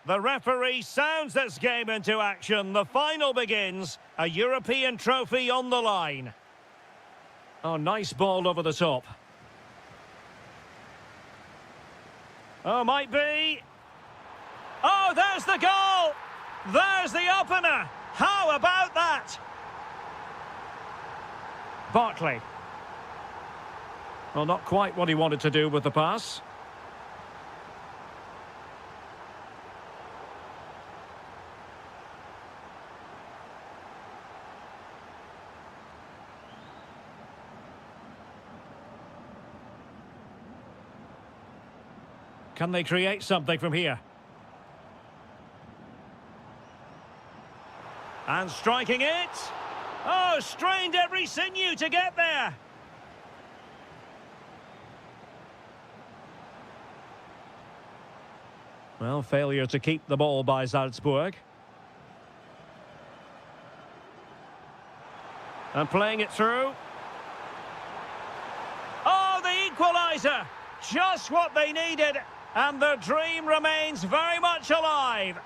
The referee sounds this game into action. The final begins. A European trophy on the line. Oh, nice ball over the top. Oh, might be. Oh, there's the goal! There's the opener! How about that? Barkley. Well, not quite what he wanted to do with the pass. Can they create something from here? And striking it. Oh, strained every sinew to get there. Well, failure to keep the ball by Salzburg. And playing it through. Oh, the equaliser. Just what they needed. And the dream remains very much alive.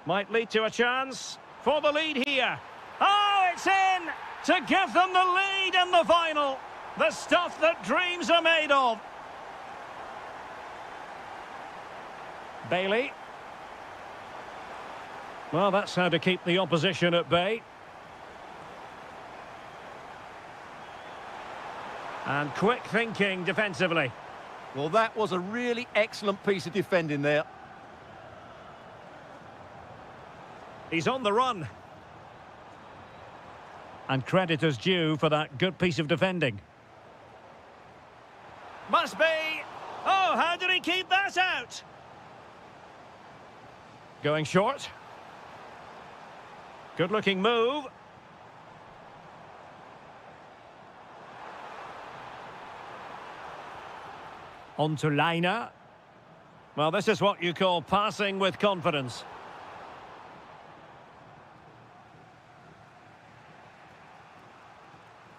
Might lead to a chance for the lead here. Oh, it's in to give them the lead in the final. The stuff that dreams are made of. Bailey. Well, that's how to keep the opposition at bay. And quick thinking defensively. Well, that was a really excellent piece of defending there. He's on the run. And credit is due for that good piece of defending. Must be. Oh, how did he keep that out? Going short. Good-looking move. On to Leiner. Well, this is what you call passing with confidence.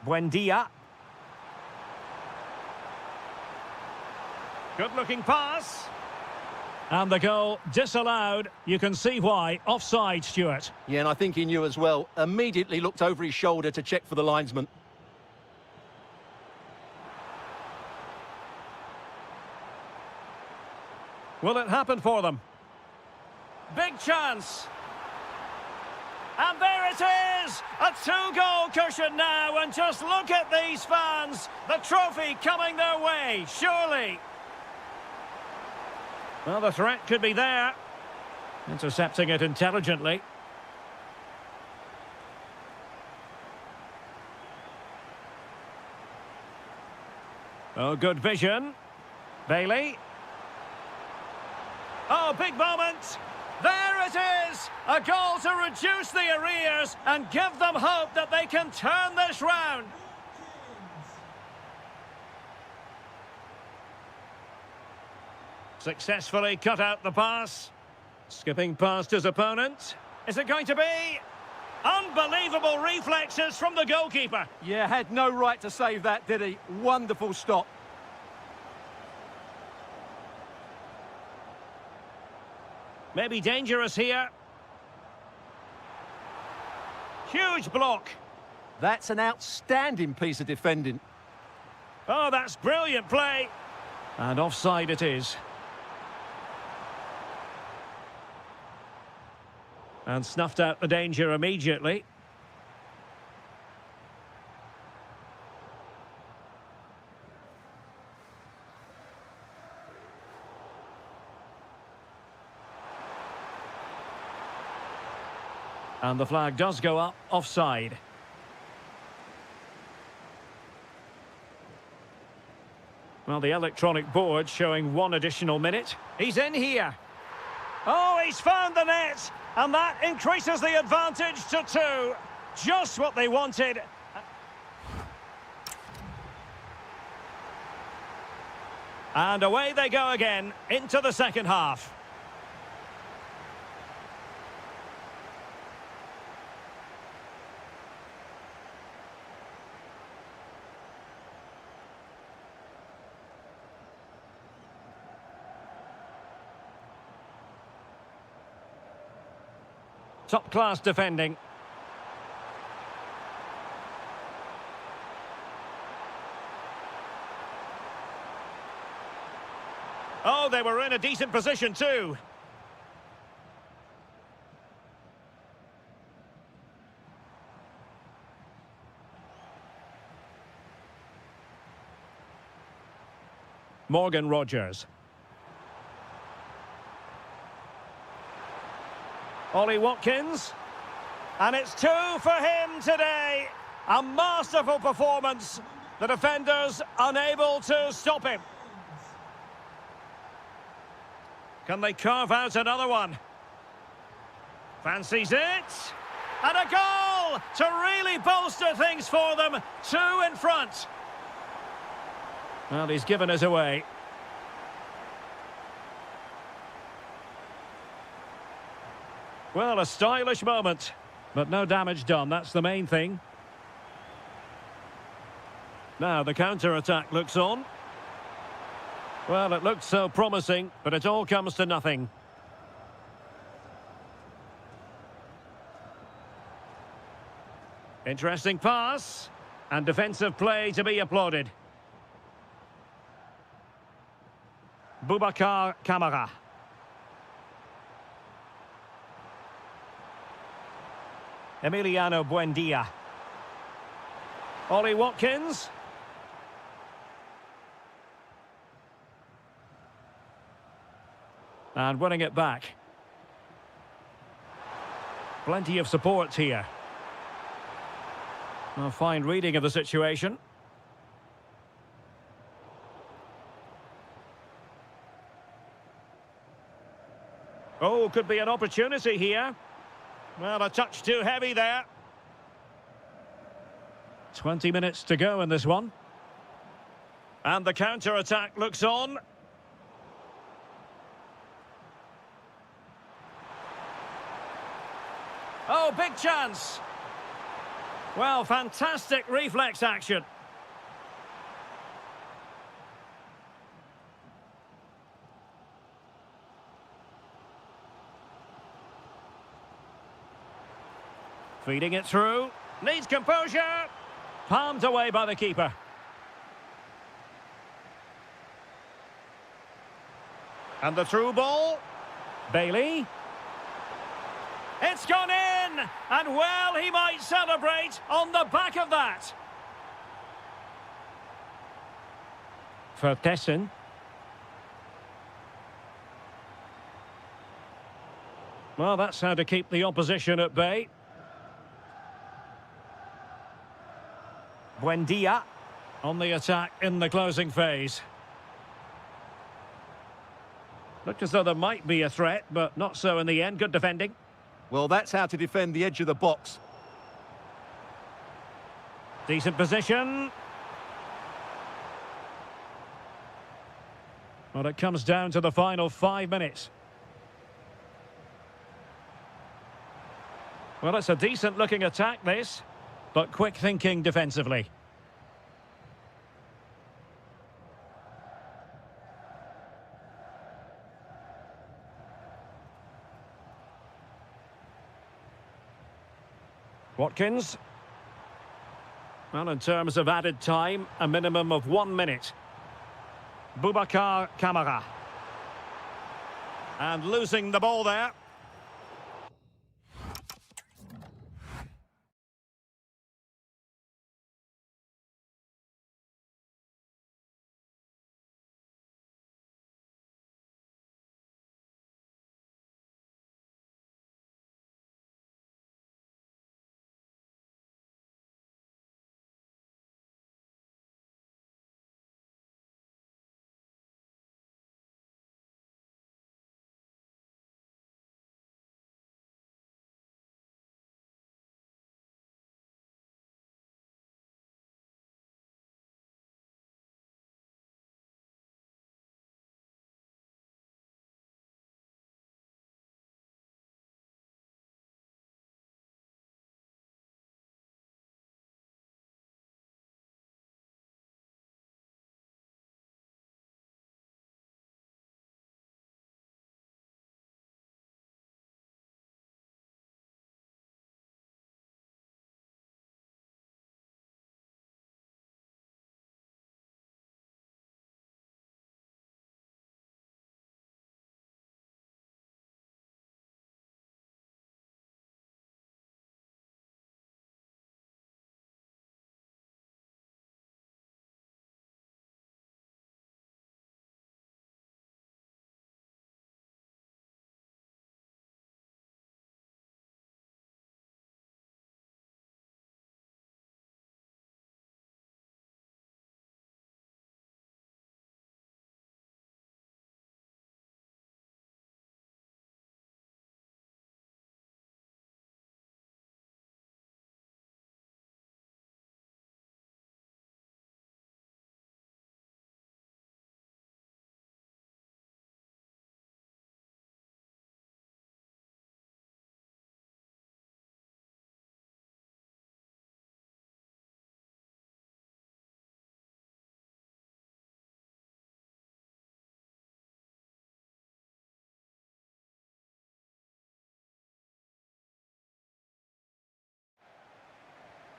Buendia. Good-looking pass. And the goal disallowed. You can see why. Offside, Stuart. Yeah, and I think he knew as well. Immediately looked over his shoulder to check for the linesman. Will it happen for them? Big chance. And there it is! A two-goal cushion now, and just look at these fans. The trophy coming their way, surely. Well, the threat could be there. Intercepting it intelligently. Oh, good vision. Bailey. Oh, big moment. There it is! A goal to reduce the arrears and give them hope that they can turn this round. Successfully cut out the pass. Skipping past his opponent. Is it going to be? Unbelievable reflexes from the goalkeeper. Yeah, had no right to save that, did he? Wonderful stop. Maybe dangerous here. Huge block. That's an outstanding piece of defending. Oh, that's brilliant play. And offside it is. And snuffed out the danger immediately. And the flag does go up, offside. Well, the electronic board showing 1 additional minute. He's in here. Oh, he's found the net. And that increases the advantage to 2. Just what they wanted. And away they go again into the second half. Top-class defending. Oh, they were in a decent position too. Morgan Rogers. Ollie Watkins. And it's 2 for him today. A masterful performance. The defenders unable to stop him. Can they carve out another one? Fancies it. And a goal to really bolster things for them. 2 in front. Well, he's given us away. Well, a stylish moment, but no damage done. That's the main thing. Now the counter-attack looks on. Well, it looked so promising, but it all comes to nothing. Interesting pass, and defensive play to be applauded. Boubacar Kamara. Emiliano Buendia. Ollie Watkins. And winning it back. Plenty of support here. A fine reading of the situation. Oh, could be an opportunity here. Well, a touch too heavy there. 20 minutes to go in this one. And the counter-attack looks on. Oh, big chance. Well, fantastic reflex action. Feeding it through. Needs composure. Palmed away by the keeper. And the through ball. Bailey. It's gone in! And well, he might celebrate on the back of that. For Tessin. Well, that's how to keep the opposition at bay. Buendia on the attack in the closing phase. Looked as though there might be a threat, but not so in the end. Good defending. Well, that's how to defend the edge of the box. Decent position. Well, it comes down to the final 5 minutes. Well, it's a decent-looking attack, this, but quick thinking defensively. Watkins. Well, in terms of added time, a minimum of 1 minute. Boubacar Kamara. And losing the ball there.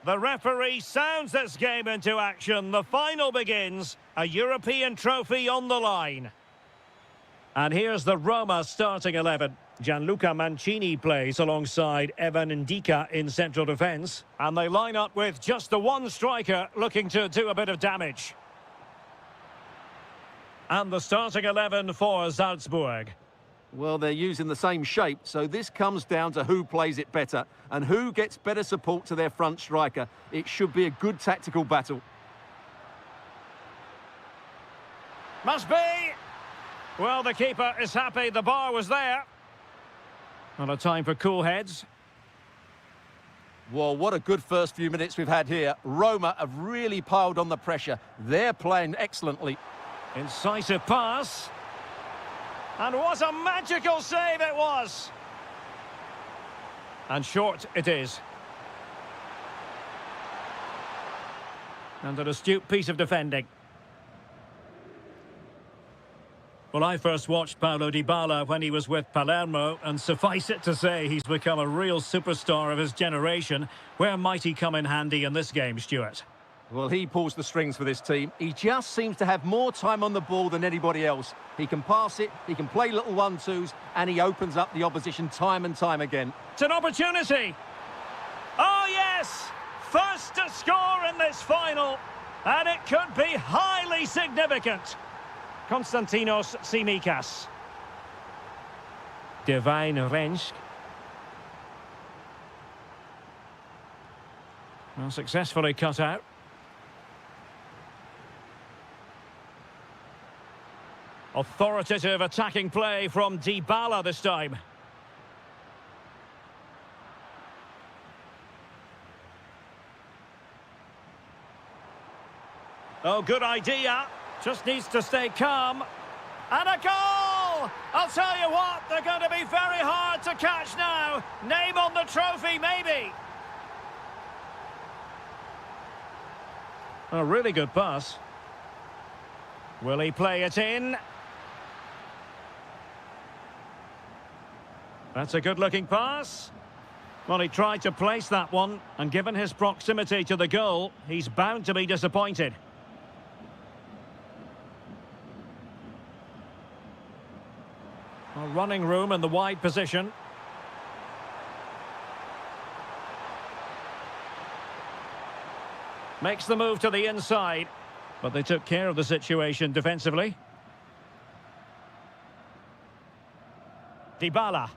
The referee sounds this game into action. The final begins. A European trophy on the line. And here's the Roma starting 11. Gianluca Mancini plays alongside Evan Ndika in central defence. And they line up with just the one striker looking to do a bit of damage. And the starting 11 for Salzburg. Well, they're using the same shape, so this comes down to who plays it better and who gets better support to their front striker. It should be a good tactical battle. Must be. Well, the keeper is happy the bar was there. Not a time for cool heads. Well, what a good first few minutes we've had here. Roma have really piled on the pressure. They're playing excellently. Incisive pass. And what a magical save it was! And short it is. And an astute piece of defending. Well, I first watched Paulo Dybala when he was with Palermo, and suffice it to say he's become a real superstar of his generation. Where might he come in handy in this game, Stuart? Well, he pulls the strings for this team. He just seems to have more time on the ball than anybody else. He can pass it, he can play little one-twos, and he opens up the opposition time and time again. It's an opportunity. Oh, yes! First to score in this final. And it could be highly significant. Konstantinos Tsimikas. Divine Rensk. Well, successfully cut out. Authoritative attacking play from Dybala this time. Oh, good idea. Just needs to stay calm. And a goal! I'll tell you what, they're going to be very hard to catch now. Name on the trophy, maybe. A really good pass. Will he play it in? That's a good-looking pass. Well, he tried to place that one, and given his proximity to the goal, he's bound to be disappointed. Well, running room in the wide position. Makes the move to the inside, but they took care of the situation defensively. Dybala.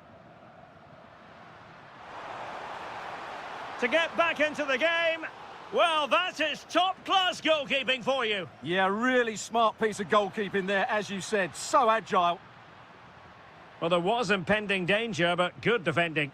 To get back into the game, well, that is top-class goalkeeping for you. Yeah, really smart piece of goalkeeping there, as you said. So agile. Well, there was impending danger, but good defending.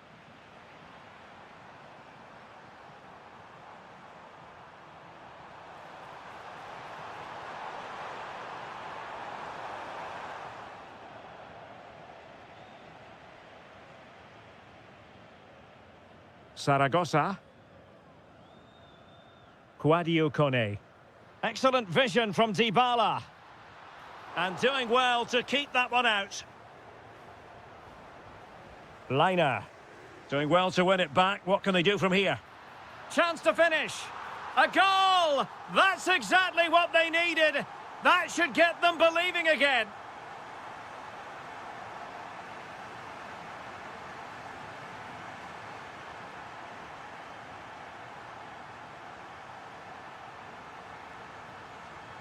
Saragossa. Quadio Kone. Excellent vision from Dybala. And doing well to keep that one out. Liner. Doing well to win it back. What can they do from here? Chance to finish. A goal! That's exactly what they needed. That should get them believing again.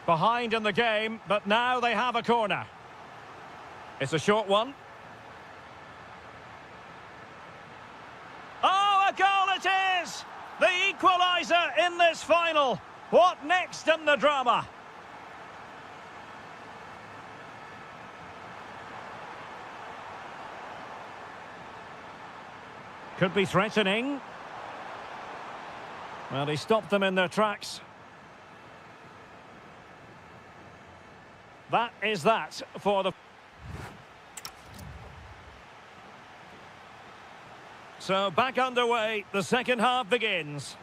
Behind in the game, but now they have a corner. It's a short one. Oh, a goal it is! The equaliser in this final. What next in the drama? Could be threatening. Well, he stopped them in their tracks. That is that for the... So back underway, the second half begins.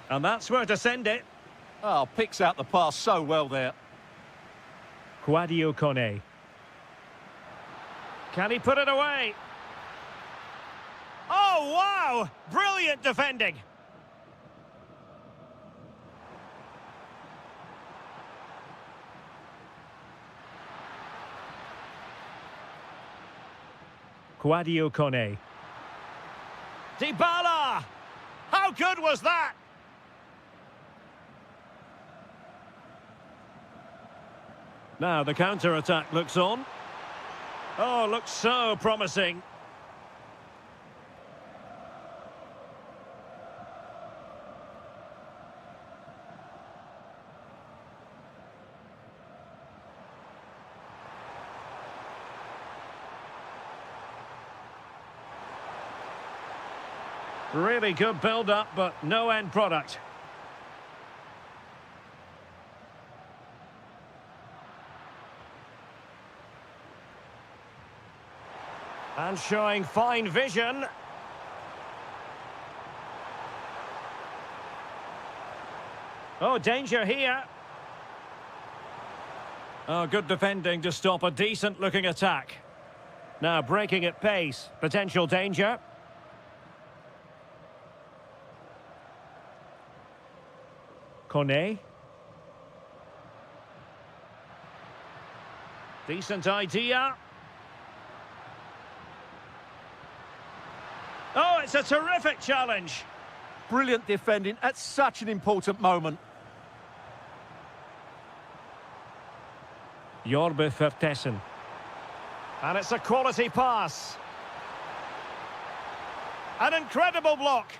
And that's where to send it. Oh, picks out the pass so well there. Quadio Kone. Can he put it away? Oh, wow! Brilliant defending. Quadio Kone. Dybala! How good was that? Now the counter-attack looks on. Oh, looks so promising. Really good build-up, but no end product. And showing fine vision. Oh, danger here. Oh, good defending to stop a decent-looking attack. Now breaking at pace. Potential danger. Kone. Decent idea. Oh, it's a terrific challenge. Brilliant defending at such an important moment. Jorbe Vertessen. And it's a quality pass. An incredible block.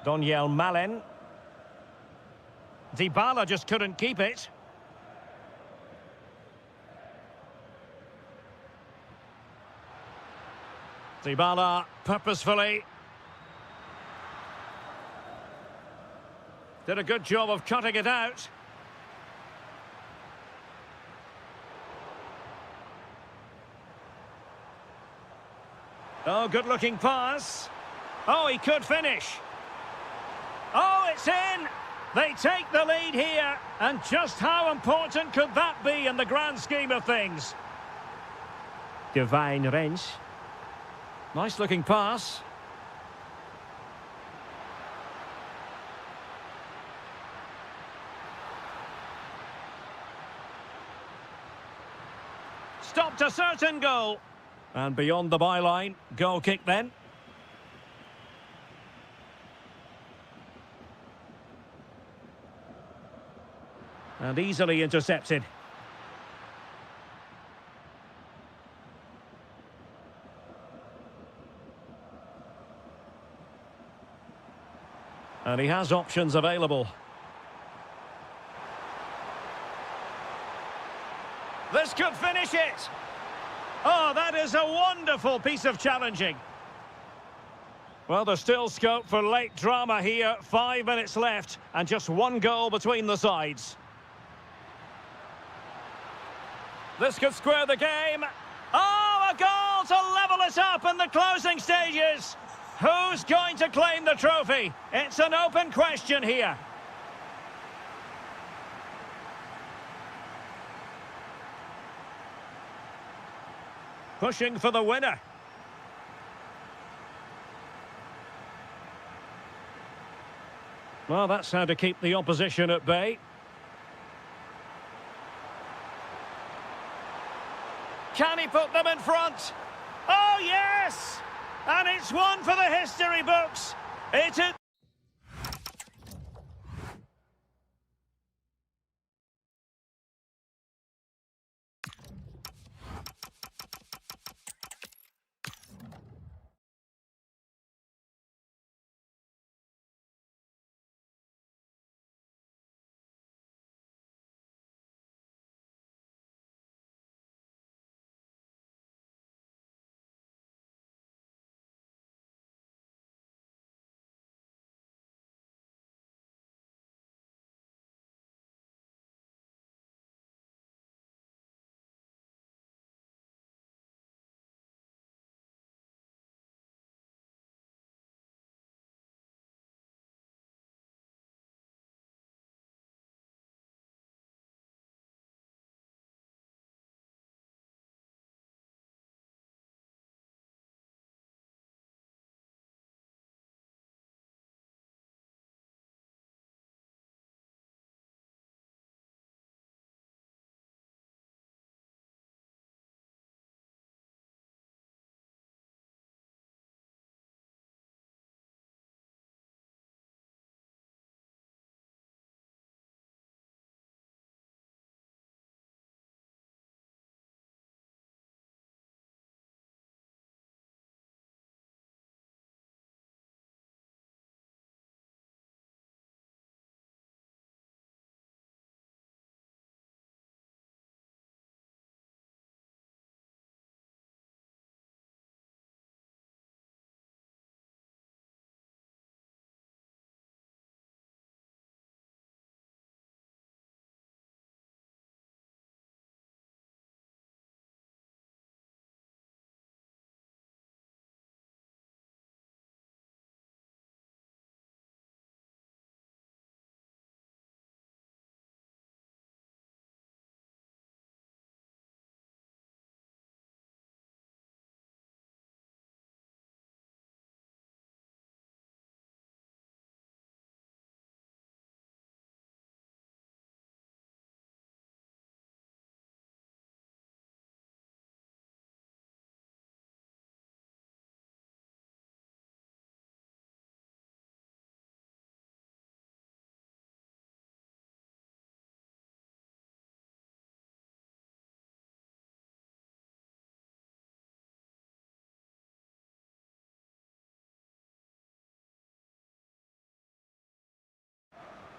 Doniel Malen. Dybala just couldn't keep it. Dybala purposefully. Did a good job of cutting it out. Oh, good-looking pass. Oh, he could finish. Oh, it's in! They take the lead here, and just how important could that be in the grand scheme of things? Divine Rens. Nice-looking pass. Stopped a certain goal. And beyond the byline, goal kick then. And easily intercepted. And he has options available. This could finish it. Oh, that is a wonderful piece of challenging. Well, there's still scope for late drama here. 5 minutes left and just one goal between the sides. This could square the game. Oh, a goal to level it up in the closing stages. Who's going to claim the trophy? It's an open question here. Pushing for the winner. Well, that's how to keep the opposition at bay. Can he put them in front? Oh, yes! And it's one for the history books. It is...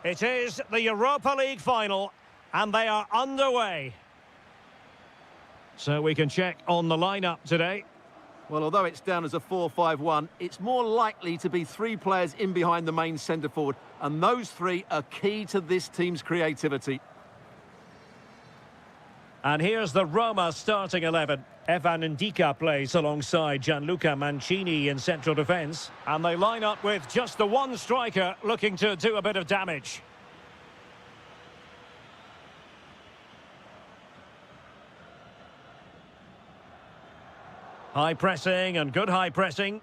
It is the Europa League final, and they are underway. So we can check on the lineup today. Well, although it's down as a 4-5-1, it's more likely to be three players in behind the main centre forward, and those three are key to this team's creativity. And here's the Roma starting 11. Evan Ndika plays alongside Gianluca Mancini in central defence. And they line up with just the one striker looking to do a bit of damage. High pressing and good high pressing.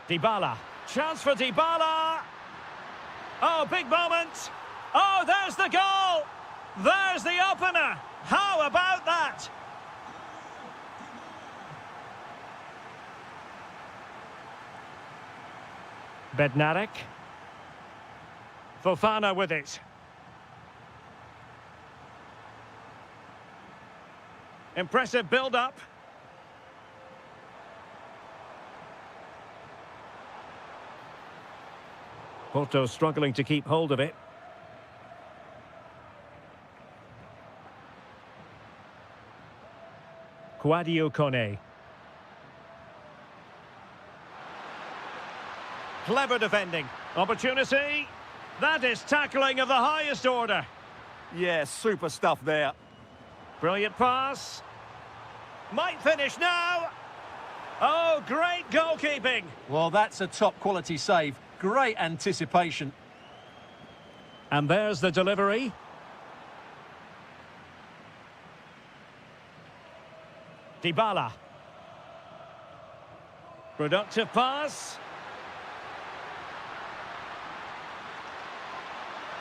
Dybala. Chance for Dybala. Oh, big moment. Oh, there's the goal. There's the opener. How about that? Bednarek. Fofana with it. Impressive build-up. Porto struggling to keep hold of it. Quadio Kone. Clever defending. Opportunity. That is tackling of the highest order. Yeah, super stuff there. Brilliant pass. Might finish now. Oh, great goalkeeping. Well, that's a top-quality save. Great anticipation. And there's the delivery. Dybala. Productive pass.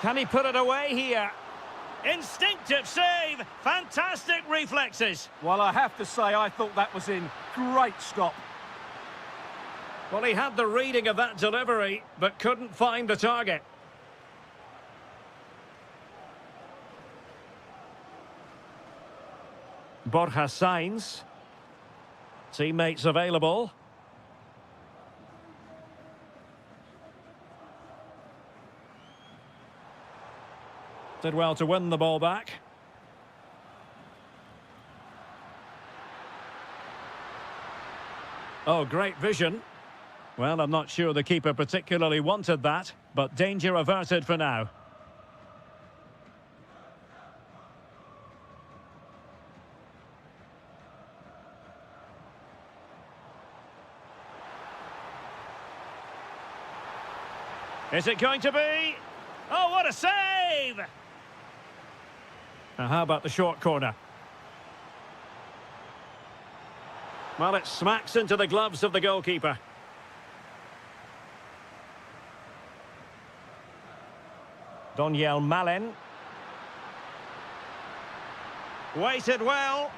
Can he put it away here? Instinctive save. Fantastic reflexes. Well, I have to say, I thought that was in. Great stop. Well, he had the reading of that delivery, but couldn't find the target. Borja Sainz. Teammates available. Did well to win the ball back. Oh, great vision. Well, I'm not sure the keeper particularly wanted that, but danger averted for now. Is it going to be? Oh, what a save! Now, how about the short corner? Well, it smacks into the gloves of the goalkeeper. Doniel Malen. Waited well.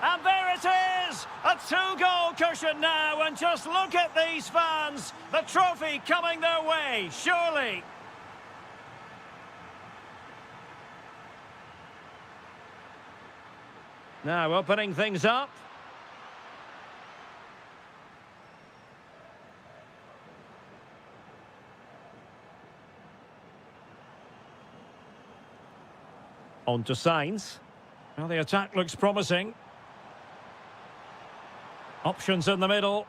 And there it is! A two-goal cushion now, and just look at these fans. The trophy coming their way, surely. Now opening things up. On to Sainz. Well, the attack looks promising. Options in the middle.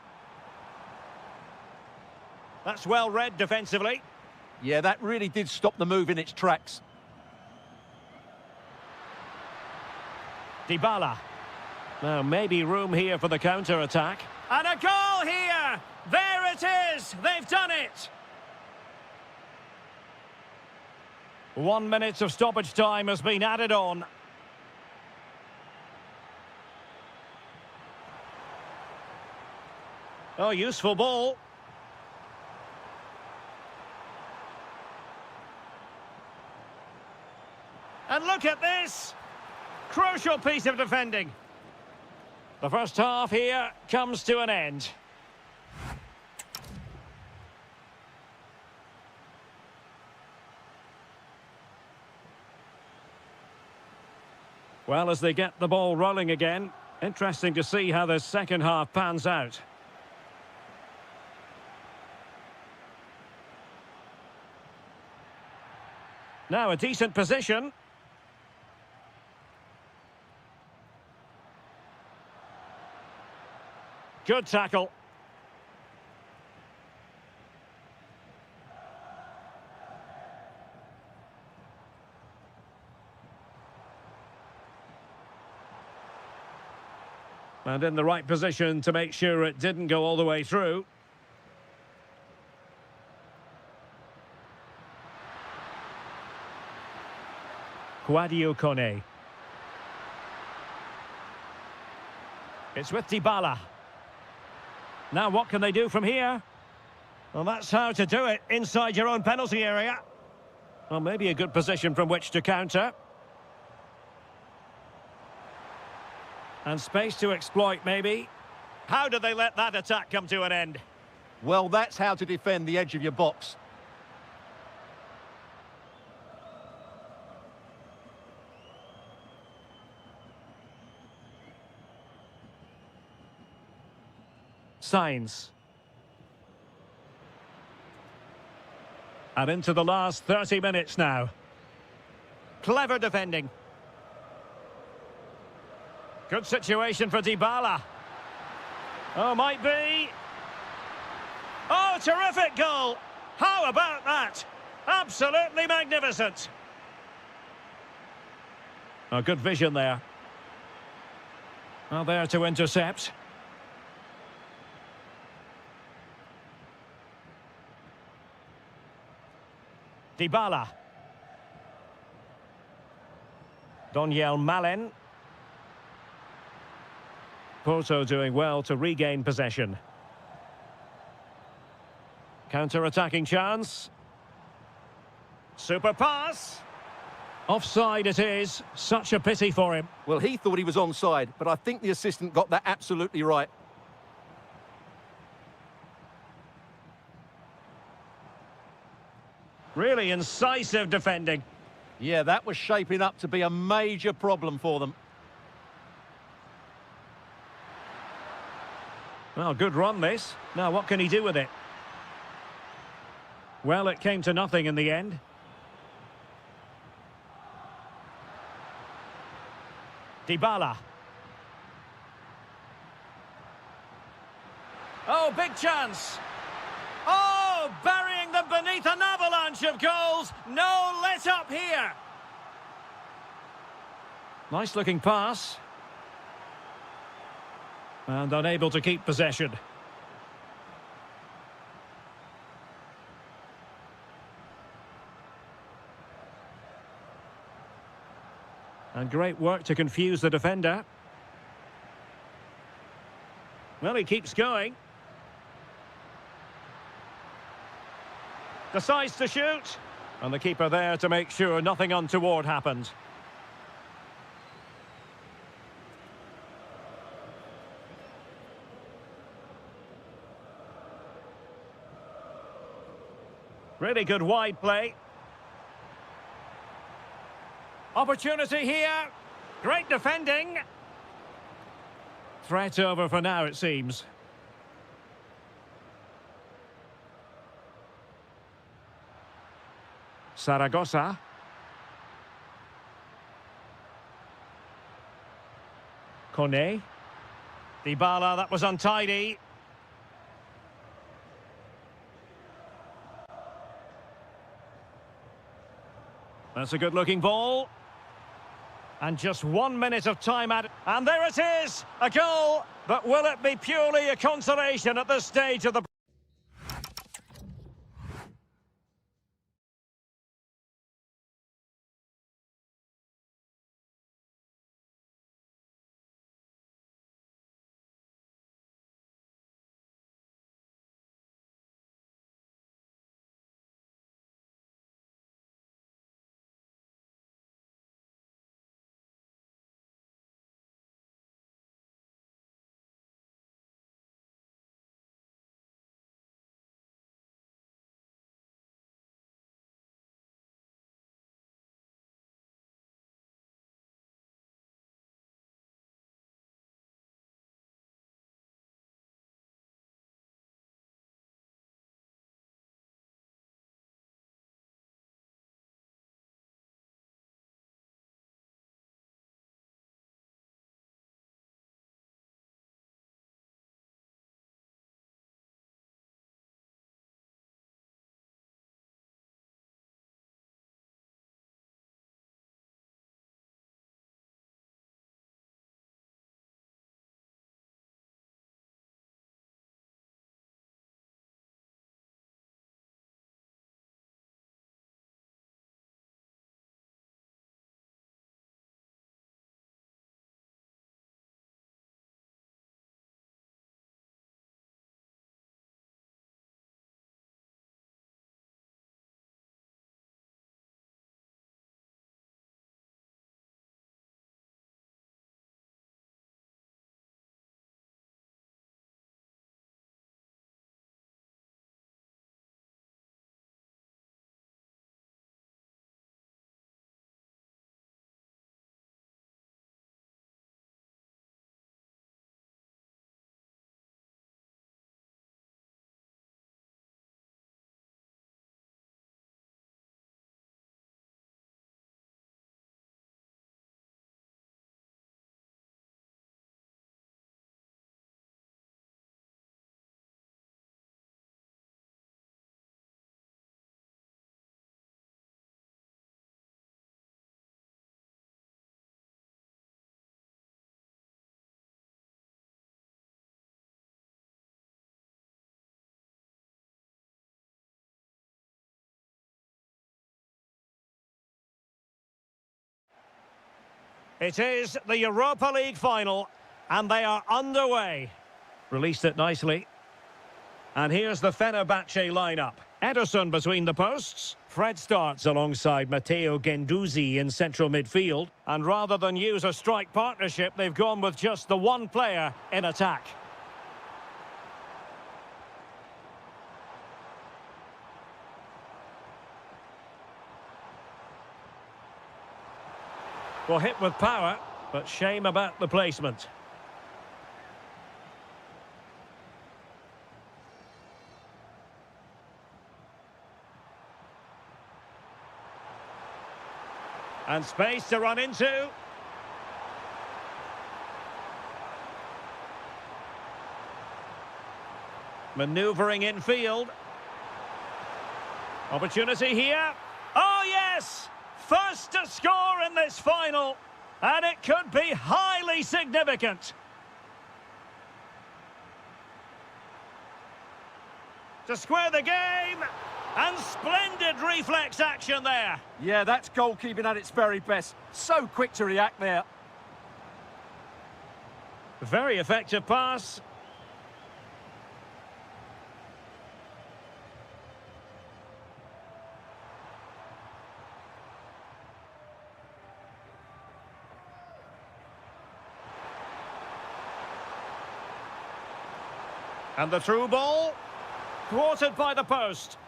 That's well read defensively. Yeah, that really did stop the move in its tracks. Dybala. Now, maybe room here for the counter-attack. And a goal here! There it is! They've done it! 1 minute of stoppage time has been added on. Oh, useful ball. And look at this! Crucial piece of defending. The first half here comes to an end. Well, as they get the ball rolling again, interesting to see how the second half pans out. Now a decent position. Good tackle. And in the right position to make sure it didn't go all the way through. Quadio Kone. It's with Dybala. Now what can they do from here? Well, that's how to do it, inside your own penalty area. Well, maybe a good position from which to counter. And space to exploit, maybe. How did they let that attack come to an end? Well, that's how to defend the edge of your box. Signs. And into the last 30 minutes now. Clever defending. Good situation for Dybala. Oh, might be. Oh, terrific goal. How about that? Absolutely magnificent. Oh, good vision there. Well, there to intercept. Dybala. Doniel Malen. Porto doing well to regain possession. Counter-attacking chance. Super pass. Offside it is. Such a pity for him. Well, he thought he was onside, but I think the assistant got that absolutely right. Really incisive defending. Yeah, that was shaping up to be a major problem for them. Well, good run this. Now, what can he do with it? Well, it came to nothing in the end. Dybala. Oh, big chance. Oh, burying them beneath an avalanche of goals. No let up here. Nice looking pass. And unable to keep possession. And great work to confuse the defender. Well, he keeps going. Decides to shoot. And the keeper there to make sure nothing untoward happened. Really good wide play. Opportunity here. Great defending. Threat over for now, it seems. Saragossa. Kone. Dybala, that was untidy. That's a good-looking ball. And just 1 minute of time at it. And there it is! A goal! But will it be purely a consolation at this stage of the... It is the Europa League final, and they are underway. Released it nicely. And here's the Fenerbahce lineup. Ederson between the posts. Fred starts alongside Matteo Guendouzi in central midfield. And rather than use a strike partnership, they've gone with just the one player in attack. Well, hit with power, but shame about the placement. And space to run into. Manoeuvring infield. Opportunity here. Oh, yes! First to score in this final. And it could be highly significant. To square the game. And splendid reflex action there. Yeah, that's goalkeeping at its very best. So quick to react there. Very effective pass. And the through ball. Thwarted by the post.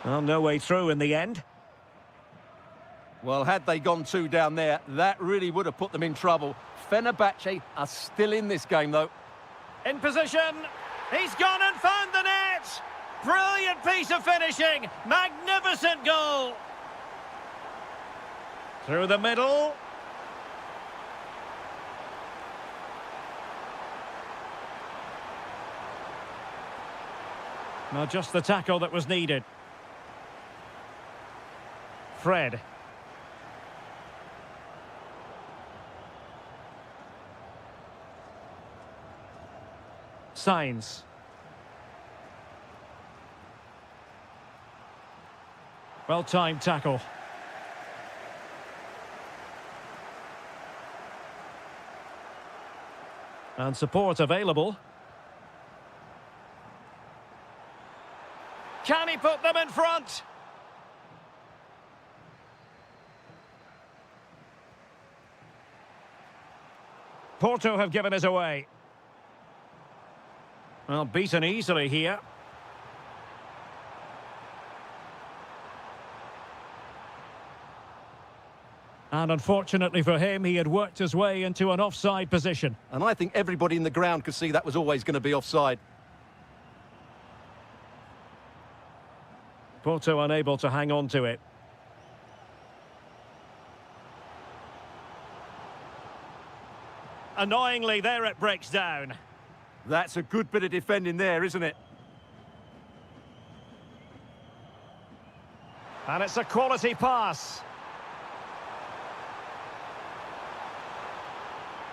Well, no way through in the end. Well, had they gone two down there, that really would have put them in trouble. Fenerbahce are still in this game, though. In position. He's gone and found the net. Brilliant piece of finishing. Magnificent goal. Through the middle. Now just the tackle that was needed. Fred. Signs. Well-timed tackle. And support available. Can he put them in front? Porto have given us away. Well, beaten easily here. And unfortunately for him, he had worked his way into an offside position. And I think everybody in the ground could see that was always going to be offside. Porto unable to hang on to it. Annoyingly, there it breaks down. That's a good bit of defending there, isn't it? And it's a quality pass.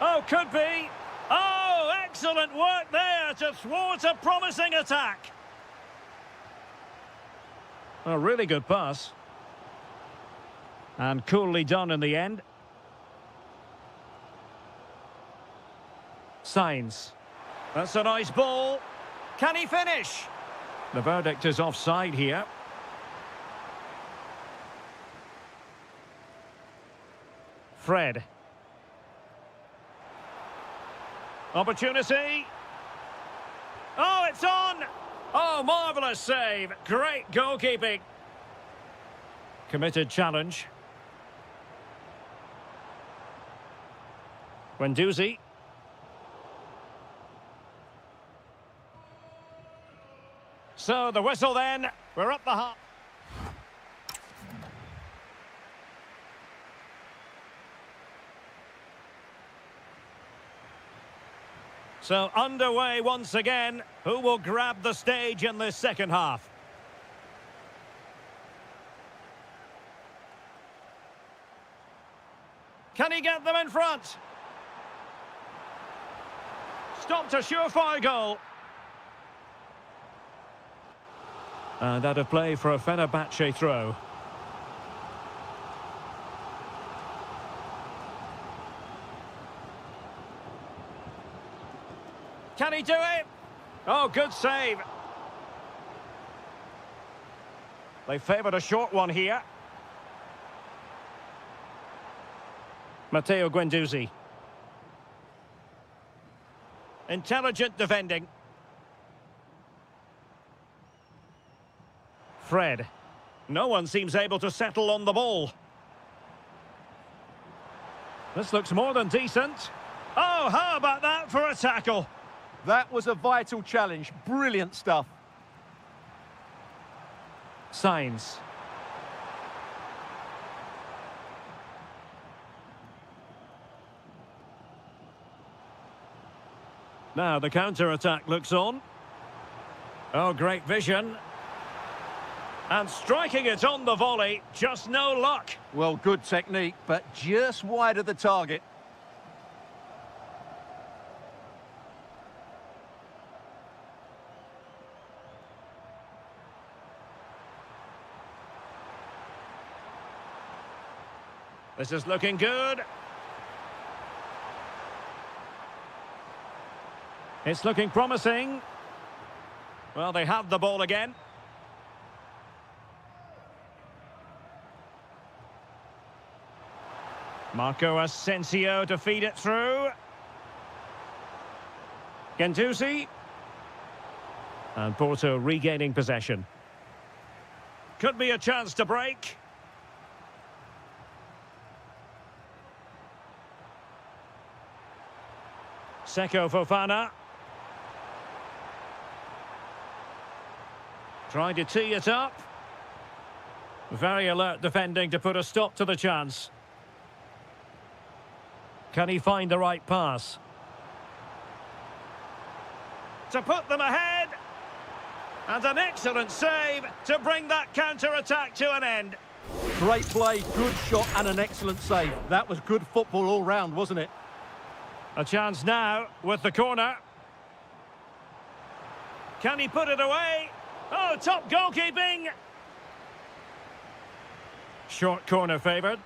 Oh, could be. Oh, excellent work there to thwart a promising attack. A really good pass. And coolly done in the end. Signs. That's a nice ball. Can he finish? The verdict is offside here. Fred. Opportunity. Oh, it's on! Oh, marvellous save. Great goalkeeping. Committed challenge. Guendouzi. So, the whistle then. We're up the half. So, underway once again. Who will grab the stage in this second half? Can he get them in front? Stopped a surefire goal. And out of play for a Fenerbahce throw. Can he do it? Oh, good save. They favoured a short one here. Matteo Guendouzi. Intelligent defending. Fred. No one seems able to settle on the ball. This looks more than decent. Oh, how about that for a tackle? That was a vital challenge. Brilliant stuff. Signs. Now the counter-attack looks on. Oh, great vision. And striking it on the volley, just no luck. Well, good technique, but just wide of the target. This is looking good. It's looking promising. Well, they have the ball again. Marco Asensio to feed it through. Guendouzi. And Porto regaining possession. Could be a chance to break. Seko Fofana. Trying to tee it up. Very alert defending to put a stop to the chance. Can he find the right pass? To put them ahead. And an excellent save to bring that counter-attack to an end. Great play, good shot and an excellent save. That was good football all round, wasn't it? A chance now with the corner. Can he put it away? Oh, top goalkeeping! Short corner favoured.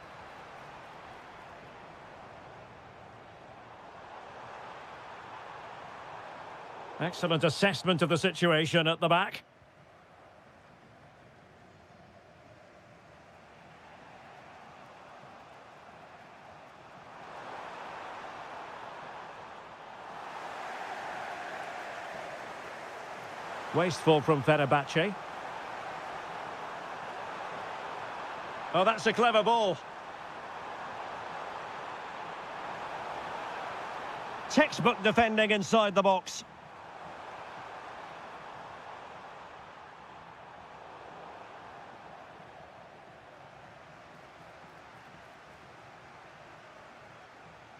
Excellent assessment of the situation at the back. Wasteful from Fenerbahce. Oh, that's a clever ball. Textbook defending inside the box.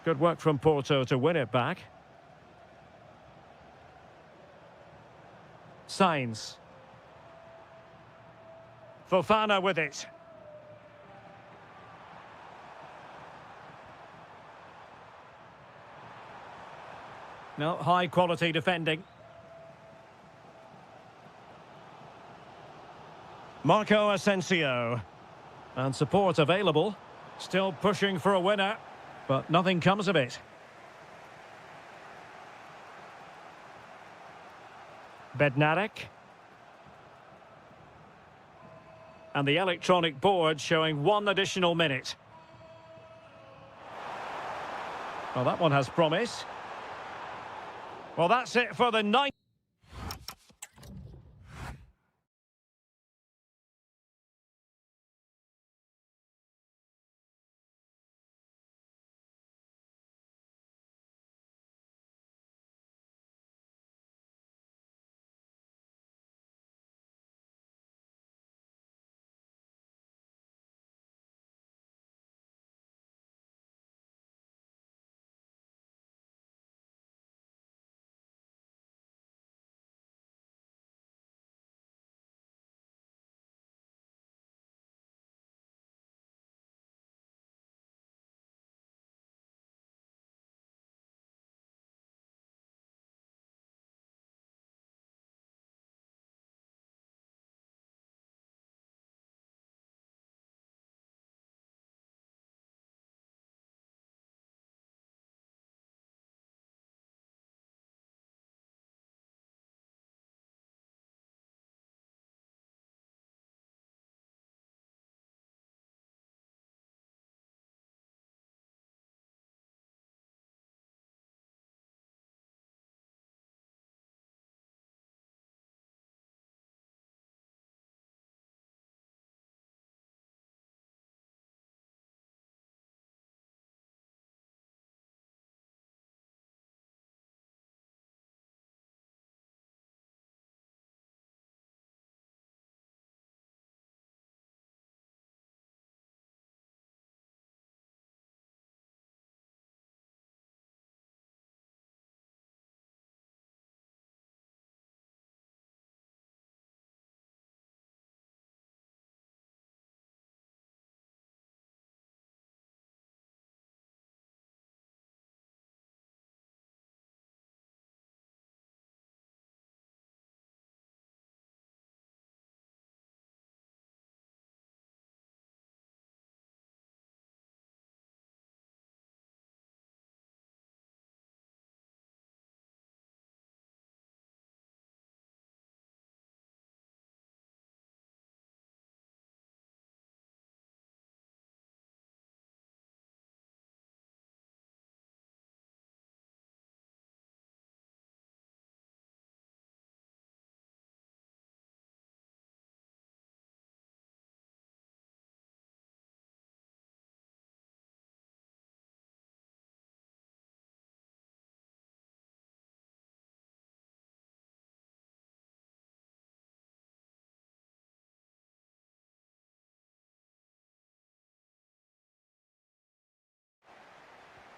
Good work from Porto to win it back. Signs. Fofana with it. No, high quality defending. Marco Asensio. And support available. Still pushing for a winner, but nothing comes of it. Bednarek. And the electronic board showing 1 additional minute. Well, that one has promise. Well, that's it for the 9th.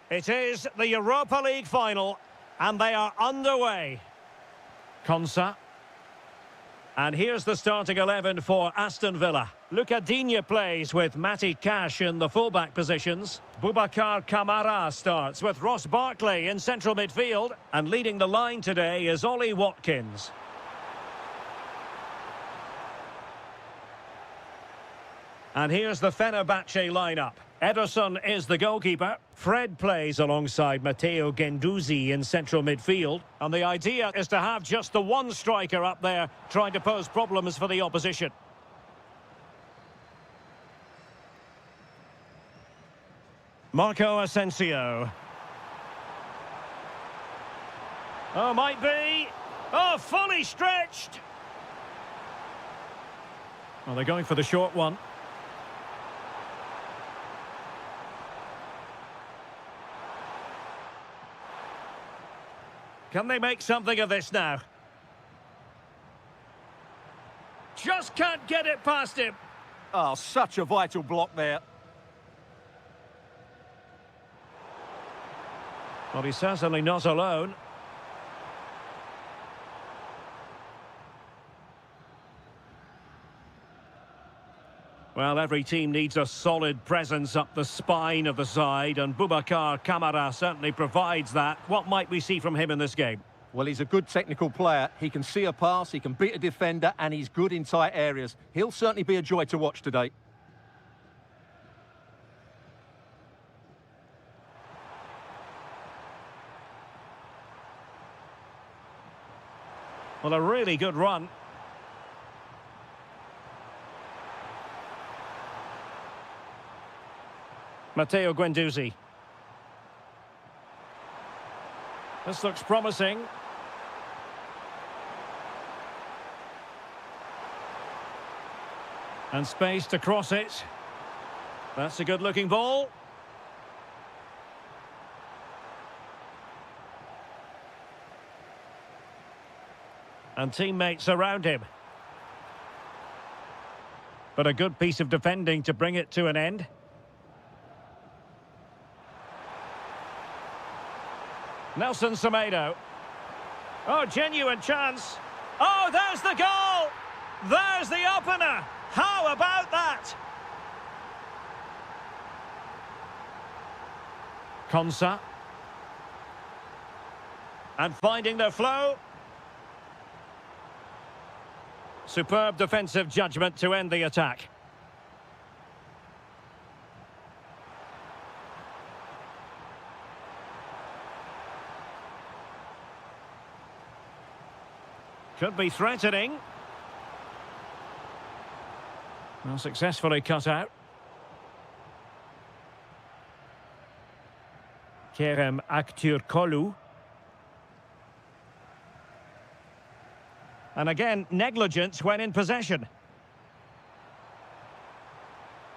It is the Europa League final, and they are underway. Konsa. And here's the starting 11 for Aston Villa. Luka Digne plays with Matty Cash in the fullback positions. Boubacar Kamara starts with Ross Barkley in central midfield. And leading the line today is Ollie Watkins. And here's the Fenerbahce lineup. Ederson is the goalkeeper. Fred plays alongside Matteo Guendouzi in central midfield. And the idea is to have just the one striker up there trying to pose problems for the opposition. Marco Asensio. Oh, might be. Oh, fully stretched. Well, they're going for the short one. Can they make something of this now? Just can't get it past him. Oh, such a vital block there. Well, he's certainly not alone. Well, every team needs a solid presence up the spine of the side, and Boubacar Kamara certainly provides that. What might we see from him in this game? Well, he's a good technical player. He can see a pass, he can beat a defender, and he's good in tight areas. He'll certainly be a joy to watch today. Well, a really good run. Matteo Guendouzi. This looks promising. And space to cross it. That's a good-looking ball. And teammates around him. But a good piece of defending to bring it to an end. Nelson Semedo. Oh, genuine chance. Oh, there's the goal! There's the opener! How about that? Konsa. And finding their flow. Superb defensive judgment to end the attack. Could be threatening. Well, successfully cut out. Kerem Aktürkoğlu. And again, negligence when in possession.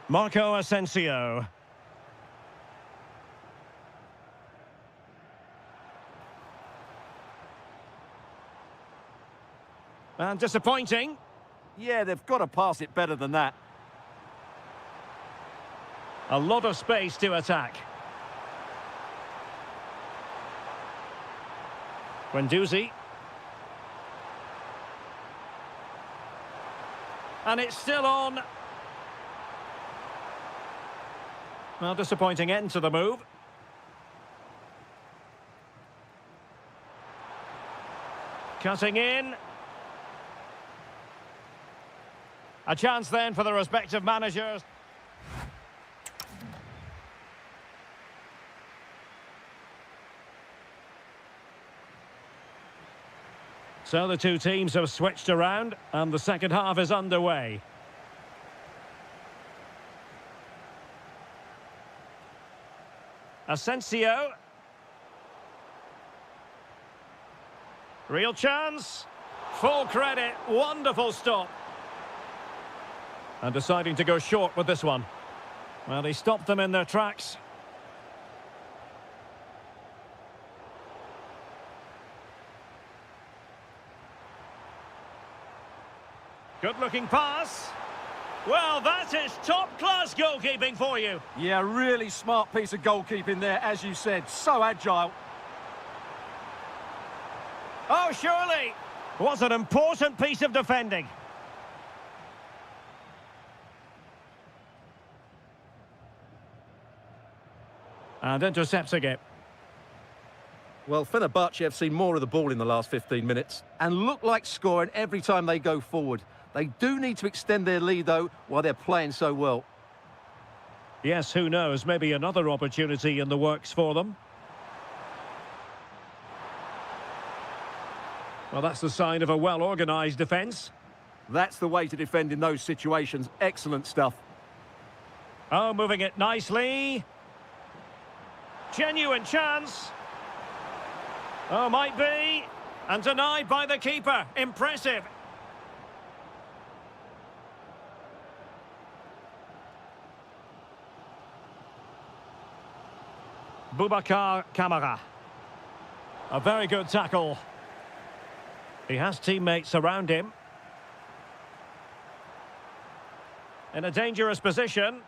Marco Asensio. And disappointing. Yeah, they've got to pass it better than that. A lot of space to attack. Guendouzi. And it's still on. Well, disappointing end to the move. Cutting in. A chance then for the respective managers. So the two teams have switched around and the second half is underway. Asensio. Real chance. Full credit. Wonderful stop. And deciding to go short with this one. Well, he stopped them in their tracks. Good-looking pass. Well, that is top-class goalkeeping for you. Yeah, really smart piece of goalkeeping there, as you said. So agile. Oh, surely. Was an important piece of defending. And intercepting it. Well, Fenerbahce have seen more of the ball in the last 15 minutes and look like scoring every time they go forward. They do need to extend their lead, though, while they're playing so well. Yes, who knows? Maybe another opportunity in the works for them. Well, that's the sign of a well-organised defence. That's the way to defend in those situations. Excellent stuff. Oh, moving it nicely. Genuine chance. Oh, might be. And denied by the keeper. Impressive. Boubacar Kamara. A very good tackle. He has teammates around him. In a dangerous position.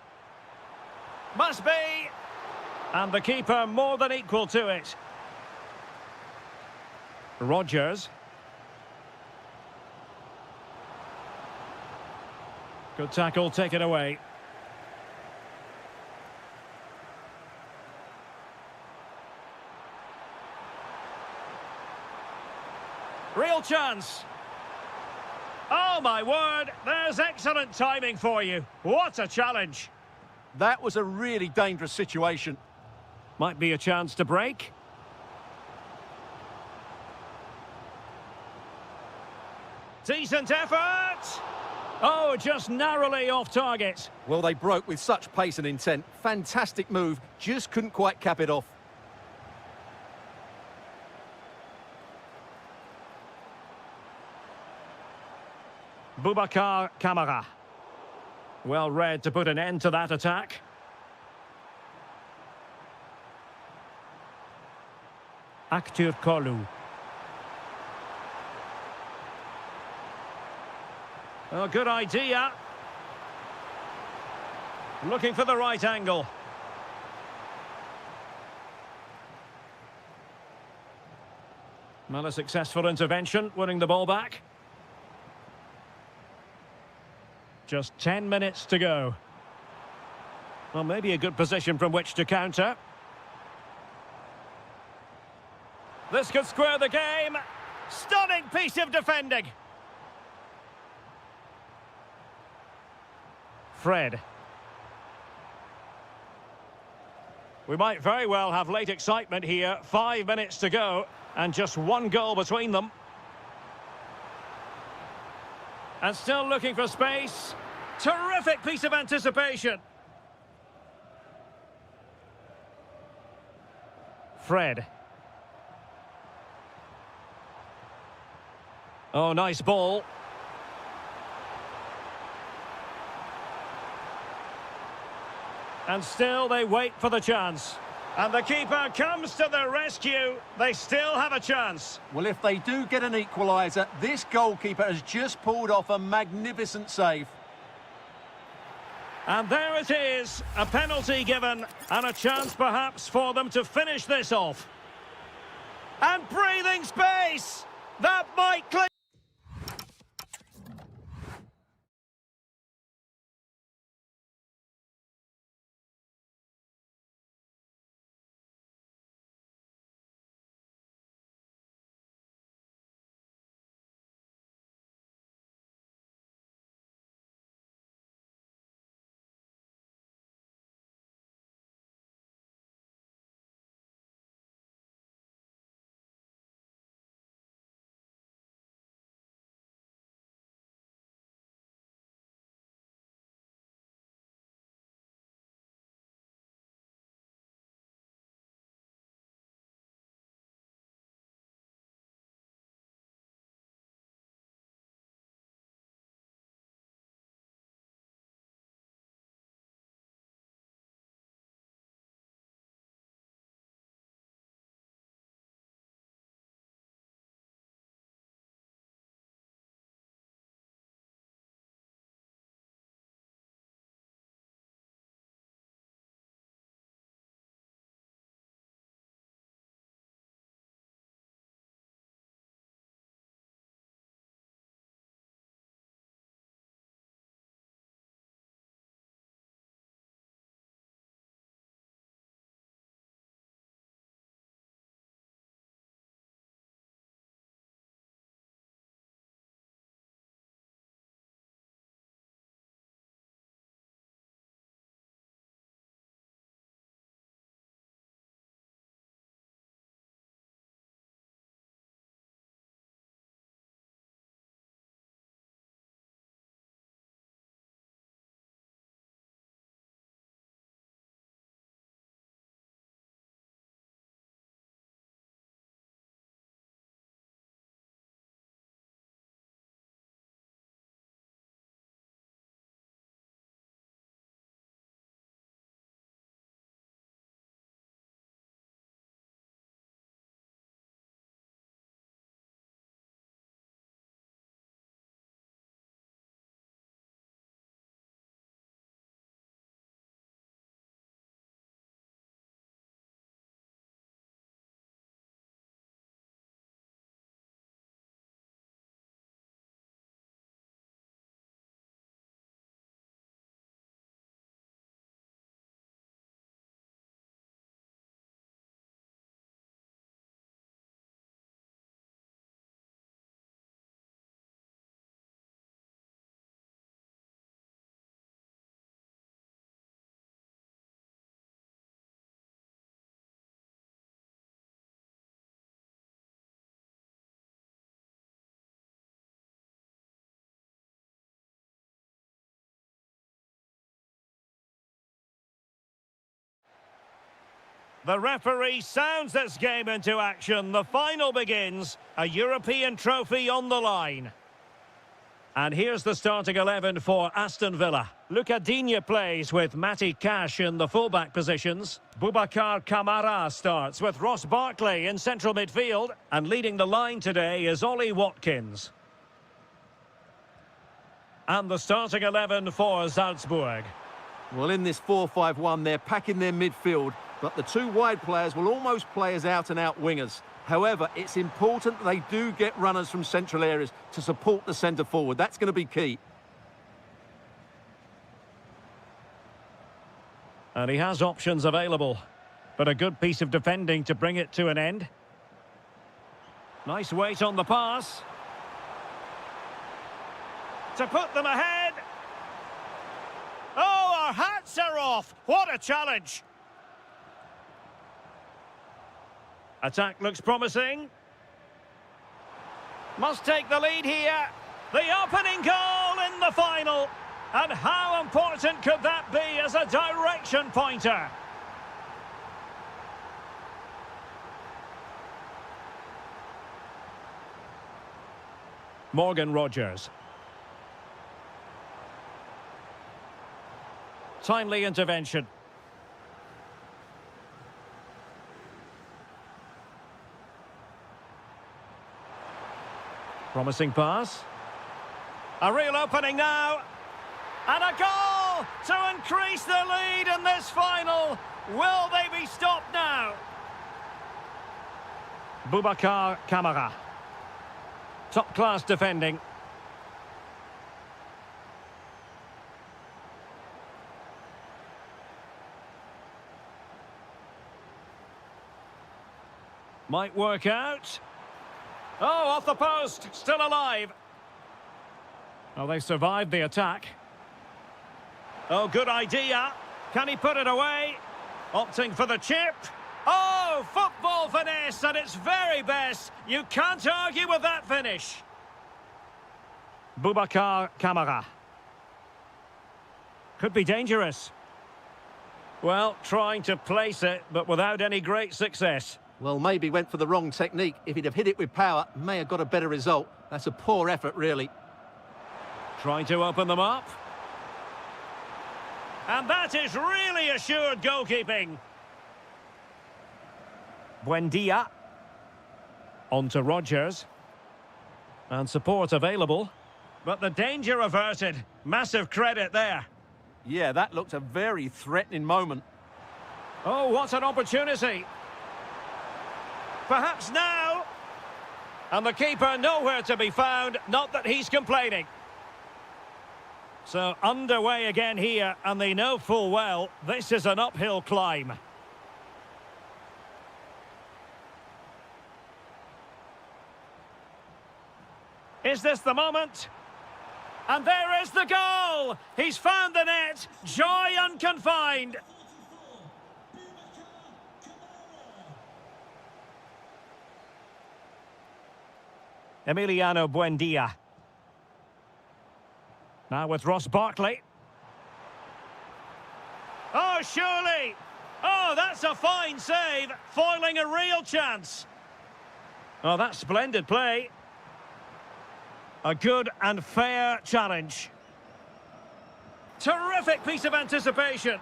Must be. And the keeper more than equal to it. Rodgers. Good tackle taken away. Real chance. Oh, my word. There's excellent timing for you. What a challenge. That was a really dangerous situation. Might be a chance to break. Decent effort. Oh, just narrowly off target. Well, they broke with such pace and intent. Fantastic move. Just couldn't quite cap it off. Boubacar Kamara. Well read to put an end to that attack. Aktur Kolu. Oh, good idea. Looking for the right angle. Well, a successful intervention, winning the ball back. Just 10 minutes to go. Well, maybe a good position from which to counter. This could square the game. Stunning piece of defending. Fred. We might very well have late excitement here. 5 minutes to go and just one goal between them. And still looking for space. Terrific piece of anticipation. Fred. Oh, nice ball. And still they wait for the chance. And the keeper comes to the rescue. They still have a chance. Well, if they do get an equaliser, this goalkeeper has just pulled off a magnificent save. And there it is, a penalty given, and a chance perhaps for them to finish this off. And breathing space! That might clear. The referee sounds this game into action. The final begins. A European trophy on the line. And here's the starting 11 for Aston Villa. Luca Digne plays with Matty Cash in the fullback positions. Boubacar Kamara starts with Ross Barkley in central midfield. And leading the line today is Ollie Watkins. And the starting 11 for Salzburg. Well, in this 4-5-1, they're packing their midfield, but the two wide players will almost play as out-and-out wingers. However, it's important that they do get runners from central areas to support the centre forward. That's going to be key. And he has options available, but a good piece of defending to bring it to an end. Nice weight on the pass. To put them ahead. Oh, our hats are off. What a challenge. Attack looks promising. Must take the lead here. The opening goal in the final. And how important could that be as a direction pointer? Morgan Rogers. Timely intervention. Promising pass. A real opening now. And a goal to increase the lead in this final. Will they be stopped now? Boubacar Kamara. Top-class defending. Might work out. Oh, off the post. Still alive. Oh, they survived the attack. Oh, good idea. Can he put it away? Opting for the chip. Oh, football finesse at its very best. You can't argue with that finish. Boubacar Kamara. Could be dangerous. Well, trying to place it, but without any great success. Well, maybe went for the wrong technique. If he'd have hit it with power, may have got a better result. That's a poor effort, really. Trying to open them up. And that is really assured goalkeeping. Buendia. On to Rogers. And support available. But the danger averted. Massive credit there. Yeah, that looked a very threatening moment. Oh, what an opportunity. Perhaps now. And the keeper nowhere to be found. Not that he's complaining. So underway again here, and they know full well this is an uphill climb. Is this the moment? And there is the goal! He's found the net. Joy unconfined. Emiliano Buendia. Now with Ross Barkley. Oh, surely! Oh, that's a fine save, foiling a real chance. Oh, that's splendid play. A good and fair challenge. Terrific piece of anticipation.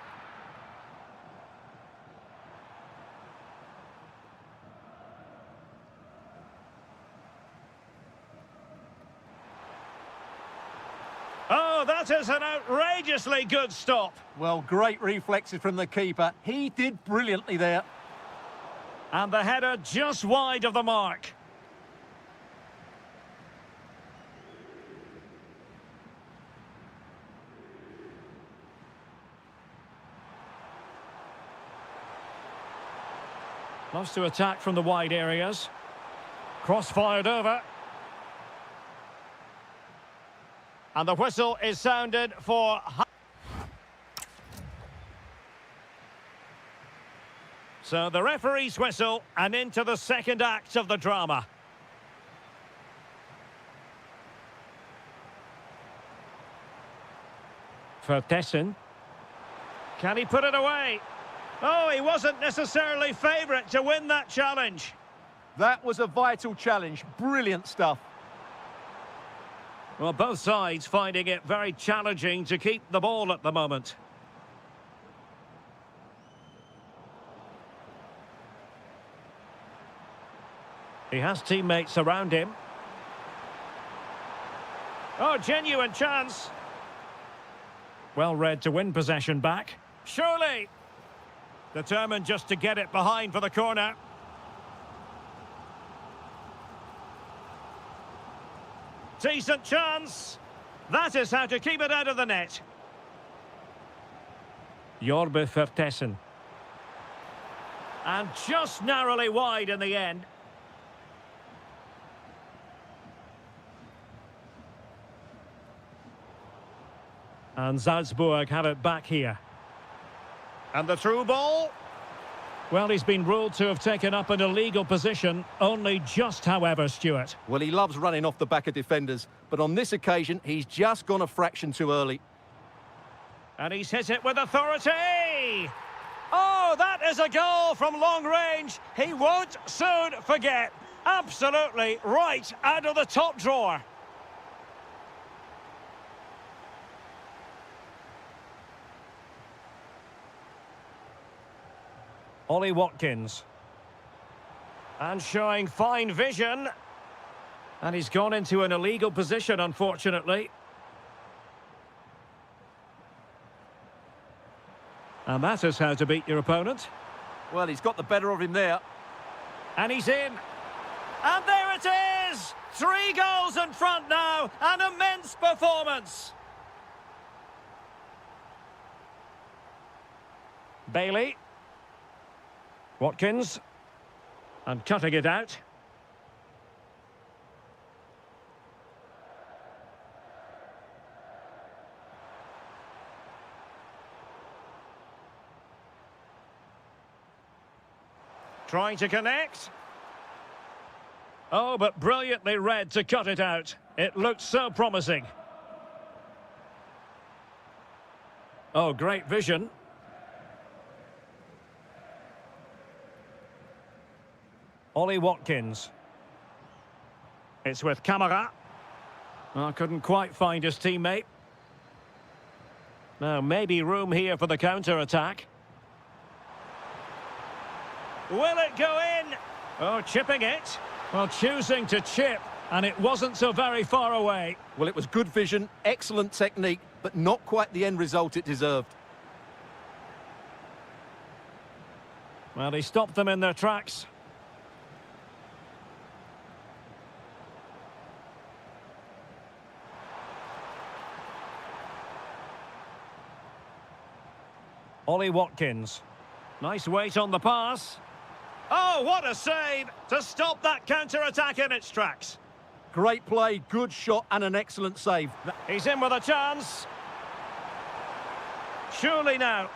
Oh, that is an outrageously good stop. Well, great reflexes from the keeper. He did brilliantly there. And the header just wide of the mark. Loves to attack from the wide areas. Cross fired over. And the whistle is sounded for... So the referee's whistle, and into the second act of the drama. For Tessin. Can he put it away? Oh, he wasn't necessarily favourite to win that challenge. That was a vital challenge. Brilliant stuff. Well, both sides finding it very challenging to keep the ball at the moment. He has teammates around him. Oh, genuine chance. Well read to win possession back. Surely. Determined just to get it behind for the corner. Decent chance. That is how to keep it out of the net. Jorbe Vertessen. And just narrowly wide in the end. And Salzburg have it back here. And the through ball. Well, he's been ruled to have taken up an illegal position, only just, however, Stuart. Well, he loves running off the back of defenders, but on this occasion, he's just gone a fraction too early. And he's hit it with authority! Oh, that is a goal from long range. He won't soon forget. Absolutely right out of the top drawer. Ollie Watkins. And showing fine vision. And he's gone into an illegal position, unfortunately. And that is how to beat your opponent. Well, he's got the better of him there. And he's in. And there it is! 3 goals in front now. An immense performance. Bailey. Watkins. And cutting it out. Trying to connect. Oh, but brilliantly read to cut it out. It looked so promising. Oh, great vision. Ollie Watkins. It's with Camara. Oh, couldn't quite find his teammate. Now, maybe room here for the counter-attack. Will it go in? Oh, chipping it. Well, choosing to chip, and it wasn't so very far away. Well, it was good vision, excellent technique, but not quite the end result it deserved. Well, he stopped them in their tracks. Ollie Watkins. Nice weight on the pass. Oh, what a save to stop that counter-attack in its tracks. Great play, good shot and an excellent save. He's in with a chance. Surely now.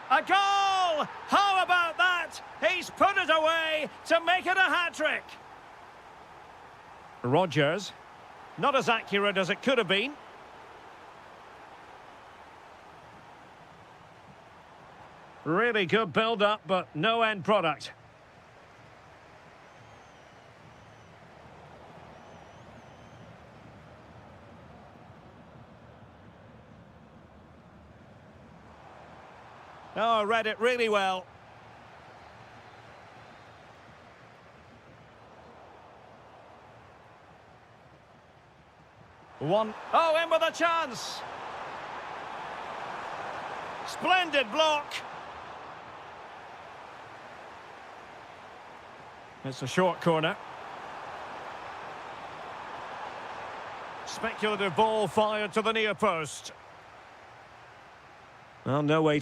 A goal! How about that? He's put it away to make it a hat-trick. Rodgers. Not as accurate as it could have been. Really good build-up, but no end product. Oh, read it really well. One. Oh, in with a chance. Splendid block. It's a short corner. Speculative ball fired to the near post. Well, no way.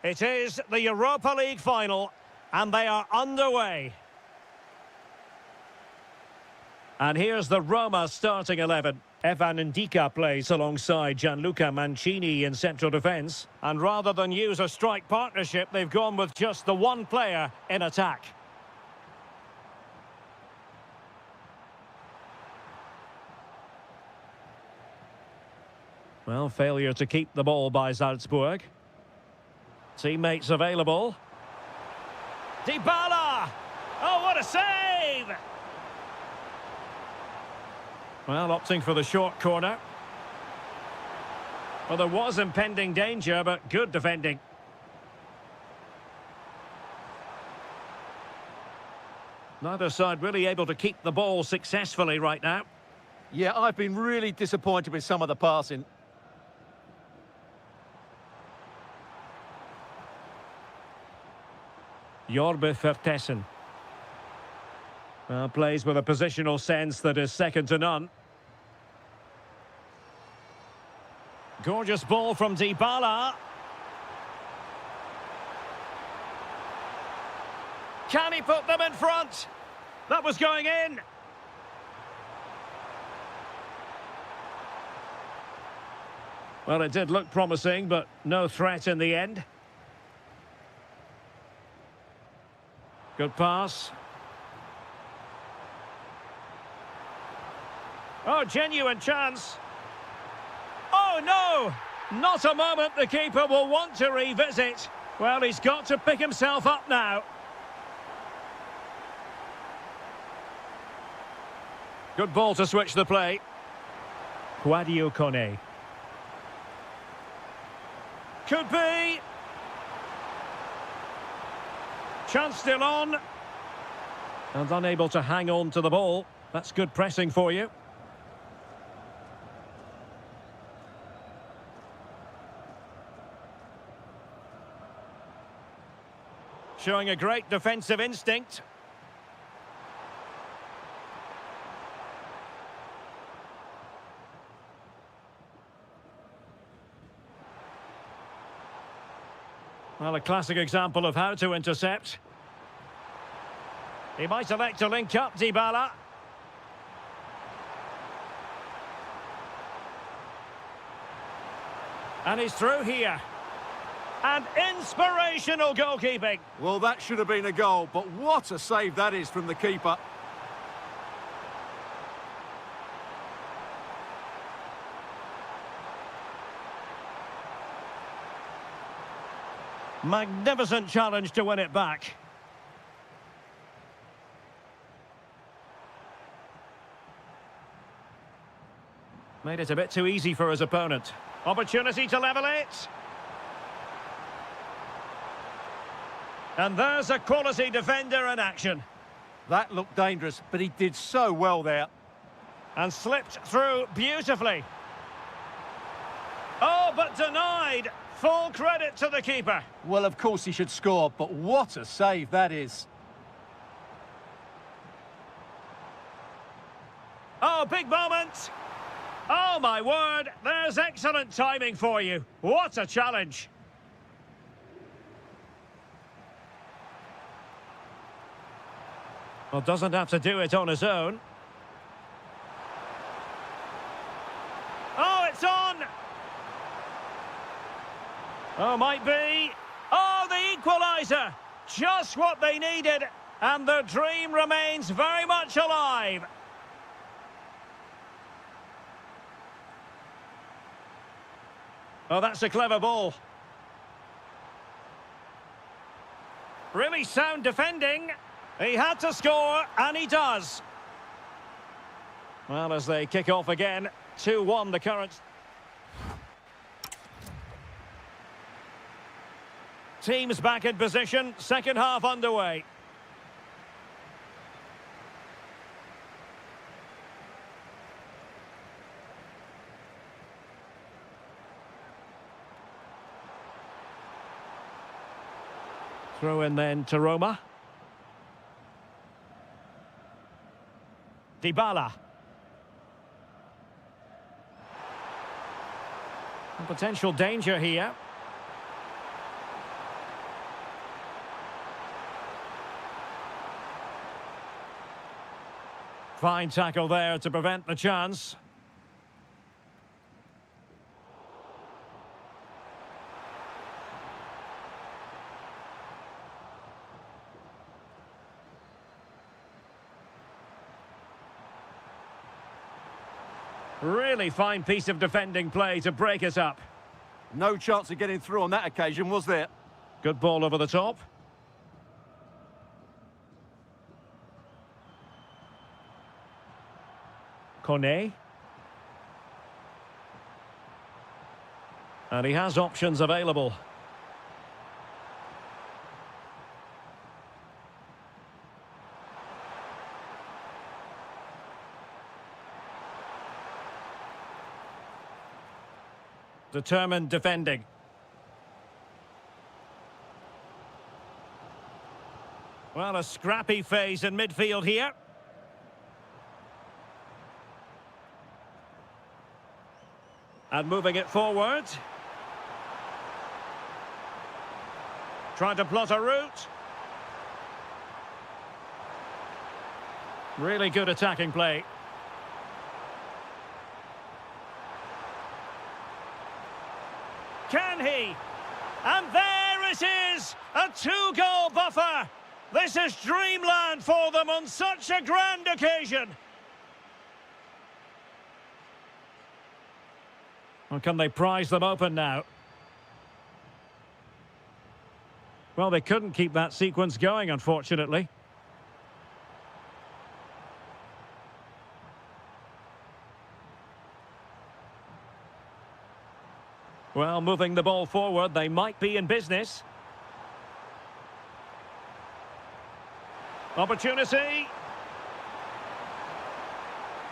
It is the Europa League final, and they are underway. And here's the Roma starting 11. Evan Ndika plays alongside Gianluca Mancini in central defence. And rather than use a strike partnership, they've gone with just the one player in attack. Well, failure to keep the ball by Salzburg. Teammates available. Dybala! Oh, what a save! Well, opting for the short corner. Well, there was impending danger, but good defending. Neither side really able to keep the ball successfully right now. Yeah, I've been really disappointed with some of the passing. Jorbe Vertessen. Well, plays with a positional sense that is second to none. Gorgeous ball from Dybala. Can he put them in front? That was going in. Well, it did look promising, but no threat in the end. Good pass. Oh, genuine chance. Oh, no! Not a moment the keeper will want to revisit. Well, he's got to pick himself up now. Good ball to switch the play. Guadio Kone. Could be. Chance still on. And unable to hang on to the ball. That's good pressing for you. Showing a great defensive instinct. Well, a classic example of how to intercept. He might elect to link up Dybala. And he's through here. And inspirational goalkeeping. Well, that should have been a goal, but what a save that is from the keeper. Magnificent challenge to win it back. Made it a bit too easy for his opponent. Opportunity to level it. And there's a quality defender in action. That looked dangerous, but he did so well there. And slipped through beautifully. Oh, but denied. Full credit to the keeper. Well, of course he should score, but what a save that is. Oh, big moment. Oh, my word. There's excellent timing for you. What a challenge. Well, doesn't have to do it on his own. Oh, it's on! Oh, might be. Oh, the equaliser! Just what they needed, and the dream remains very much alive. Oh, that's a clever ball. Really sound defending. He had to score, and he does. Well, as they kick off again, 2-1 the current. Teams back in position, second half underway. Throw in then to Roma. Dybala. Potential danger here. Fine tackle there to prevent the chance. Really fine piece of defending play to break us up. No chance of getting through on that occasion, was there? Good ball over the top. Kone. And he has options available. Determined defending. Well, a scrappy phase in midfield here. And moving it forward. Trying to plot a route. Really good attacking play. Can he? And there it is! A two-goal buffer! This is dreamland for them on such a grand occasion! Or can they prize them open now? Well, they couldn't keep that sequence going, unfortunately. Well, moving the ball forward, they might be in business. Opportunity.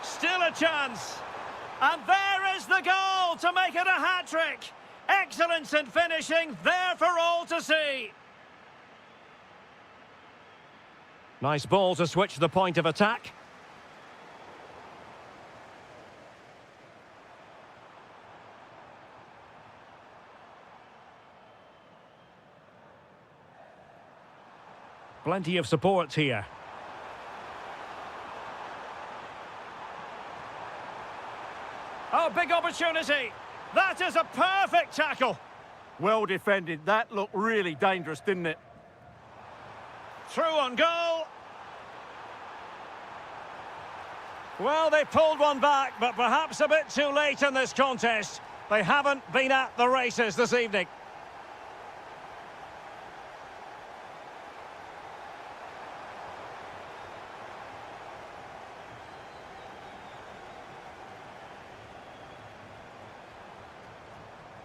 Still a chance. And there is the goal to make it a hat-trick. Excellence in finishing, there for all to see. Nice ball to switch the point of attack. Plenty of support here. Oh, big opportunity. That is a perfect tackle. Well defended. That looked really dangerous, didn't it? Through on goal. Well, they pulled one back, but perhaps a bit too late in this contest. They haven't been at the races this evening.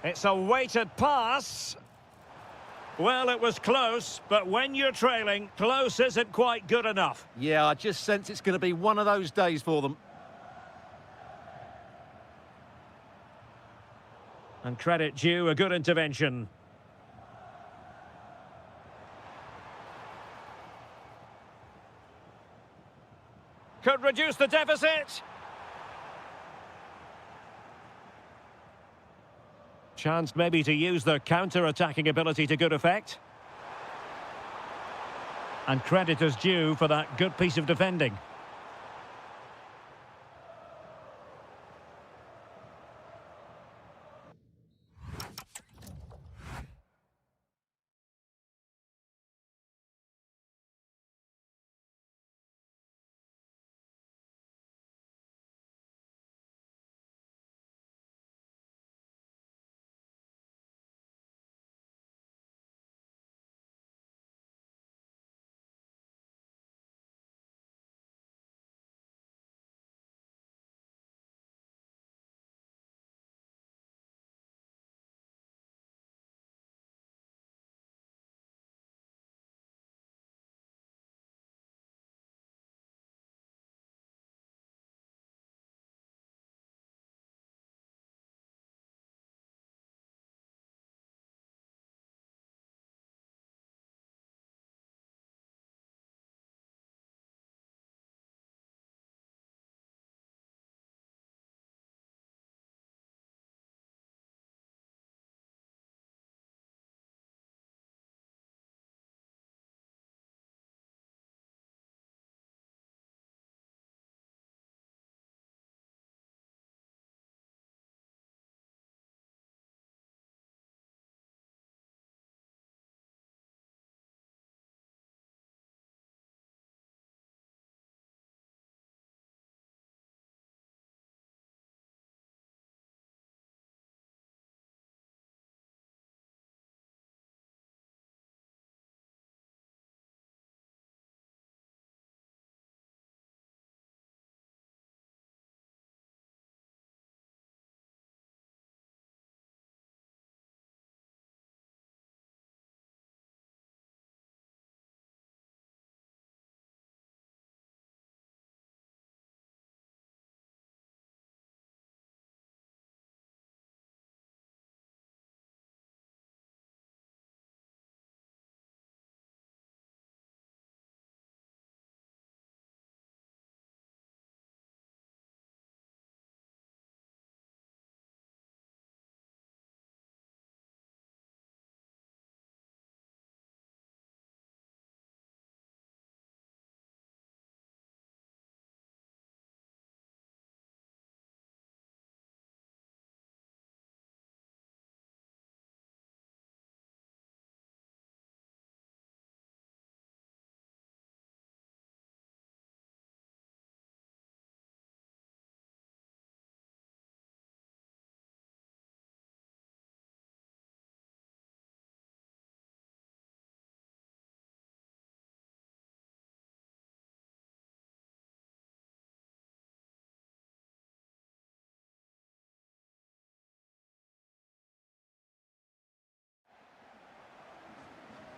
It's a weighted pass. Well, it was close, but when you're trailing, close isn't quite good enough. Yeah, I just sense it's going to be one of those days for them. And credit due, a good intervention. Could reduce the deficit. Chance maybe to use their counter-attacking ability to good effect. And credit is due for that good piece of defending.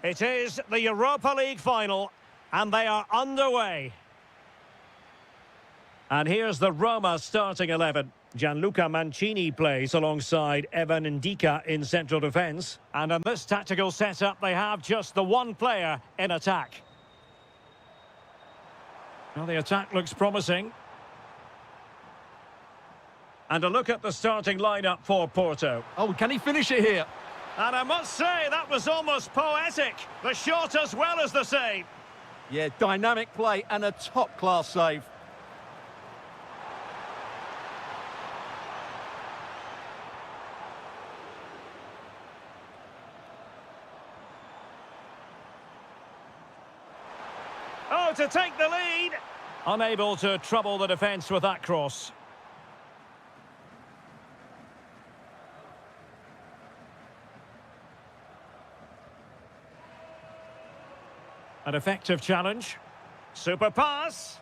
It is the Europa League final, and they are underway. And here's the Roma starting 11. Gianluca Mancini plays alongside Evan Ndika in central defence. And in this tactical setup, they have just the one player in attack. Well, the attack looks promising. And a look at the starting lineup for Porto. Oh, can he finish it here? And I must say, that was almost poetic. The shot as well as the save. Yeah, dynamic play and a top-class save. Oh, to take the lead. Unable to trouble the defence with that cross. An effective challenge. Super pass.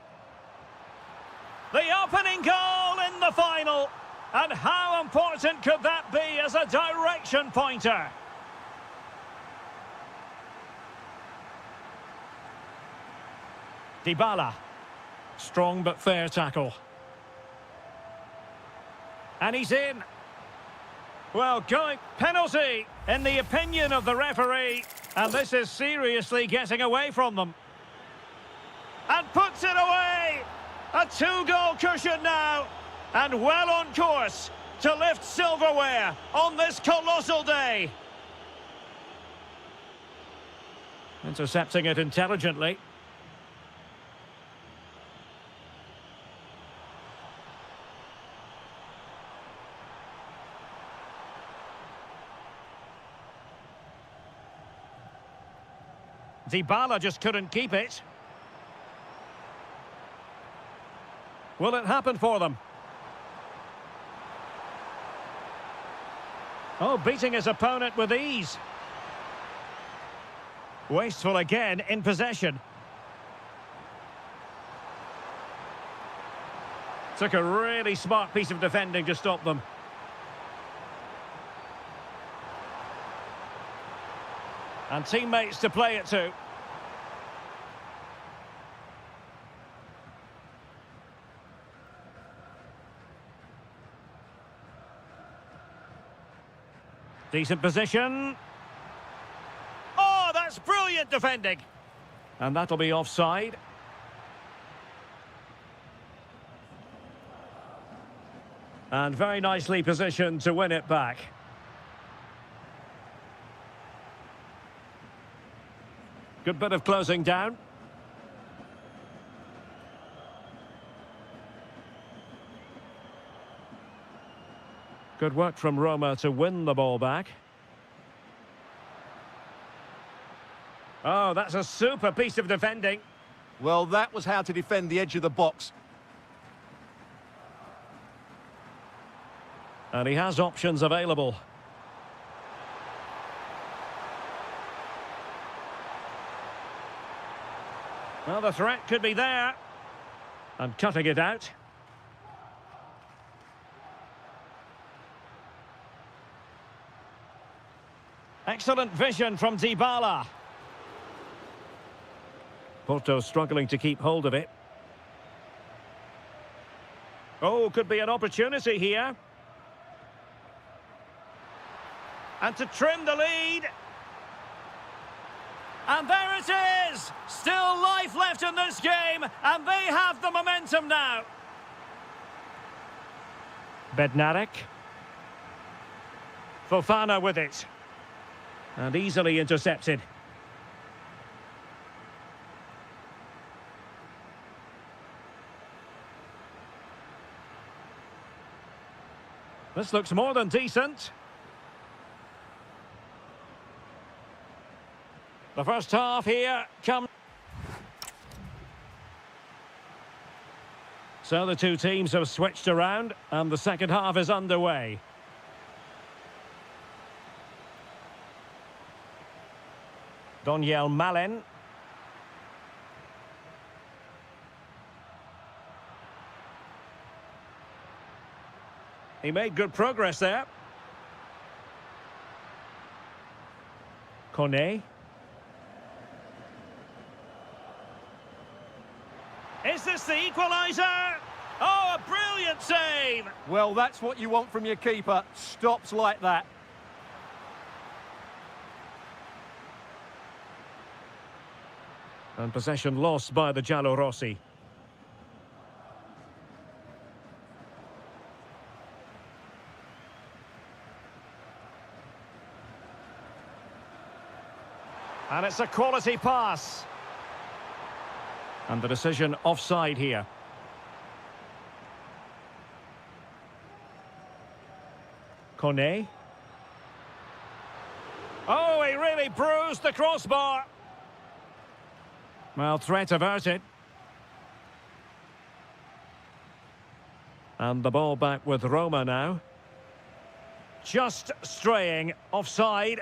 The opening goal in the final. And how important could that be as a direction pointer? Dybala. Strong but fair tackle. And he's in. Well, going penalty in the opinion of the referee. And this is seriously getting away from them. And puts it away. A two-goal cushion now. And well on course to lift silverware on this colossal day. Intercepting it intelligently. Dybala just couldn't keep it. Will it happen for them? Oh, beating his opponent with ease. Wasteful again in possession. Took a really smart piece of defending to stop them. And teammates to play it to. Decent position. Oh, that's brilliant defending. And that'll be offside. And very nicely positioned to win it back. Good bit of closing down. Good work from Roma to win the ball back. Oh, that's a super piece of defending. Well, that was how to defend the edge of the box. And he has options available. Well, the threat could be there. And cutting it out. Excellent vision from Dybala. Porto struggling to keep hold of it. Oh, could be an opportunity here. And to trim the lead. And there it is! Still life left in this game, and they have the momentum now. Bednarek. Fofana with it. And easily intercepted. This looks more than decent. The first half here comes. So the two teams have switched around and the second half is underway. Doniel Malen. He made good progress there. Kone. Is this the equaliser? Oh, a brilliant save! Well, that's what you want from your keeper. Stops like that. And possession lost by the Giallorossi. And it's a quality pass. And the decision offside here. Kone. Oh, he really bruised the crossbar. Well, threat averted. And the ball back with Roma now. Just straying offside.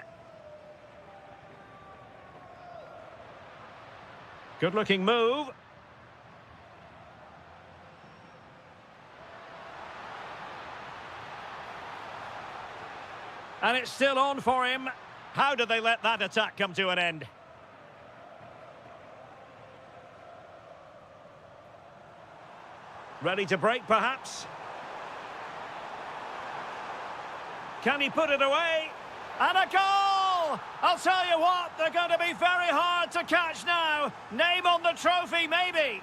Good-looking move. And it's still on for him. How did they let that attack come to an end? Ready to break, perhaps? Can he put it away? And a goal! I'll tell you what, they're going to be very hard to catch now. Name on the trophy, maybe.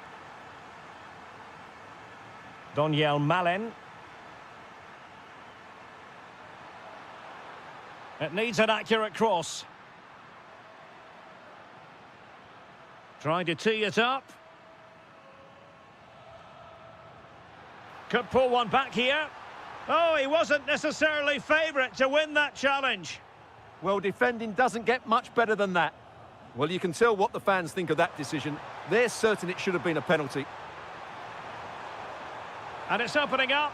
Doniel Malen. It needs an accurate cross. Trying to tee it up. Could pull one back here. Oh, he wasn't necessarily favourite to win that challenge. Well, defending doesn't get much better than that. Well, you can tell what the fans think of that decision. They're certain it should have been a penalty. And it's opening up.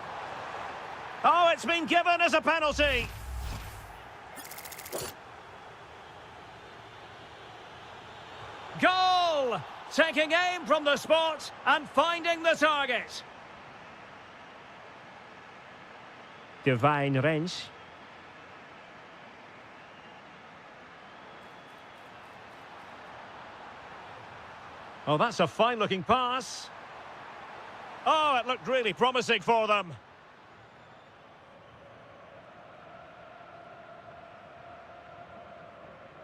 Oh, it's been given as a penalty. Goal! Taking aim from the spot and finding the target. Divine Rens. Oh, that's a fine-looking pass. Oh, it looked really promising for them.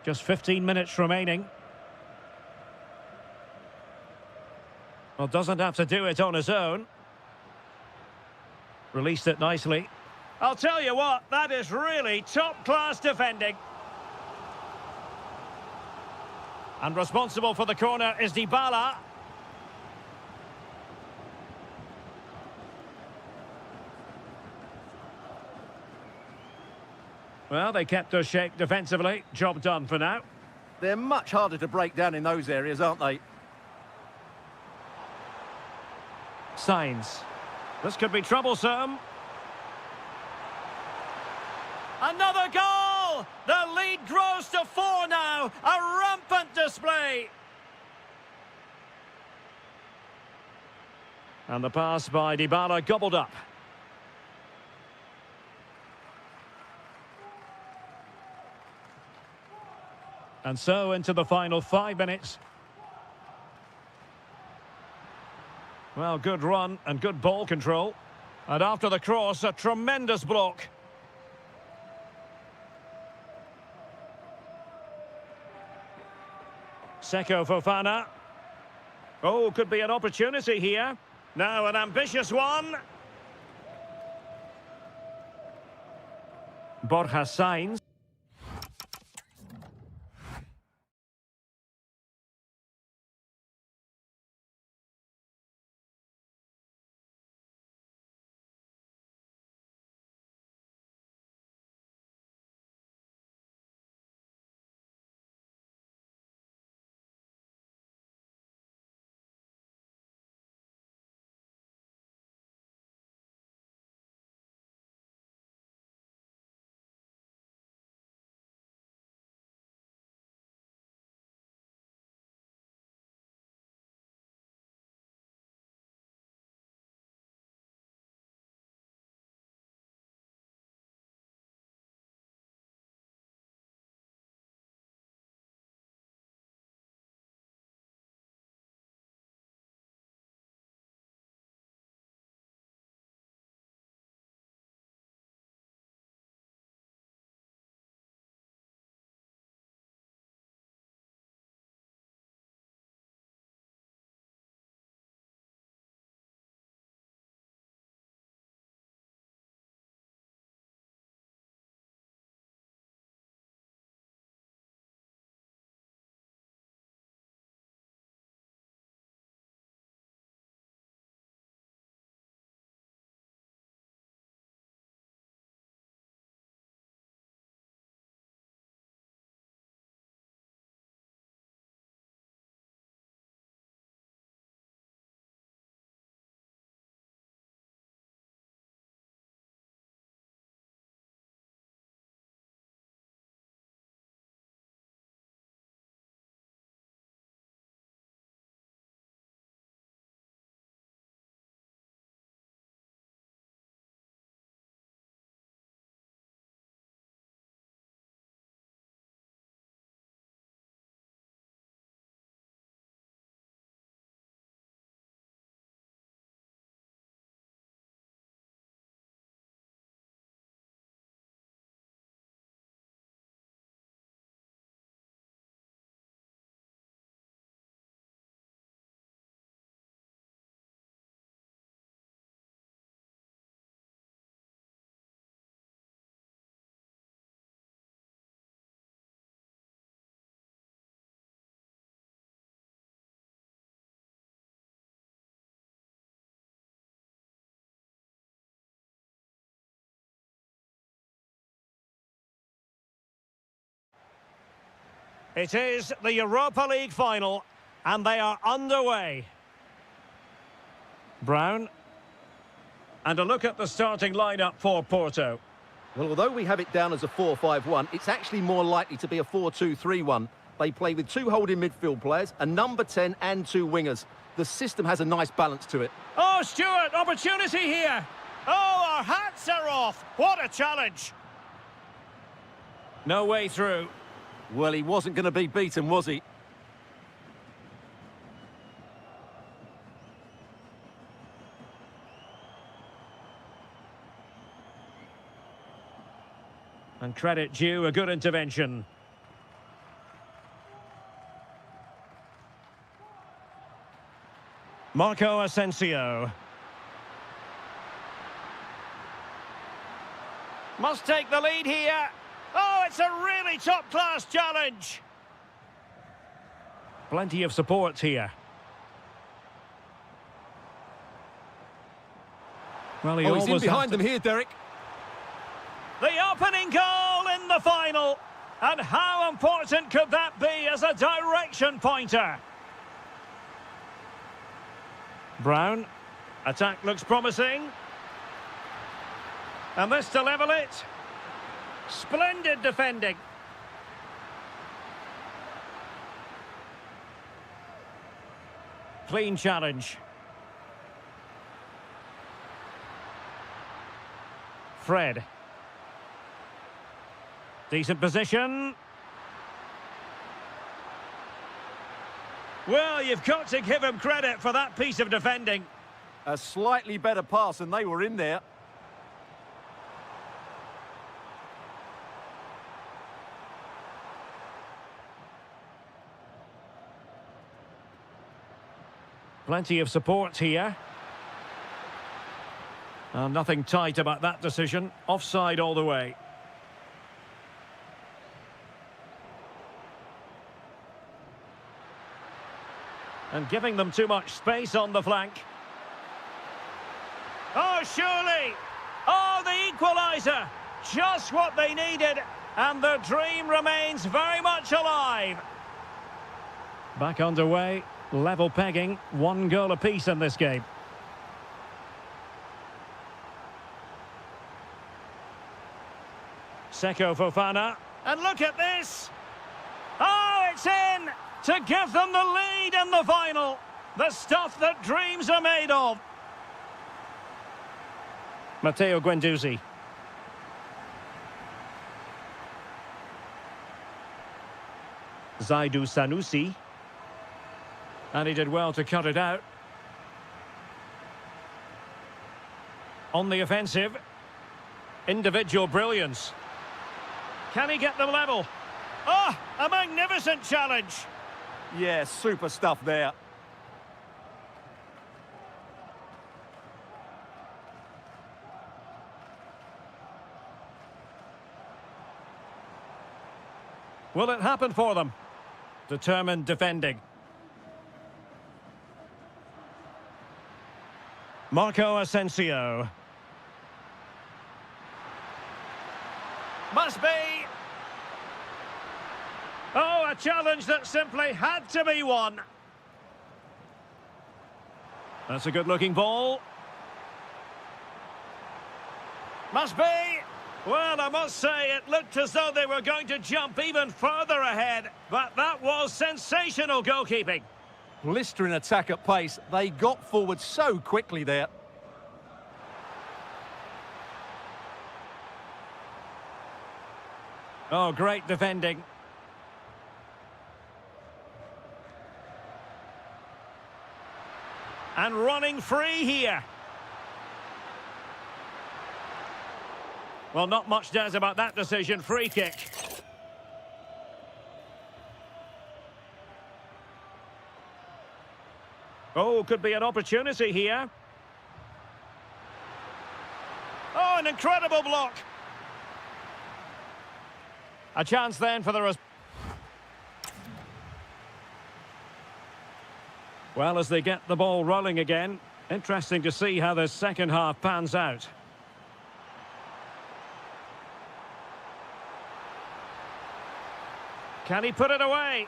Just 15 minutes remaining. Well, doesn't have to do it on his own. Released it nicely. I'll tell you what, that is really top-class defending. And responsible for the corner is Dybala. Well, they kept their shape defensively. Job done for now. They're much harder to break down in those areas, aren't they? Signs. This could be troublesome. Another goal! The lead grows to 4 now. A rampant display. And the pass by Dybala gobbled up. And so into the final 5 minutes. Well, good run and good ball control. And after the cross, a tremendous block. Seko Fofana. Oh, could be an opportunity here. Now an ambitious one. Borja Sainz. It is the Europa League final, and they are underway. Brown. And a look at the starting lineup for Porto. Well, although we have it down as a 4-5-1, it's actually more likely to be a 4-2-3-1. They play with two holding midfield players, a number 10 and two wingers. The system has a nice balance to it. Oh, Stuart, opportunity here. Oh, our hats are off. What a challenge. No way through. Well, he wasn't going to be beaten, was he? And credit due, a good intervention. Marco Asensio. Must take the lead here. Oh, it's a really top-class challenge. Plenty of support here. Well, he's in behind them here, Derek. The opening goal in the final. And how important could that be as a direction pointer? Brown. Attack looks promising. And this to level it. Splendid defending. Clean challenge. Fred. Decent position. Well, you've got to give him credit for that piece of defending. A slightly better pass and they were in there. Plenty of support here. Nothing tight about that decision. Offside all the way. And giving them too much space on the flank. Oh, surely! Oh, the equaliser! Just what they needed, and the dream remains very much alive. Back underway, level pegging, 1 goal apiece in this game. Seko Fofana, and look at this! Oh, it's in! To give them the lead in the final. The stuff that dreams are made of. Matteo Guendouzi. Zaidu Sanusi. And he did well to cut it out. On the offensive. Individual brilliance. Can he get them level? Oh, a magnificent challenge. Yeah, super stuff there. Will it happen for them? Determined defending. Marco Asensio. Must be. Oh, a challenge that simply had to be won. That's a good-looking ball. Must be. Well, I must say, it looked as though they were going to jump even further ahead, but that was sensational goalkeeping. Blistering attack at pace. They got forward so quickly there. Oh, great defending. And running free here. Well, not much doubt about that decision. Free kick. Oh, could be an opportunity here. Oh, an incredible block. A chance then for the... Well, as they get the ball rolling again, interesting to see how the second half pans out. Can he put it away?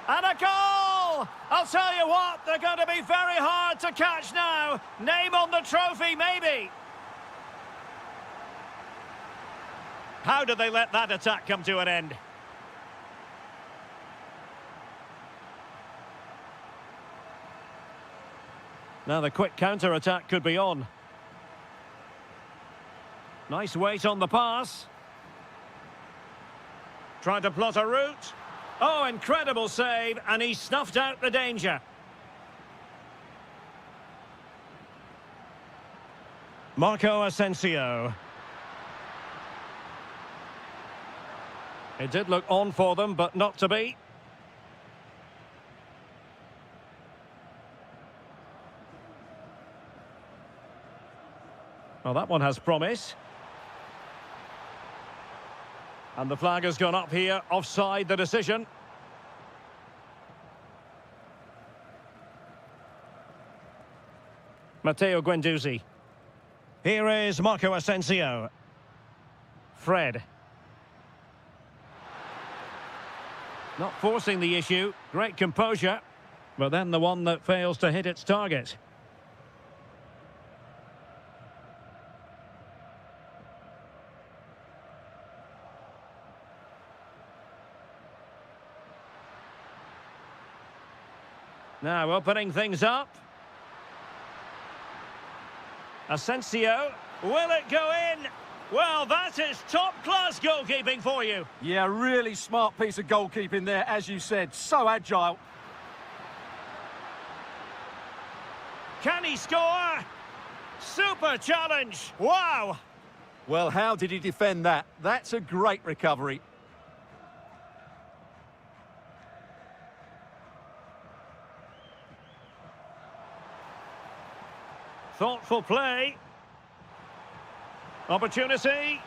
And a goal! I'll tell you what, they're going to be very hard to catch now. Name on the trophy, maybe. How did they let that attack come to an end? Now the quick counter-attack could be on. Nice weight on the pass. Trying to plot a route. Oh, incredible save, and he snuffed out the danger. Marco Asensio. It did look on for them, but not to be. Well, that one has promise. And the flag has gone up here, offside the decision. Matteo Guendouzi. Here is Marco Asensio. Fred. Not forcing the issue, great composure, but then the one that fails to hit its target. Now opening things up. Asensio, will it go in? Well, that is top-class goalkeeping for you. Yeah, really smart piece of goalkeeping there, as you said. So agile. Can he score? Super challenge. Wow. Well, how did he defend that? That's a great recovery. Thoughtful play. Opportunity.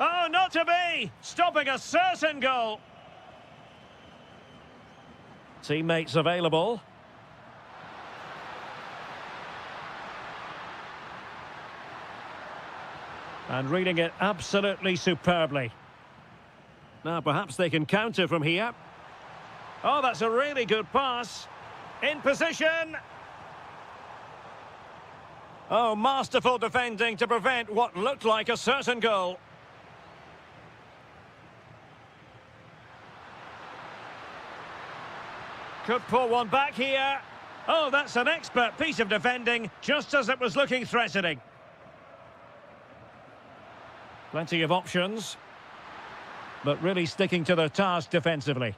Oh, not to be! Stopping a certain goal. Teammates available. And reading it absolutely superbly. Now perhaps they can counter from here. Oh, that's a really good pass. In position. Oh, masterful defending to prevent what looked like a certain goal. Could pull one back here. Oh, that's an expert piece of defending, just as it was looking threatening. Plenty of options, but really sticking to their task defensively.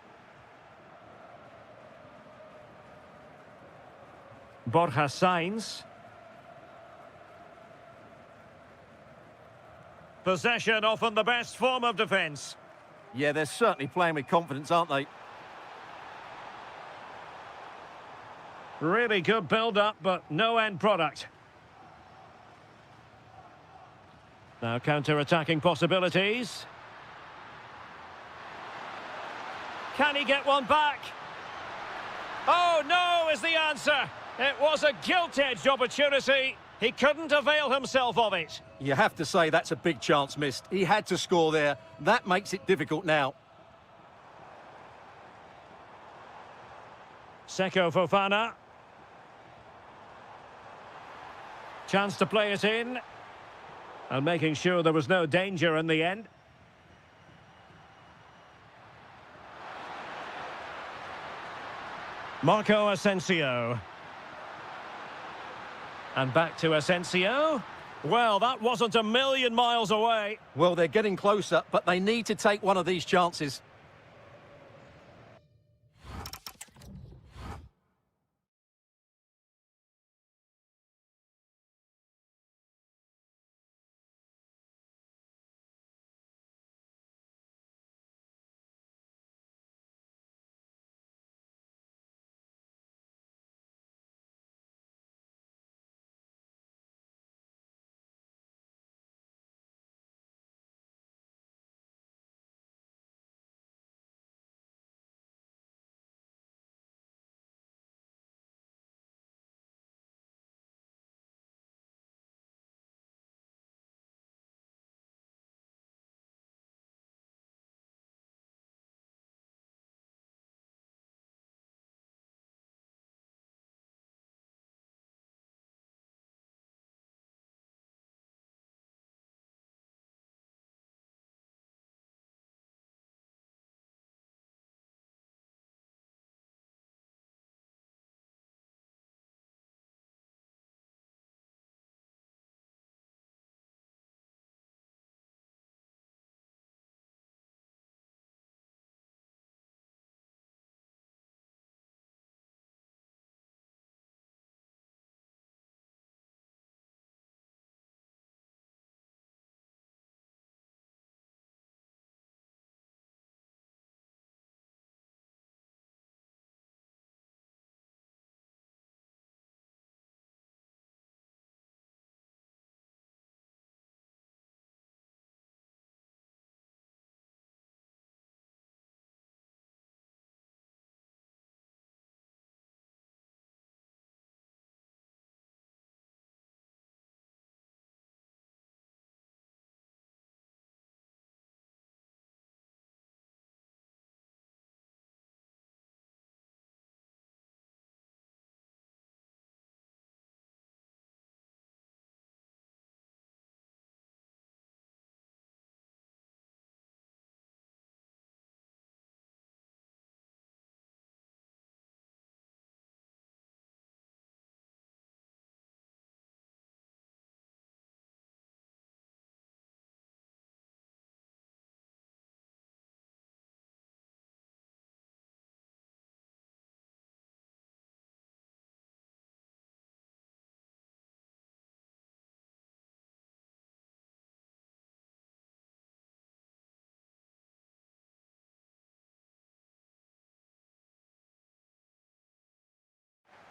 Borja Sainz. Possession often the best form of defence. Yeah, they're certainly playing with confidence, aren't they? Really good build-up, but no end product. Now counter-attacking possibilities. Can he get one back? Oh, no is the answer. It was a gilt-edged opportunity. He couldn't avail himself of it. You have to say that's a big chance missed. He had to score there. That makes it difficult now. Seko Fofana. Chance to play it in. And making sure there was no danger in the end. Marco Asensio. And back to Asensio. Well, that wasn't a million miles away. Well, they're getting closer, but they need to take one of these chances.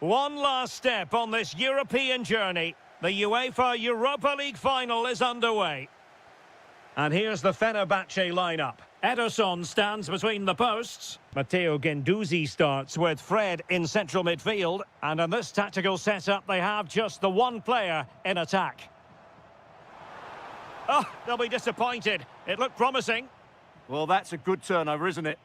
One last step on this European journey. The UEFA Europa League final is underway. And here's the Fenerbahce lineup. Ederson stands between the posts. Matteo Guendouzi starts with Fred in central midfield. And in this tactical setup, they have just the one player in attack. Oh, they'll be disappointed. It looked promising. Well, that's a good turnover, isn't it?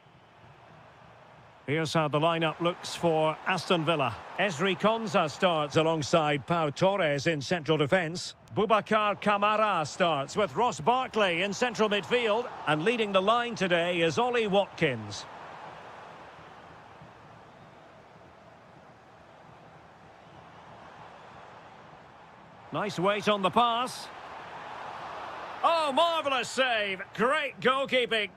Here's how the lineup looks for Aston Villa. Ezri Konsa starts alongside Pau Torres in central defence. Boubacar Kamara starts with Ross Barkley in central midfield. And leading the line today is Ollie Watkins. Nice weight on the pass. Oh, marvellous save. Great goalkeeping.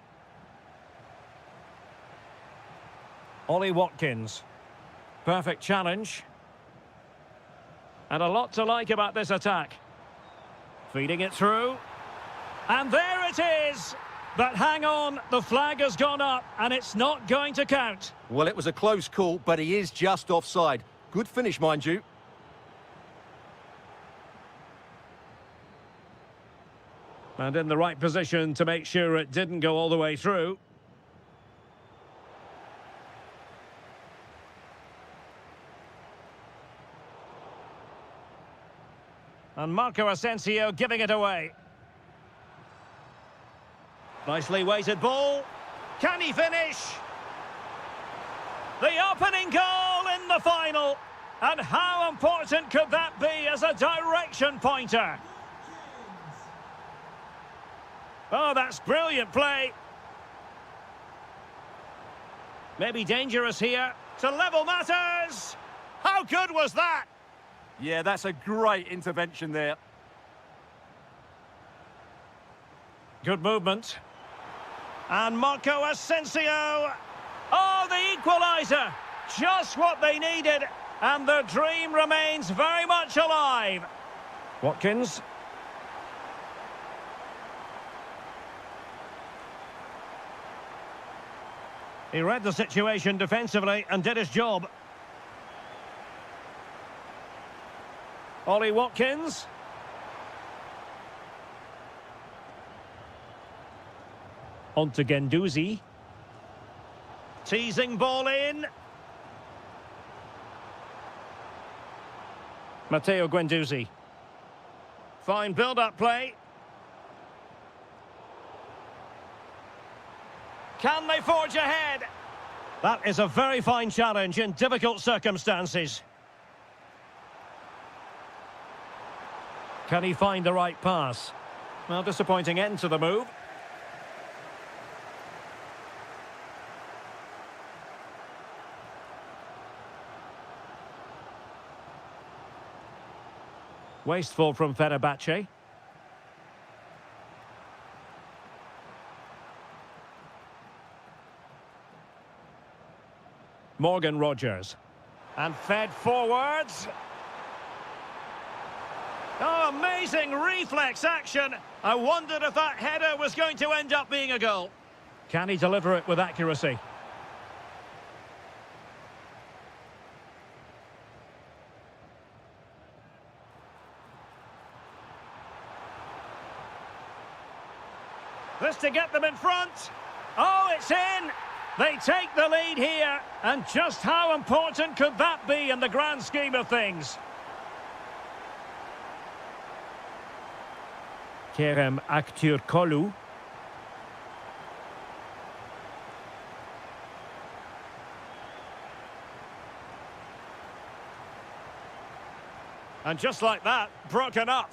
Ollie Watkins. Perfect challenge. And a lot to like about this attack. Feeding it through. And there it is! But hang on, the flag has gone up and it's not going to count. Well, it was a close call, but he is just offside. Good finish, mind you. And in the right position to make sure it didn't go all the way through. And Marco Asensio giving it away. Nicely weighted ball. Can he finish? The opening goal in the final. And how important could that be as a direction pointer? Oh, that's brilliant play. Maybe dangerous here. To level matters. How good was that? Yeah, that's a great intervention there. Good movement. And Marco Asensio. Oh, the equaliser. Just what they needed. And the dream remains very much alive. Watkins. He read the situation defensively and did his job. Ollie Watkins. On to Guendouzi. Teasing ball in. Matteo Guendouzi. Fine build-up play. Can they forge ahead? That is a very fine challenge in difficult circumstances. Can he find the right pass? Well, disappointing end to the move. Wasteful from Fenerbahce. Morgan Rogers. And fed forwards. Oh, amazing reflex action. I wondered if that header was going to end up being a goal. Can he deliver it with accuracy? This to get them in front. Oh, it's in. They take the lead here. And just how important could that be in the grand scheme of things? Kerem Aktürkoğlu. And just like that, broken up.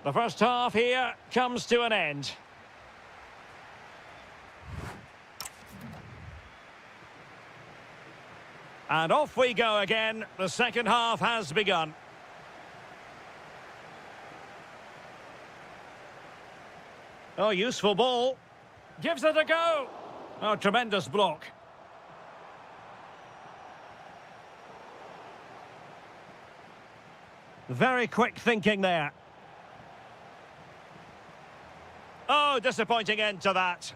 The first half here comes to an end. And off we go again. The second half has begun. Oh, useful ball. Gives it a go. Oh, tremendous block. Very quick thinking there. Oh, disappointing end to that.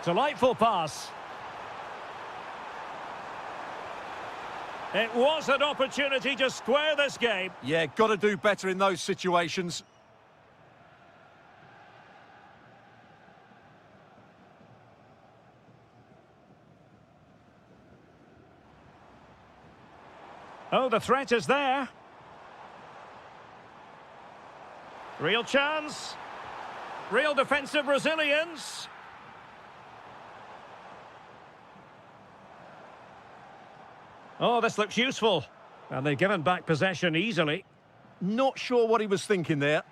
Delightful pass. It was an opportunity to square this game. Yeah, got to do better in those situations. Oh, the threat is there. Real chance. Real defensive resilience. Oh, this looks useful. And they've given back possession easily. Not sure what he was thinking there.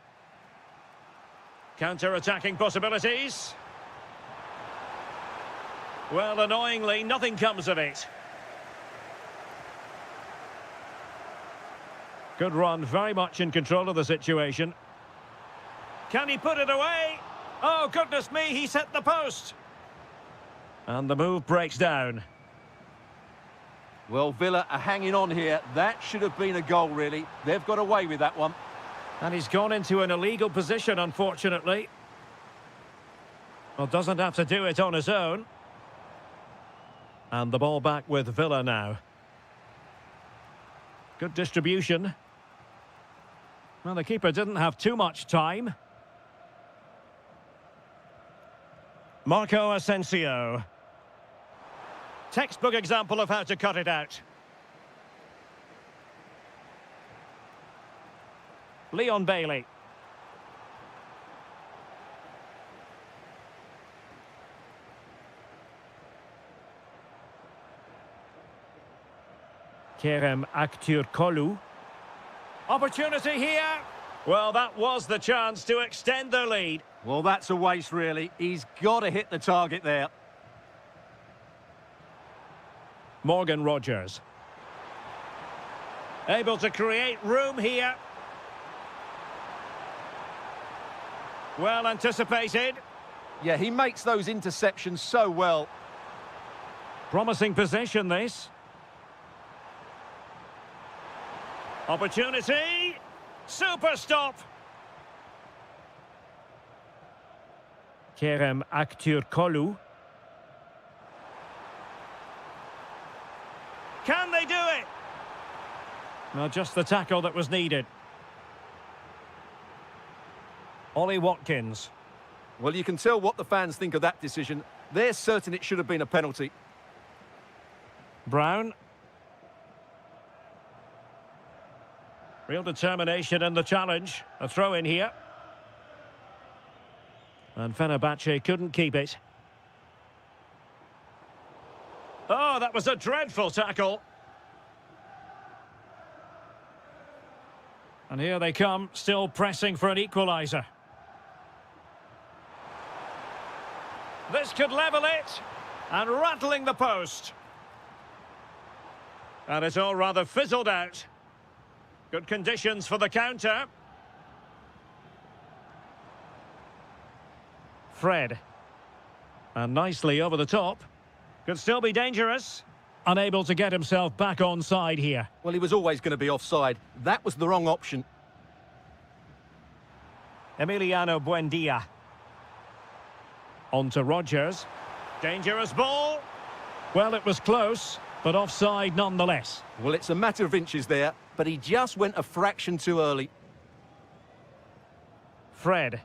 Counter-attacking possibilities. Well, annoyingly, nothing comes of it. Good run, very much in control of the situation. Can he put it away? Oh, goodness me, he's hit the post. And the move breaks down. Well, Villa are hanging on here. That should have been a goal, really. They've got away with that one. And he's gone into an illegal position, unfortunately. Well, doesn't have to do it on his own. And the ball back with Villa now. Good distribution. Well, the keeper didn't have too much time. Marco Asensio. Textbook example of how to cut it out. Leon Bailey. Kerem Aktürkoğlu. Opportunity here. Well, that was the chance to extend their lead. Well, that's a waste, really. He's got to hit the target there. Morgan Rogers. Able to create room here. Well anticipated. Yeah, he makes those interceptions so well. Promising possession, this. Opportunity. Super stop. Kerem Aktürkoğlu. Can they do it? Well, just the tackle that was needed. Ollie Watkins. Well, you can tell what the fans think of that decision. They're certain it should have been a penalty. Brown. Real determination in the challenge. A throw in here. And Fenerbahce couldn't keep it. Oh, that was a dreadful tackle. And here they come, still pressing for an equaliser. This could level it. And rattling the post. And it's all rather fizzled out. Good conditions for the counter. Fred. And nicely over the top. Could still be dangerous. Unable to get himself back on side here. Well, he was always going to be offside. That was the wrong option. Emiliano Buendia. On to Rogers. Dangerous ball. Well, it was close, but offside nonetheless. Well, it's a matter of inches there, but he just went a fraction too early. Fred.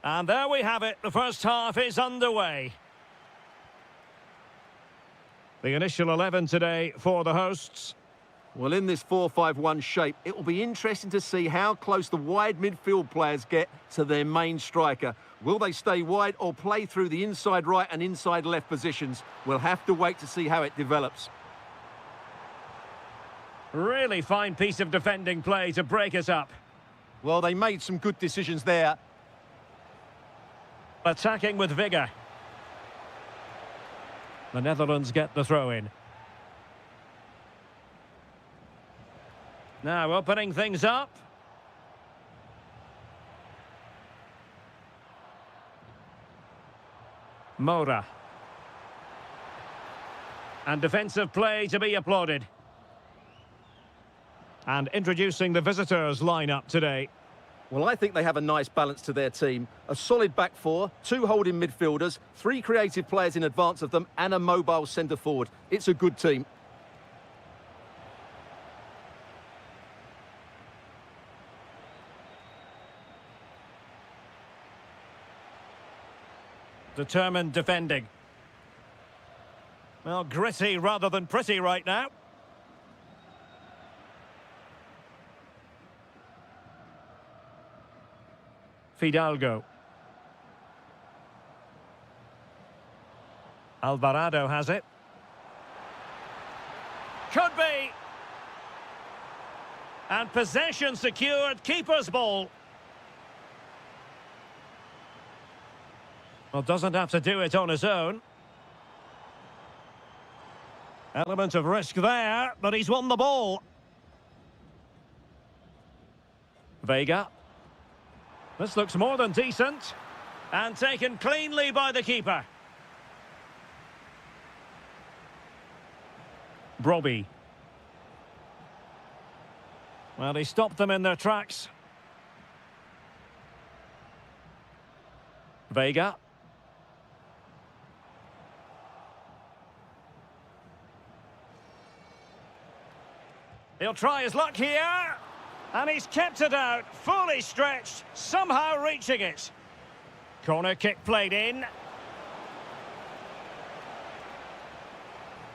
And there we have it. The first half is underway. The initial 11 today for the hosts. Well, in this 4-5-1 shape, it will be interesting to see how close the wide midfield players get to their main striker. Will they stay wide or play through the inside right and inside left positions? We'll have to wait to see how it develops. Really fine piece of defending play to break us up. Well, they made some good decisions there. Attacking with vigour. The Netherlands get the throw in. Now opening things up. Moura. And defensive play to be applauded. And introducing the visitors lineup today. Well, I think they have a nice balance to their team. A solid back four, 2 holding midfielders, 3 creative players in advance of them, and a mobile centre forward. It's a good team. Determined defending. Well, gritty rather than pretty right now. Fidalgo. Alvarado has it. Could be. And possession secured, keeper's ball. Well, doesn't have to do it on his own. Element of risk there, but he's won the ball. Vega. This looks more than decent. And taken cleanly by the keeper. Brobbey. Well, he stopped them in their tracks. Vega. He'll try his luck here. And he's kept it out, fully stretched, somehow reaching it. Corner kick played in.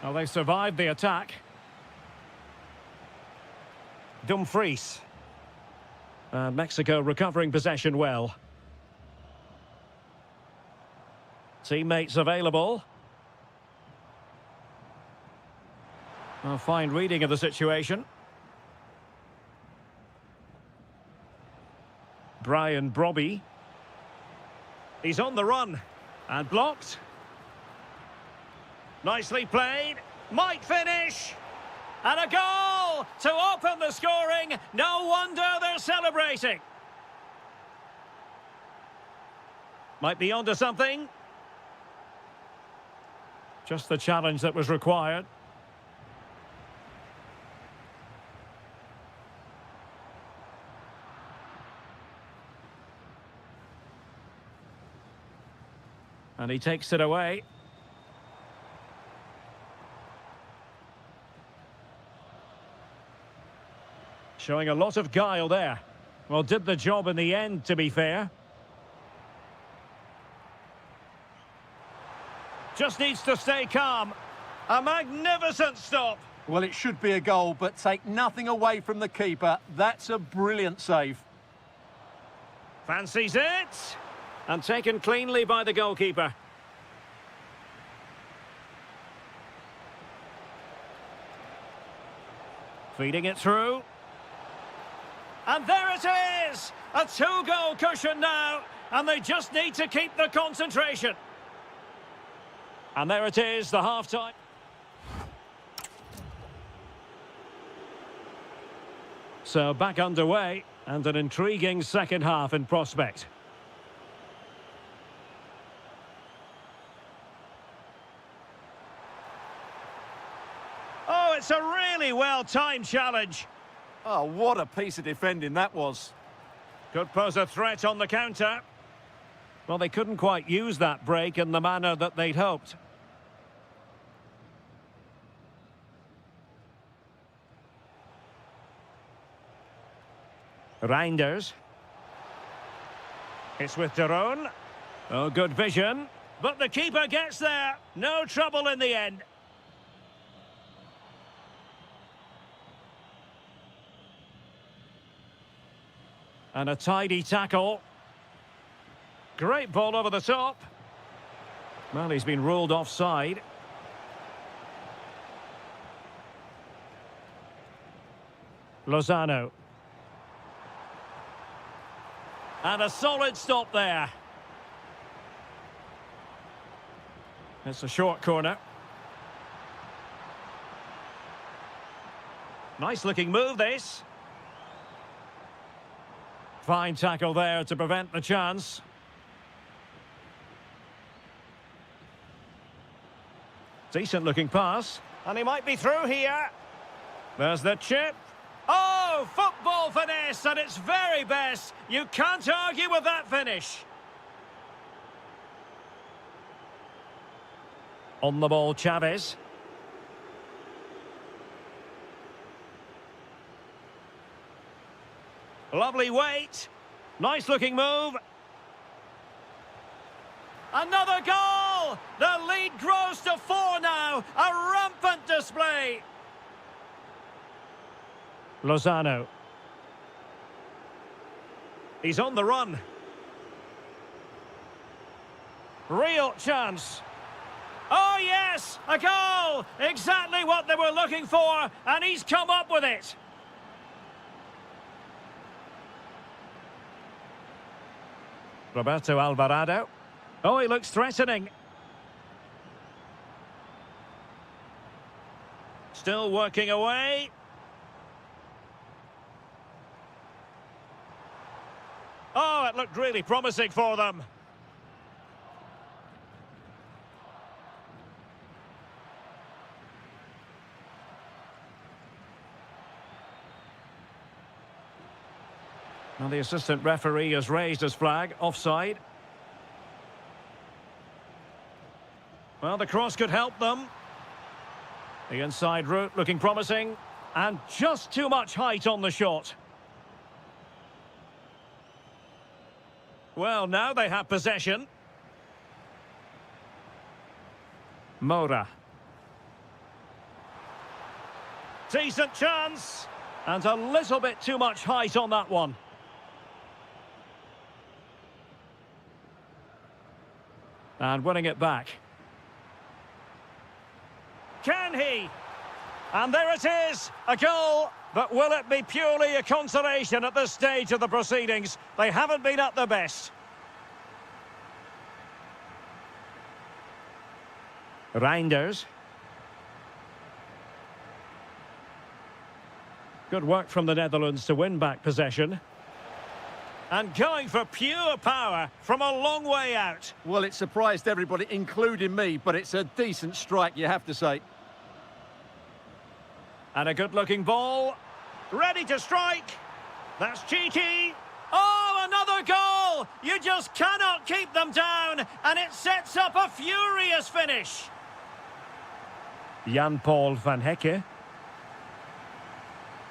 Well, they survived the attack. Dumfries. And Mexico recovering possession well. Teammates available. A fine reading of the situation. Brian Brobbey. He's on the run. And blocked. Nicely played. Might finish. And a goal to open the scoring. No wonder they're celebrating. Might be onto something. Just the challenge that was required. And he takes it away. Showing a lot of guile there. Well, did the job in the end, to be fair. Just needs to stay calm. A magnificent stop. Well, it should be a goal, but take nothing away from the keeper. That's a brilliant save. Fancies it. And taken cleanly by the goalkeeper. Feeding it through. And there it is! A 2-goal cushion now. And they just need to keep the concentration. And there it is, the half-time. So back underway. And an intriguing second half in prospect. Oh, it's a really well-timed challenge. Oh, what a piece of defending that was. Could pose a threat on the counter. Well, they couldn't quite use that break in the manner that they'd hoped. Reinders. It's with Daron. Oh, good vision. But the keeper gets there. No trouble in the end. And a tidy tackle. Great ball over the top. Well, he's been ruled offside. Lozano. And a solid stop there. It's a short corner. Nice looking move, this. Fine tackle there to prevent the chance. Decent looking pass. And he might be through here. There's the chip. Oh, football finesse at its very best. You can't argue with that finish. On the ball, Chavez. Lovely weight. Nice looking move. Another goal! The lead grows to 4 now. A rampant display. Lozano. He's on the run. Real chance. Oh, yes! A goal! Exactly what they were looking for, and he's come up with it. Roberto Alvarado. Oh, he looks threatening. Still working away. Oh, it looked really promising for them. Now the assistant referee has raised his flag, offside. Well, the cross could help them. The inside route looking promising. And just too much height on the shot. Well, now they have possession. Moura. Decent chance. And a little bit too much height on that one. And winning it back. Can he? And there it is, a goal. But will it be purely a consolation at this stage of the proceedings? They haven't been at their best. Reinders. Good work from the Netherlands to win back possession. And going for pure power from a long way out. Well, it surprised everybody, including me, but it's a decent strike, you have to say. And a good-looking ball. Ready to strike. That's cheeky. Oh, another goal! You just cannot keep them down, and it sets up a furious finish. Jan-Paul van Hecke.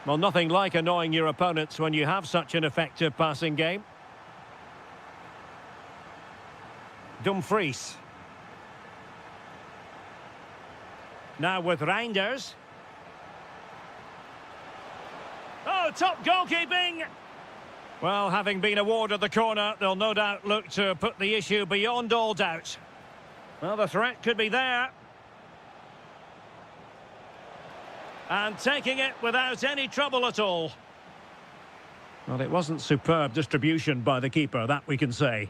Well, nothing like annoying your opponents when you have such an effective passing game. Dumfries. Now with Reinders. Oh, top goalkeeping! Well, having been awarded the corner, they'll no doubt look to put the issue beyond all doubt. Well, the threat could be there. And taking it without any trouble at all. Well, it wasn't superb distribution by the keeper, that we can say.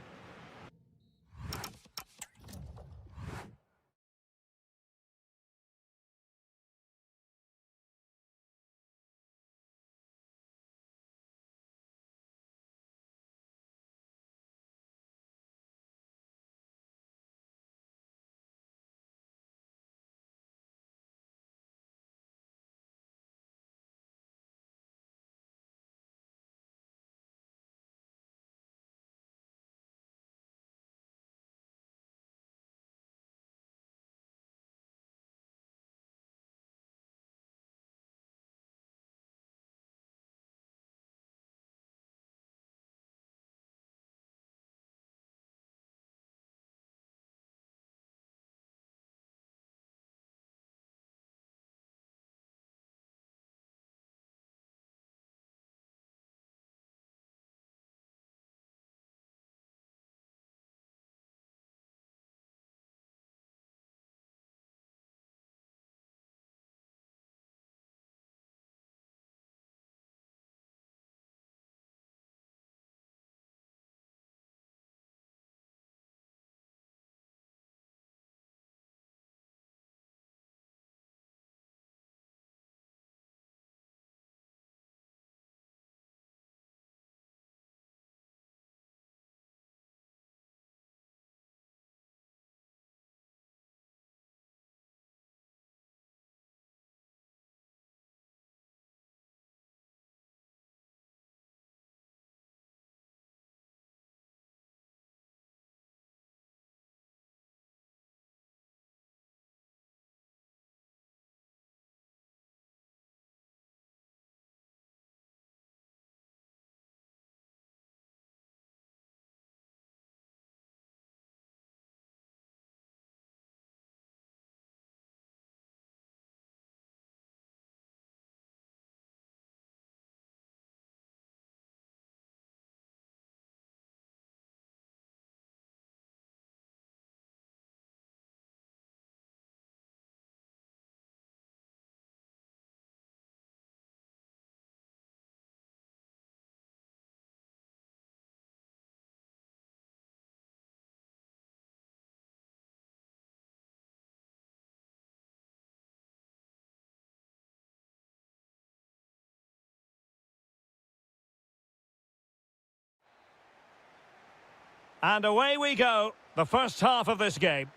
And away we go, the first half of this game.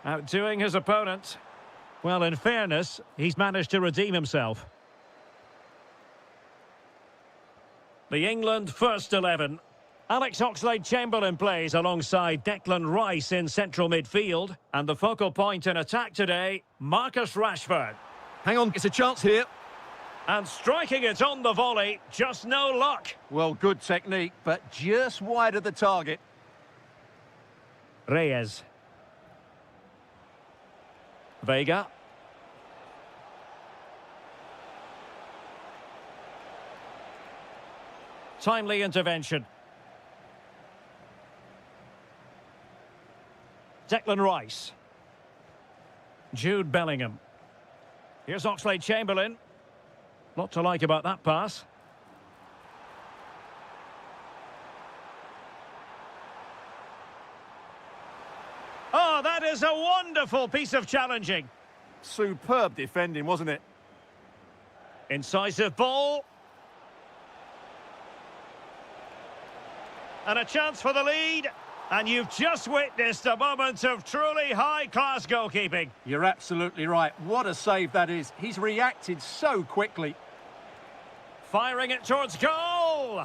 Outdoing his opponent. Well, in fairness, he's managed to redeem himself. The England first 11. Alex Oxlade-Chamberlain plays alongside Declan Rice in central midfield. And the focal point in attack today, Marcus Rashford. Hang on, it's a chance here. And striking it on the volley, just no luck. Well, good technique, but just wide of the target. Reyes. Vega. Timely intervention. Declan Rice. Jude Bellingham. Here's Oxlade-Chamberlain. Lot to like about that pass. Oh, that is a wonderful piece of challenging. Superb defending, wasn't it? Incisive ball. And a chance for the lead. And you've just witnessed a moment of truly high-class goalkeeping. You're absolutely right. What a save that is. He's reacted so quickly. Firing it towards goal.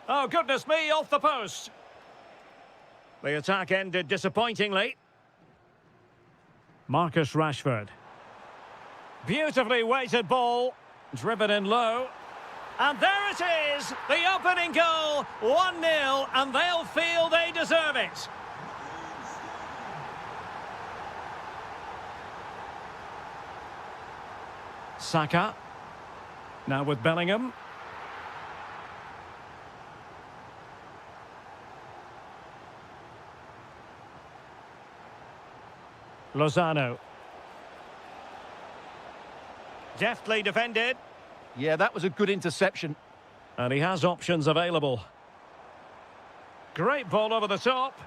Oh, goodness me, off the post. The attack ended disappointingly. Marcus Rashford. Beautifully weighted ball. Driven in low. And there it is, the opening goal, 1-0, and they'll feel they deserve it. Saka. Now with Bellingham. Lozano. Deftly defended. Yeah, that was a good interception. And he has options available. Great ball over the top.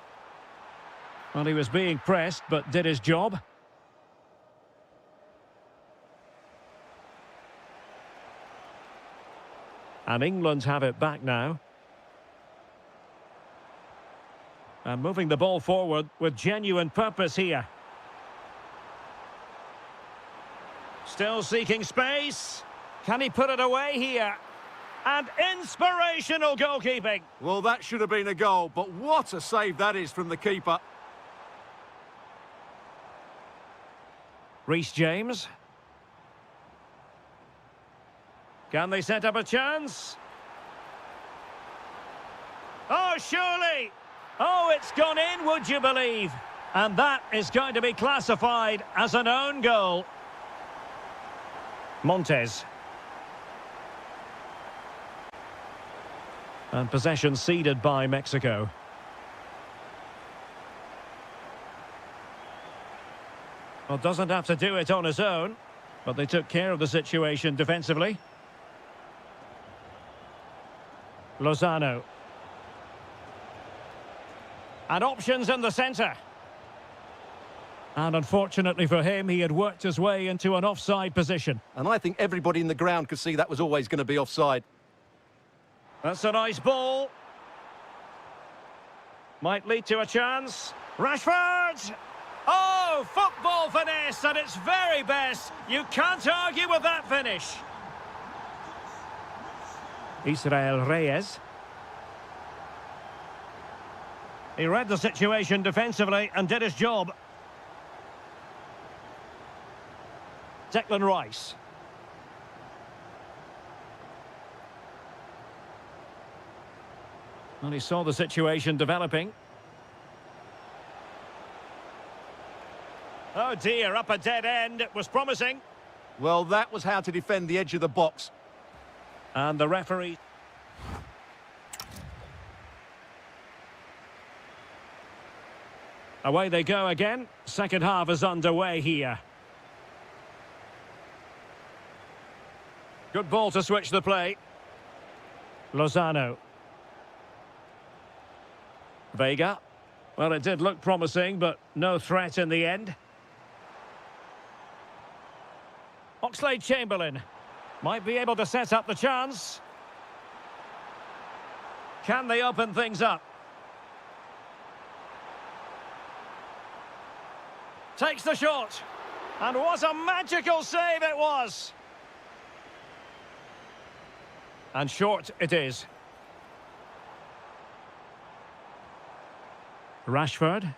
Well, he was being pressed, but did his job. And England have it back now. And moving the ball forward with genuine purpose here. Still seeking space. Can he put it away here? And inspirational goalkeeping. Well, that should have been a goal, but what a save that is from the keeper. Reece James. Can they set up a chance? Oh, surely. Oh, it's gone in, would you believe? And that is going to be classified as an own goal. Montes. And possession ceded by Mexico. Well, doesn't have to do it on his own, but they took care of the situation defensively. Lozano. And options in the centre. And unfortunately for him, he had worked his way into an offside position. And I think everybody in the ground could see that was always going to be offside. That's a nice ball. Might lead to a chance. Rashford! Oh, football finesse at its very best. You can't argue with that finish. Israel Reyes. He read the situation defensively and did his job. Declan Rice. And he saw the situation developing. Oh dear, up a dead end. It was promising. Well, that was how to defend the edge of the box. And the referee... Away they go again. Second half is underway here. Good ball to switch the play. Lozano. Vega. Well, it did look promising, but no threat in the end. Oxlade-Chamberlain might be able to set up the chance. Can they open things up? Takes the shot. And what a magical save it was. And short it is. Rashford.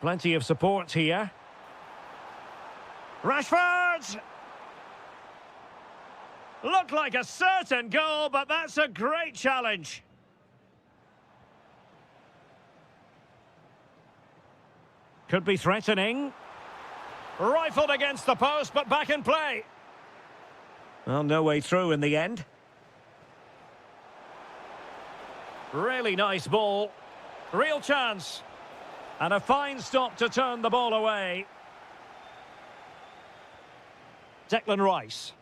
Plenty of support here. Rashford! Looked like a certain goal, but that's a great challenge. Could be threatening. Rifled against the post, but back in play. Well, no way through in the end. Really nice ball. Real chance. And a fine stop to turn the ball away. Declan Rice.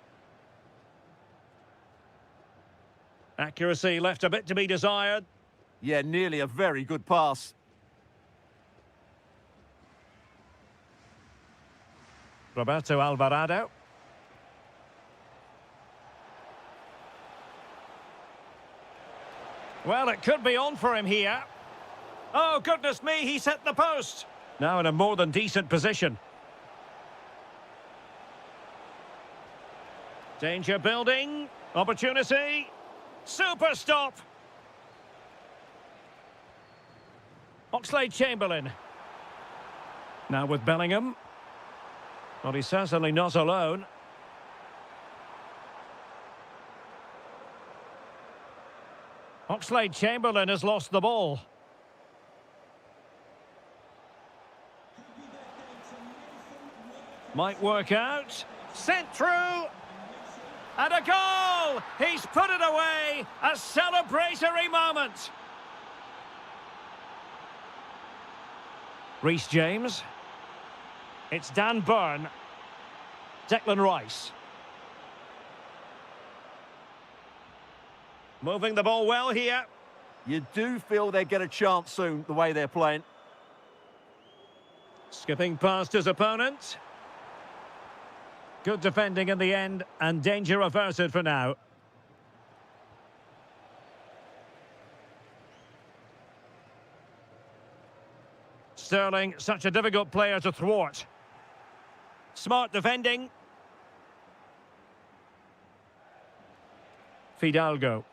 Accuracy left a bit to be desired. Yeah, nearly a very good pass. Roberto Alvarado. Well, it could be on for him here. Oh, goodness me, he's hit the post. Now in a more than decent position. Danger building. Opportunity. Super stop. Oxlade-Chamberlain. Now with Bellingham. Well, he's certainly not alone. Oxlade-Chamberlain has lost the ball. Might work out. Sent through. And a goal! He's put it away. A celebratory moment. Reece James. It's Dan Burn. Declan Rice. Moving the ball well here. You do feel they get a chance soon, the way they're playing. Skipping past his opponent. Good defending in the end, and danger averted for now. Sterling, such a difficult player to thwart. Smart defending. Fidalgo.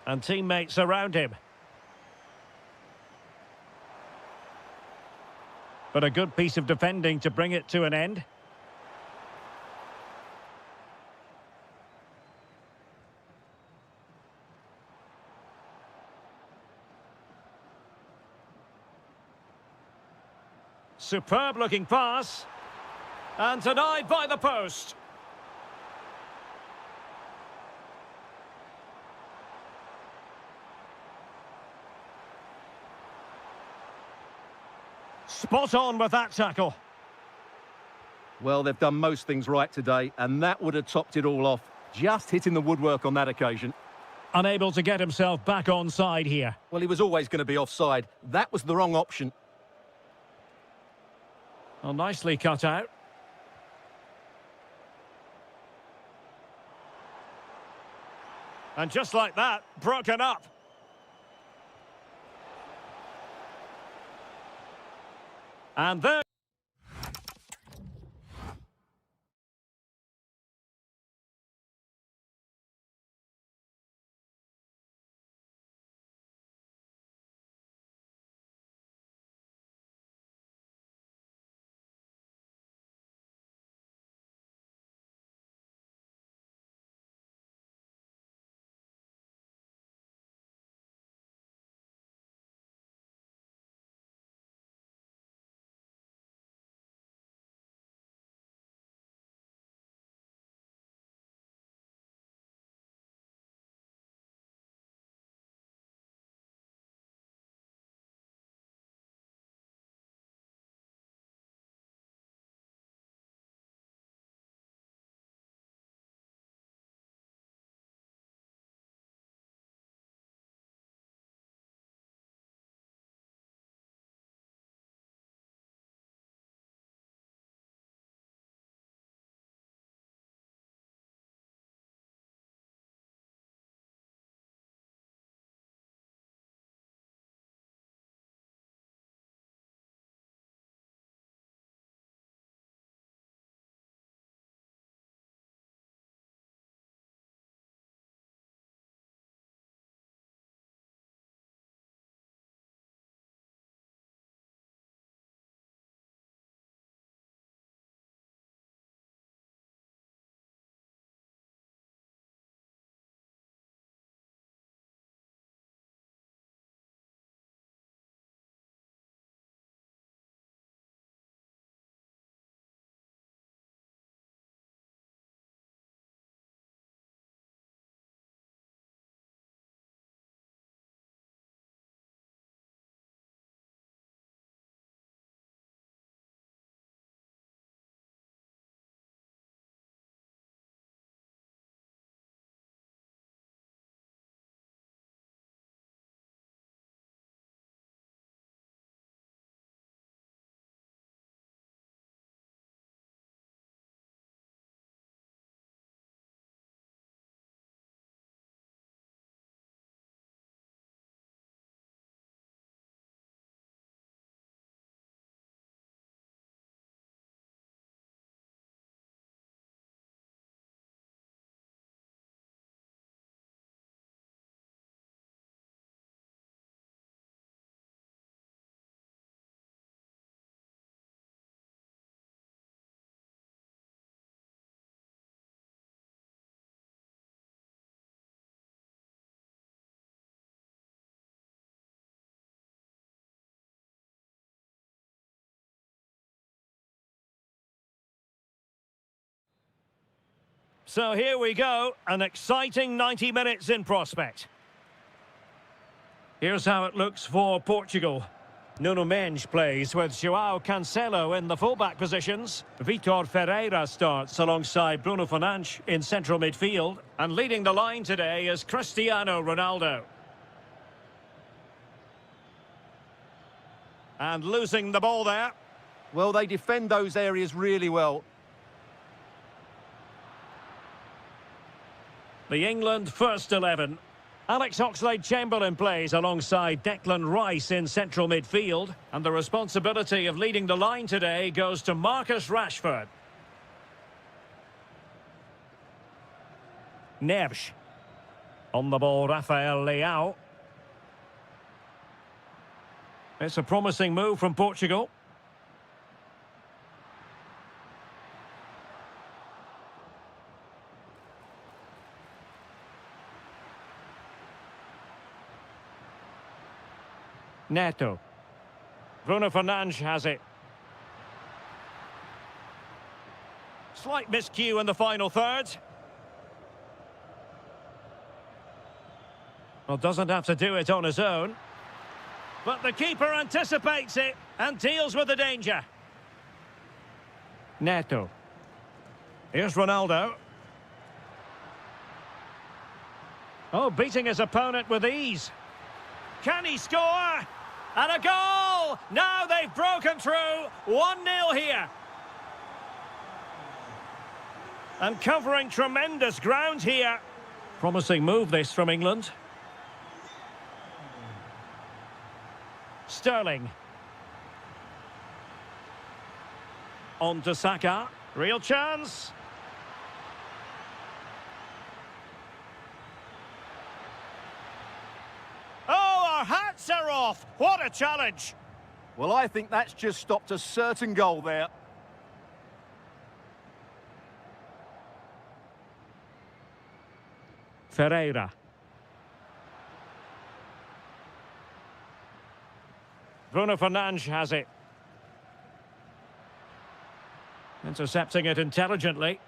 And teammates around him. But a good piece of defending to bring it to an end. Superb looking pass. And denied by the post. Spot on with that tackle. Well, they've done most things right today, and that would have topped it all off. Just hitting the woodwork on that occasion. Unable to get himself back onside here. Well, he was always going to be offside. That was the wrong option. Well, nicely cut out. And just like that, broken up. And there... So here we go, an exciting 90 minutes in prospect. Here's how it looks for Portugal. Nuno Mendes plays with João Cancelo in the fullback positions. Vitor Ferreira starts alongside Bruno Fernandes in central midfield. And leading the line today is Cristiano Ronaldo. And losing the ball there. Well, they defend those areas really well. The England first 11. Alex Oxlade-Chamberlain plays alongside Declan Rice in central midfield. And the responsibility of leading the line today goes to Marcus Rashford. Neves. On the ball, Rafael Leao. It's a promising move from Portugal. Neto. Bruno Fernandes has it. Slight miscue in the final third. Well, doesn't have to do it on his own. But the keeper anticipates it and deals with the danger. Neto. Here's Ronaldo. Oh, beating his opponent with ease. Can he score? And a goal! Now they've broken through. 1-0 here. And covering tremendous ground here. Promising move this from England. Sterling. On to Saka. Real chance. Our hats are off. What a challenge. Well, I think that's just stopped a certain goal there. Ferreira. Bruno Fernandes has it. Intercepting it intelligently.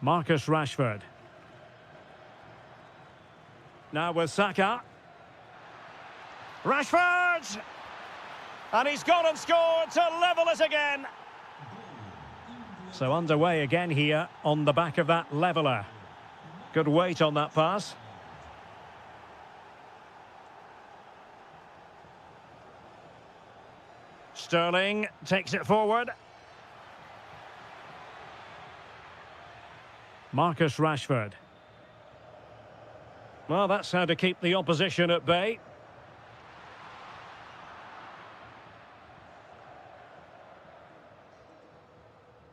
Marcus Rashford. Now with Saka. Rashford! And he's gone and scored to level it again. So underway again here on the back of that leveller. Good weight on that pass. Sterling takes it forward. Marcus Rashford. Well, that's how to keep the opposition at bay.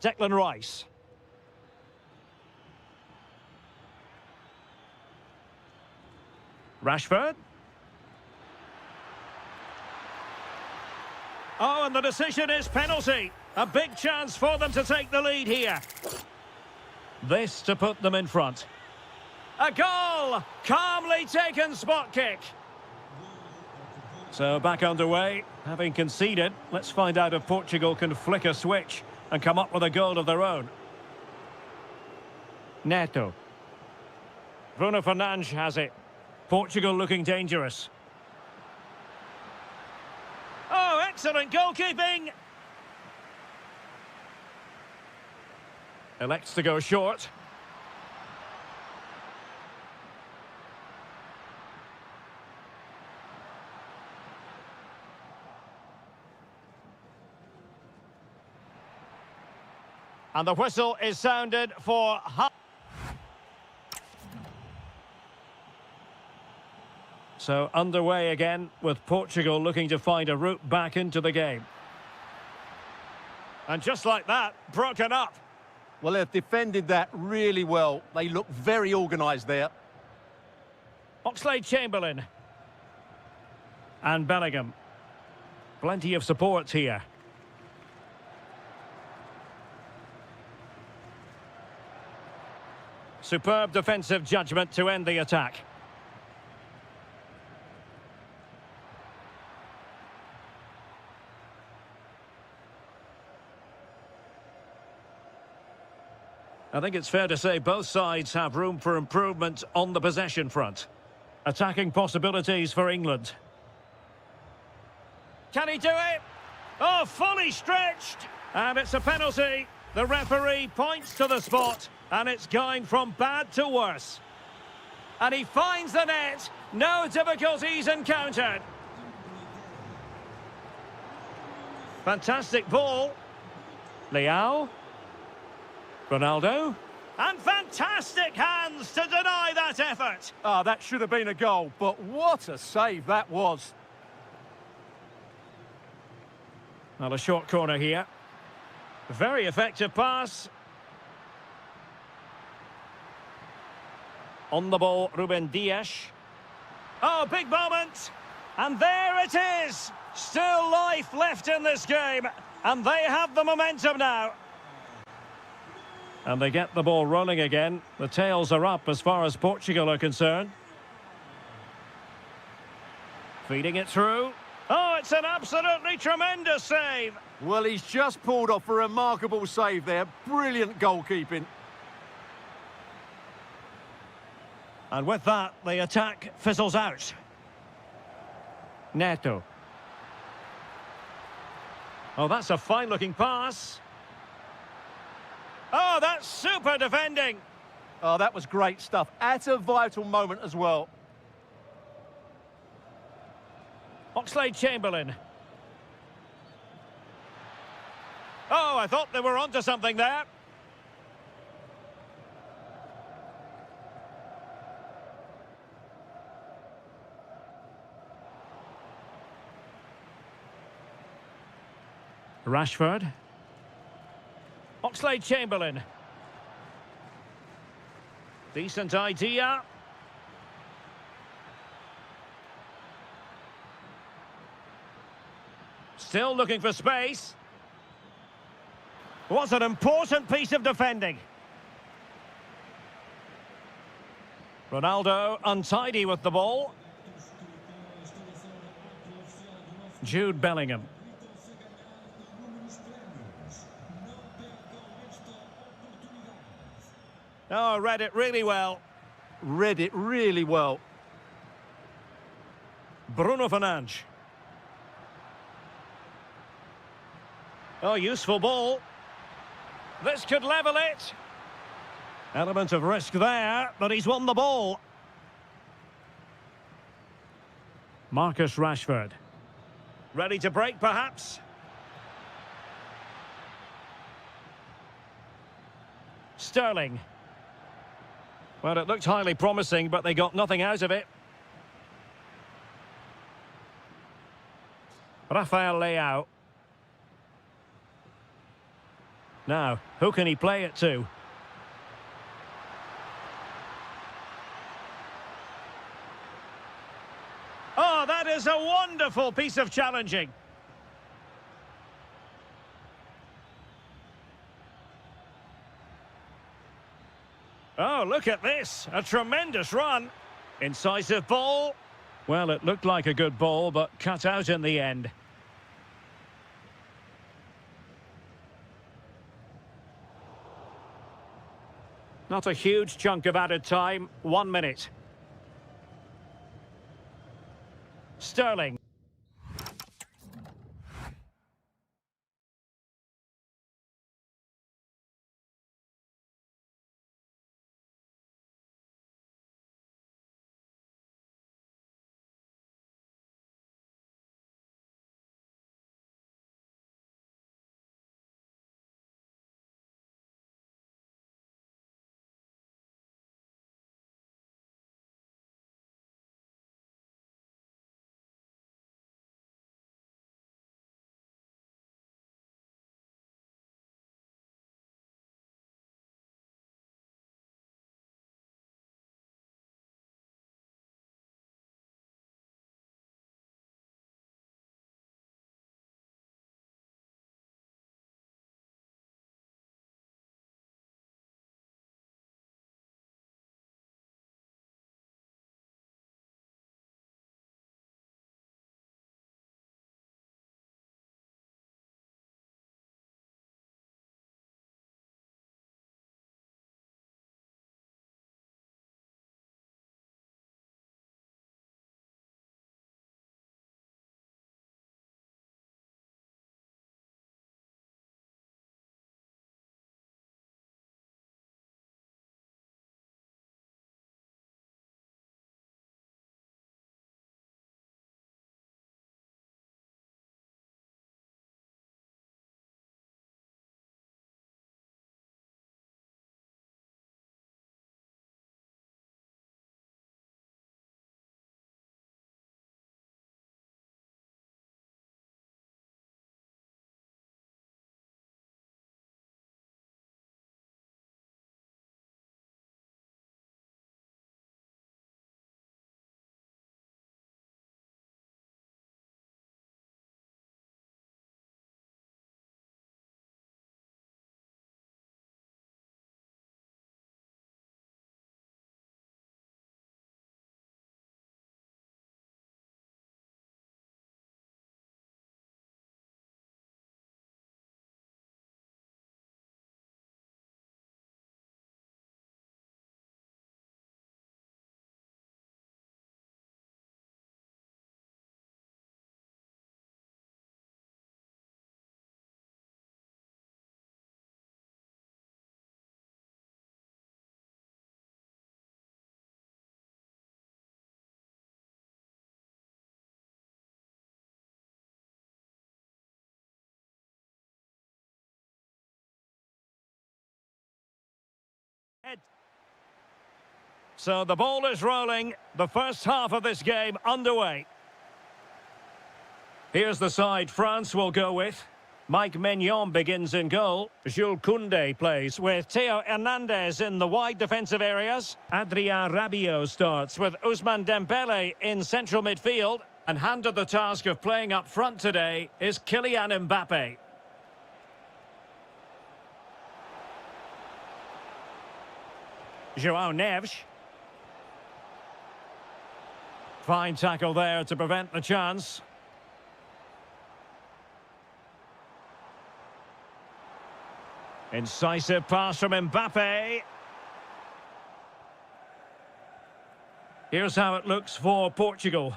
Declan Rice. Rashford. Oh, and the decision is penalty. A big chance for them to take the lead here. This to put them in front. A goal! Calmly taken spot kick. So back underway, having conceded. Let's find out if Portugal can flick a switch and come up with a goal of their own. Neto. Bruno Fernandes has it. Portugal looking dangerous. Oh, excellent goalkeeping! Elects to go short. And the whistle is sounded for half. So underway again with Portugal looking to find a route back into the game. And just like that, broken up. Well, they've defended that really well. They look very organised there. Oxlade-Chamberlain. And Bellingham. Plenty of support here. Superb defensive judgment to end the attack. I think it's fair to say both sides have room for improvement on the possession front. Attacking possibilities for England. Can he do it? Oh, fully stretched. And it's a penalty. The referee points to the spot. And it's going from bad to worse. And he finds the net. No difficulties encountered. Fantastic ball. Leao. Ronaldo. And fantastic hands to deny that effort. Ah, that should have been a goal, but what a save that was. Well, a short corner here. Very effective pass. On the ball, Ruben Dias. Oh, big moment. And there it is. Still life left in this game. And they have the momentum now. And they get the ball rolling again. The tails are up as far as Portugal are concerned. Feeding it through. Oh, it's an absolutely tremendous save. Well, he's just pulled off a remarkable save there. Brilliant goalkeeping. And with that, the attack fizzles out. Neto. Oh, that's a fine-looking pass. Oh, that's super defending. Oh, that was great stuff. At a vital moment as well. Oxlade-Chamberlain. Oh, I thought they were onto something there. Rashford. Oxlade-Chamberlain. Decent idea. Still looking for space. Was an important piece of defending. Ronaldo untidy with the ball. Jude Bellingham. Oh, read it really well. Read it really well. Bruno Fernandes. Oh, useful ball. This could level it. Element of risk there, but he's won the ball. Marcus Rashford. Ready to break, perhaps? Sterling. Well, it looked highly promising, but they got nothing out of it. Rafael Leao. Now, who can he play it to? Oh, that is a wonderful piece of challenging. Oh, look at this. A tremendous run. Incisive ball. Well, it looked like a good ball, but cut out in the end. Not a huge chunk of added time. 1 minute. Sterling. So the ball is rolling. The first half of this game underway. Here's the side France will go with. Mike Maignan begins in goal. Jules Koundé plays with Theo Hernandez in the wide defensive areas. Adrien Rabiot starts with Ousmane Dembele in central midfield. And handed the task of playing up front today is Kylian Mbappe. João Neves. Fine tackle there to prevent the chance. Incisive pass from Mbappe. Here's how it looks for Portugal.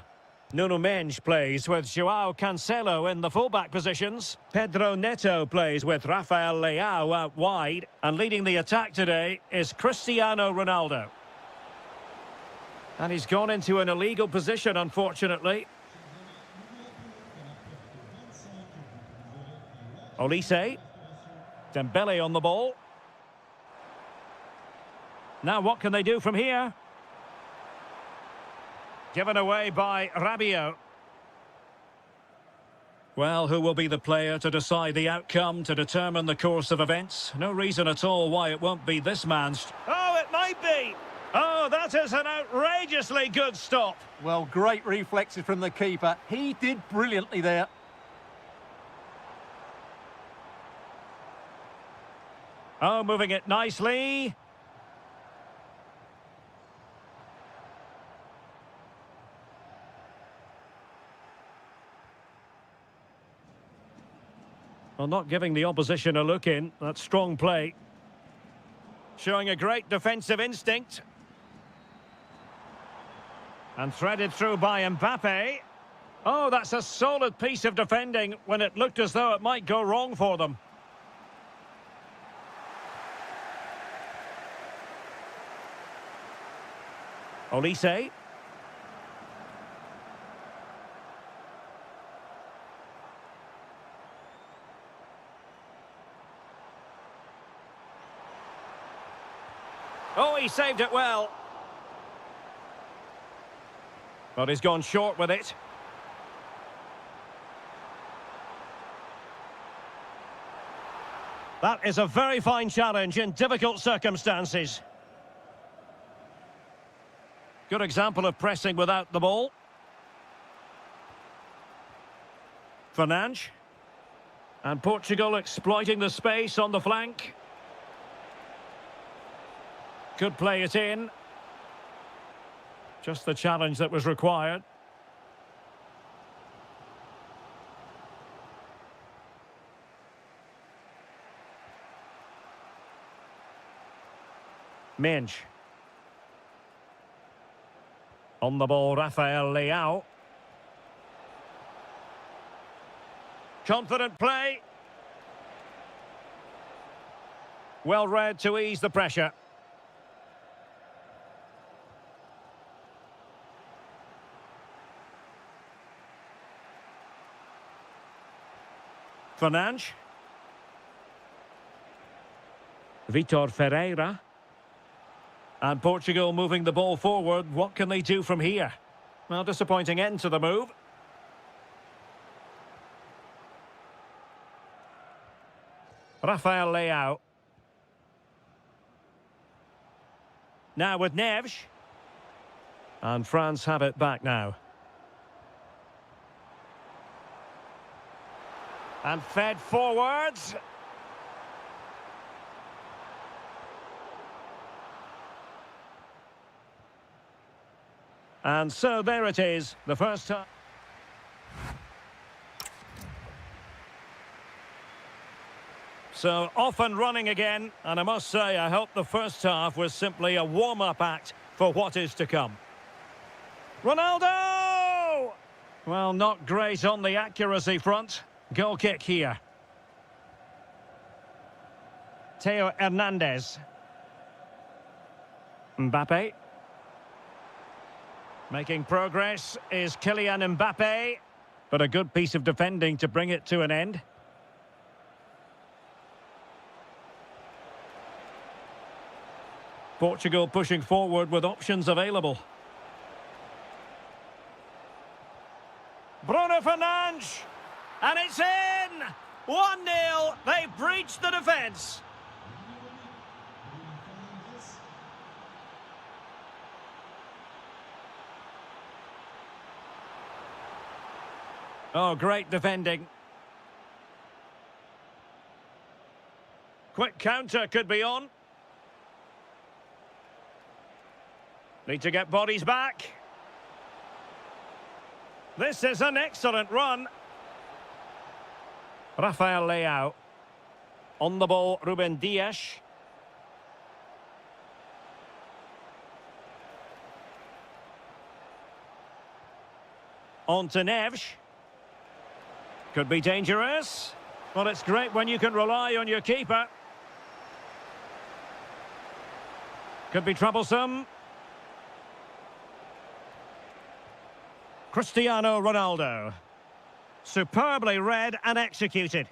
Nuno Mendes plays with João Cancelo in the fullback positions. Pedro Neto plays with Rafael Leao out wide. And leading the attack today is Cristiano Ronaldo. And he's gone into an illegal position, unfortunately. Olise. Dembele on the ball. Now what can they do from here? Given away by Rabiot. Well, who will be the player to decide the outcome, to determine the course of events? No reason at all why it won't be this man's... Oh, it might be! Oh, that is an outrageously good stop. Well, great reflexes from the keeper. He did brilliantly there. Oh, moving it nicely. Well, not giving the opposition a look in. That's strong play. Showing a great defensive instinct. And threaded through by Mbappe. Oh, that's a solid piece of defending when it looked as though it might go wrong for them. Olise. Oh, he saved it well. But he's gone short with it. That is a very fine challenge in difficult circumstances. Good example of pressing without the ball. Fernandes. And Portugal exploiting the space on the flank. Could play it in. Just the challenge that was required. Mendes. On the ball, Rafael Leao. Confident play. Well read to ease the pressure. Fernandes. Vitor Ferreira. And Portugal moving the ball forward. What can they do from here? Well, disappointing end to the move. Rafael Leao. Now with Neves. And France have it back now. And fed forwards. And so there it is, the first time. So off and running again, and I must say I hope the first half was simply a warm-up act for what is to come. Ronaldo! Well, not great on the accuracy front. Goal kick here. Theo Hernandez. Mbappe. Making progress is Kylian Mbappe. But a good piece of defending to bring it to an end. Portugal pushing forward with options available. Bruno Fernandes. And it's in! 1-0. They breached the defence. Oh, great defending. Quick counter could be on. Need to get bodies back. This is an excellent run. Rafael Leao. On the ball, Ruben Dias. On to Neves. Could be dangerous. Well, it's great when you can rely on your keeper. Could be troublesome. Cristiano Ronaldo. Superbly read and executed.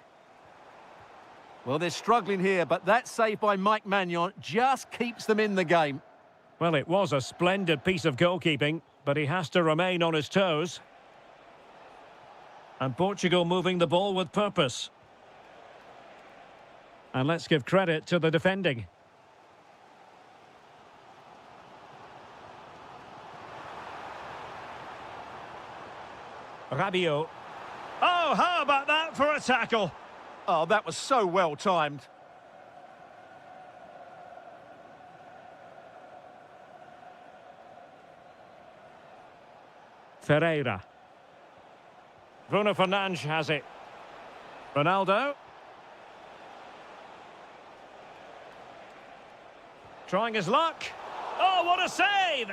Well, they're struggling here, but that save by Mike Maignan just keeps them in the game. Well, it was a splendid piece of goalkeeping, but he has to remain on his toes. And Portugal moving the ball with purpose. And let's give credit to the defending. Rabiot. Oh, how about that for a tackle? Oh, that was so well timed. Ferreira. Bruno Fernandes has it. Ronaldo. Trying his luck. Oh, what a save!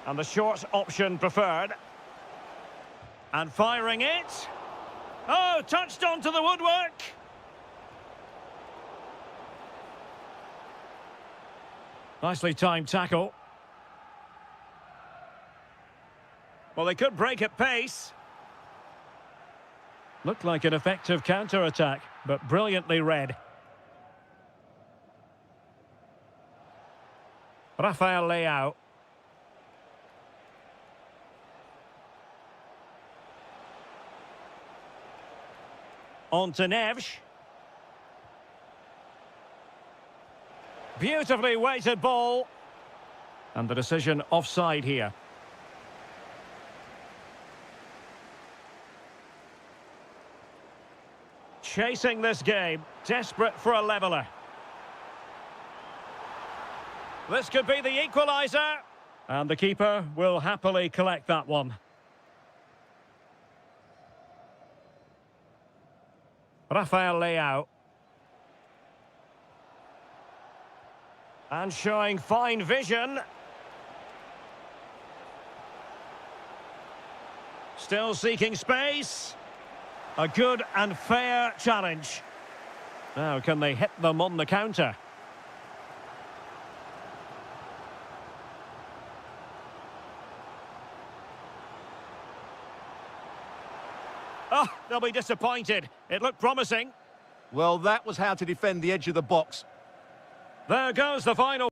And the short option preferred. And firing it. Oh, touched onto the woodwork. Nicely timed tackle. Well, they could break at pace. Looked like an effective counter-attack, but brilliantly read. Rafael Leao. On to Neves. Beautifully weighted ball. And the decision offside here. Chasing this game, desperate for a leveller. This could be the equaliser. And the keeper will happily collect that one. Rafael Leao. And showing fine vision. Still seeking space. A good and fair challenge. Now, can they hit them on the counter? Oh, they'll be disappointed. It looked promising. Well, that was how to defend the edge of the box. There goes the final.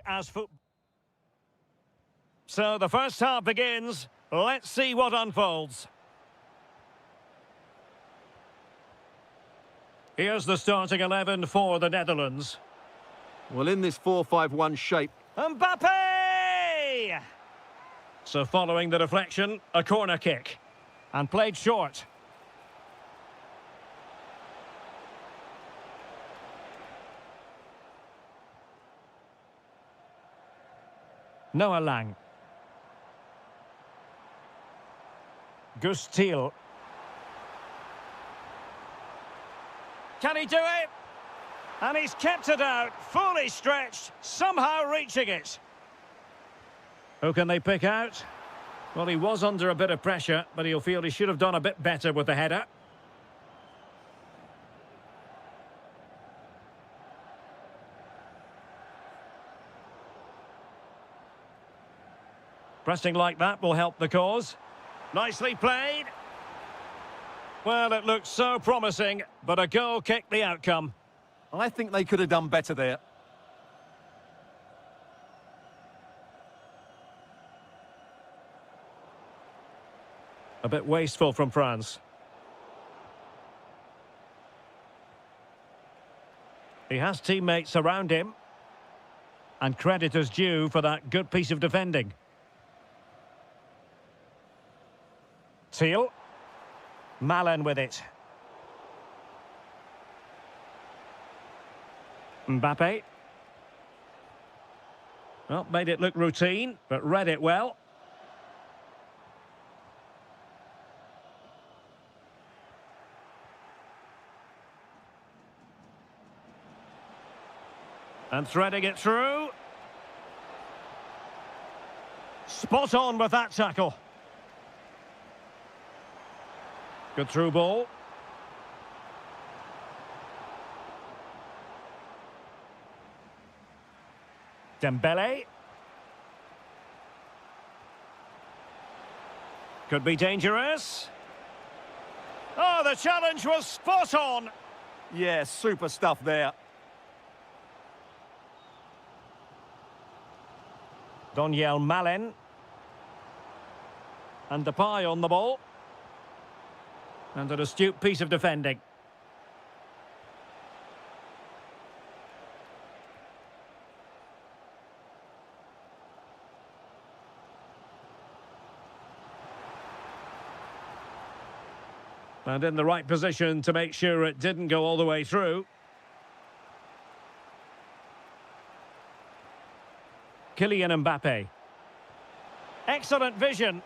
as foot. So the first half begins. Let's see what unfolds. Here's the starting 11 for the Netherlands. Well, in this 4-5-1 shape. Mbappe! So following the deflection, a corner kick. And played short. Noah Lang. Gustil. Can he do it? And he's kept it out, fully stretched, somehow reaching it. Who can they pick out? Well, he was under a bit of pressure, but he'll feel he should have done a bit better with the header. Pressing like that will help the cause. Nicely played. Well, it looked so promising, but a goal kicked the outcome. I think they could have done better there. A bit wasteful from France. He has teammates around him. And credit is due for that good piece of defending. Thiel. Malen with it. Mbappe. Well, made it look routine, but read it well. And threading it through. Spot on with that tackle. Good through ball. Dembele. Could be dangerous. Oh, the challenge was spot on. Yeah, super stuff there. Donyell Malen. And Depay on the ball. And an astute piece of defending. And in the right position to make sure it didn't go all the way through. Kylian Mbappe. Excellent vision.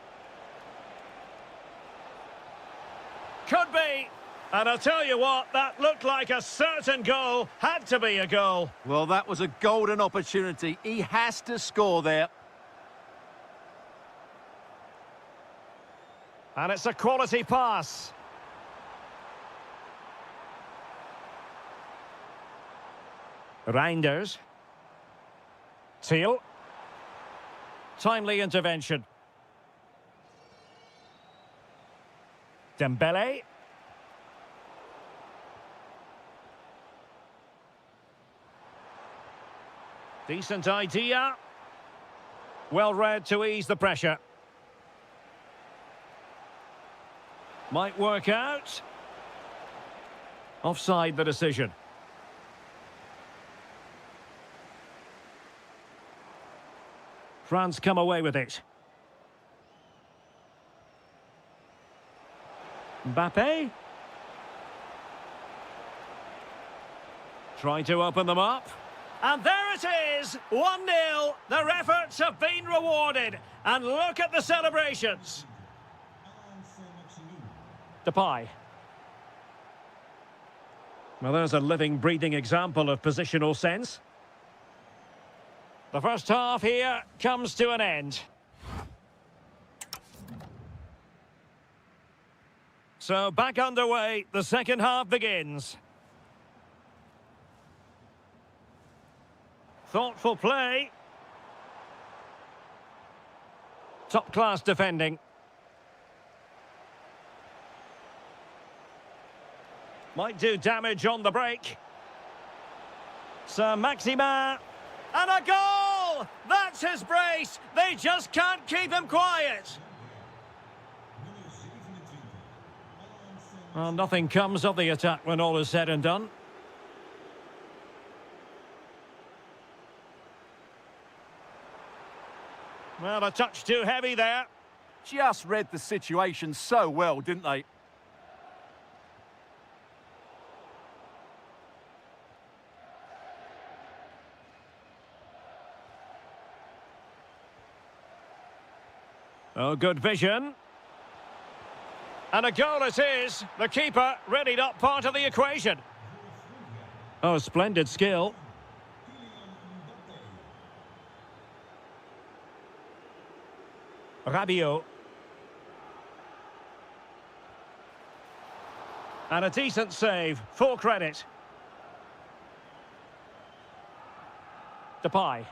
Could be. And I'll tell you what, that looked like a certain goal. Had to be a goal. Well, that was a golden opportunity. He has to score there. And it's a quality pass. Reinders. Thiel. Timely intervention. Dembele. Decent idea. Well read to ease the pressure. Might work out. Offside the decision. France come away with it. Mbappe. Trying to open them up. And there it is, 1-0. Their efforts have been rewarded. And look at the celebrations. Depay. Well, there's a living, breathing example of positional sense. The first half here comes to an end. So back underway, the second half begins. Thoughtful play. Top-class defending. Might do damage on the break. Sir Maximin. And a goal! goal! That's his brace! They just can't keep him quiet! Well, nothing comes of the attack when all is said and done. Well, a touch too heavy there. Just read the situation so well, didn't they? Oh, good vision. And a goal it is. The keeper really not part of the equation. Oh, splendid skill. Rabiot. And a decent save. Full credit. Depay.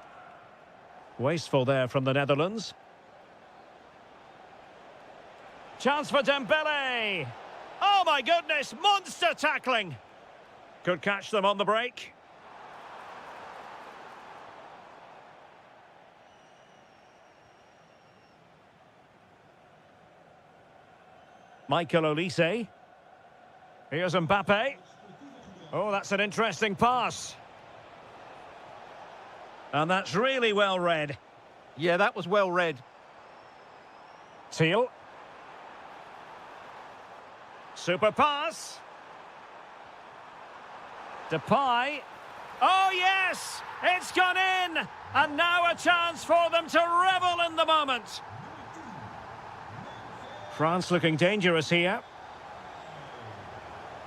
Wasteful there from the Netherlands. Chance for Dembele. Oh, my goodness. Monster tackling. Could catch them on the break. Michael Olise. Here's Mbappe. Oh, that's an interesting pass. And that's really well read. Yeah, that was well read. Teal. Super pass. Depay. Oh, yes! It's gone in! And now a chance for them to revel in the moment. France looking dangerous here.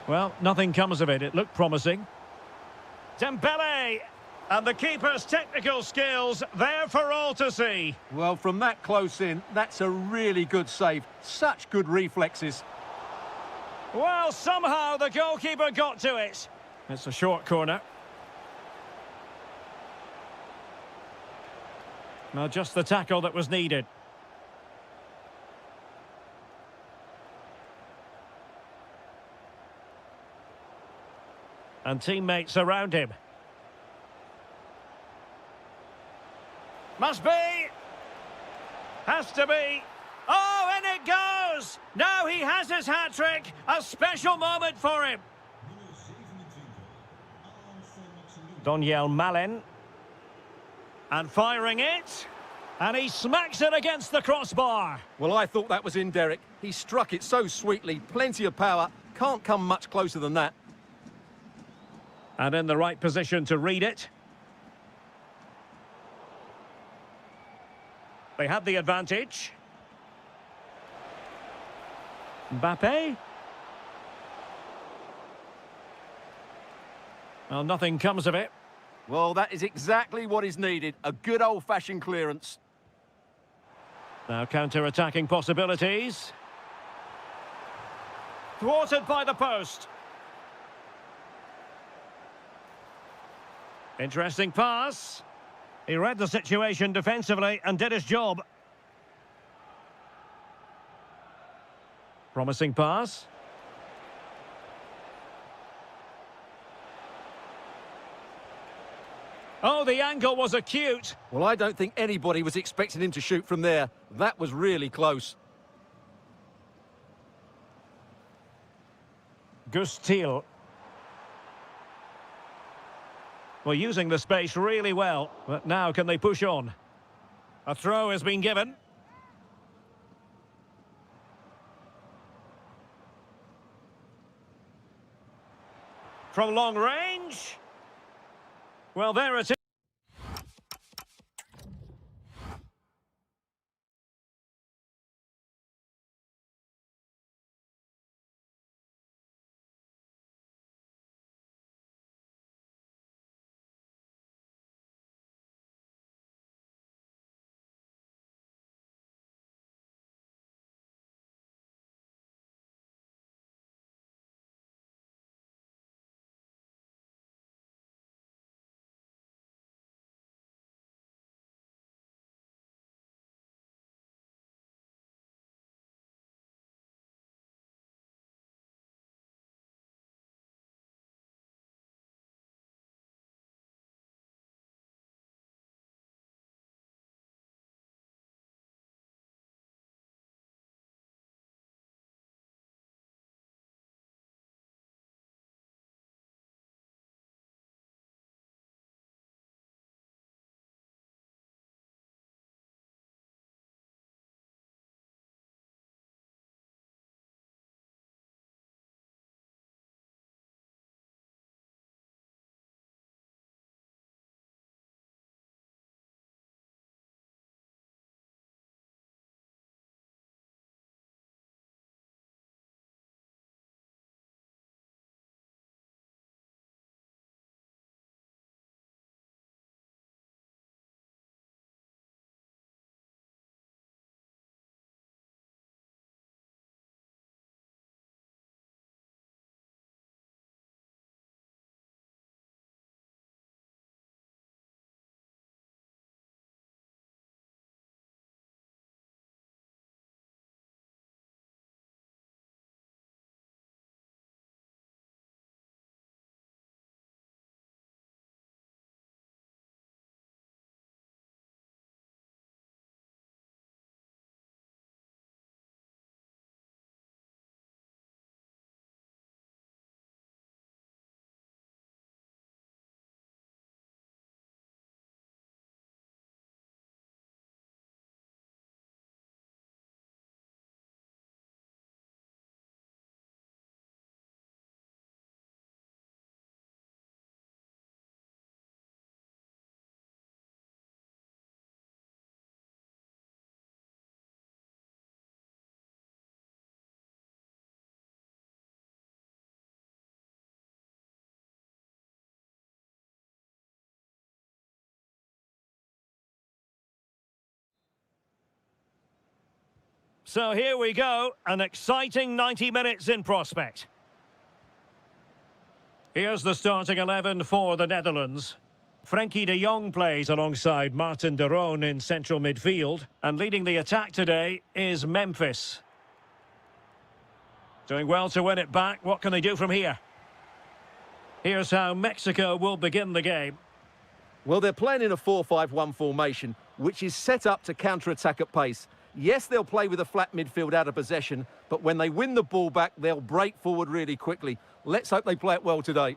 Well, nothing comes of it. It looked promising. Dembele! And the keeper's technical skills there for all to see. Well, from that close in, that's a really good save. Such good reflexes. Well, somehow the goalkeeper got to it. It's a short corner. Now, just the tackle that was needed. And teammates around him. Must be. Has to be. Oh, and it goes! Now he has his hat-trick. A special moment for him. Donyell Malen. And firing it. And he smacks it against the crossbar. Well, I thought that was in, Derek. He struck it so sweetly. Plenty of power. Can't come much closer than that. And in the right position to read it. They had the advantage. Mbappe. Well, nothing comes of it. Well, that is exactly what is needed. A good old-fashioned clearance. Now counter-attacking possibilities. Thwarted by the post. Interesting pass. He read the situation defensively and did his job. Promising pass. Oh, the angle was acute. Well, I don't think anybody was expecting him to shoot from there. That was really close. Gustil. Well, using the space really well. But now can they push on? A throw has been given. From long range. Well, there it is. So here we go, an exciting 90 minutes in prospect. Here's the starting 11 for the Netherlands. Frenkie de Jong plays alongside Martin de Roon in central midfield. And leading the attack today is Memphis. Doing well to win it back. What can they do from here? Here's how Mexico will begin the game. Well, they're playing in a 4-5-1 formation, which is set up to counter-attack at pace. Yes, they'll play with a flat midfield out of possession, but when they win the ball back, they'll break forward really quickly. Let's hope they play it well today.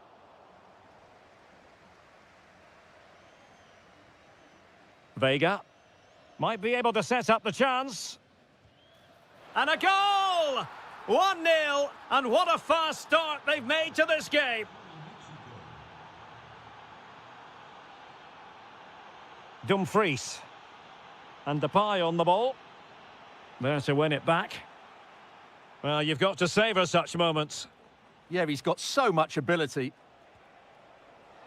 Vega might be able to set up the chance. And a goal! 1-0, and what a fast start they've made to this game. Dumfries. And Depay on the ball. There to win it back. Well, you've got to savour such moments. Yeah, he's got so much ability.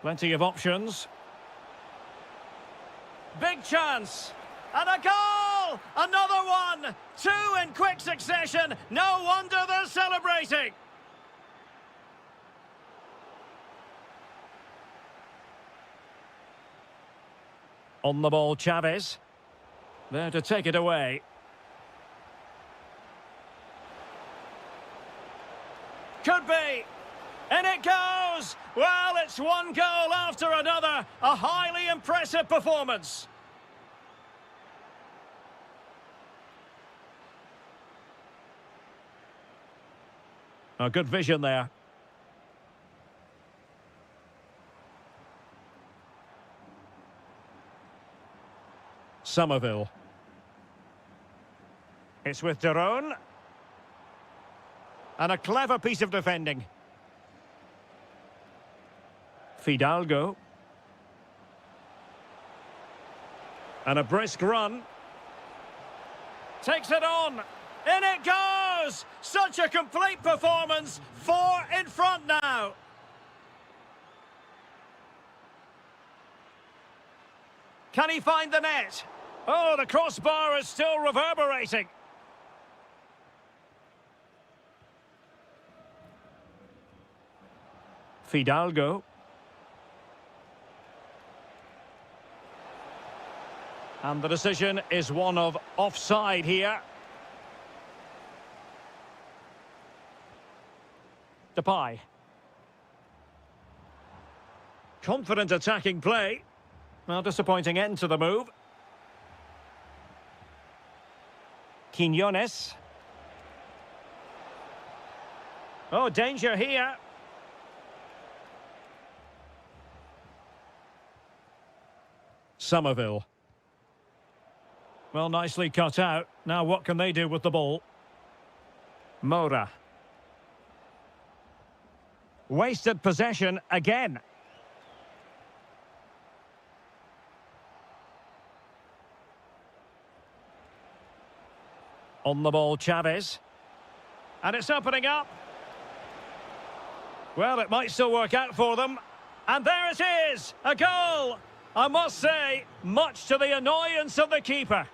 Plenty of options. Big chance. And a goal! Another one! Two in quick succession. No wonder they're celebrating. On the ball, Chavez. There to take it away. Could be. And it goes! Well, it's one goal after another. A highly impressive performance. A good vision there. Somerville. It's with de Roon. And a clever piece of defending. Fidalgo. And a brisk run. Takes it on. In it goes! Such a complete performance. 4 in front now. Can he find the net? Oh, the crossbar is still reverberating. Fidalgo. And the decision is one of offside here. Depay. Confident attacking play. Well, disappointing end to the move. Quinones. Oh, danger here. Somerville. Well, nicely cut out. Now what can they do with the ball? Moura. Wasted possession again. On the ball, Chavez. And it's opening up. Well, it might still work out for them. And there it is! A goal! I must say, much to the annoyance of the keeper.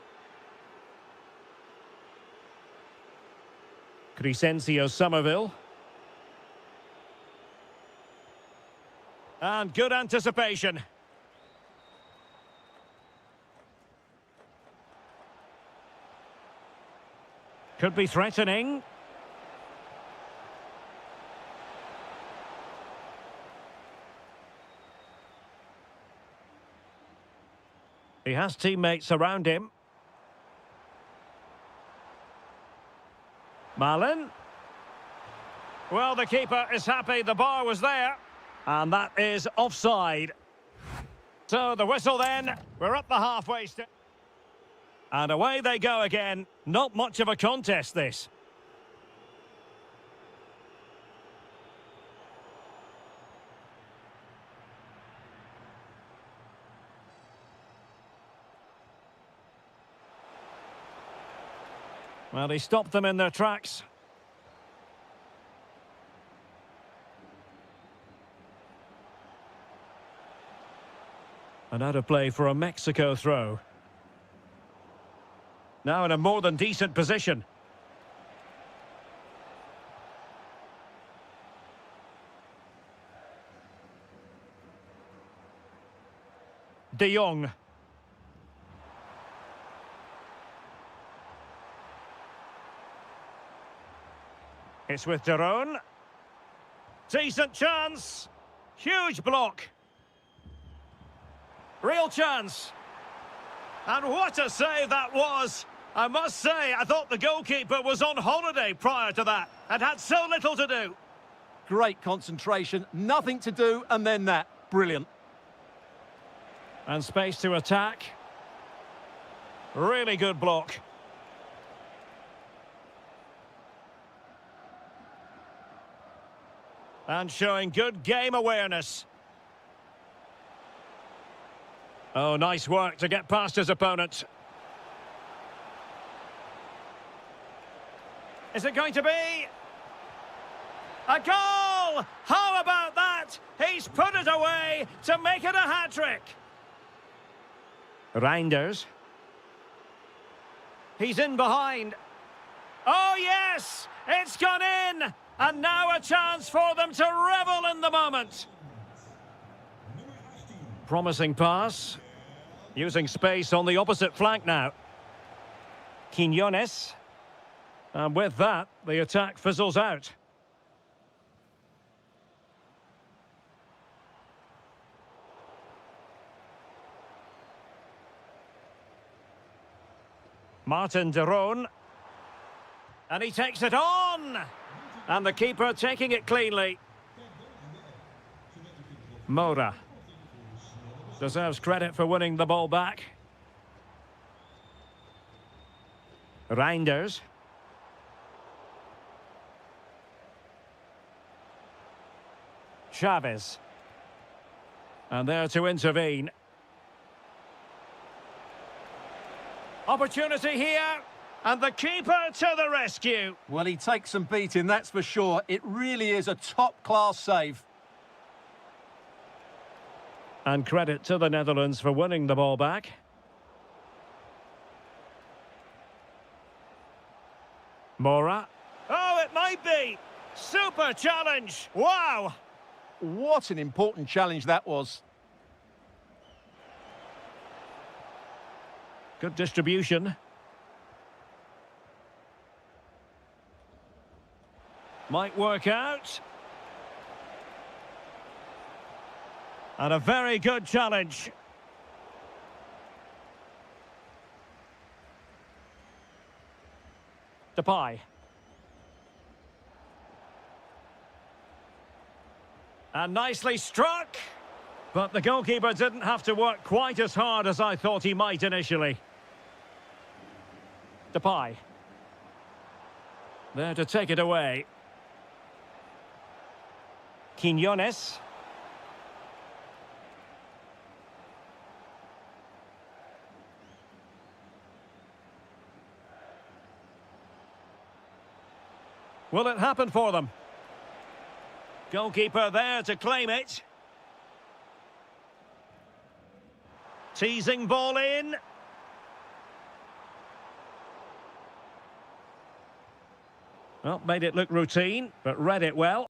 Crescencio Somerville. And good anticipation. Could be threatening. He has teammates around him. Malin. Well, the keeper is happy the bar was there. And that is offside. So the whistle then. We're up the halfway step. And away they go again. Not much of a contest, this. Well, he stopped them in their tracks. And out of play for a Mexico throw. Now in a more than decent position. De Jong. It's with Daron. Decent chance. Huge block. Real chance. And what a save that was. I must say, I thought the goalkeeper was on holiday prior to that and had so little to do. Great concentration, nothing to do, and then that. Brilliant. And space to attack. Really good block. And showing good game awareness. Oh, nice work to get past his opponent. Is it going to be a goal? How about that? He's put it away to make it a hat-trick. Reinders. He's in behind. Oh, yes! It's gone in! And now a chance for them to revel in the moment. Promising pass. Using space on the opposite flank now. Quinones. And with that, the attack fizzles out. Martin Daron. And he takes it on! And the keeper taking it cleanly. Moura. Deserves credit for winning the ball back. Reinders. Chavez. And there to intervene. Opportunity here. And the keeper to the rescue. Well, he takes some beating, that's for sure. It really is a top-class save. And credit to the Netherlands for winning the ball back. Moura. Oh, it might be. Super challenge. Wow. What an important challenge that was. Good distribution. Might work out. And a very good challenge. Depay. And nicely struck. But the goalkeeper didn't have to work quite as hard as I thought he might initially. Depay. There to take it away. Quinones. Will it happen for them? Goalkeeper there to claim it. Teasing ball in. Well, made it look routine, but read it well.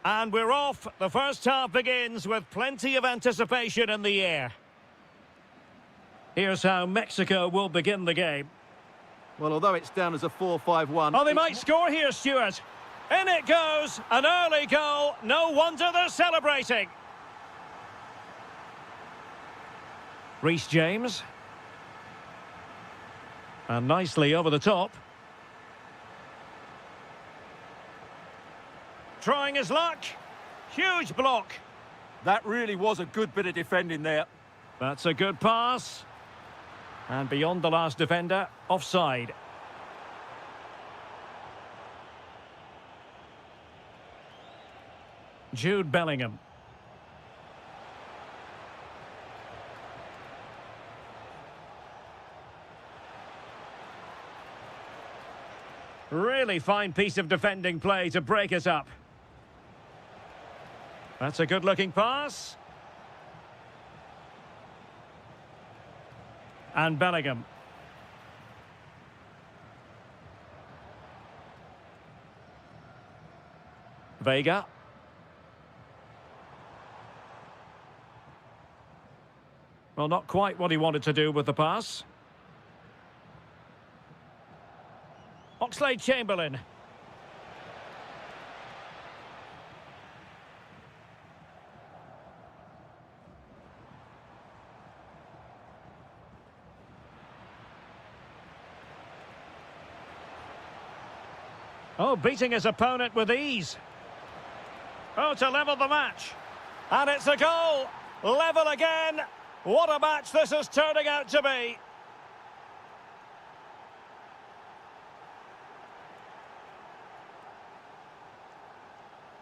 And we're off. The first half begins with plenty of anticipation in the air. Here's how Mexico will begin the game. Well, although it's down as a 4-5-1... Oh, they might score here, Stuart. In it goes. An early goal. No wonder they're celebrating. Reece James. And nicely over the top. Trying his luck. Huge block. That really was a good bit of defending there. That's a good pass. And beyond the last defender, offside. Jude Bellingham. Really fine piece of defending play to break us up. That's a good-looking pass. And Bellingham. Vega. Well, not quite what he wanted to do with the pass. Oxlade-Chamberlain. Oh, beating his opponent with ease. Oh, to level the match. And it's a goal. Level again. What a match this is turning out to be.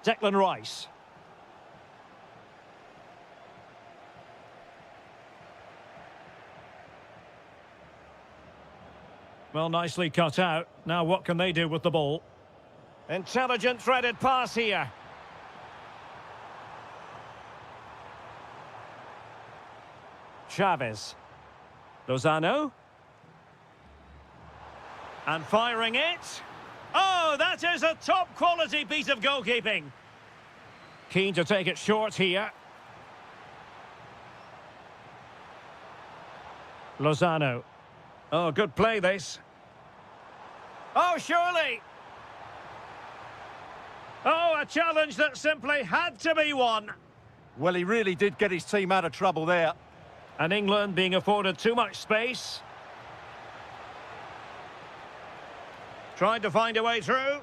Declan Rice. Well, nicely cut out. Now what can they do with the ball? Intelligent threaded pass here. Chavez. Lozano. And firing it. Oh, that is a top quality piece of goalkeeping. Keen to take it short here. Lozano. Oh, good play this. Oh, surely. Oh, a challenge that simply had to be won. Well, he really did get his team out of trouble there. And England being afforded too much space. Tried to find a way through.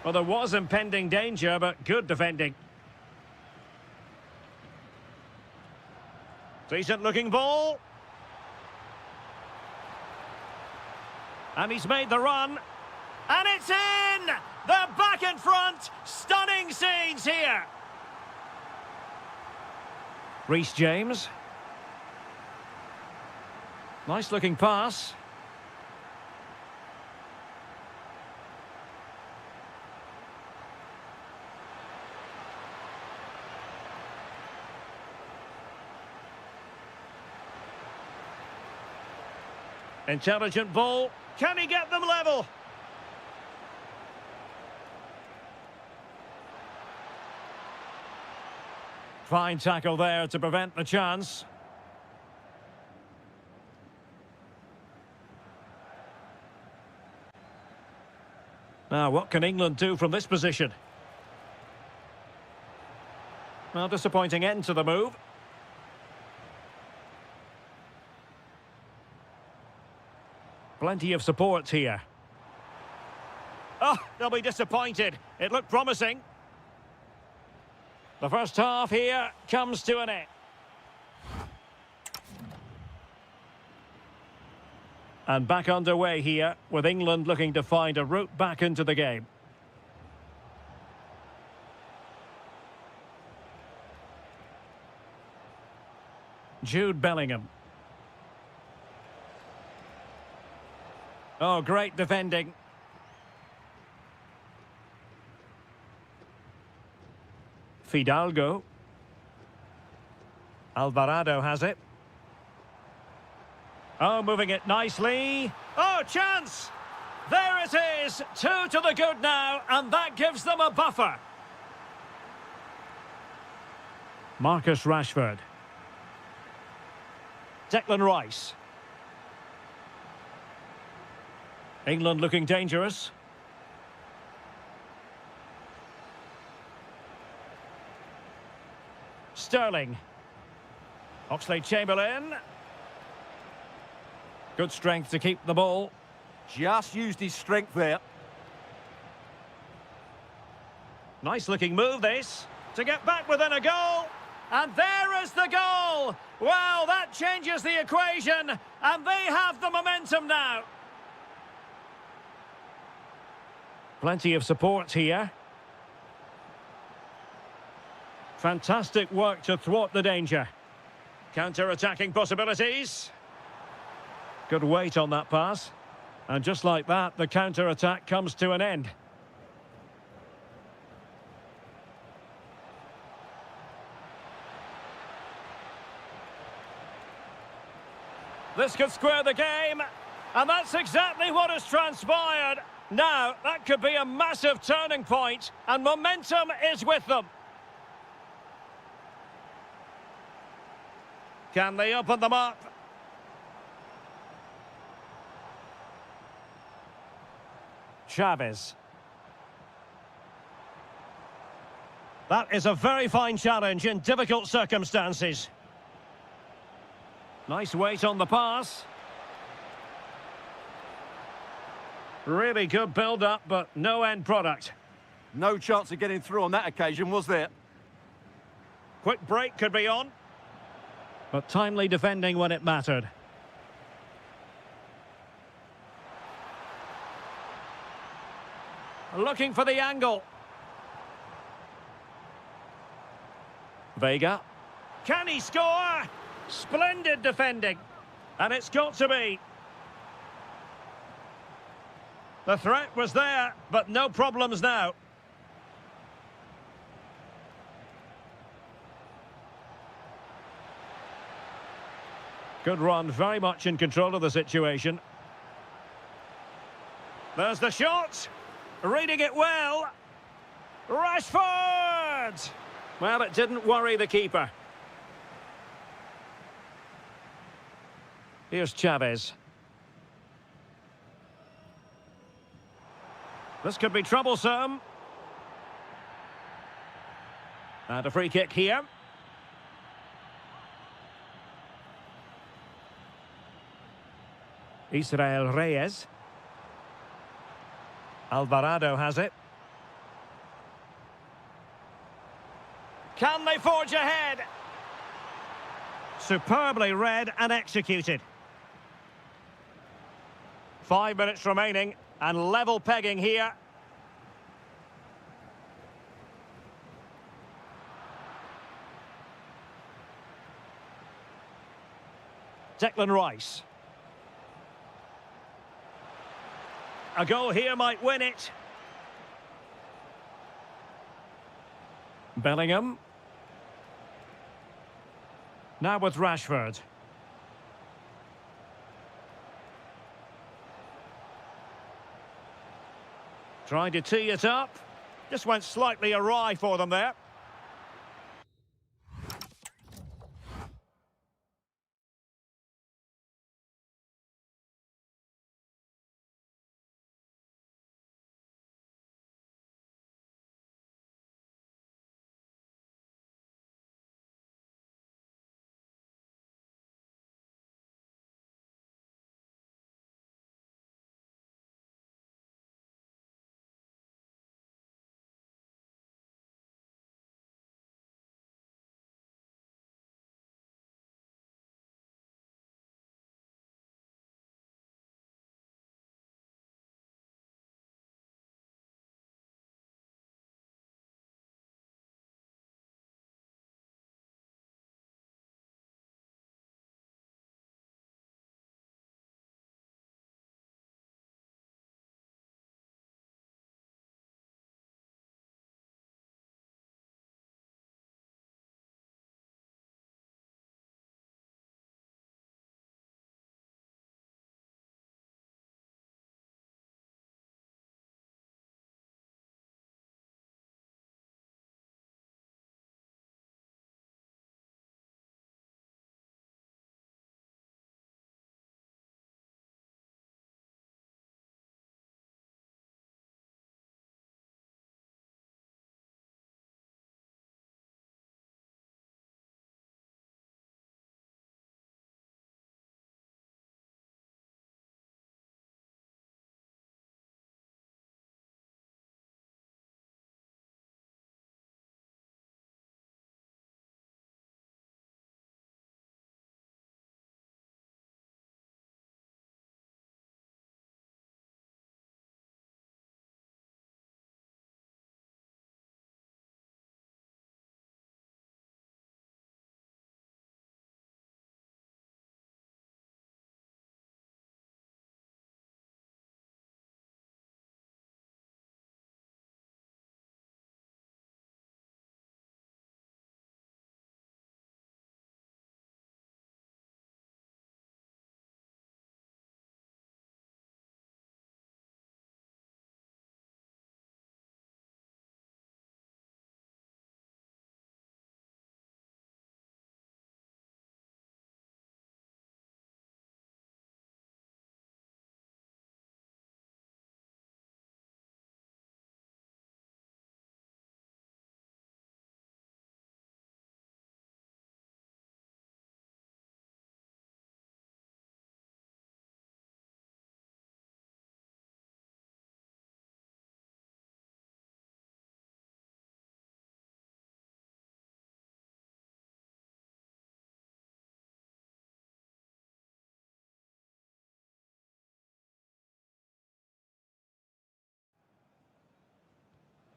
Well, there was impending danger, but good defending. Decent looking ball. And he's made the run. And it's in! They're back in front. Stunning scenes here. Reece James. Nice looking pass. Intelligent ball. Can he get them level? Fine tackle there to prevent the chance. Now, what can England do from this position? Well, disappointing end to the move. Plenty of support here. Oh, they'll be disappointed. It looked promising. The first half here comes to an end. And back underway here, with England looking to find a route back into the game. Jude Bellingham. Oh, great defending. Fidalgo. Alvarado has it. Oh, moving it nicely. Oh, chance! There it is, 2 to the good now, and that gives them a buffer. Marcus Rashford. Declan Rice. England looking dangerous. Sterling. Oxlade-Chamberlain. Good strength to keep the ball. Just used his strength there. Nice looking move this, to get back within a goal. And there is the goal! Well, that changes the equation, and they have the momentum now. Plenty of support here. Fantastic work to thwart the danger. Counter-attacking possibilities. Good weight on that pass. And just like that, the counter-attack comes to an end. This could square the game, and that's exactly what has transpired. Now, that could be a massive turning point, and momentum is with them. Can they open them up? Chavez. That is a very fine challenge in difficult circumstances. Nice weight on the pass. Really good build-up, but no end product. No chance of getting through on that occasion, was there? Quick break could be on. But timely defending when it mattered. Looking for the angle. Vega. Can he score? Splendid defending. And it's got to be. The threat was there, but no problems now. Good run, very much in control of the situation. There's the shot. Reading it well. Rashford! Well, it didn't worry the keeper. Here's Chavez. This could be troublesome. And a free kick here. Israel Reyes. Alvarado has it. Can they forge ahead? Superbly read and executed. 5 minutes remaining and level pegging here. Declan Rice. A goal here might win it. Bellingham. Now with Rashford. Trying to tee it up. Just went slightly awry for them there.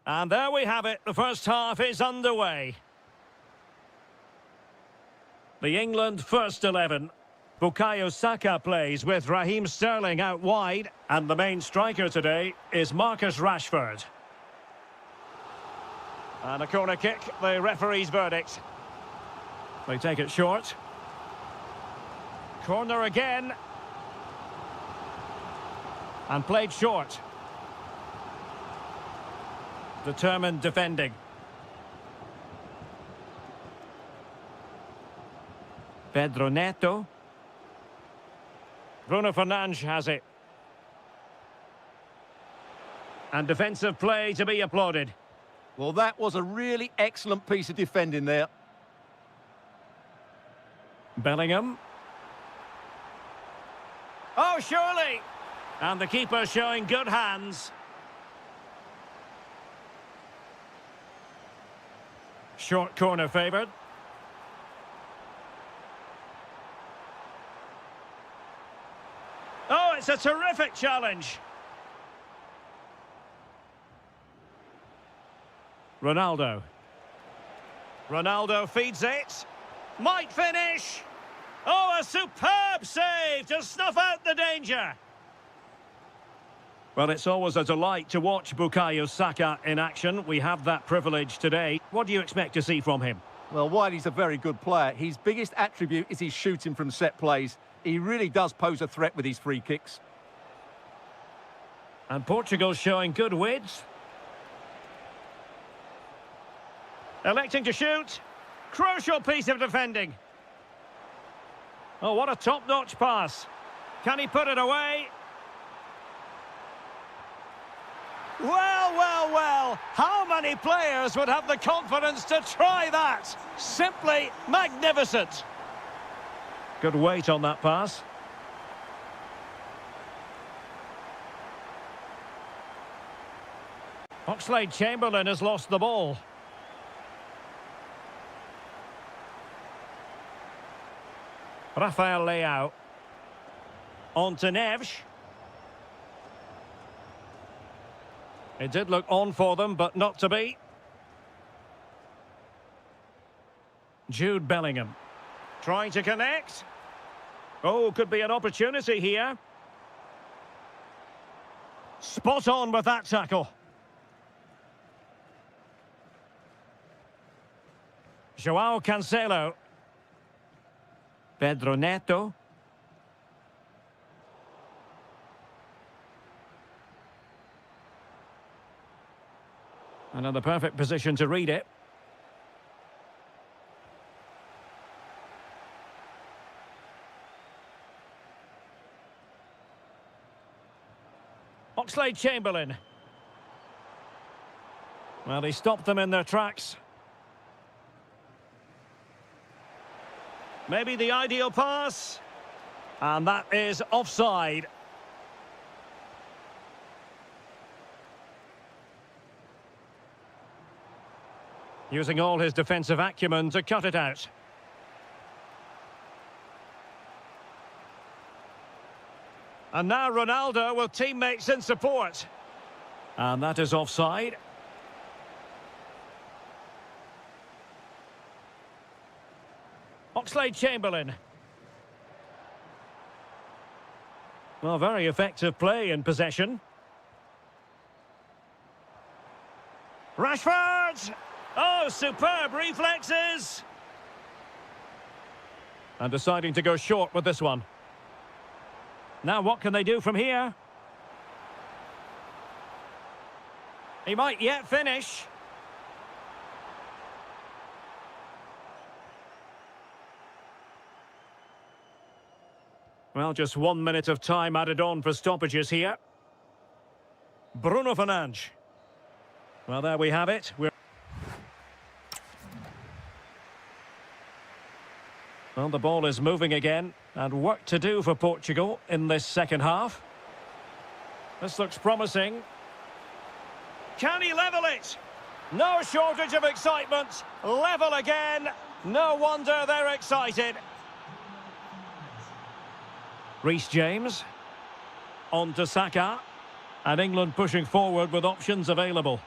And there we have it. The first half is underway. The England first 11. Bukayo Saka plays with Raheem Sterling out wide. And the main striker today is Marcus Rashford. And a corner kick, the referee's verdict. They take it short. Corner again. And played short. Determined defending. Pedro Neto. Bruno Fernandes has it. And defensive play to be applauded. Well, that was a really excellent piece of defending there. Bellingham. Oh, surely! And the keeper showing good hands. Short corner favoured. Oh, it's a terrific challenge. Ronaldo. Ronaldo feeds it. Might finish. Oh, a superb save to snuff out the danger. Well, it's always a delight to watch Bukayo Saka in action. We have that privilege today. What do you expect to see from him? Well, Wiley's a very good player. His biggest attribute is his shooting from set plays. He really does pose a threat with his free kicks. And Portugal showing good width. Electing to shoot. Crucial piece of defending. Oh, what a top-notch pass. Can he put it away? Well, well, well. How many players would have the confidence to try that? Simply magnificent. Good weight on that pass. Oxlade-Chamberlain has lost the ball. Rafael Leao. On to Neves. It did look on for them, but not to be. Jude Bellingham. Trying to connect. Oh, could be an opportunity here. Spot on with that tackle. Joao Cancelo. Pedro Neto. Another perfect position to read it. Oxlade-Chamberlain. Well, he stopped them in their tracks. Maybe the ideal pass. And that is offside. Using all his defensive acumen to cut it out. And now Ronaldo with teammates in support. And that is offside. Oxlade-Chamberlain. Well, very effective play in possession. Rashford! Oh, superb reflexes! And deciding to go short with this one. Now what can they do from here? He might yet finish. Well, just 1 minute of time added on for stoppages here. Bruno Fernandes. Well, there we have it. Well, the ball is moving again, and work to do for Portugal in this second half. This looks promising. Can he level it? No shortage of excitement. Level again. No wonder they're excited. Reece James. On to Saka. And England pushing forward with options available.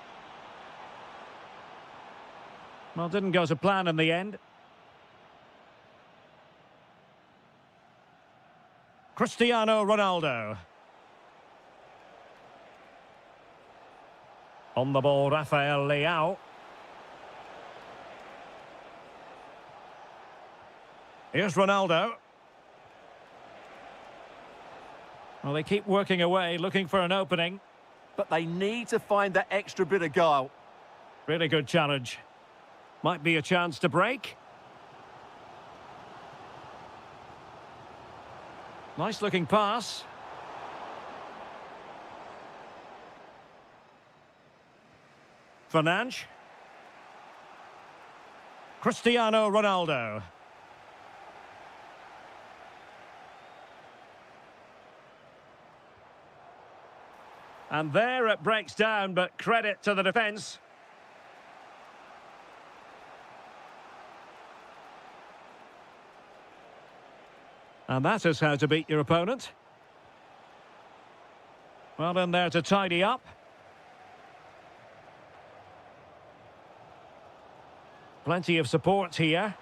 Well, didn't go to plan in the end. Cristiano Ronaldo. On the ball, Rafael Leao. Here's Ronaldo. Well, they keep working away, looking for an opening. But they need to find that extra bit of guile. Really good challenge. Might be a chance to break. Nice looking pass. Fernandes. Cristiano Ronaldo. And there it breaks down, but credit to the defence. And that is how to beat your opponent. Well in there to tidy up. Plenty of support here.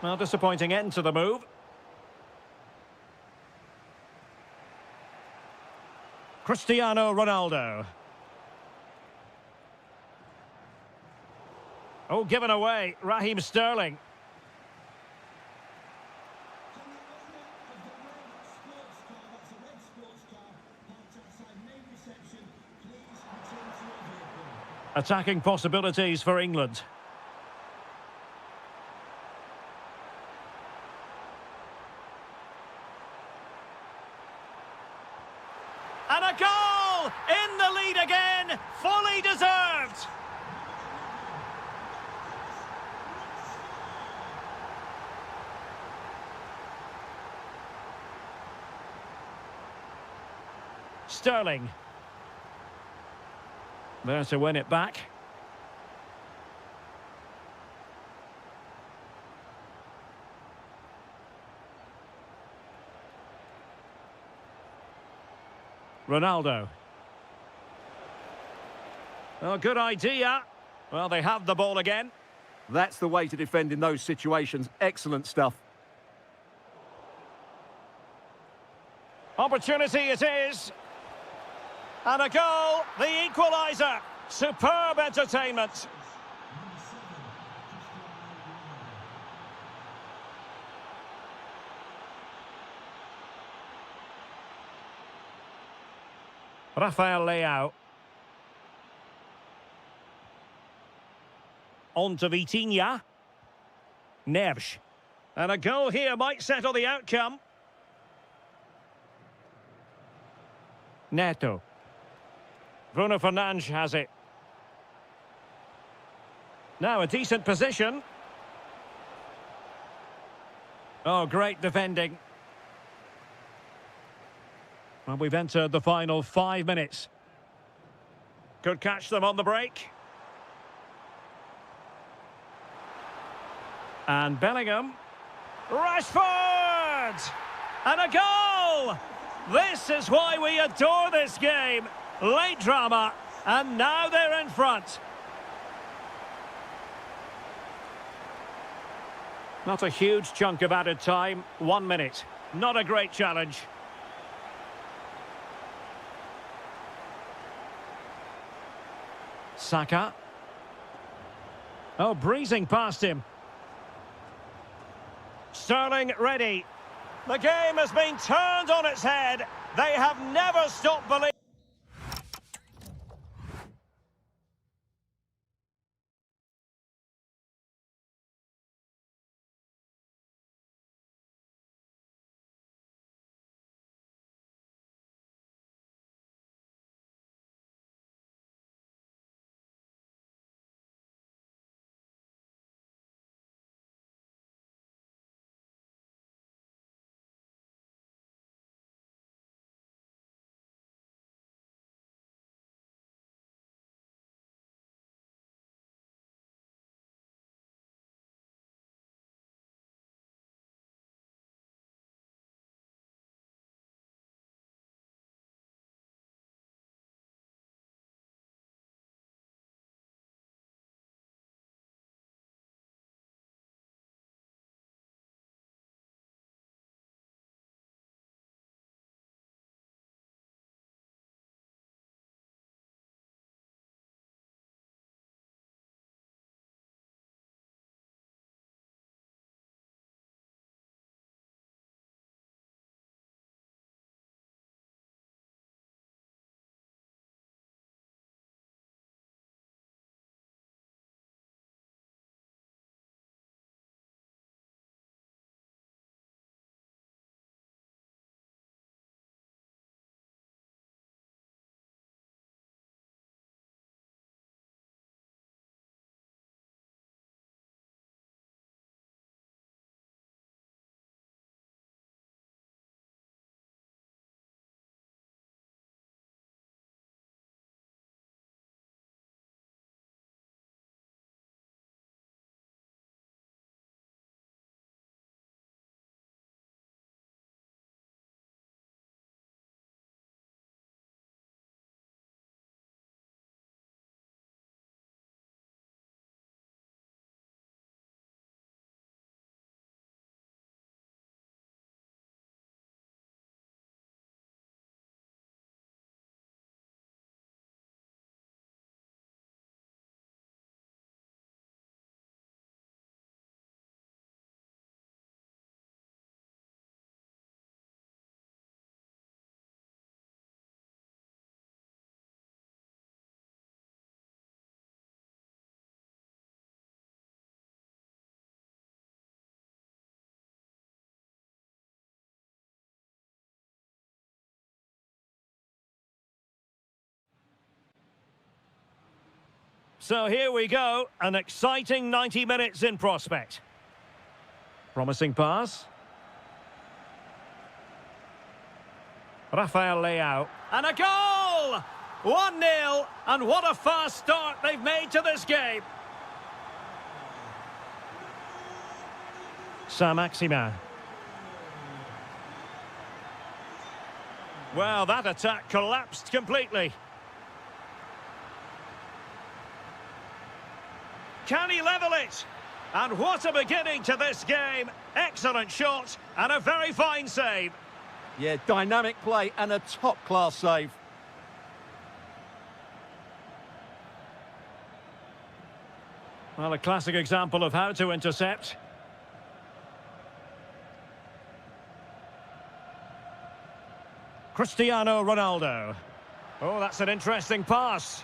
Well, disappointing end to the move. Cristiano Ronaldo. Oh, given away. Raheem Sterling. Attacking possibilities for England. And a goal! In the lead again! Fully deserved! Sterling. There to win it back. Ronaldo. Oh, good idea. Well, they have the ball again. That's the way to defend in those situations. Excellent stuff. Opportunity it is. And a goal, the equaliser. Superb entertainment. Rafael Leao. On to Vitinha. Neves. And a goal here might settle the outcome. Neto. Bruno Fernandes has it. Now a decent position. Oh, great defending. Well, we've entered the final 5 minutes. Could catch them on the break. And Bellingham. Rashford! And a goal! This is why we adore this game. Late drama, and now they're in front. Not a huge chunk of added time. 1 minute. Not a great challenge. Saka. Oh, breezing past him. Sterling ready. The game has been turned on its head. They have never stopped believing. So here we go, an exciting 90 minutes in prospect. Promising pass. Rafael Leao. And a goal! 1-0, and what a fast start they've made to this game. Saint-Maximin. Well, that attack collapsed completely. Can he level it? And what a beginning to this game. Excellent shot and a very fine save. Yeah, dynamic play and a top-class save. Well, a classic example of how to intercept. Cristiano Ronaldo. Oh, that's an interesting pass.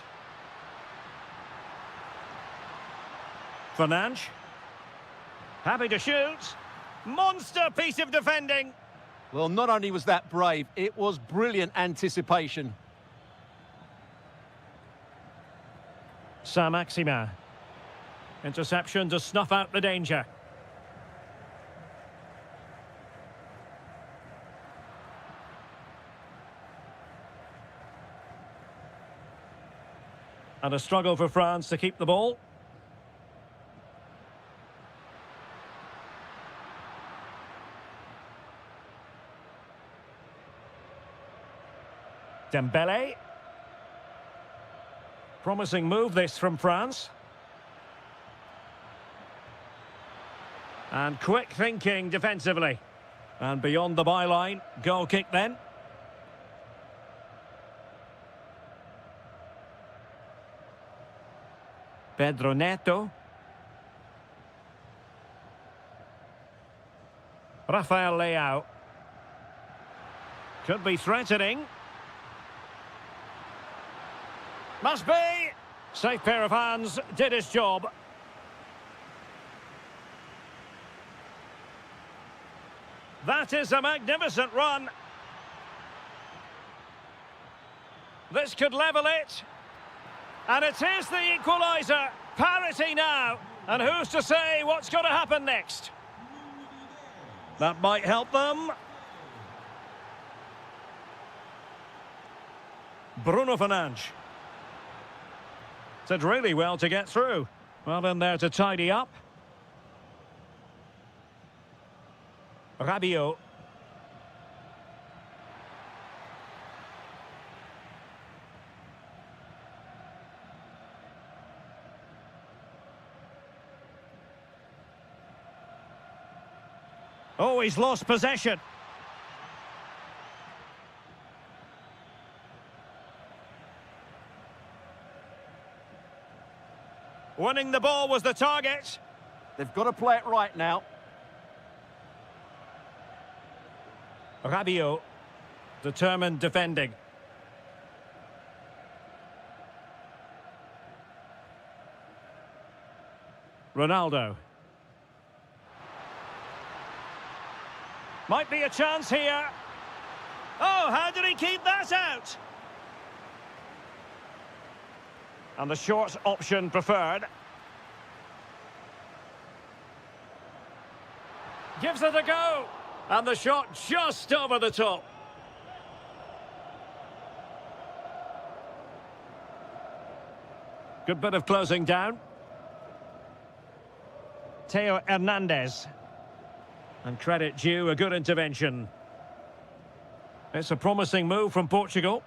Fernandes. Happy to shoot. Monster piece of defending. Well, not only was that brave, it was brilliant anticipation. Saint-Maximin. Interception to snuff out the danger. And a struggle for France to keep the ball. Dembele. Promising move this from France. And quick thinking defensively. And beyond the byline, goal kick then. Pedro Neto. Rafael Leao. Could be threatening. Must be. Safe pair of hands, did his job. That is a magnificent run. This could level it. And it is the equaliser. Parity now. And who's to say what's going to happen next? That might help them. Bruno Fernandes. Did really well to get through. Well in there to tidy up. Rabiot. Oh, he's lost possession. Winning the ball was the target. They've got to play it right now. Rabiot, determined defending. Ronaldo. Might be a chance here. Oh, how did he keep that out? And the short option preferred. Gives it a go. And the shot just over the top. Good bit of closing down. Theo Hernandez. And credit due, a good intervention. It's a promising move from Portugal.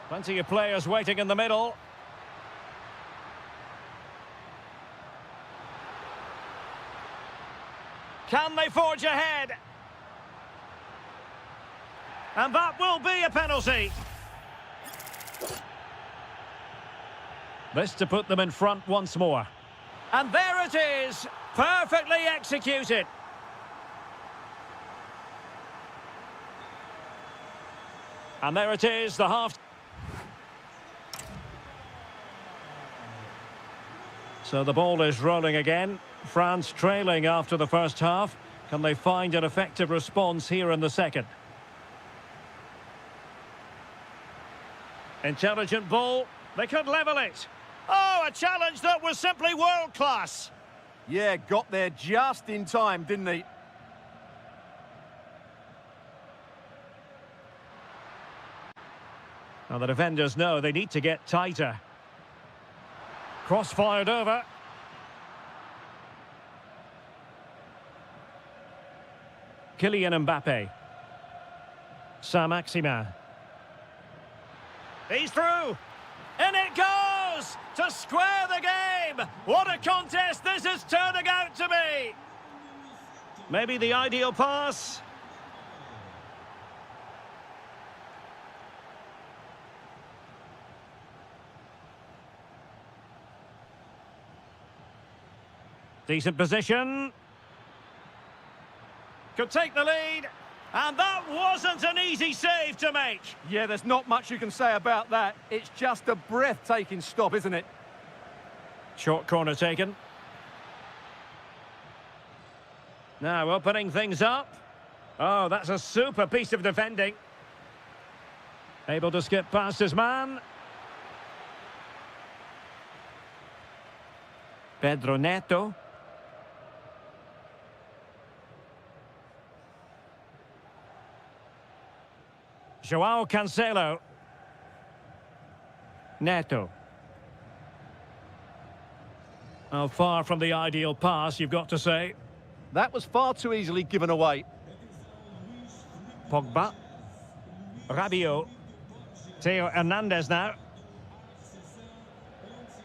Plenty of players waiting in the middle. Can they forge ahead? And that will be a penalty. This to put them in front once more. And there it is, perfectly executed. And there it is, the half. So the ball is rolling again. France trailing after the first half. Can they find an effective response here in the second? Intelligent ball. They could level it. Oh, a challenge that was simply world-class. Yeah, got there just in time, didn't he? Now the defenders know they need to get tighter. Cross-fired over. Kylian Mbappe. Saint-Maximin. He's through. In it goes! To square the game! What a contest this is turning out to be! Maybe the ideal pass. Decent position. Could take the lead. And that wasn't an easy save to make. Yeah, there's not much you can say about that. It's just a breathtaking stop, isn't it? Short corner taken. Now opening things up. Oh, that's a super piece of defending. Able to skip past his man. Pedro Neto. João Cancelo. Neto. Oh, far from the ideal pass, you've got to say. That was far too easily given away. Pogba. Rabiot. Theo Hernandez now.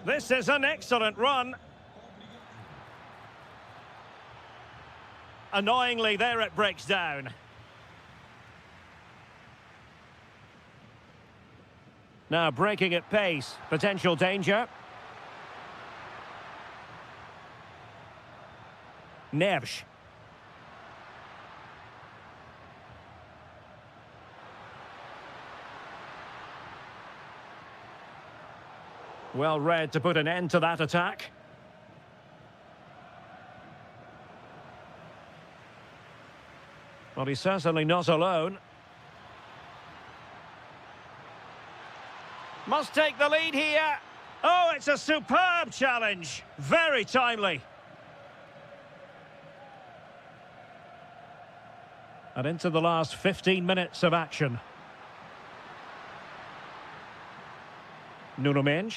This is an excellent run. Annoyingly, there it breaks down. Now breaking at pace, potential danger. Neves. Well read to put an end to that attack. Well, he's certainly not alone. Must take the lead here. Oh, it's a superb challenge. Very timely. And into the last 15 minutes of action. Nuno Mendes.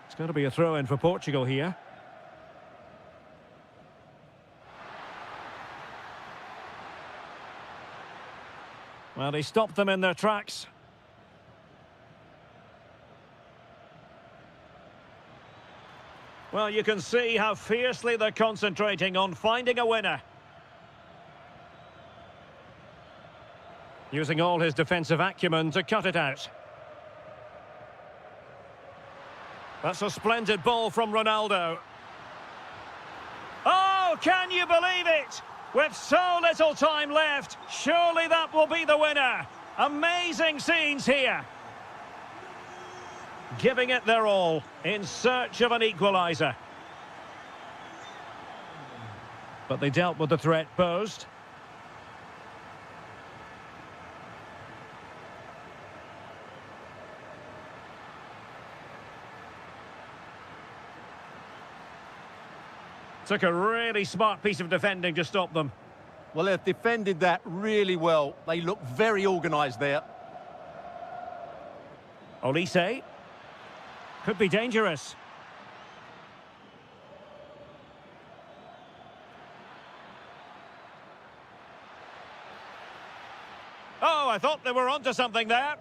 It's going to be a throw-in for Portugal here. Well, he stopped them in their tracks. Well, you can see how fiercely they're concentrating on finding a winner. Using all his defensive acumen to cut it out. That's a splendid ball from Ronaldo. Oh, can you believe it? With so little time left, surely that will be the winner. Amazing scenes here. Giving it their all in search of an equaliser. But they dealt with the threat posed. Took a really smart piece of defending to stop them. Well, they've defended that really well. They look very organised there. Olise. Could be dangerous. Oh, I thought they were onto something there.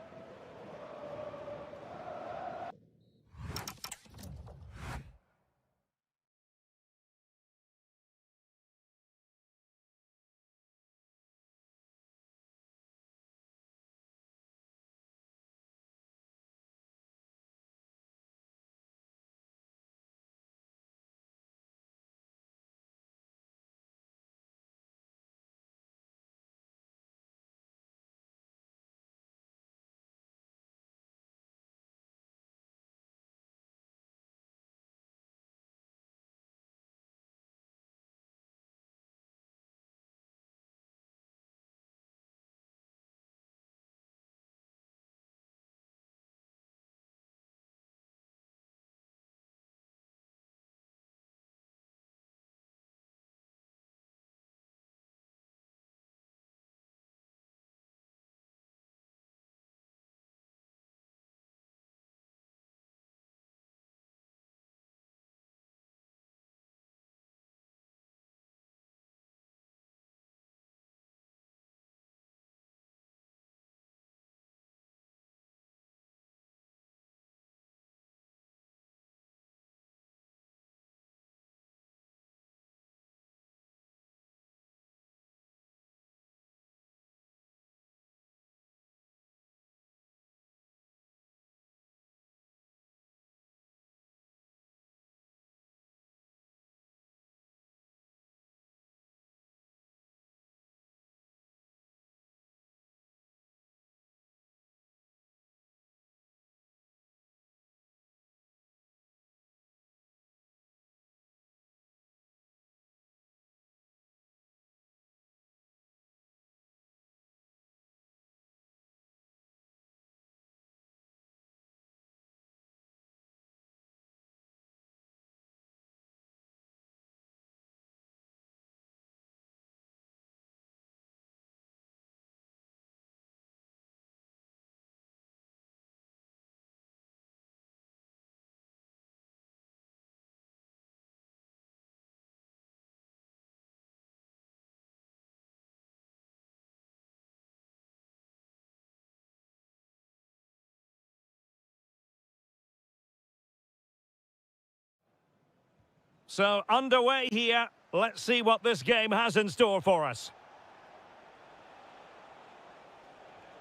So, underway here. Let's see what this game has in store for us.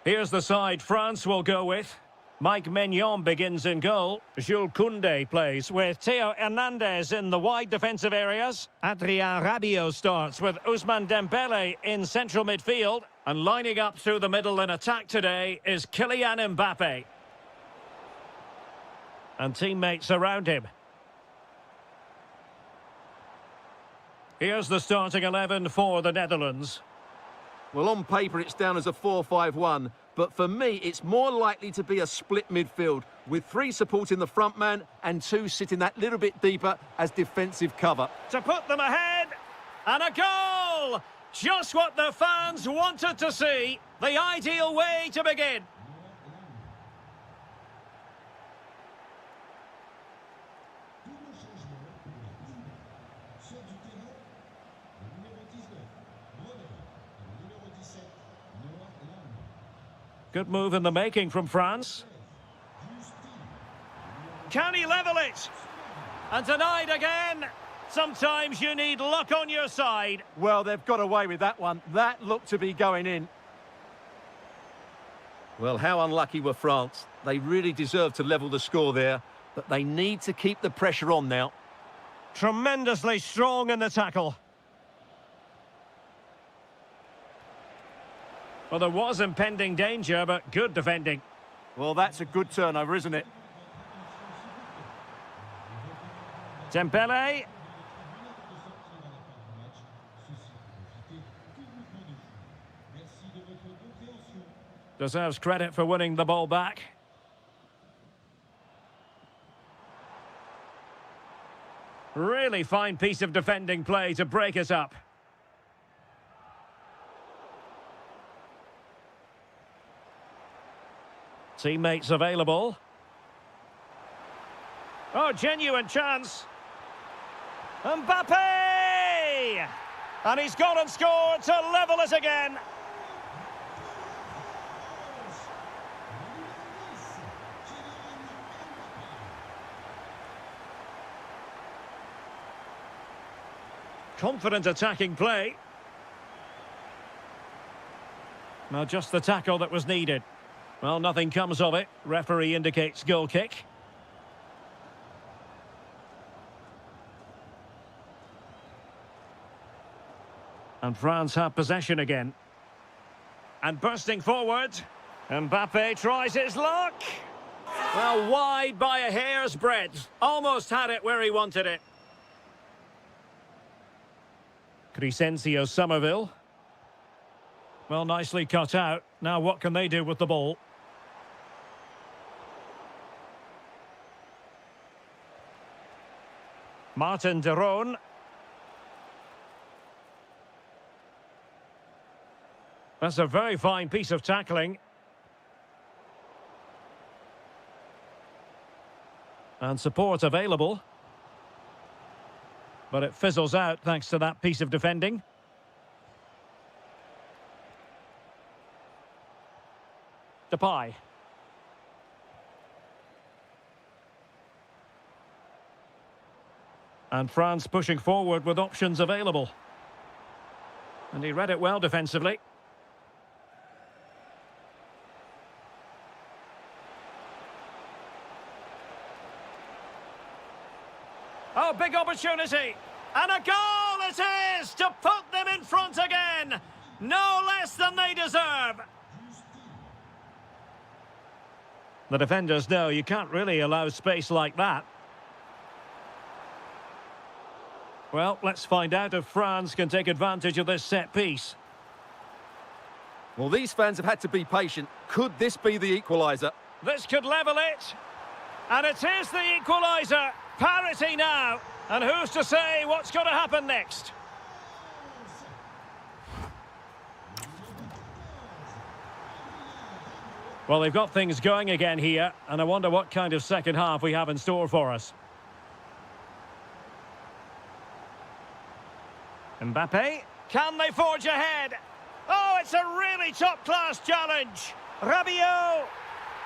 Here's the side France will go with. Mike Maignan begins in goal. Jules Koundé plays with Theo Hernandez in the wide defensive areas. Adrien Rabiot starts with Ousmane Dembélé in central midfield. And lining up through the middle in attack today is Kylian Mbappe. And teammates around him. Here's the starting 11 for the Netherlands. Well, on paper, it's down as a 4-5-1, but for me, it's more likely to be a split midfield, with 3 supporting the front man and 2 sitting that little bit deeper as defensive cover. To put them ahead, and a goal! Just what the fans wanted to see. The ideal way to begin. Good move in the making from France. Can he level it? And denied again. Sometimes you need luck on your side. Well, they've got away with that one. That looked to be going in. Well, how unlucky were France? They really deserved to level the score there, but they need to keep the pressure on now. Tremendously strong in the tackle. Well, there was impending danger, but good defending. Well, that's a good turnover, isn't it? Dembélé. Deserves credit for winning the ball back. Really fine piece of defending play to break us up. Teammates available. Oh, genuine chance. Mbappe! And he's gone and scored to level it again. Confident attacking play. Now just the tackle that was needed. Well, nothing comes of it. Referee indicates goal kick. And France have possession again. And bursting forward. Mbappe tries his luck. Well, wide by a hair's breadth. Almost had it where he wanted it. Crescencio Somerville. Well, nicely cut out. Now what can they do with the ball? Martin de Roon. That's a very fine piece of tackling. And support available. But it fizzles out thanks to that piece of defending. Depay. And France pushing forward with options available. And he read it well defensively. Oh, big opportunity. And a goal it is to put them in front again. No less than they deserve. The defenders know you can't really allow space like that. Well, let's find out if France can take advantage of this set piece. Well, these fans have had to be patient. Could this be the equaliser? This could level it. And it is the equaliser. Parity now. And who's to say what's going to happen next? Well, they've got things going again here, and I wonder what kind of second half we have in store for us. Mbappe, can they forge ahead? Oh, it's a really top-class challenge. Rabiot,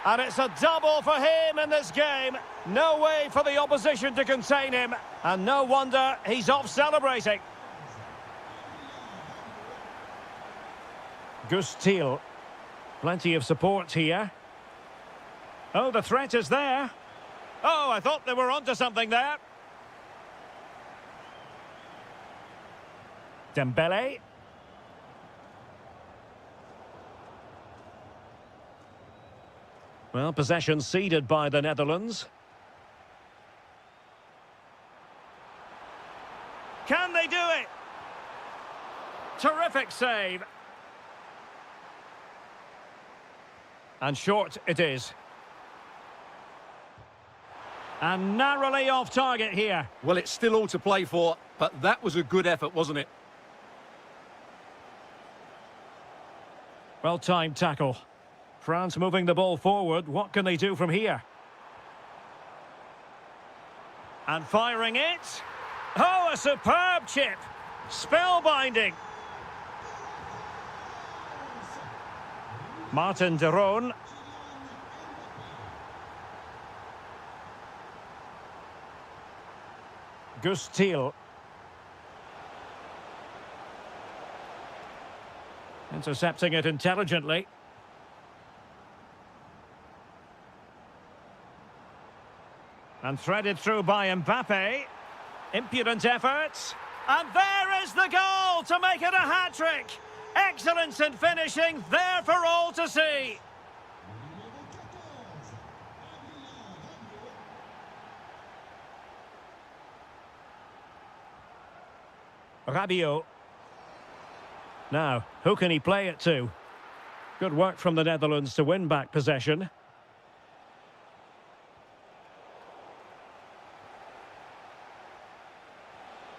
And it's a double for him in this game. No way for the opposition to contain him. And no wonder he's off celebrating. Gustil. Plenty of support here. Oh, the threat is there. Oh, I thought they were onto something there. Dembele. Well, possession ceded by the Netherlands. Can they do it? Terrific save. And short it is. And narrowly off target here. Well, it's still all to play for, but that was a good effort, wasn't it? Well-timed tackle. France moving the ball forward. What can they do from here? And firing it. Oh, a superb chip. Spellbinding. Martin de Roon. Gustil. Intercepting it intelligently. And threaded through by Mbappe. Impudent efforts. And there is the goal to make it a hat-trick. Excellence in finishing, there for all to see. Rabiot. Now, who can he play it to? Good work from the Netherlands to win back possession.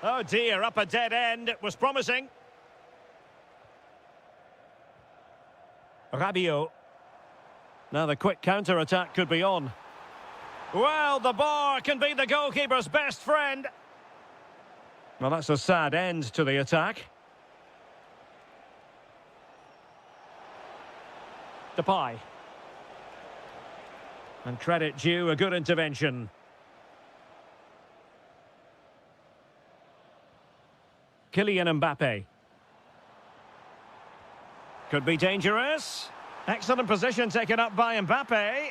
Oh dear, up a dead end. It was promising. Rabiot. Now the quick counter-attack could be on. Well, the bar can be the goalkeeper's best friend. Well, that's a sad end to the attack. Depay. And credit due, a good intervention. Kylian Mbappe. Could be dangerous. Excellent position taken up by Mbappe.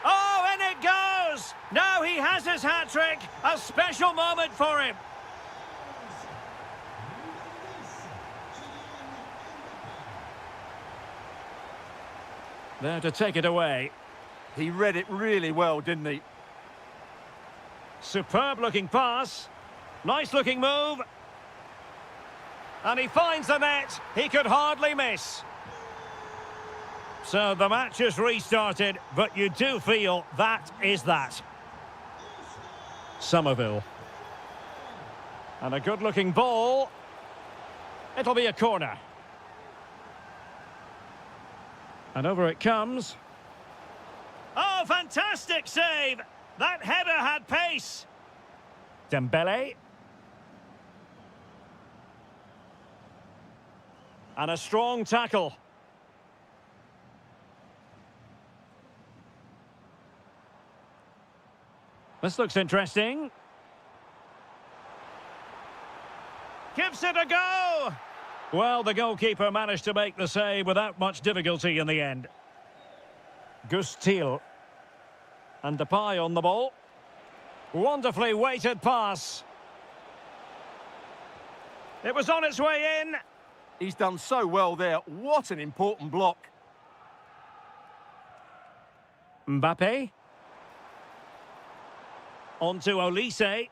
Oh, in it goes! Now he has his hat-trick. A special moment for him. There to take it away. He read it really well, didn't he? Superb-looking pass. Nice-looking move. And he finds the net. He could hardly miss. So the match is restarted, but you do feel that is that. Somerville. And a good-looking ball. It'll be a corner. And over it comes. Oh, fantastic save! That header had pace. Dembele. And a strong tackle. This looks interesting. Gives it a go! Well, the goalkeeper managed to make the save without much difficulty in the end. Gustil. And Depay on the ball. Wonderfully weighted pass. It was on its way in. He's done so well there. What an important block. Mbappe. On to Olise.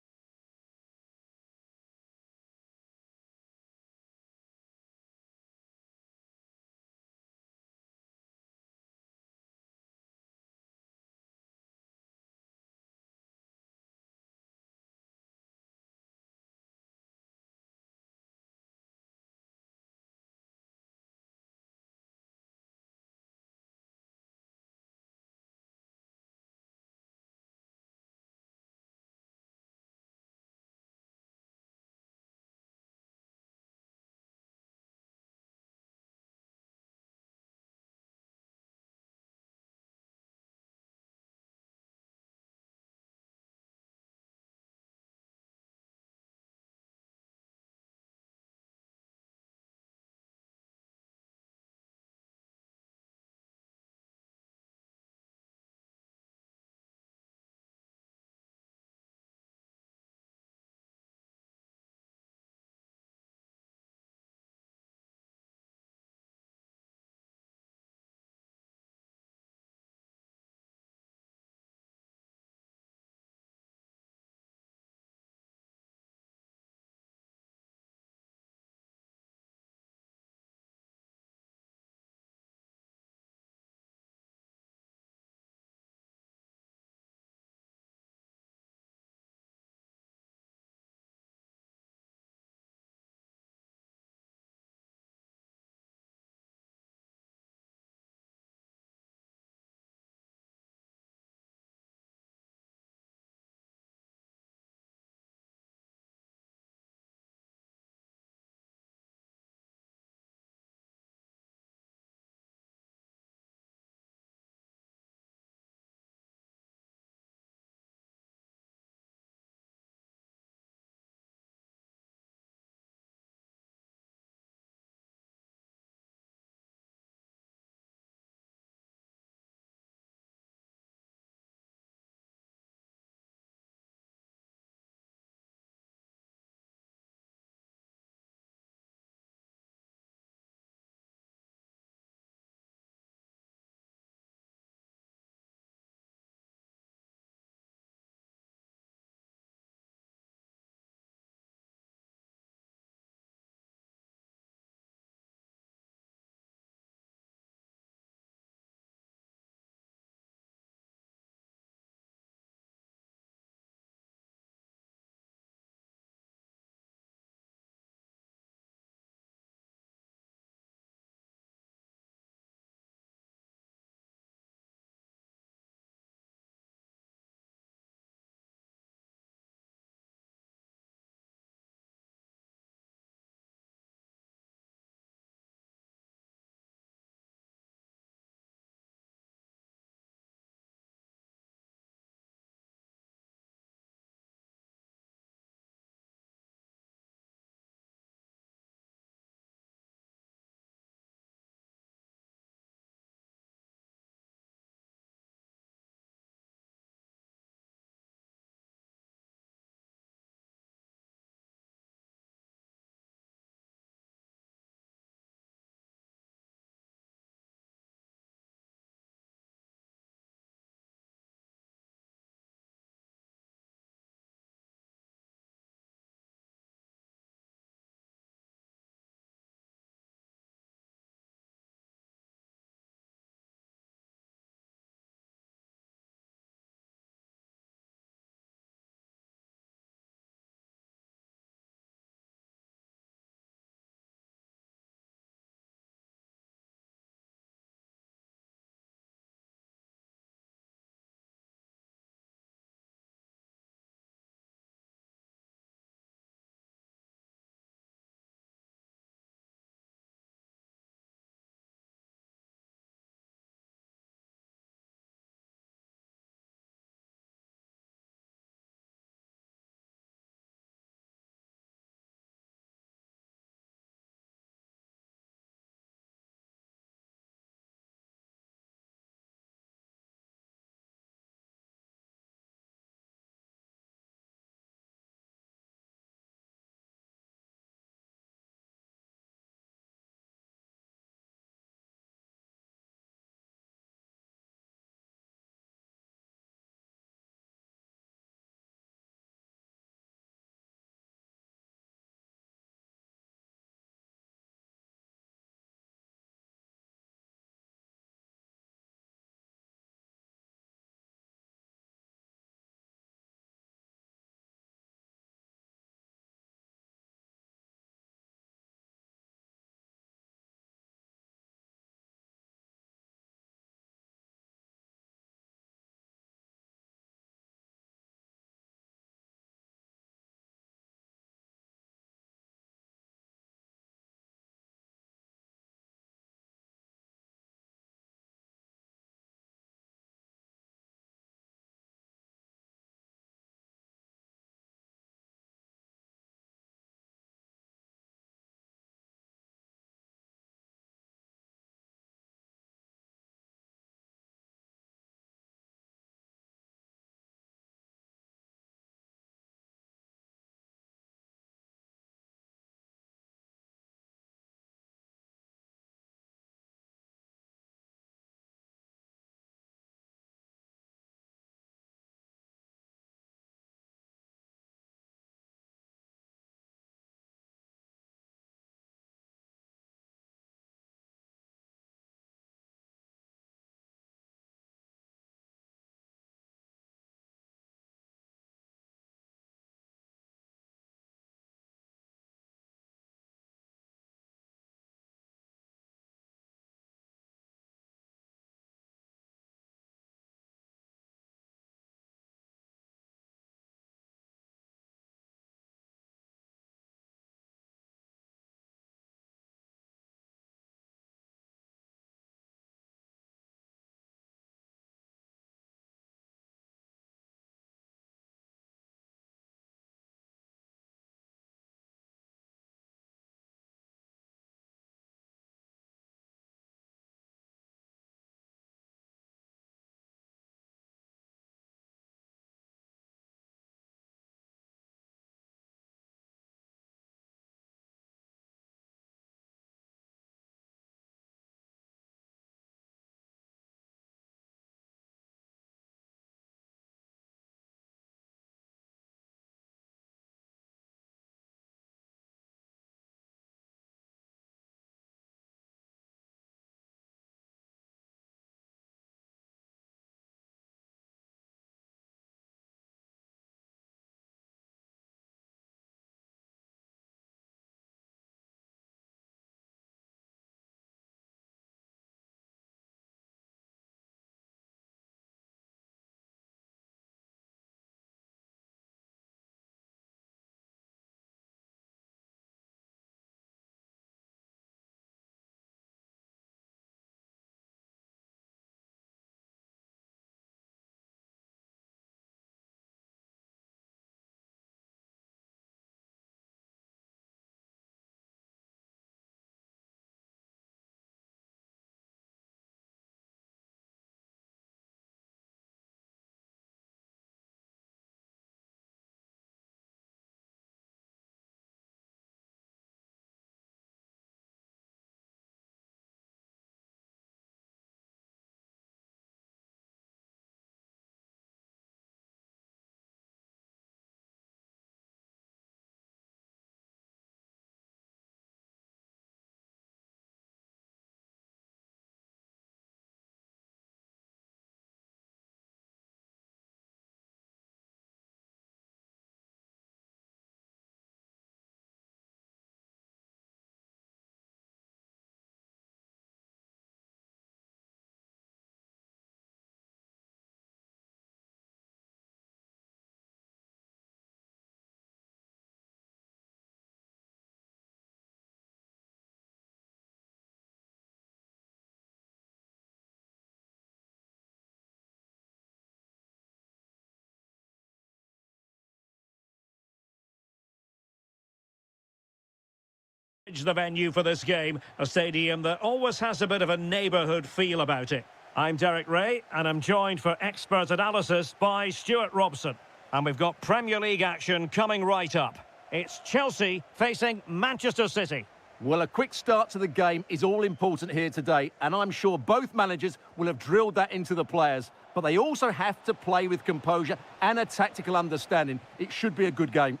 The venue for this game, a stadium that always has a bit of a neighbourhood feel about it. I'm Derek Ray, and I'm joined for expert analysis by Stuart Robson. And we've got Premier League action coming right up. It's Chelsea facing Manchester City. Well, a quick start to the game is all important here today, and I'm sure both managers will have drilled that into the players. But they also have to play with composure and a tactical understanding. It should be a good game.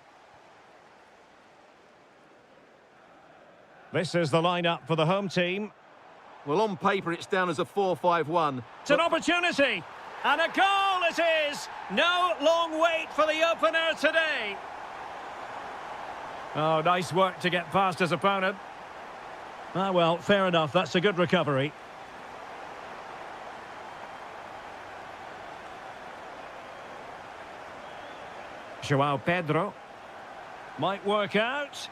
This is the lineup for the home team. Well, on paper, it's down as a 4-5-1. It's an opportunity, and a goal it is! No long wait for the opener today. Oh, nice work to get past his opponent. Ah, well, fair enough. That's a good recovery. João Pedro. Might work out.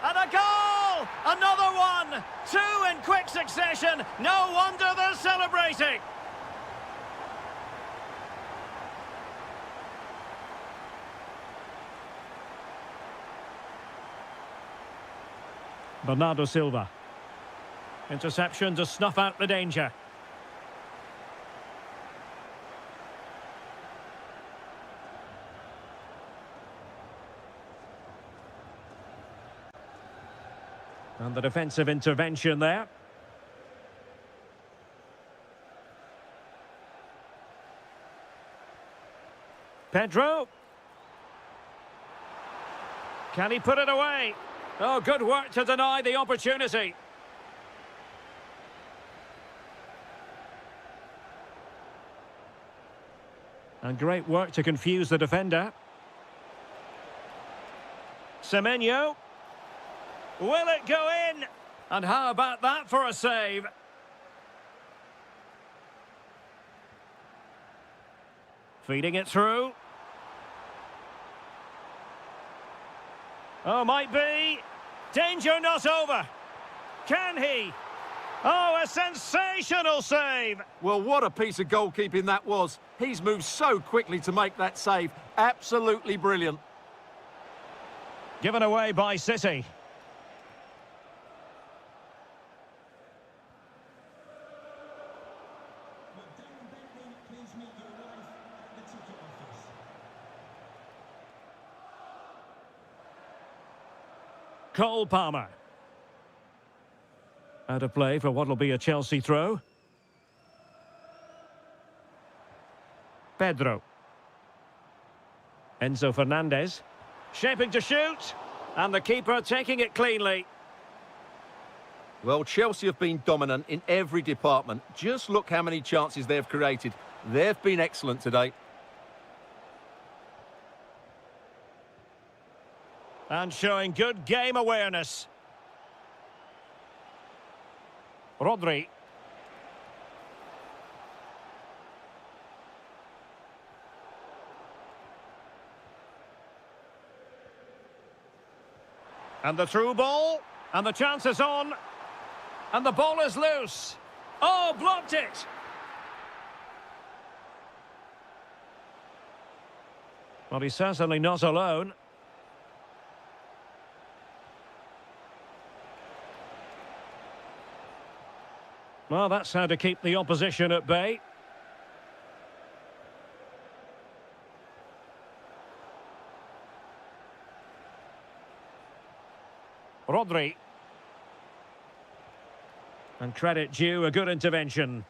And a goal! Another one! Two in quick succession. No wonder they're celebrating. Bernardo Silva. Interception to snuff out the danger. And the defensive intervention there. Pedro. Can he put it away? Oh, good work to deny the opportunity. And great work to confuse the defender. Semenyo. Will it go in? And how about that for a save? Feeding it through. Oh, might be. Danger not over. Can he? Oh, a sensational save. Well, what a piece of goalkeeping that was. He's moved so quickly to make that save. Absolutely brilliant. Given away by City. Cole Palmer. Out of play for what will be a Chelsea throw. Pedro. Enzo Fernandez. Shaping to shoot. And the keeper taking it cleanly. Well, Chelsea have been dominant in every department. Just look how many chances they've created. They've been excellent today. And showing good game awareness. Rodri. And the through ball. And the chance is on. And the ball is loose. Oh, blocked it. Well, he's certainly not alone. Well, that's how to keep the opposition at bay. Rodri. And credit due, a good intervention.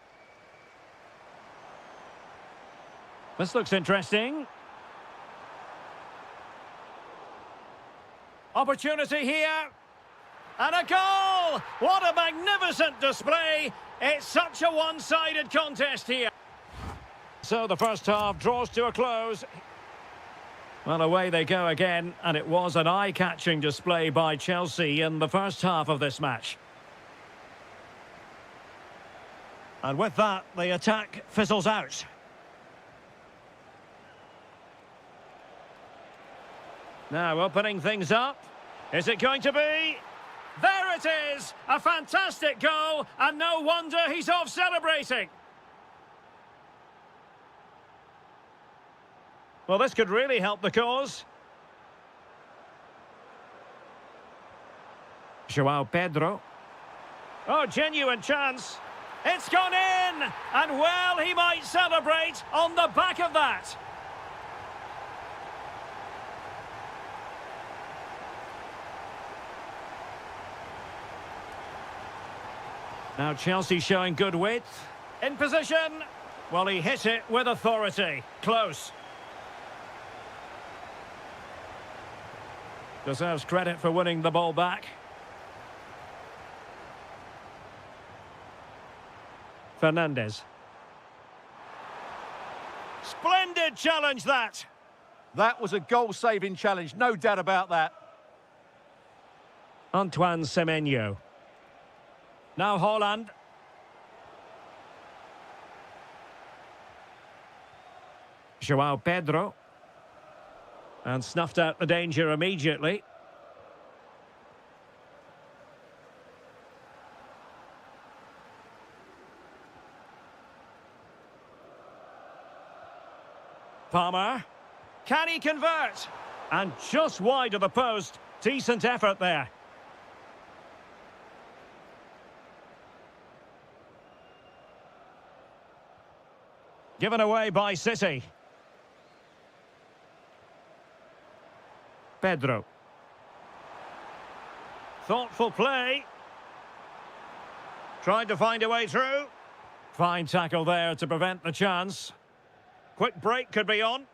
This looks interesting. Opportunity here. And a goal! What a magnificent display! It's such a one-sided contest here. So the first half draws to a close. Well, away they go again, and it was an eye-catching display by Chelsea in the first half of this match. And with that, the attack fizzles out. Now opening things up. Is it going to be? There it is! A fantastic goal, and no wonder he's off celebrating. Well, this could really help the cause. Joao Pedro. Oh, genuine chance. It's gone in! And well, he might celebrate on the back of that. Now Chelsea showing good width. In position. Well, he hit it with authority. Close. Deserves credit for winning the ball back. Fernandez. Splendid challenge, that. That was a goal-saving challenge, no doubt about that. Antoine Semenyo. Now Haaland. Joao Pedro. And snuffed out the danger immediately. Palmer. Can he convert? And just wide of the post. Decent effort there. Given away by City. Pedro. Thoughtful play. Tried to find a way through. Fine tackle there to prevent the chance. Quick break could be on.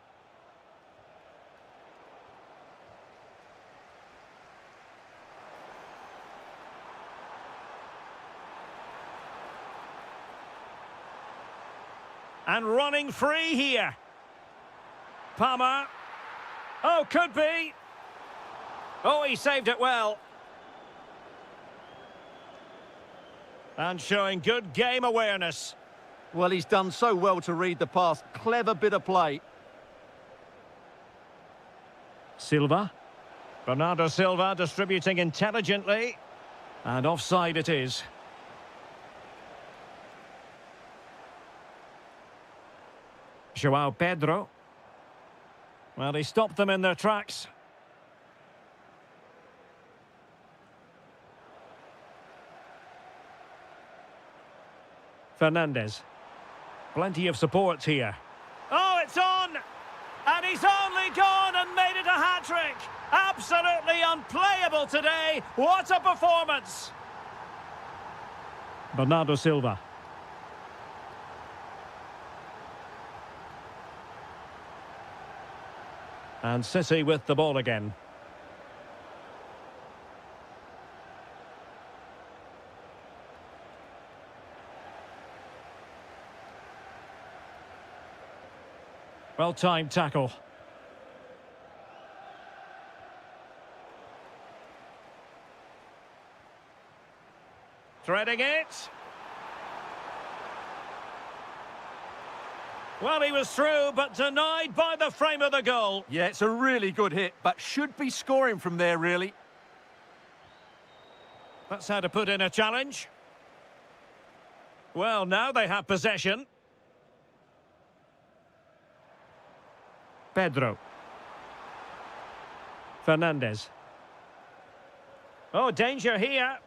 And running free here. Palmer. Oh, could be. Oh, he saved it well. And showing good game awareness. Well, he's done so well to read the pass. Clever bit of play. Silva. Bernardo Silva distributing intelligently. And offside it is. Joao Pedro. Well, he stopped them in their tracks. Fernandez. Plenty of support here. Oh, it's on! And he's only gone and made it a hat-trick! Absolutely unplayable today. What a performance! Bernardo Silva. And City with the ball again. Well-timed tackle. Threading it. Well, he was through, but denied by the frame of the goal. Yeah, it's a really good hit, but should be scoring from there, really. That's how to put in a challenge. Well, now they have possession. Pedro. Fernandez. Oh, danger here.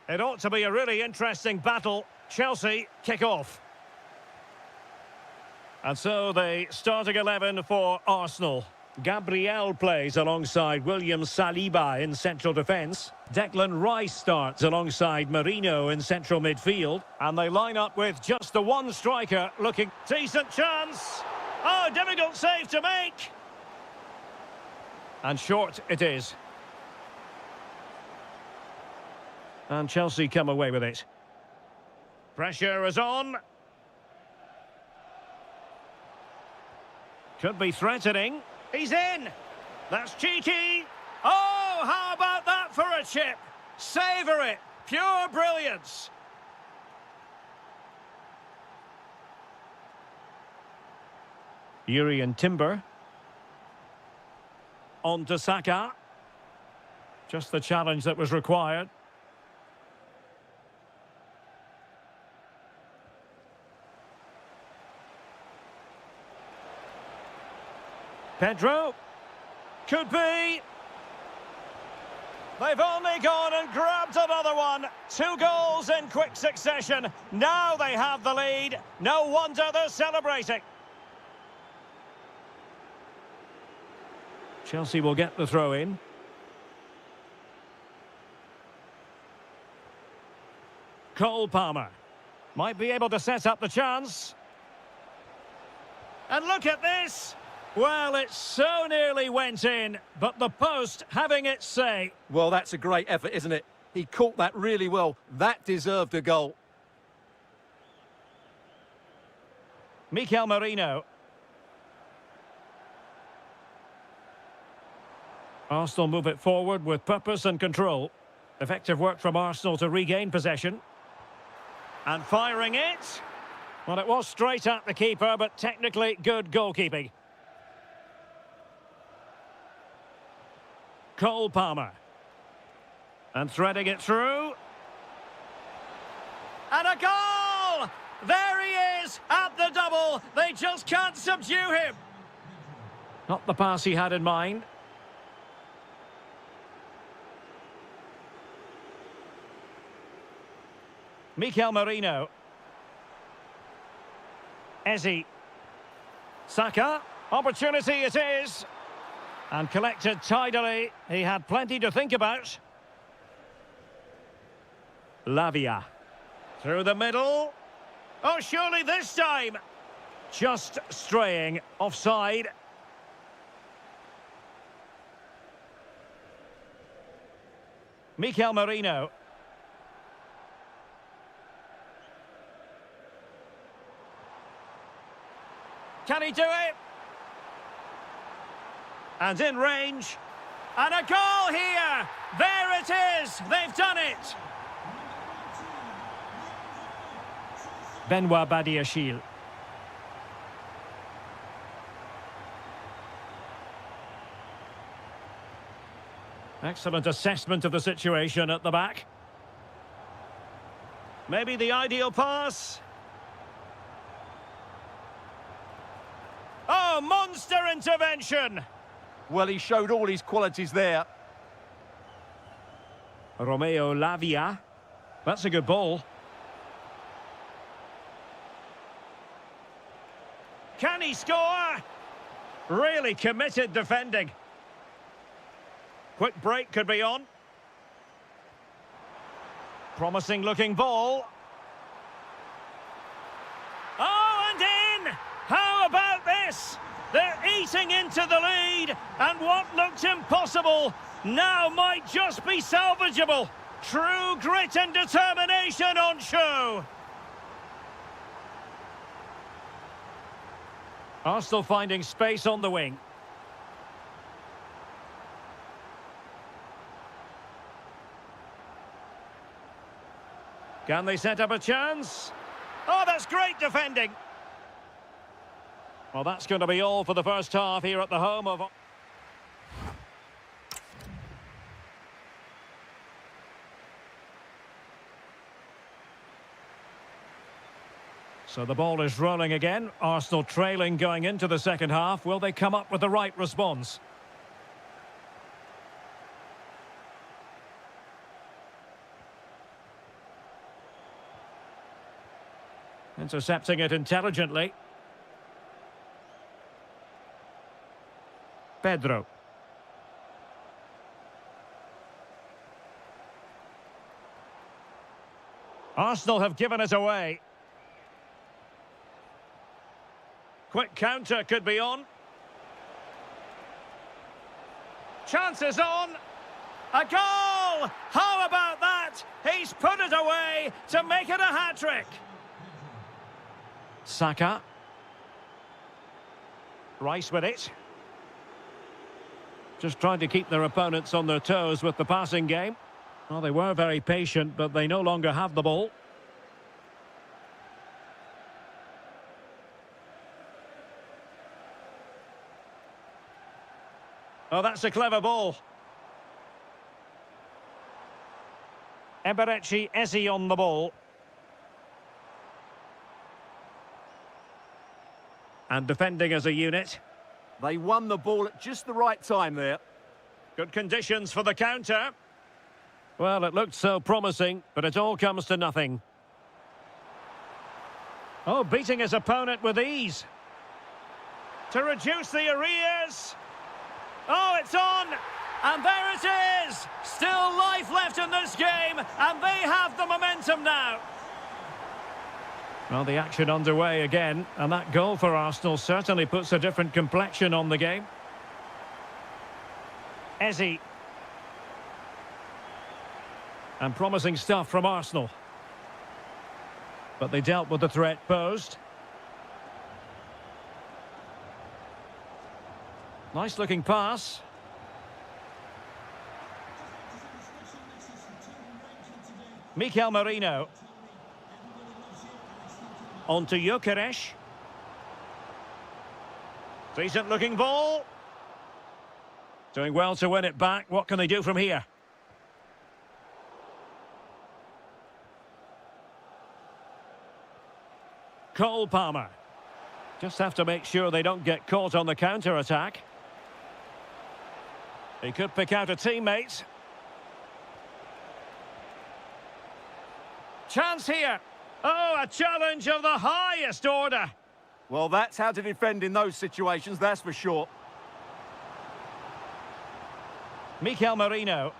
It ought to be a really interesting battle. Chelsea kick off. And so the starting 11 for Arsenal. Gabriel plays alongside William Saliba in central defence. Declan Rice starts alongside Marino in central midfield. And they line up with just the one striker looking decent chance. Oh, difficult save to make. And short it is. And Chelsea come away with it. Pressure is on. Could be threatening. He's in. That's cheeky. Oh, how about that for a chip? Savour it. Pure brilliance. Yuri and Timber. On to Saka. Just the challenge that was required. Pedro. Could be. They've only gone and grabbed another one. 2 goals in quick succession. Now they have the lead. No wonder they're celebrating. Chelsea will get the throw in. Cole Palmer. Might be able to set up the chance. And look at this. Well, it so nearly went in, but the post having its say. Well, that's a great effort, isn't it? He caught that really well. That deserved a goal. Mikel Merino. Arsenal move it forward with purpose and control. Effective work from Arsenal to regain possession. And firing it. Well, it was straight at the keeper, but technically good goalkeeping. Cole Palmer. And threading it through. And a goal! There he is at the double. They just can't subdue him. Not the pass he had in mind. Mikel Merino. Eze. Saka. Opportunity it is. And collected tidily. He had plenty to think about. Lavia. Through the middle. Oh, surely this time. Just straying offside. Mikel Merino. Can he do it? And in range. And a goal here. There it is. They've done it. Benoit Badiashile. Excellent assessment of the situation at the back. Maybe the ideal pass. Oh, monster intervention! Well, he showed all his qualities there. Romeo Lavia. That's a good ball. Can he score? Really committed defending. Quick break could be on. Promising looking ball. Oh, and in! How about this? They're eating into the lead, and what looked impossible now might just be salvageable. True grit and determination on show. Arsenal finding space on the wing. Can they set up a chance? Oh, that's great defending. Well, that's going to be all for the first half here at the home of... So the ball is rolling again. Arsenal trailing going into the second half. Will they come up with the right response? Intercepting it intelligently. Pedro. Arsenal have given it away. Quick counter could be on. Chances on. A goal! How about that? He's put it away to make it a hat-trick. Saka. Rice with it. Just trying to keep their opponents on their toes with the passing game. Well, they were very patient, but they no longer have the ball. Oh, that's a clever ball. Eberechi Eze on the ball. And defending as a unit. They won the ball at just the right time there. Good conditions for the counter. Well, it looked so promising, but it all comes to nothing. Oh, beating his opponent with ease. To reduce the arrears. Oh, it's on! And there it is! Still life left in this game, and they have the momentum now. Well, the action underway again, and that goal for Arsenal certainly puts a different complexion on the game. Eze. And promising stuff from Arsenal. But they dealt with the threat posed. Nice looking pass. Mikel Merino. On to Gyökeres. Decent looking ball. Doing well to win it back. What can they do from here? Cole Palmer. Just have to make sure they don't get caught on the counter-attack. He could pick out a teammate. Chance here. Oh, a challenge of the highest order. Well, that's how to defend in those situations, that's for sure. Mikel Merino.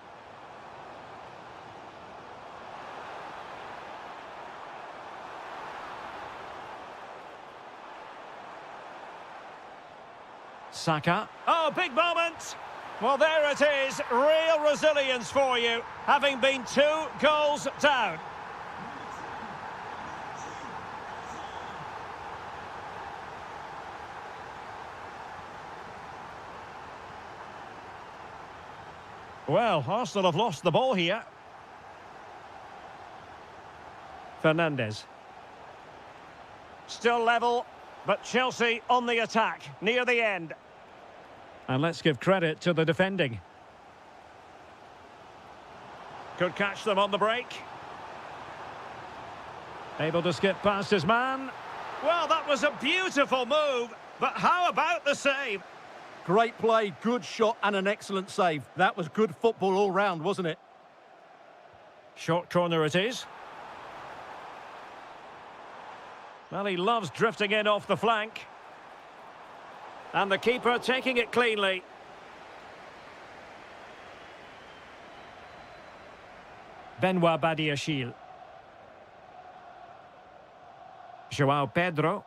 Saka. Oh, big moment. Well, there it is. Real resilience for you, having been 2 goals down. Well, Arsenal have lost the ball here. Fernandes. Still level, but Chelsea on the attack, near the end. And let's give credit to the defending. Could catch them on the break. Able to skip past his man. Well, that was a beautiful move, but how about the save? Great play, good shot and an excellent save. That was good football all round, wasn't it? Short corner it is. Well, he loves drifting in off the flank. And the keeper taking it cleanly. Benoit Badiashile. João Pedro.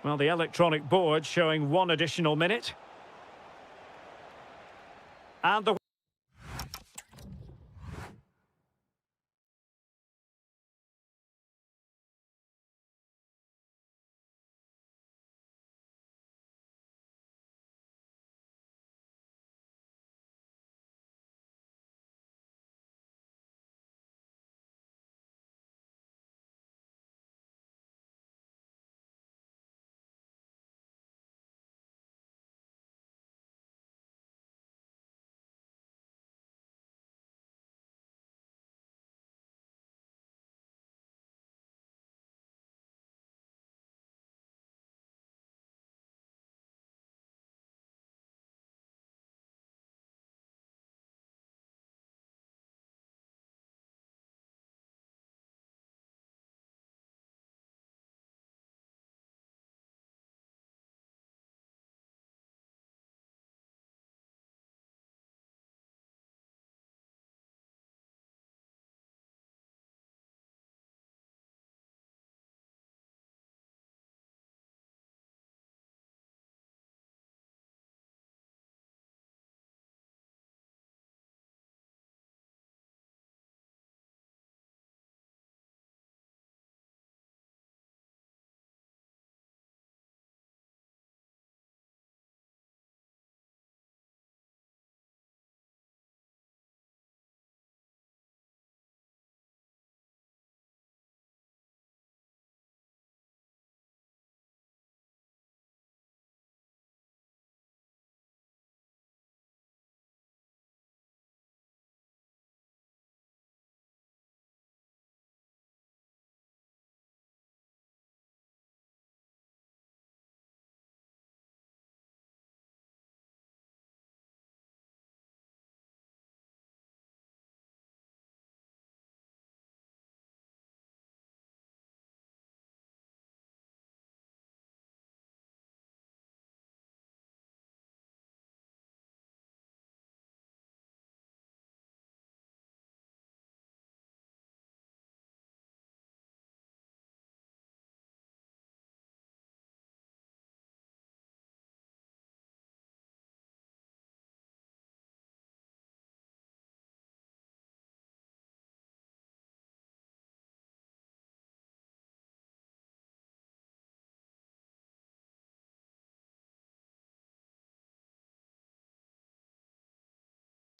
Well, the electronic board showing 1 additional minute. And the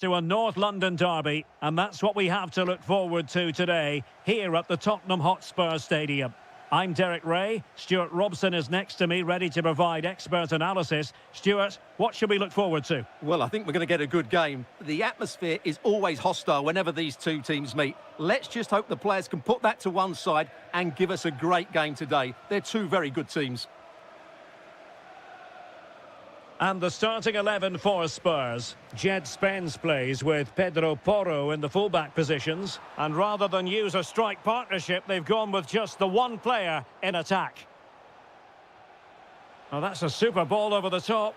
To a North London derby, and that's what we have to look forward to today here at the Tottenham Hotspur Stadium. I'm Derek Ray. Stuart Robson is next to me, ready to provide expert analysis. Stuart, what should we look forward to? Well, I think we're going to get a good game. The atmosphere is always hostile whenever these two teams meet. Let's just hope the players can put that to one side and give us a great game today. They're two very good teams. And the starting 11 for Spurs. Jed Spence plays with Pedro Porro in the fullback positions. And rather than use a strike partnership, they've gone with just the one player in attack. Oh, that's a super ball over the top.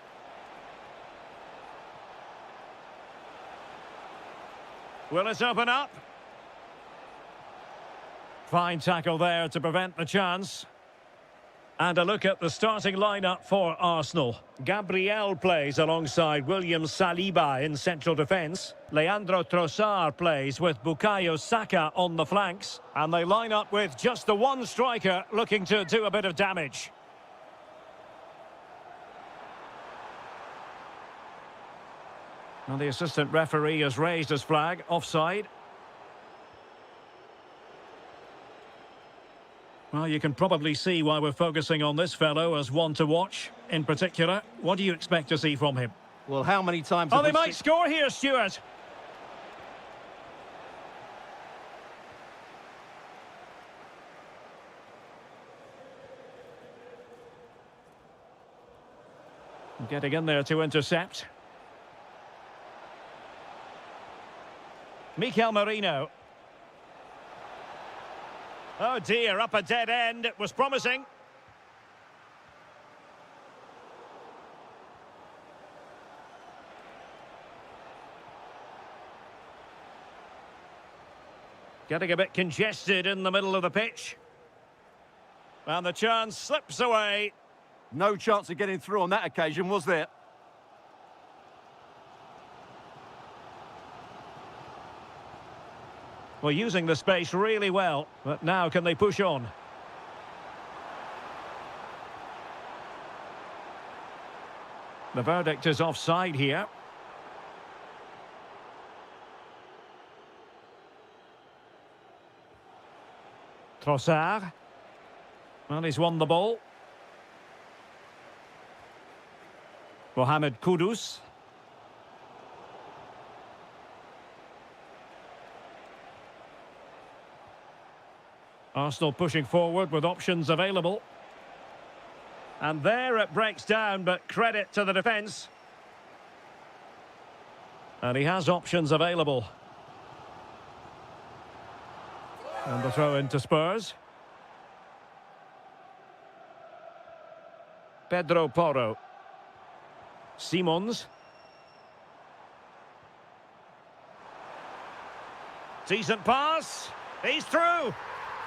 Will it open up? Fine tackle there to prevent the chance. And a look at the starting lineup for Arsenal. Gabriel plays alongside William Saliba in central defence. Leandro Trossard plays with Bukayo Saka on the flanks. And they line up with just the one striker looking to do a bit of damage. And the assistant referee has raised his flag, offside. Well, you can probably see why we're focusing on this fellow as one to watch. In particular, what do you expect to see from him? Well, how many times... Oh, they might score here, Stuart. Getting in there to intercept. Mikel Merino. Oh dear, up a dead end. It was promising. Getting a bit congested in the middle of the pitch. And the chance slips away. No chance of getting through on that occasion, was there? Well, using the space really well, but now can they push on? The verdict is offside here. Trossard. Well, he's won the ball. Mohamed Kudus. Arsenal pushing forward with options available. And there it breaks down, but credit to the defence. And he has options available. And the throw into Spurs. Pedro Porro. Simons. Decent pass. He's through.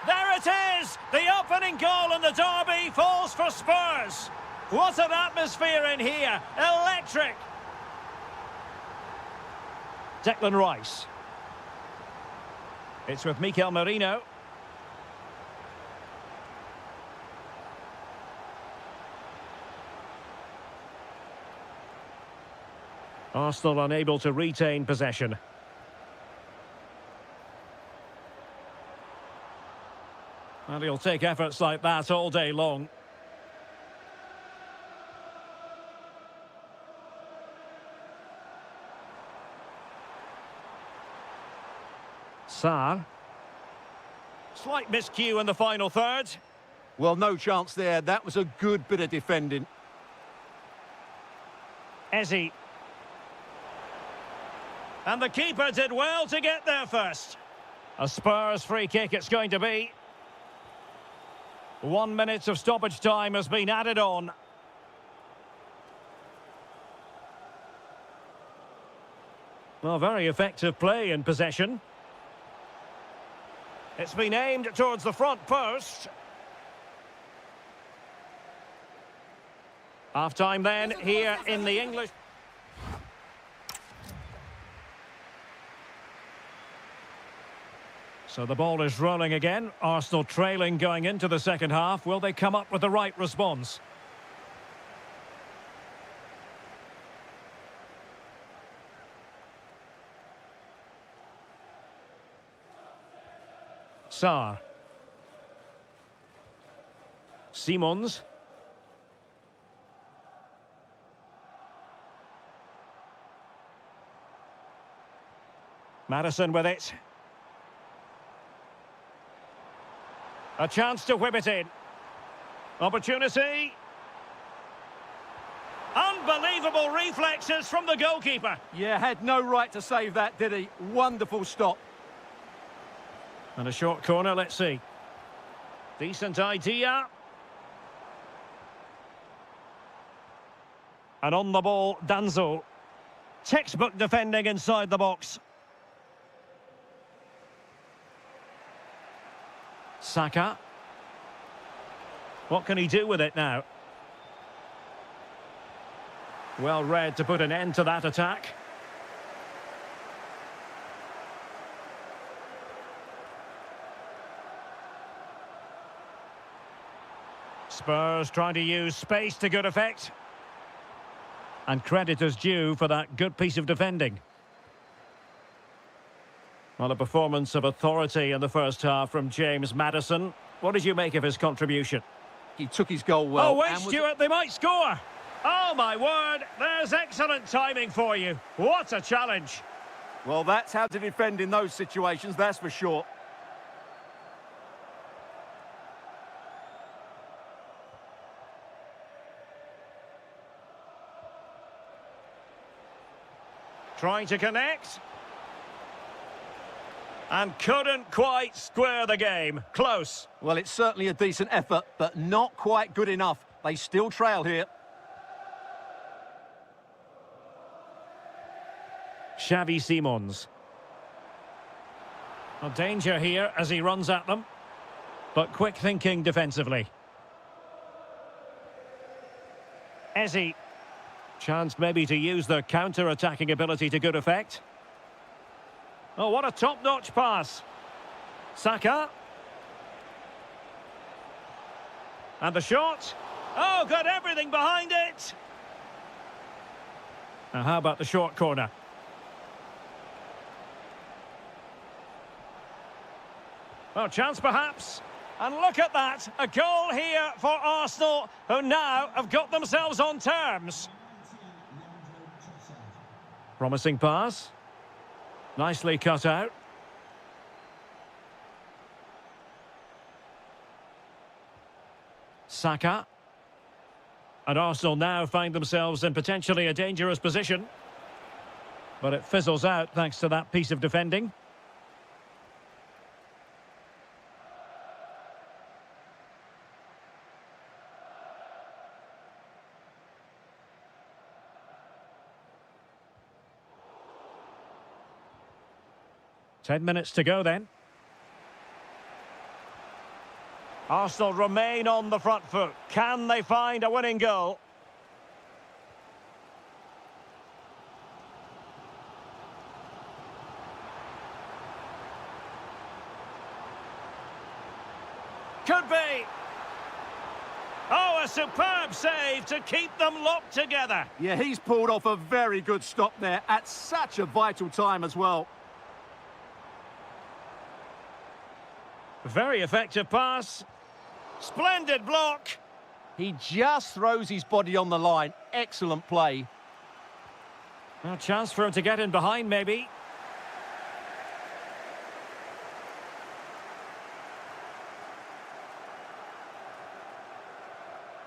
There it is! The opening goal in the derby falls for Spurs. What an atmosphere in here. Electric. Declan Rice. It's with Mikel Merino. Arsenal unable to retain possession. And he'll take efforts like that all day long. Sarr. Slight miscue in the final third. Well, no chance there. That was a good bit of defending. Eze. And the keeper did well to get there first. A Spurs free kick it's going to be. 1 minute of stoppage time has been added on. Well, very effective play in possession. It's been aimed towards the front post. Half-time then, here in the English... So the ball is rolling again. Arsenal trailing going into the second half. Will they come up with the right response? Saar. Simons. Madison with it. A chance to whip it in. Opportunity. Unbelievable reflexes from the goalkeeper. Yeah, had no right to save that, did he? Wonderful stop. And a short corner, let's see. Decent idea. And on the ball, Danzo. Textbook defending inside the box. Saka. What can he do with it now? Well read to put an end to that attack. Spurs trying to use space to good effect. And credit is due for that good piece of defending. Well, a performance of authority in the first half from James Maddison. What did you make of his contribution? He took his goal well. Oh, wait, Stuart, they might score. Oh, my word, there's excellent timing for you. What a challenge. Well, that's how to defend in those situations, that's for sure. Trying to connect. And couldn't quite square the game. Close. Well, it's certainly a decent effort, but not quite good enough. They still trail here. Xavi Simons. A danger here as he runs at them. But quick thinking defensively. Eze. Chance maybe to use their counter-attacking ability to good effect. Oh, what a top-notch pass. Saka. And the shot. Oh, got everything behind it. Now, how about the short corner? Well, chance perhaps. And look at that. A goal here for Arsenal, who now have got themselves on terms. Promising pass. Nicely cut out. Saka. And Arsenal now find themselves in potentially a dangerous position. But it fizzles out thanks to that piece of defending. Ten minutes to go then. Arsenal remain on the front foot. Can they find a winning goal? Could be. Oh, a superb save to keep them locked together. Yeah, he's pulled off a very good stop there at such a vital time as well. Very effective pass. Splendid block. He just throws his body on the line. Excellent play. A chance for him to get in behind, maybe.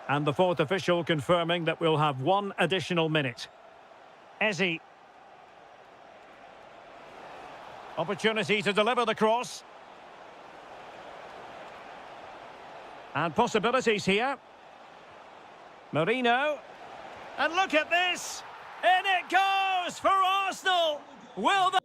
And the fourth official confirming that we'll have one additional minute. Eze. Opportunity to deliver the cross. And possibilities here. Marino. And look at this. In it goes for Arsenal. Will they...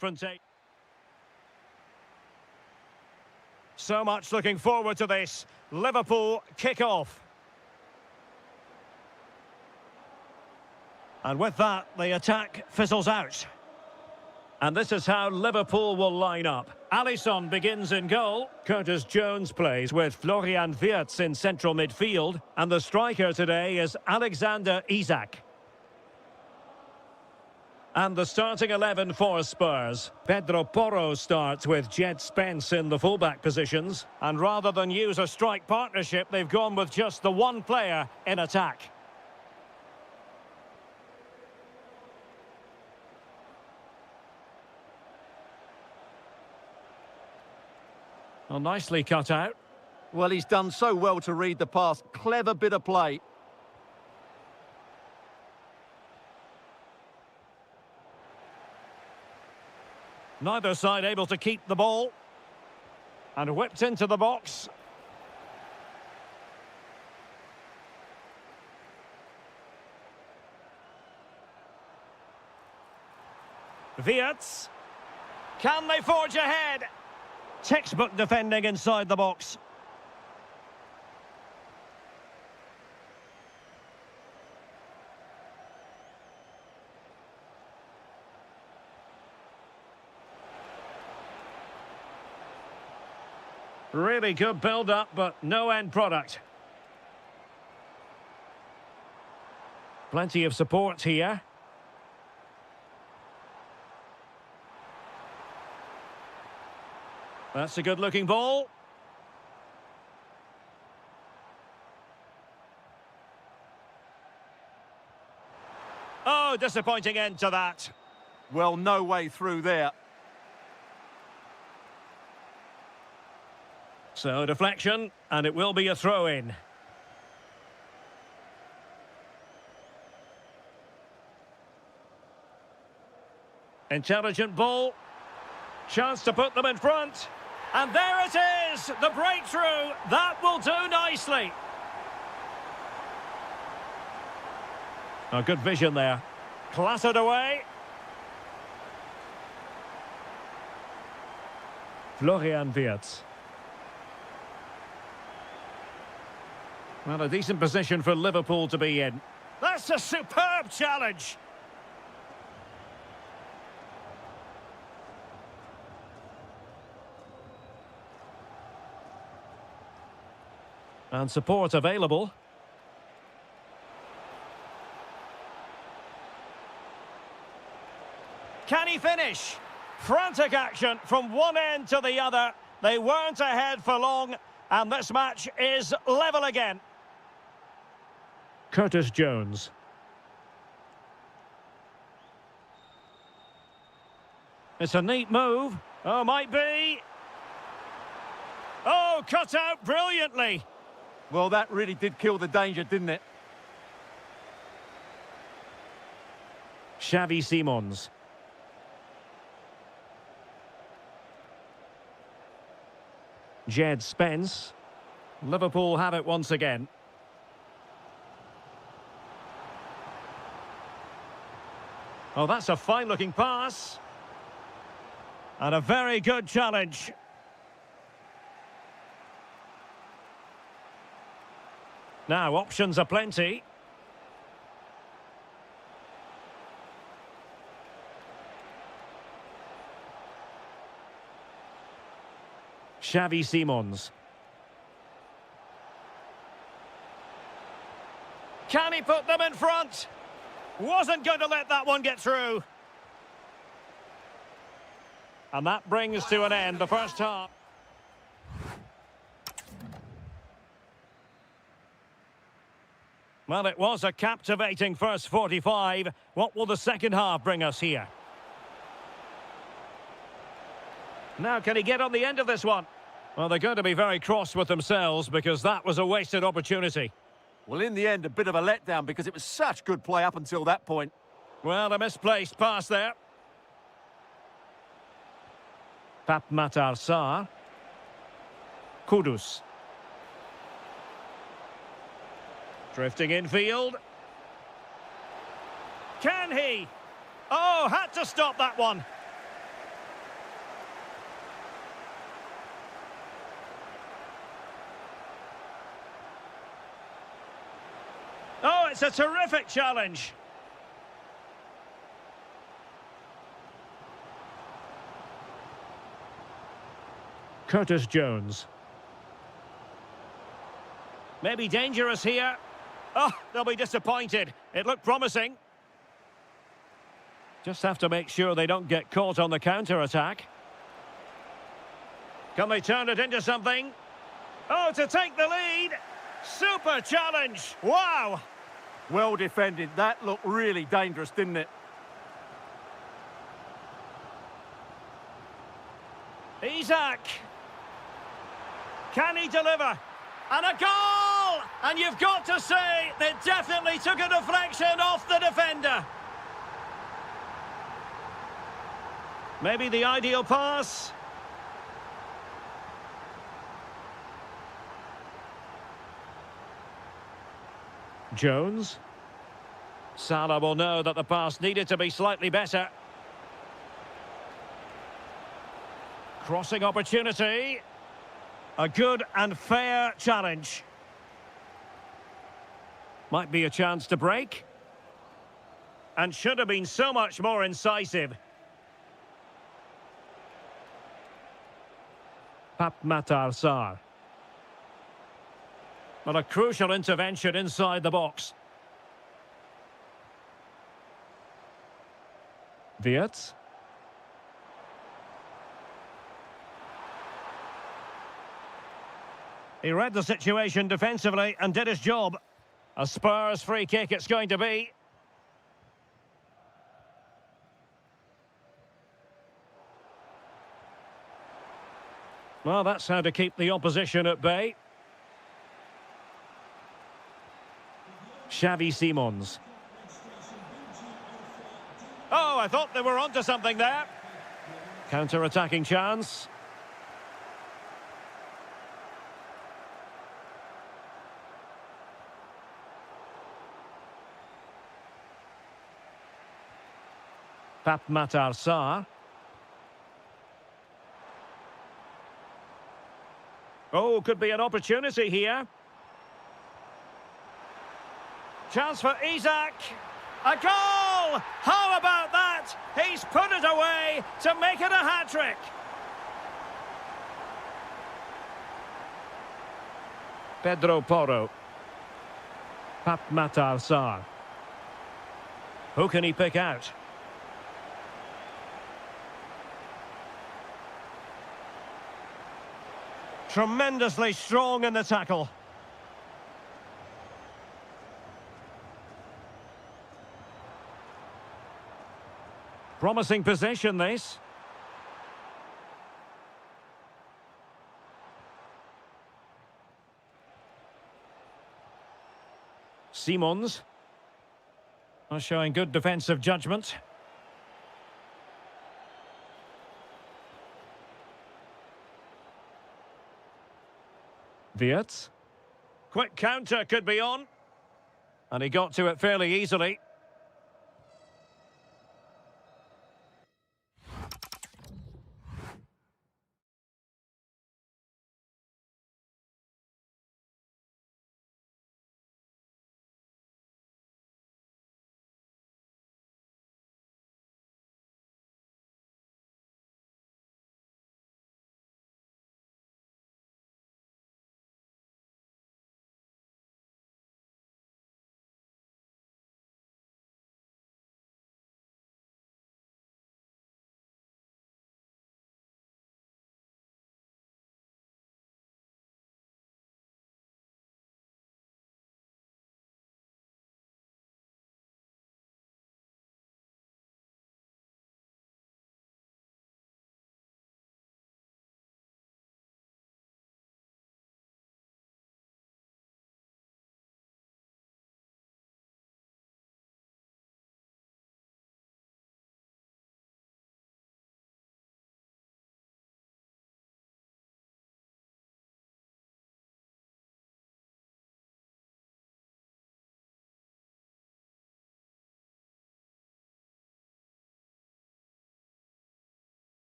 confrontation. So much looking forward to this. Liverpool kick off. And with that, the attack fizzles out. And this is how Liverpool will line up. Alisson begins in goal. Curtis Jones plays with Florian Wirtz in central midfield. And the striker today is Alexander Isak. And the starting 11 for Spurs. Pedro Porro starts with Jed Spence in the fullback positions. And rather than use a strike partnership, they've gone with just the one player in attack. Well, nicely cut out. Well, he's done so well to read the pass. Clever bit of play. Neither side able to keep the ball. And whipped into the box. Wirtz. Can they forge ahead? Textbook defending inside the box. Really good build-up, but no end product. Plenty of support here. That's a good-looking ball. Oh, disappointing end to that. Well, no way through there. So, deflection, and it will be a throw-in. Intelligent ball. Chance to put them in front. And there it is, the breakthrough. That will do nicely. Oh, good vision there. Clattered away. Florian Wirtz. Well, a decent position for Liverpool to be in. That's a superb challenge. And support available. Can he finish? Frantic action from one end to the other. They weren't ahead for long, and this match is level again. Curtis Jones. It's a neat move. Oh, might be. Oh, cut out brilliantly. Well, that really did kill the danger, didn't it? Xavi Simons. Jed Spence. Liverpool have it once again. Oh, that's a fine-looking pass. And a very good challenge. Now, options are plenty. Xavi Simons. Can he put them in front? Wasn't going to let that one get through. And that brings to an end the first half. Well, it was a captivating first 45. What will the second half bring us here? Now, can he get on the end of this one? Well, they're going to be very cross with themselves because that was a wasted opportunity. Well, in the end, a bit of a letdown because it was such good play up until that point. Well, a misplaced pass there. Papmatar Sarr. Kudus. Drifting infield. Can he? Oh, had to stop that one. it's a terrific challenge. Curtis Jones. Maybe dangerous here. Oh, they'll be disappointed. It looked promising. Just have to make sure they don't get caught on the counter-attack. Can they turn it into something? Oh, to take the lead. Super challenge. Wow. Well defended. That looked really dangerous, didn't it? Isak. Can he deliver? And a goal! And you've got to say, they definitely took a deflection off the defender. Maybe the ideal pass. Jones. Salah will know that the pass needed to be slightly better. Crossing opportunity. A good and fair challenge. Might be a chance to break. And should have been so much more incisive. Matar Sarr. Well, a crucial intervention inside the box. Wirtz. He read the situation defensively and did his job. A Spurs free kick it's going to be. Well, that's how to keep the opposition at bay. Xavi Simons. Oh, I thought they were onto something there. Counter-attacking chance. Matar Sarr. Oh, could be an opportunity here. Chance for Isak. A goal! How about that? He's put it away to make it a hat-trick. Pedro Porro. Matar Sarr. Who can he pick out? Tremendously strong in the tackle. Promising possession, this. Simons. Showing good defensive judgment. Wirtz. Quick counter could be on. And he got to it fairly easily.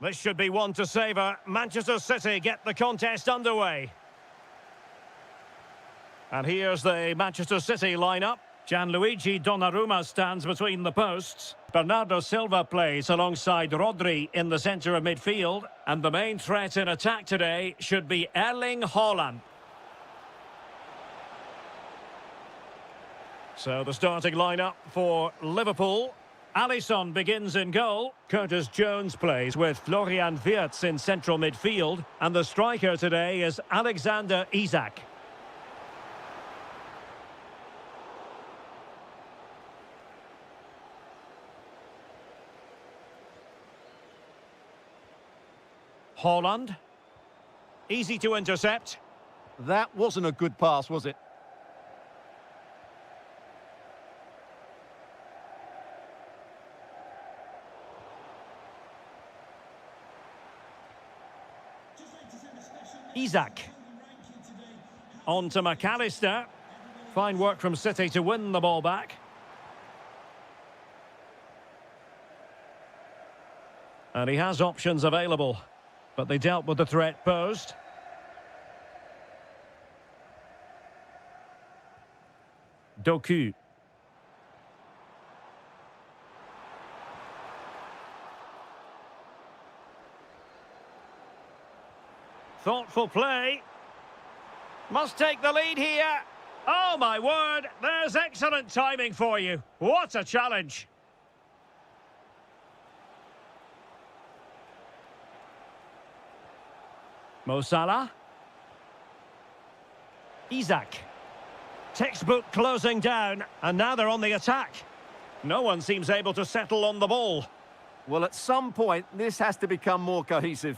This should be one to savour. Manchester City get the contest underway. And here's the Manchester City lineup. Gianluigi Donnarumma stands between the posts. Bernardo Silva plays alongside Rodri in the centre of midfield. And the main threat in attack today should be Erling Haaland. So the starting lineup for Liverpool. Alisson begins in goal. Curtis Jones plays with Florian Wirtz in central midfield. And the striker today is Alexander Isak. Haaland. Easy to intercept. That wasn't a good pass, was it? Isak. On to McAllister. Fine work from City to win the ball back. And he has options available, but they dealt with the threat posed. Doku. Thoughtful play. Must take the lead here. Oh, my word. There's excellent timing for you. What a challenge. Mo Salah. Isak. Textbook closing down, and now they're on the attack. No one seems able to settle on the ball. Well, at some point, this has to become more cohesive.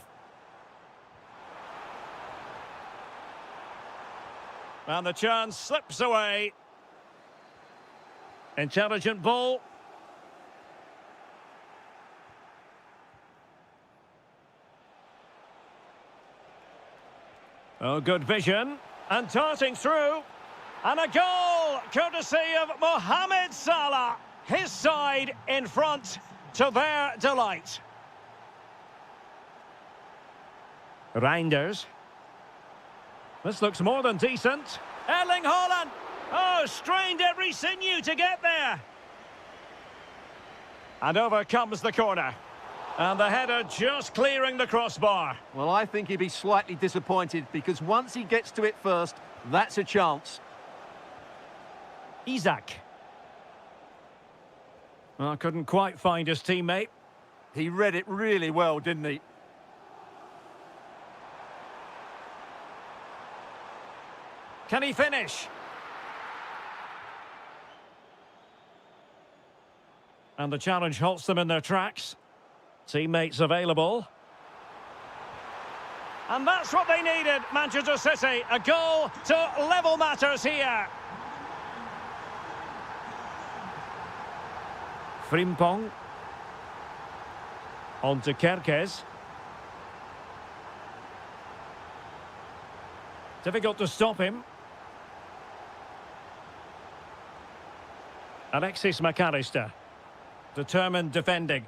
And the chance slips away. Intelligent ball. Oh, good vision. And darting through. And a goal, courtesy of Mohamed Salah. His side in front to their delight. Reinders. This looks more than decent. Erling Haaland. Oh, strained every sinew to get there. And over comes the corner. And the header just clearing the crossbar. Well, I think he'd be slightly disappointed because once he gets to it first, that's a chance. Isak. Well, couldn't quite find his teammate. He read it really well, didn't he? Can he finish? And the challenge halts them in their tracks. Teammates available. And that's what they needed, Manchester City. A goal to level matters here. Frimpong. On to Kerkez. Difficult to stop him. Alexis McAllister. Determined defending.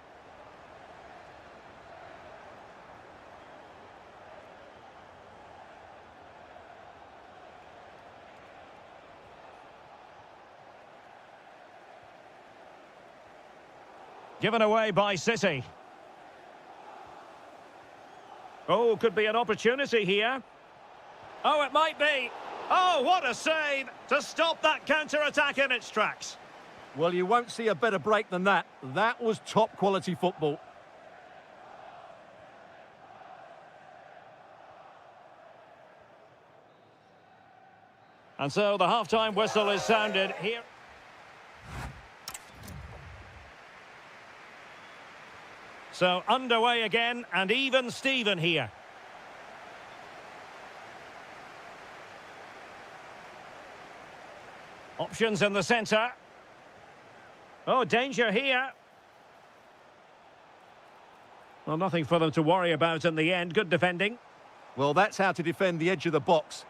Given away by City. Oh, could be an opportunity here. Oh, it might be. Oh, what a save to stop that counter-attack in its tracks. Well, you won't see a better break than that. That was top-quality football. And so the half-time whistle is sounded here. So underway again, and even Steven here. Options in the centre. Oh, danger here. Well, nothing for them to worry about in the end. Good defending. Well, that's how to defend the edge of the box.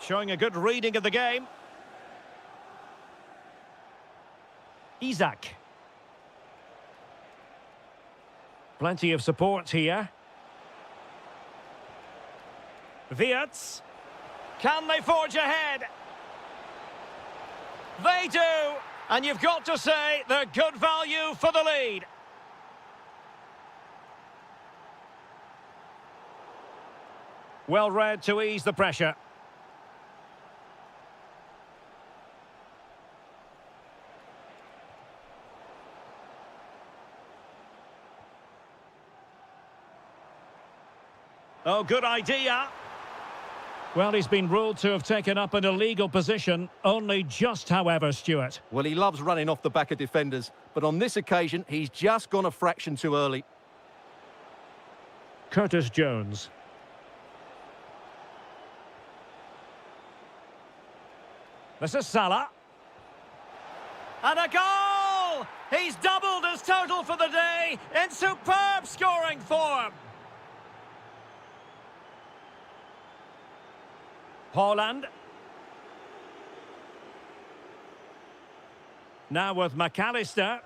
Showing a good reading of the game. Isak. Plenty of support here. Wirtz. Can they forge ahead? They do. And you've got to say they're good value for the lead. Well read to ease the pressure. Oh, good idea. Well, he's been ruled to have taken up an illegal position, only just, however, Stuart. Well, he loves running off the back of defenders, but on this occasion, he's just gone a fraction too early. Curtis Jones. This is Salah. And a goal! He's doubled his total for the day in superb scoring form. Haaland. Now with McAllister.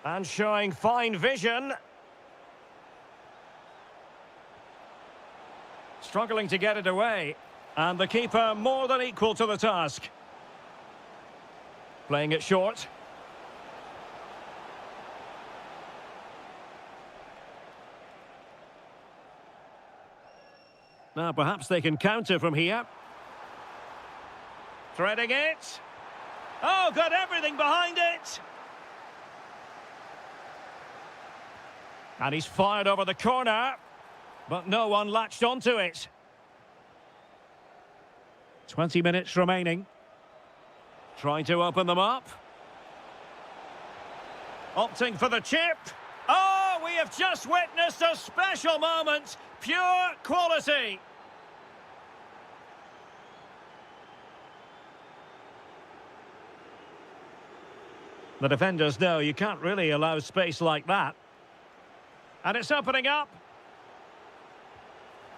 And showing fine vision. Struggling to get it away. And the keeper more than equal to the task. Playing it short. Now perhaps they can counter from here. Threading it. Oh, got everything behind it. And he's fired over the corner. But no one latched onto it. 20 minutes remaining. Trying to open them up. Opting for the chip. Oh, we have just witnessed a special moment. Pure quality. The defenders know you can't really allow space like that. And it's opening up.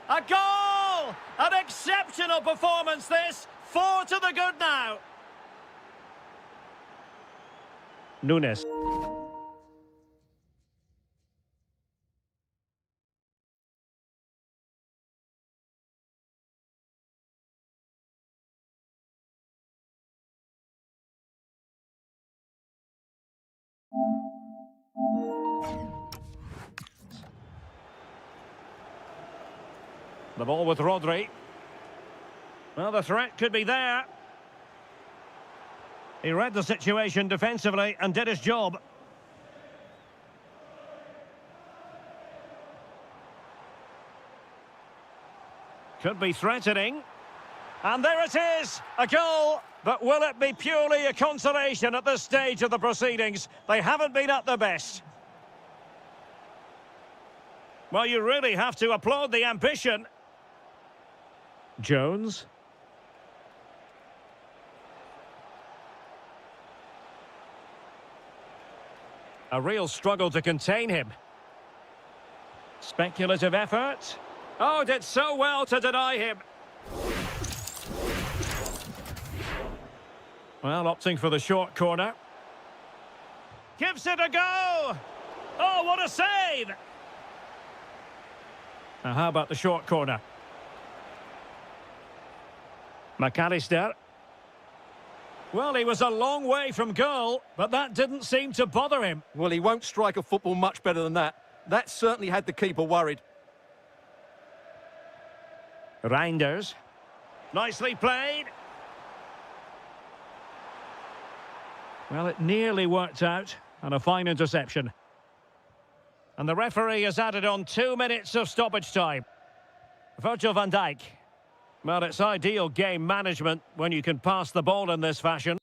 A goal! An exceptional performance this. 4 to the good now. Nunes. The ball with Rodri. Well, the threat could be there. He read the situation defensively and did his job. Could be threatening. And there it is, a goal. But will it be purely a consolation at this stage of the proceedings? They haven't been at their best. Well, you really have to applaud the ambition. Jones. A real struggle to contain him. Speculative effort. Oh, did so well to deny him. Well, opting for the short corner. Gives it a go. Oh, what a save. Now, how about the short corner? McAllister. Well, he was a long way from goal, but that didn't seem to bother him. Well, he won't strike a football much better than that. That certainly had the keeper worried. Reinders. Nicely played. Well, it nearly worked out, and a fine interception. And the referee has added on 2 minutes of stoppage time. Virgil van Dijk. Well, it's ideal game management when you can pass the ball in this fashion.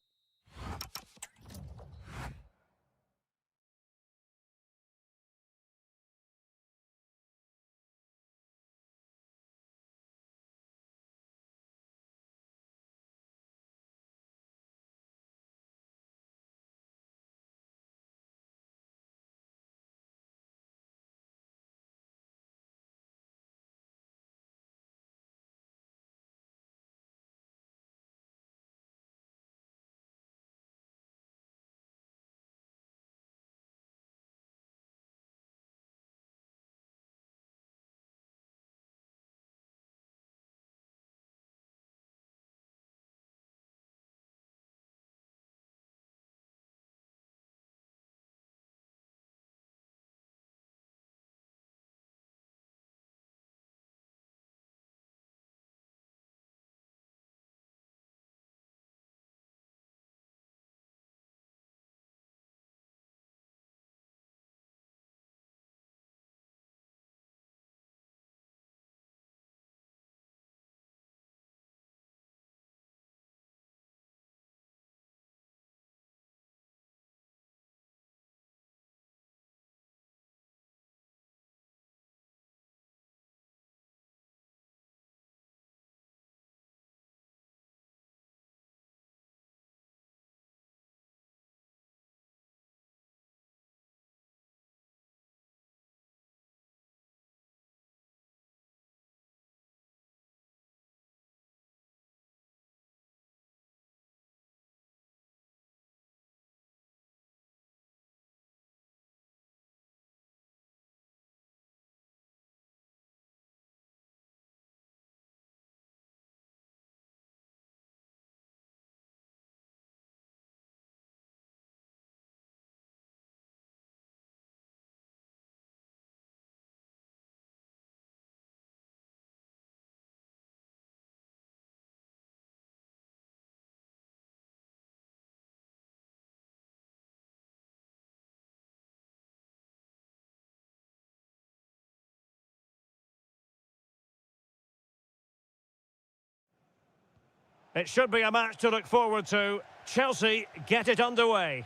It should be a match to look forward to. Chelsea get it underway.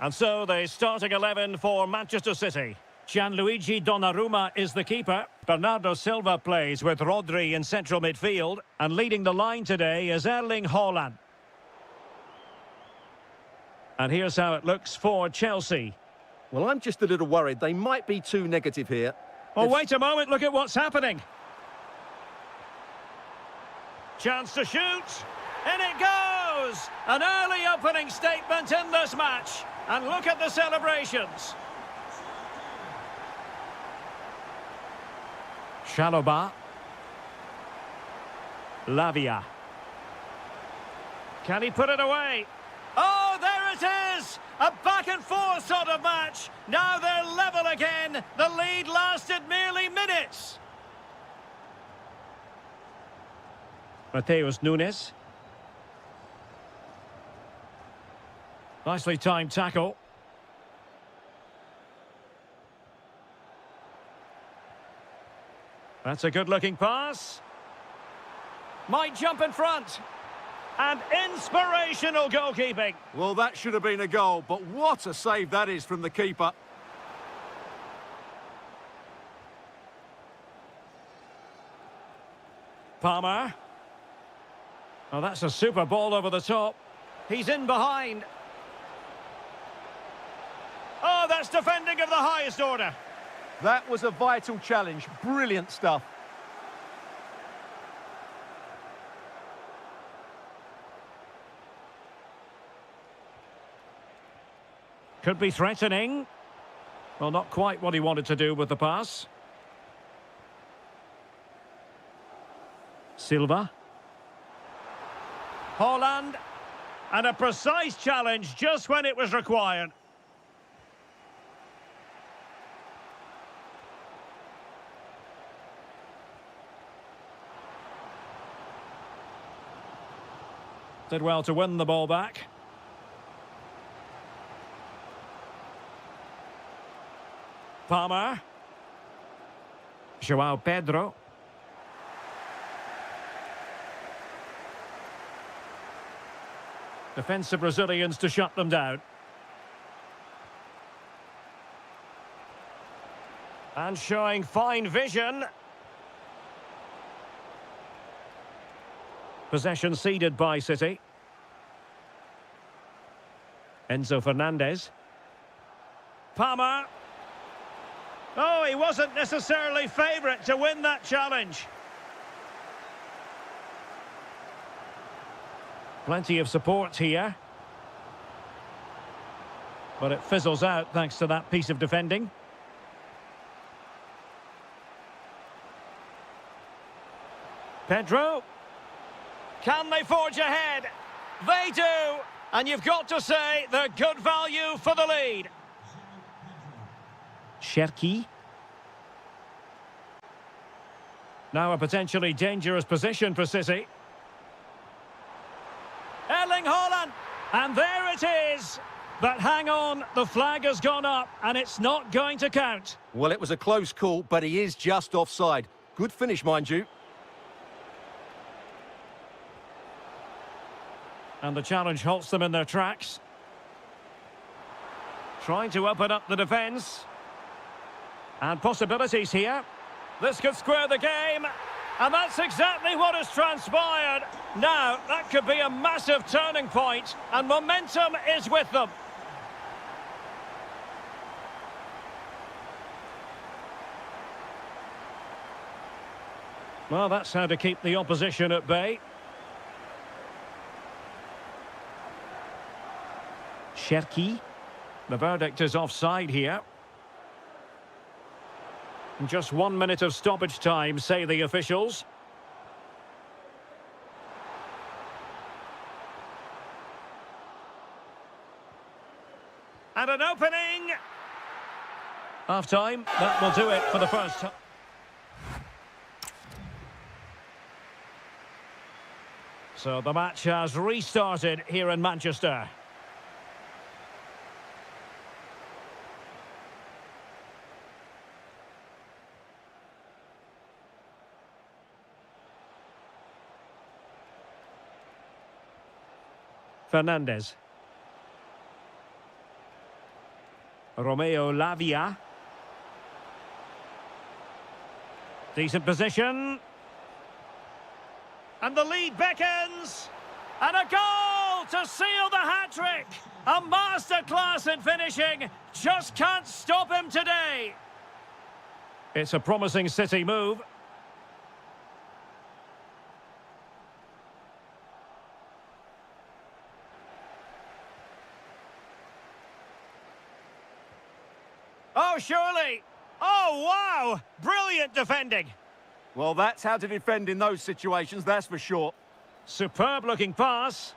And so the starting 11 for Manchester City. Gianluigi Donnarumma is the keeper. Bernardo Silva plays with Rodri in central midfield. And leading the line today is Erling Haaland. And here's how it looks for Chelsea. Well, I'm just a little worried. They might be too negative here. Oh, wait a moment. Look at what's happening. Chance to shoot. In it goes. An early opening statement in this match. And look at the celebrations. Chalobah. Lavia. Can he put it away? Oh, there it is! A back and forth sort of match. Now they're level again. The lead lasted merely minutes. Mateus Nunes. Nicely timed tackle. That's a good-looking pass. Might jump in front. And inspirational goalkeeping. Well, that should have been a goal, but what a save that is from the keeper. Palmer. Oh, that's a super ball over the top. He's in behind. Oh, that's defending of the highest order. That was a vital challenge. Brilliant stuff. Could be threatening. Well, not quite what he wanted to do with the pass. Silva. Haaland. And a precise challenge just when it was required. Did well to win the ball back. Palmer. João Pedro. Defensive Brazilians to shut them down. And showing fine vision. Possession ceded by City. Enzo Fernandez. Palmer. Oh, he wasn't necessarily favourite to win that challenge. Plenty of support here. But it fizzles out thanks to that piece of defending. Pedro. Can they forge ahead? They do. And you've got to say they're good value for the lead. Cherki. Now a potentially dangerous position for City. Erling Haaland. And there it is. But hang on, the flag has gone up and it's not going to count. Well, it was a close call, but he is just offside. Good finish, mind you. And the challenge halts them in their tracks. Trying to open up the defence. And possibilities here. This could square the game. And that's exactly what has transpired. Now, that could be a massive turning point, and momentum is with them. Well, that's how to keep the opposition at bay. Cherki. The verdict is offside here. Just 1 minute of stoppage time, say the officials. And an opening! Half-time, that will do it for the first time. So the match has restarted here in Manchester. Fernandez. Romeo Lavia. Decent position. And the lead beckons. And a goal to seal the hat-trick. A masterclass in finishing. Just can't stop him today. It's a promising City move. Oh, surely. Oh, wow. Brilliant defending. Well, that's how to defend in those situations, that's for sure. Superb-looking pass.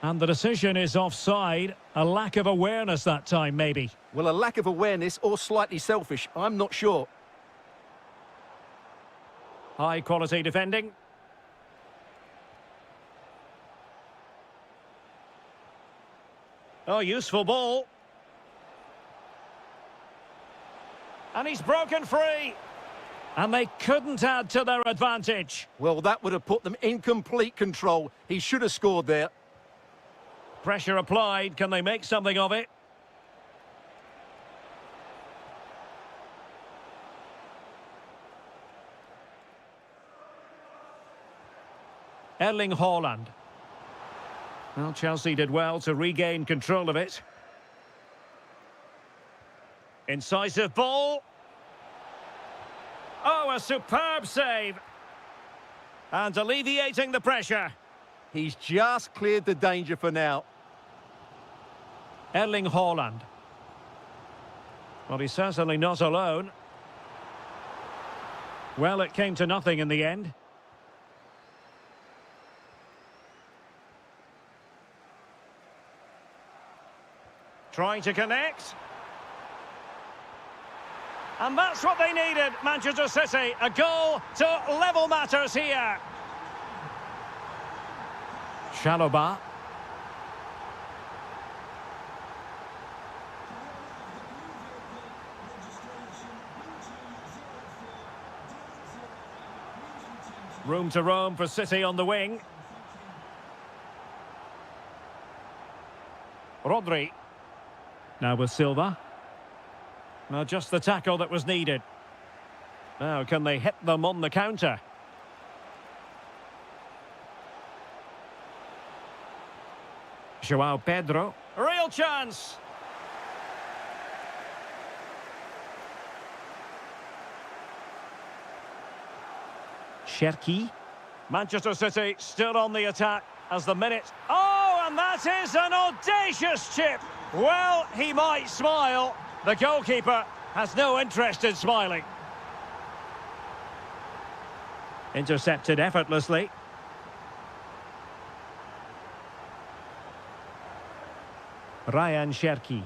And the decision is offside. A lack of awareness that time, maybe. Well, a lack of awareness or slightly selfish, I'm not sure. High-quality defending. Oh, useful ball. And he's broken free. And they couldn't add to their advantage. Well, that would have put them in complete control. He should have scored there. Pressure applied. Can they make something of it? Erling Haaland. Well, Chelsea did well to regain control of it. Incisive ball. Oh, a superb save. And alleviating the pressure. He's just cleared the danger for now. Erling Haaland. Well, he's certainly not alone. Well, it came to nothing in the end. Trying to connect. And that's what they needed, Manchester City. A goal to level matters here. Chalobah. Room to roam for City on the wing. Rodri. Now with Silva. Now just the tackle that was needed. Now can they hit them on the counter? Joao Pedro. Real chance. Cherki. Manchester City still on the attack as the minutes. Oh, and that is an audacious chip. Well, he might smile. The goalkeeper has no interest in smiling. Intercepted effortlessly. Ryan Cherki.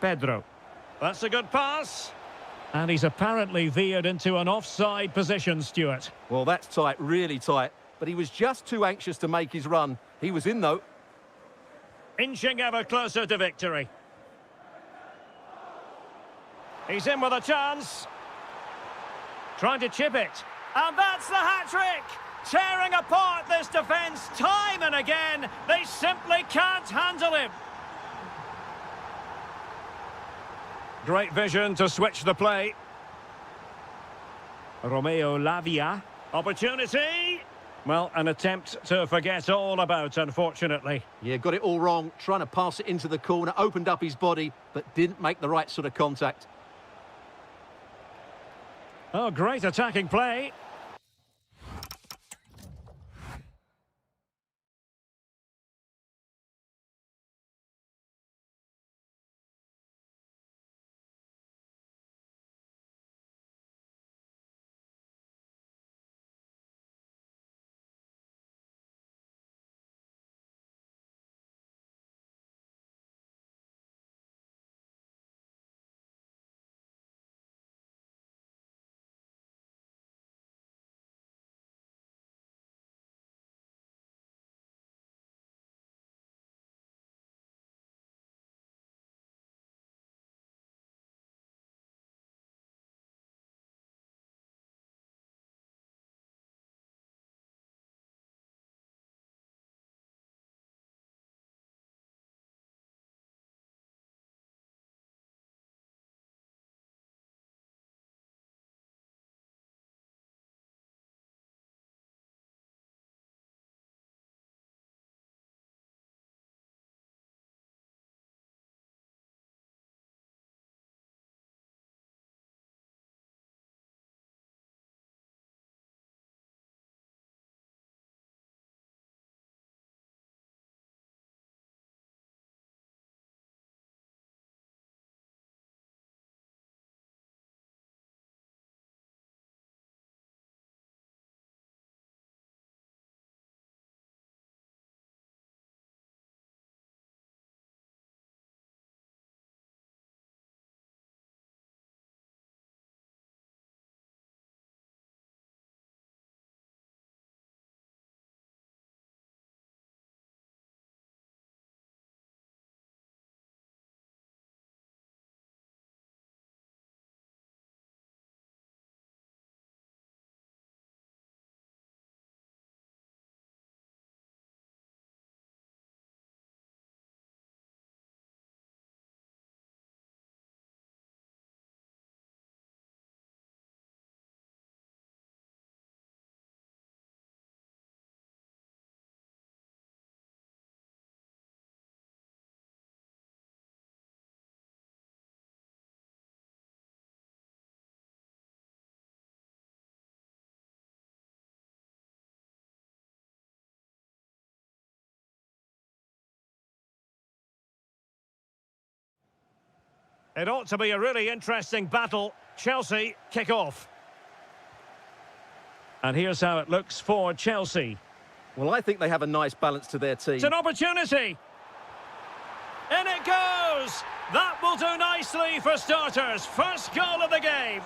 Pedro. That's a good pass. And he's apparently veered into an offside position, Stuart. Well, that's tight, really tight. But he was just too anxious to make his run. He was in, though. Inching ever closer to victory. He's in with a chance. Trying to chip it. And that's the hat-trick! Tearing apart this defence time and again. They simply can't handle him. Great vision to switch the play. Romeo Lavia. Opportunity. Well, an attempt to forget all about, unfortunately. Yeah, got it all wrong. Trying to pass it into the corner, opened up his body, but didn't make the right sort of contact. Oh, great attacking play. It ought to be a really interesting battle. Chelsea kick off. And here's how it looks for Chelsea. Well, I think they have a nice balance to their team. It's an opportunity. In it goes. That will do nicely for starters. First goal of the game.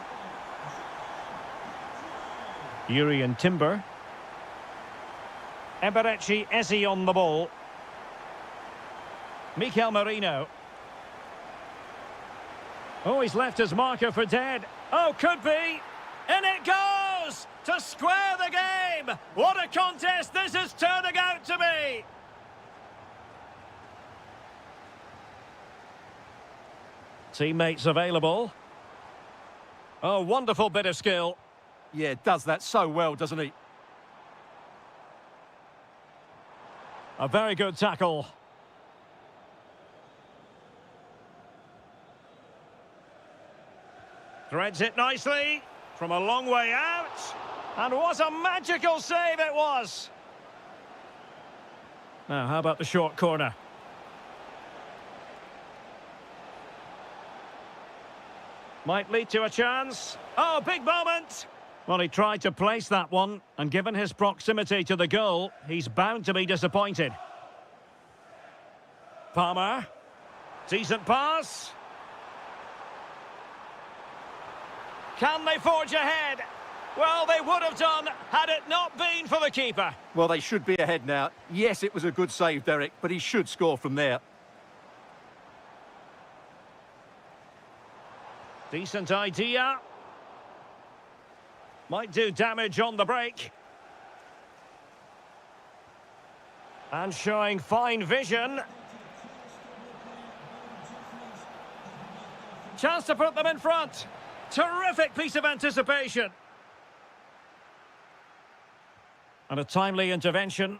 Yuri and Timber. Eberechi Eze on the ball. Mikel Merino. Oh, he's left his marker for dead. Oh, could be. In it goes to square the game. What a contest this is turning out to be. Teammates available. Oh, wonderful bit of skill. Yeah, does that so well, doesn't he? A very good tackle. Threads it nicely from a long way out. And what a magical save it was. Now, how about the short corner? Might lead to a chance. Oh, big moment. Well, he tried to place that one, and given his proximity to the goal, he's bound to be disappointed. Palmer. Decent pass. Can they forge ahead? Well, they would have done had it not been for the keeper. Well, they should be ahead now. Yes, it was a good save, Derek, but he should score from there. Decent idea. Might do damage on the break. And showing fine vision. Chance to put them in front. Terrific piece of anticipation. And a timely intervention.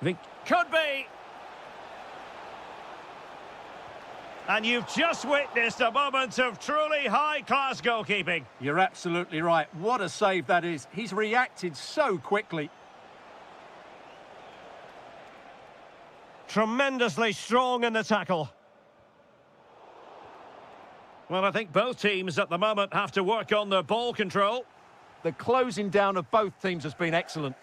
Could be. And you've just witnessed a moment of truly high-class goalkeeping. You're absolutely right. What a save that is. He's reacted so quickly. Tremendously strong in the tackle. Well, I think both teams at the moment have to work on their ball control. The closing down of both teams has been excellent.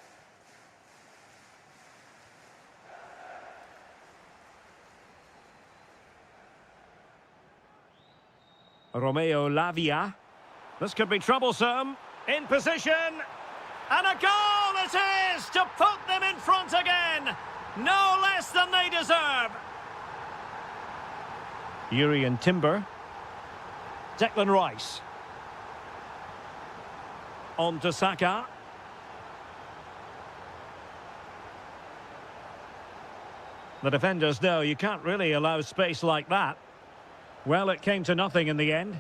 Romeo Lavia. This could be troublesome. In position. And a goal it is to put them in front again. No less than they deserve. Yuri and Timber. Declan Rice. On to Saka. The defenders know you can't really allow space like that. Well, it came to nothing in the end.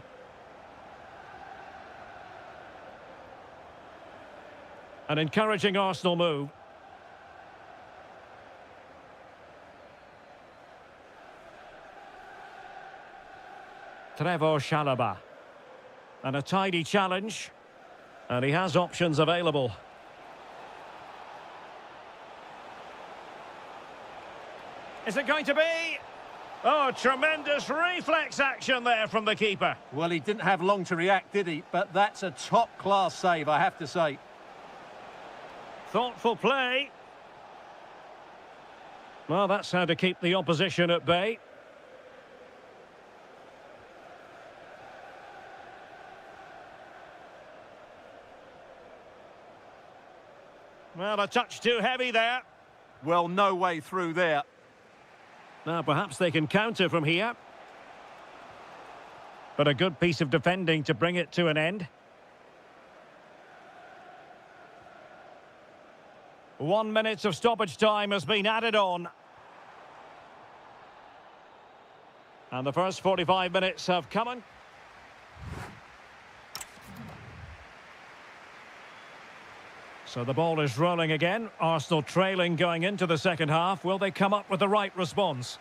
An encouraging Arsenal move. Trevor Chalobah. And a tidy challenge. And he has options available. Is it going to be? Oh, tremendous reflex action there from the keeper. Well, he didn't have long to react, did he? But that's a top-class save, I have to say. Thoughtful play. Well, that's how to keep the opposition at bay. Well, a touch too heavy there. Well, no way through there. Now, perhaps they can counter from here. But a good piece of defending to bring it to an end. 1 minute of stoppage time has been added on. And the first 45 minutes have come on. So the ball is rolling again. Arsenal trailing going into the second half. Will they come up with the right response?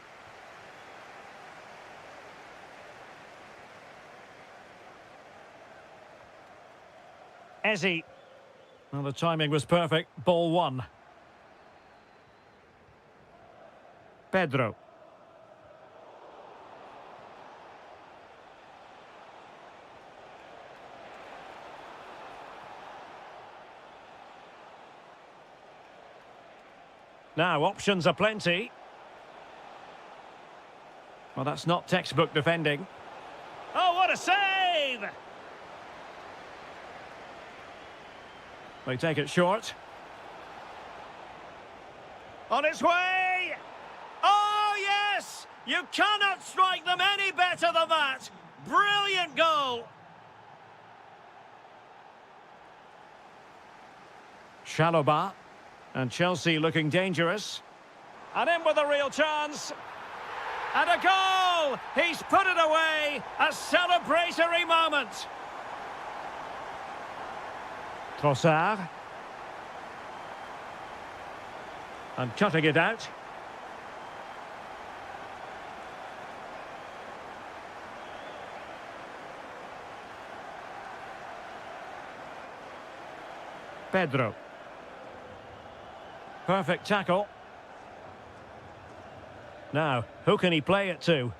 Eze. Well, the timing was perfect. Ball one. Pedro. Now, options are plenty. Well, that's not textbook defending. Oh, what a save! They take it short. On its way! Oh, yes! You cannot strike them any better than that! Brilliant goal! Chalobah. And Chelsea looking dangerous. And in with a real chance. And a goal! He's put it away! A celebratory moment! Trossard. And cutting it out. Pedro. Perfect tackle. Now, who can he play it to?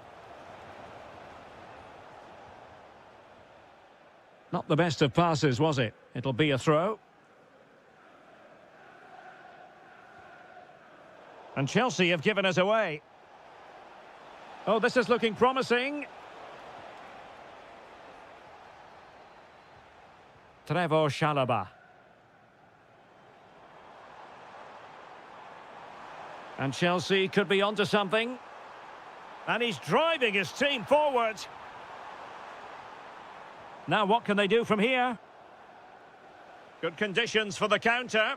Not the best of passes, was it? It'll be a throw. And Chelsea have given us away. Oh, this is looking promising. Trevor Chalobah. And Chelsea could be onto something. And he's driving his team forward. Now what can they do from here? Good conditions for the counter.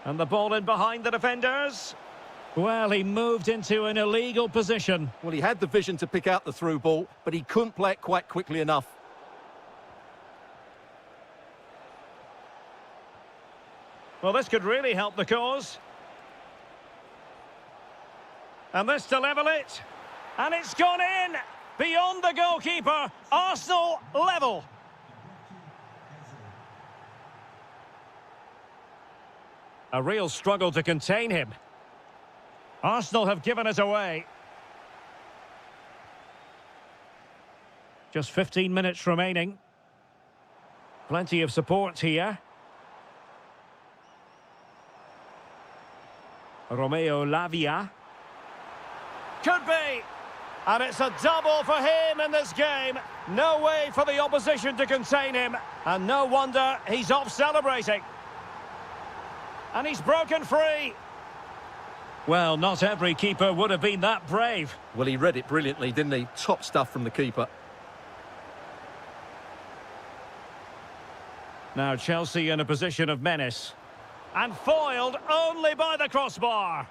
And the ball in behind the defenders. Well, he moved into an illegal position. Well, he had the vision to pick out the through ball, but he couldn't play it quite quickly enough. Well, this could really help the cause. And this to level it. And it's gone in! Beyond the goalkeeper. Arsenal level. A real struggle to contain him. Arsenal have given us away. Just 15 minutes remaining. Plenty of support here. Romeo Lavia. Could be. And it's a double for him in this game. No way for the opposition to contain him. And no wonder he's off celebrating. And he's broken free. Well, not every keeper would have been that brave. Well, he read it brilliantly, didn't he? Top stuff from the keeper. Now Chelsea in a position of menace. And foiled only by the crossbar.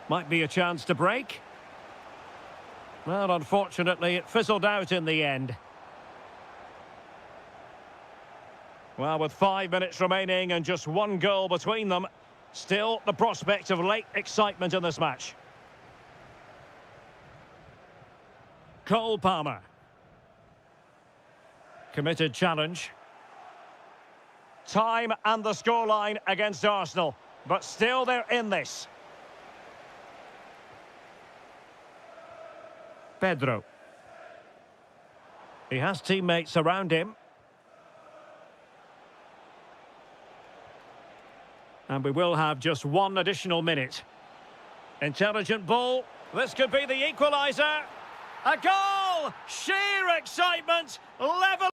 Might be a chance to break. Well, unfortunately, it fizzled out in the end. Well, with 5 minutes remaining and just one goal between them, still the prospect of late excitement in this match. Cole Palmer. Committed challenge. Time and the scoreline against Arsenal, but still they're in this. Pedro. He has teammates around him. And we will have just one additional minute. Intelligent ball. This could be the equaliser. A goal! Sheer excitement! Level.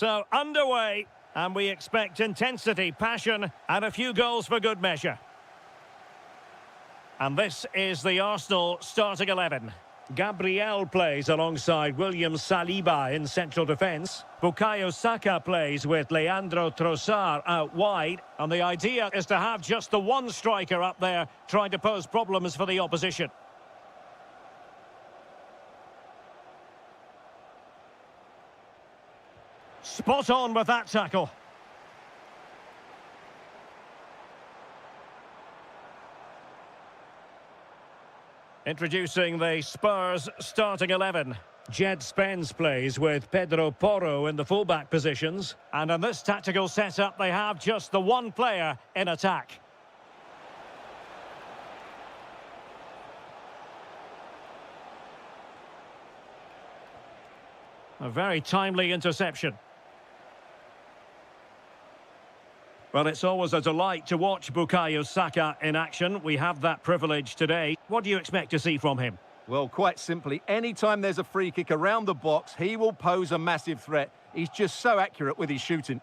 So, underway, and we expect intensity, passion, and a few goals for good measure. And this is the Arsenal starting 11. Gabriel plays alongside William Saliba in central defence. Bukayo Saka plays with Leandro Trossard out wide. And the idea is to have just the one striker up there trying to pose problems for the opposition. Spot on with that tackle. Introducing the Spurs starting 11. Jed Spence plays with Pedro Porro in the fullback positions. And in this tactical setup, they have just the one player in attack. A very timely interception. Well, it's always a delight to watch Bukayo Saka in action. We have that privilege today. What do you expect to see from him? Well, quite simply, anytime there's a free kick around the box, he will pose a massive threat. He's just so accurate with his shooting.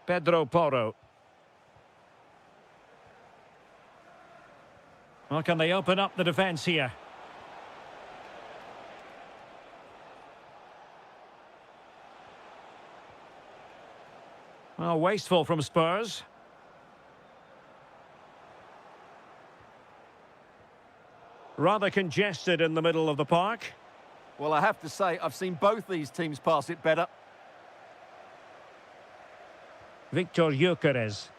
Pedro Porro. Well, can they open up the defence here? Well, wasteful from Spurs. Rather congested in the middle of the park. Well, I have to say, I've seen both these teams pass it better. Victor Gyökeres.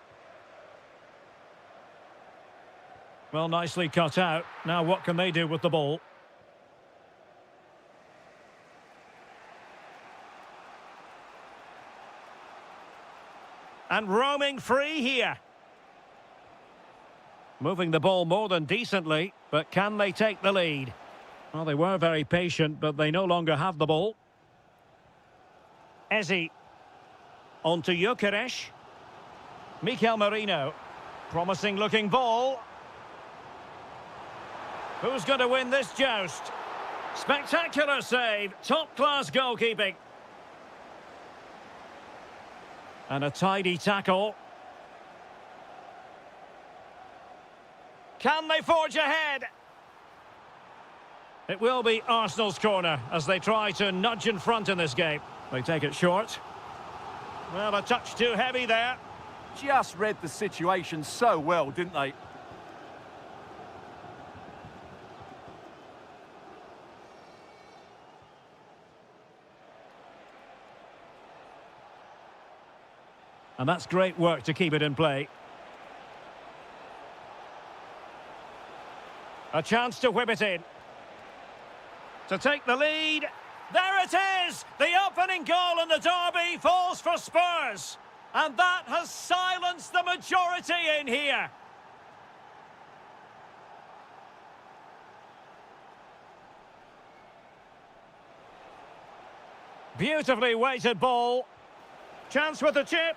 Well, nicely cut out. Now what can they do with the ball? And roaming free here. Moving the ball more than decently, but can they take the lead? Well, they were very patient, but they no longer have the ball. Eze. On to Gyökeres. Mikel Merino. Promising looking ball. Who's going to win this joust? Spectacular save. Top-class goalkeeping. And a tidy tackle. Can they forge ahead? It will be Arsenal's corner as they try to nudge in front in this game. They take it short. Well, a touch too heavy there. Just read the situation so well, didn't they? And that's great work to keep it in play. A chance to whip it in. To take the lead. There it is! The opening goal in the derby falls for Spurs. And that has silenced the majority in here. Beautifully weighted ball. Chance with the chip.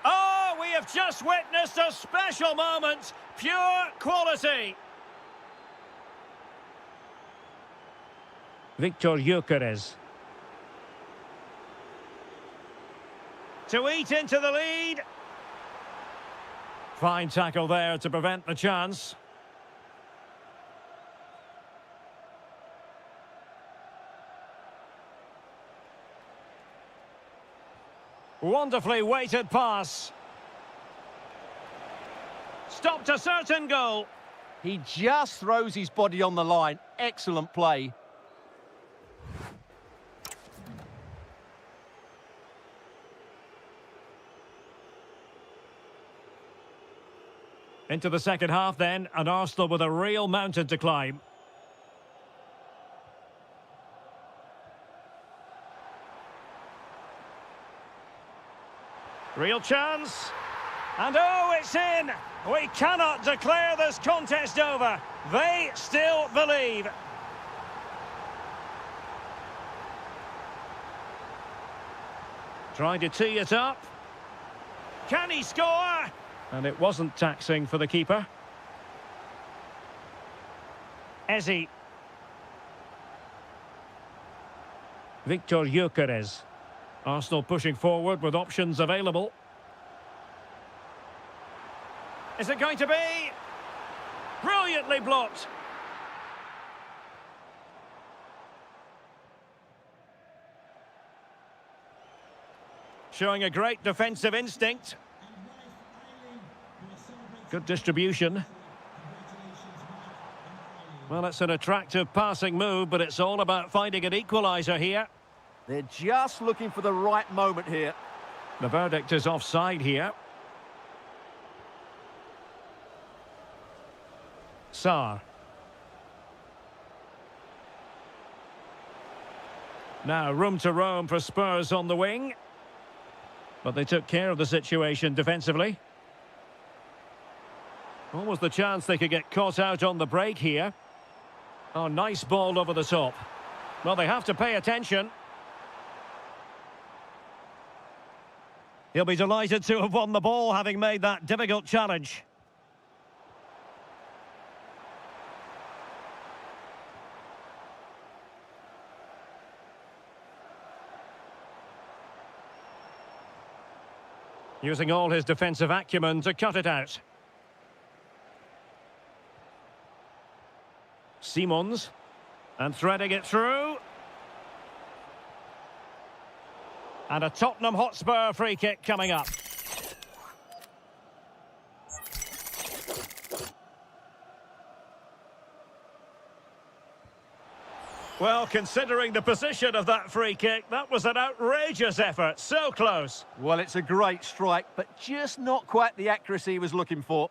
Oh, we have just witnessed a special moment. Pure quality. Victor Gyökeres. To eat into the lead. Fine tackle there to prevent the chance. Wonderfully weighted pass. Stopped a certain goal. He just throws his body on the line. Excellent play. Into the second half then, and Arsenal with a real mountain to climb. Real chance. And oh, it's in! We cannot declare this contest over. They still believe. Trying to tee it up. Can he score? And it wasn't taxing for the keeper. Eze. Victor Gyökeres. Arsenal pushing forward with options available. Is it going to be? Brilliantly blocked. Showing a great defensive instinct. Good distribution. Well, it's an attractive passing move, but it's all about finding an equaliser here. They're just looking for the right moment here. The verdict is offside here. Sarr. Now room to roam for Spurs on the wing. But they took care of the situation defensively. Almost the chance they could get caught out on the break here. Oh, nice ball over the top. Well, they have to pay attention. He'll be delighted to have won the ball, having made that difficult challenge. Using all his defensive acumen to cut it out. Simons. And threading it through. And a Tottenham Hotspur free kick coming up. Well, considering the position of that free kick, that was an outrageous effort. So close. Well, it's a great strike, but just not quite the accuracy he was looking for.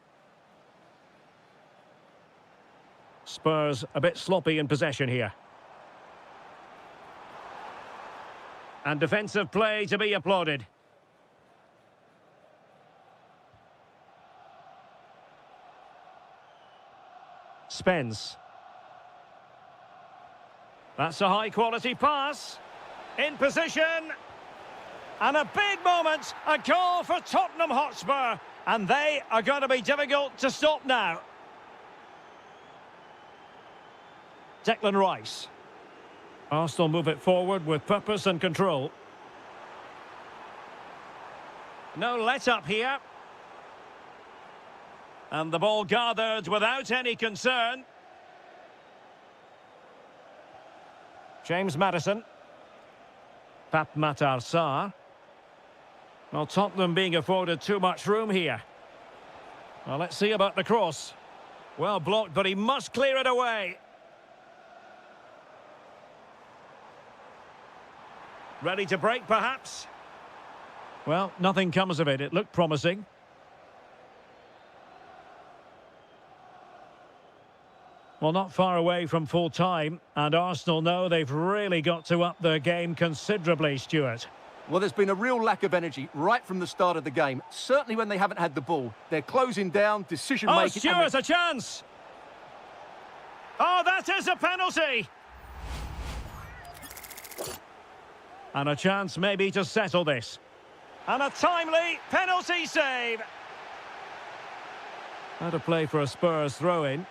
Spurs a bit sloppy in possession here. And defensive play to be applauded. Spence. That's a high-quality pass. In position. And a big moment. A goal for Tottenham Hotspur. And they are going to be difficult to stop now. Declan Rice. Arsenal move it forward with purpose and control. No let-up here. And the ball gathered without any concern. James Maddison. Pap Matar Sarr. Well, Tottenham being afforded too much room here. Well, let's see about the cross. Well blocked, but he must clear it away. Ready to break, perhaps? Well, nothing comes of it. It looked promising. Well, not far away from full time, and Arsenal know they've really got to up their game considerably, Stuart. Well, there's been a real lack of energy right from the start of the game. Certainly when they haven't had the ball. They're closing down, decision-making... Oh, Stuart, a chance! Oh, that is a penalty! And a chance maybe to settle this. And a timely penalty save! How to play for a Spurs throw-in.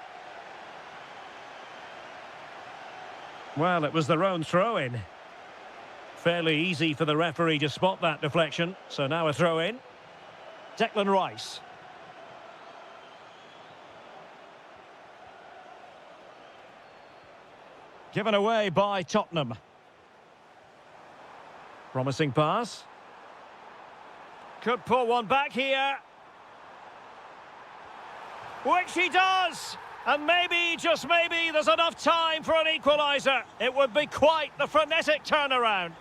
Well, it was their own throw-in. Fairly easy for the referee to spot that deflection. So now a throw-in. Declan Rice. Given away by Tottenham. Promising pass. Could pull one back here. Which he does! And maybe, just maybe, there's enough time for an equaliser. It would be quite the frenetic turnaround.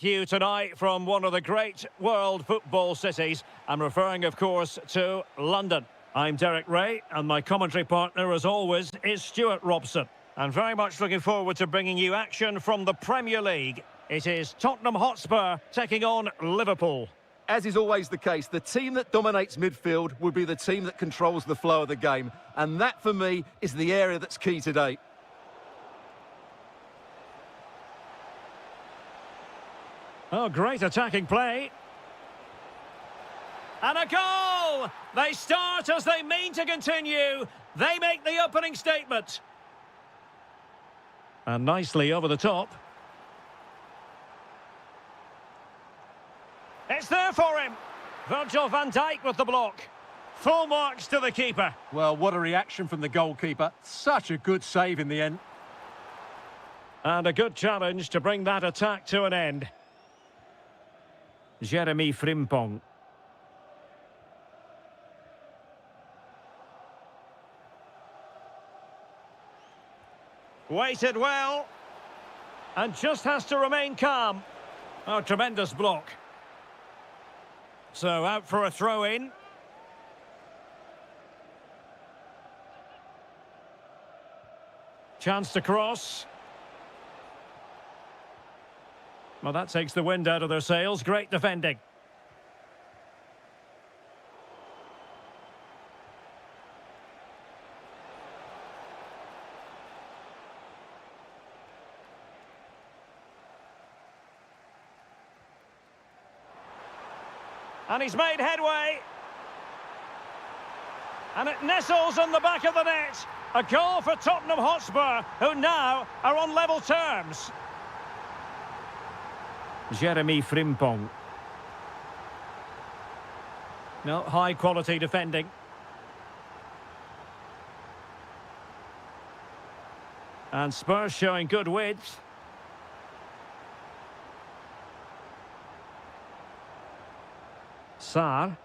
You tonight from one of the great world football cities. I'm referring, of course, to London. I'm Derek Ray, and my commentary partner, as always, is Stuart Robson. I'm very much looking forward to bringing you action from the Premier League. It is Tottenham Hotspur taking on Liverpool. As is always the case, the team that dominates midfield will be the team that controls the flow of the game. And that, for me, is the area that's key today. Oh, great attacking play. And a goal! They start as they mean to continue. They make the opening statement. And nicely over the top. It's there for him. Virgil van Dijk with the block. Full marks to the keeper. Well, what a reaction from the goalkeeper. Such a good save in the end. And a good challenge to bring that attack to an end. Jeremy Frimpong. Waited well. And just has to remain calm. Oh, tremendous block. So out for a throw-in. Chance to cross. Well, that takes the wind out of their sails. Great defending. And he's made headway. And it nestles in the back of the net. A goal for Tottenham Hotspur, who now are on level terms. Jeremy Frimpong. No, high quality defending. And Spurs showing good width. Sarr.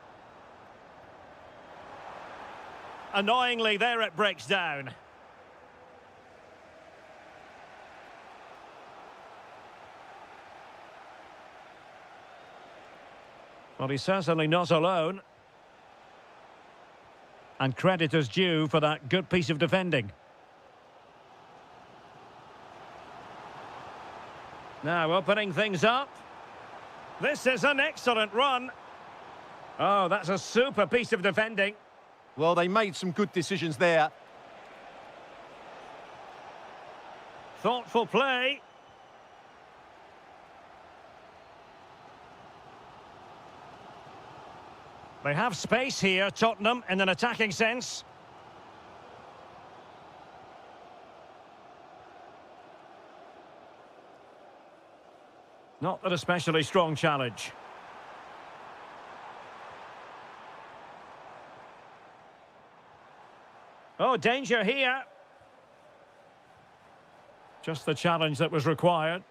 Annoyingly, there it breaks down. Well, he's certainly not alone. And credit is due for that good piece of defending. Now opening things up. This is an excellent run. Oh, that's a super piece of defending. Well, they made some good decisions there. Thoughtful play. They have space here, Tottenham, in an attacking sense. Not an especially strong challenge. Oh, danger here. Just the challenge that was required.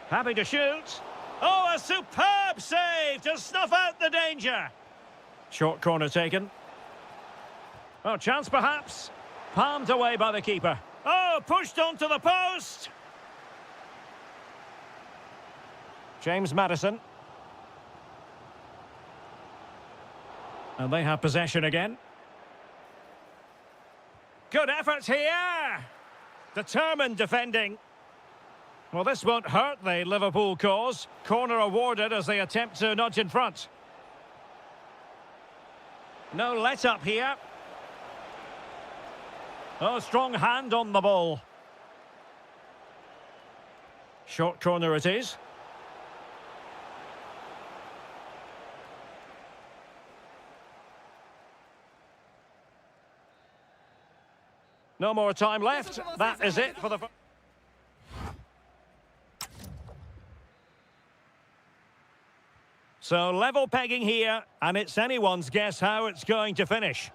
Happy to shoot. Oh, a superb save to snuff out the danger. Short corner taken. Oh, chance perhaps. Palmed away by the keeper. Oh, pushed onto the post. James Maddison. And they have possession again. Good effort here. Determined defending. Well, this won't hurt the Liverpool cause. Corner awarded as they attempt to nudge in front. No let-up here. Oh, strong hand on the ball. Short corner it is. No more time left. That is it for the... So level pegging here, and it's anyone's guess how it's going to finish.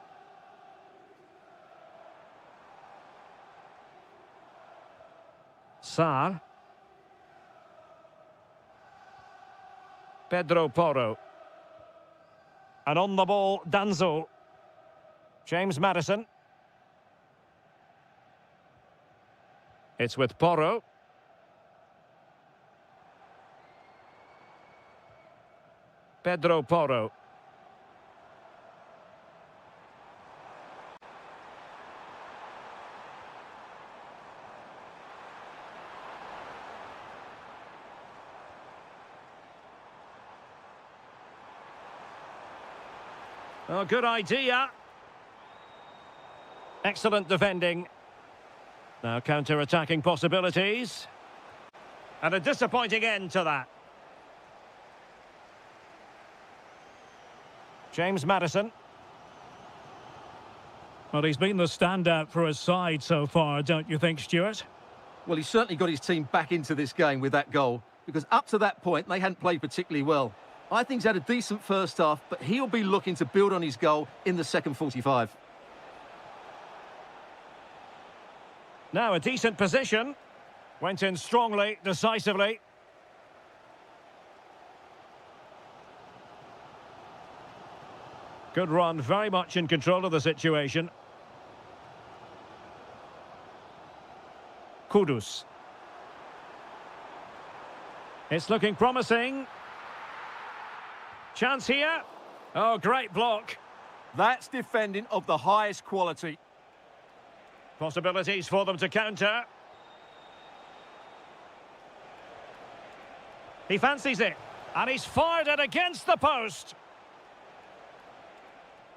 Sarr. Pedro Porro. And on the ball, Danzo. James Maddison. It's with Porro. Pedro Porro. Oh, good idea. Excellent defending. Now counter-attacking possibilities. And a disappointing end to that. James Maddison. Well, he's been the standout for his side so far, don't you think, Stuart? Well, he's certainly got his team back into this game with that goal, because up to that point, they hadn't played particularly well. I think he's had a decent first half, but he'll be looking to build on his goal in the second 45. Now a decent position. Went in strongly, decisively. Good run, very much in control of the situation. Kudus. It's looking promising. Chance here. Oh, great block. That's defending of the highest quality. Possibilities for them to counter. He fancies it. And he's fired it against the post.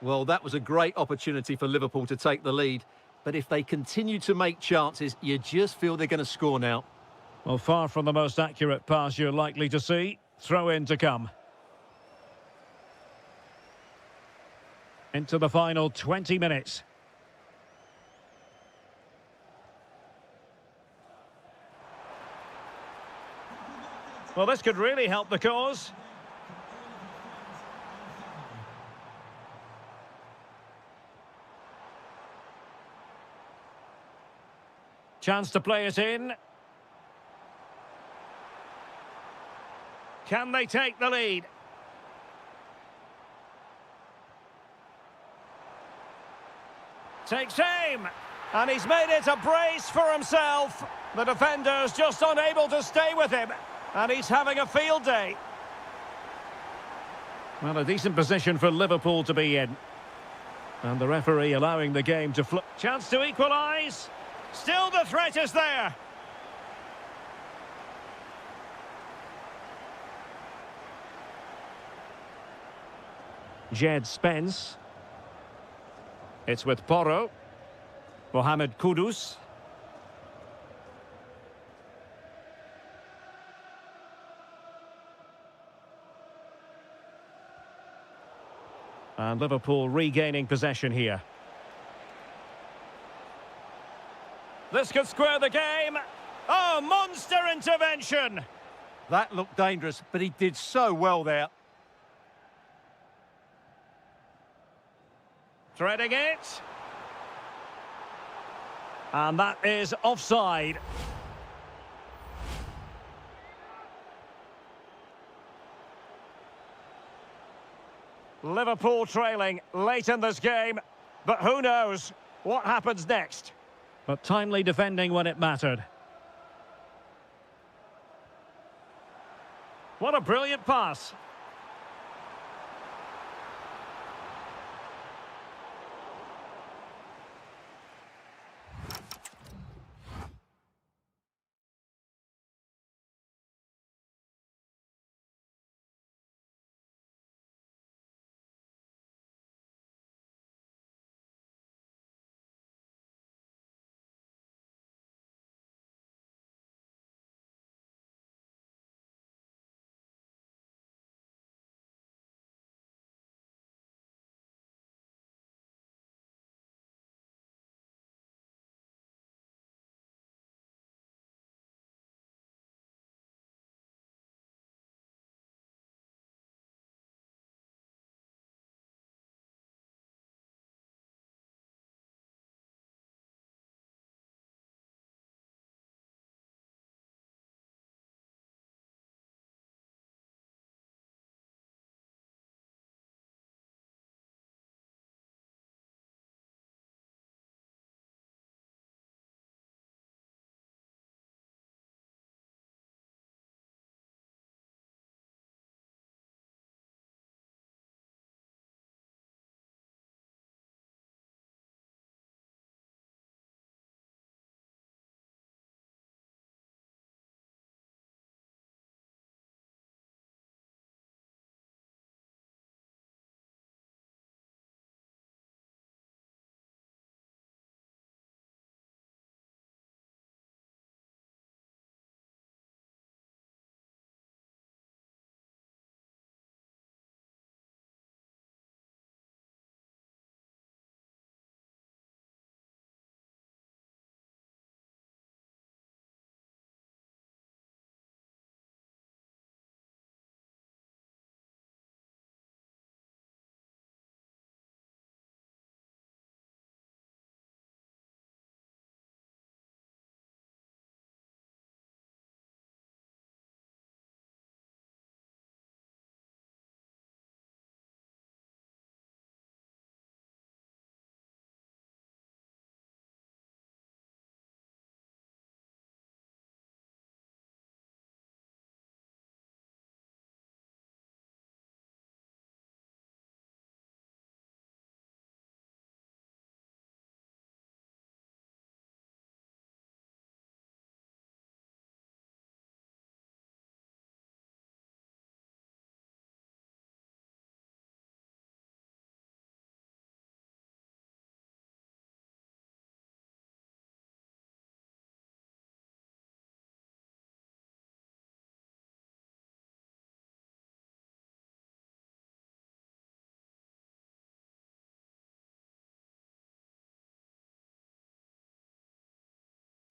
Well, that was a great opportunity for Liverpool to take the lead. But if they continue to make chances, you just feel they're going to score now. Well, far from the most accurate pass you're likely to see. Throw in to come. Into the final 20 minutes. Well, this could really help the cause. Chance to play it in. Can they take the lead? Takes aim. And he's made it a brace for himself. The defender's just unable to stay with him. And he's having a field day. Well, a decent position for Liverpool to be in. And the referee allowing the game to flip. Chance to equalise. Still the threat is there. Jed Spence. It's with Porro. Mohamed Kudus. And Liverpool regaining possession here. This could square the game. Oh, monster intervention. That looked dangerous, but he did so well there. Threading it. And that is offside. Liverpool trailing late in this game, but who knows what happens next. But timely defending when it mattered. What a brilliant pass.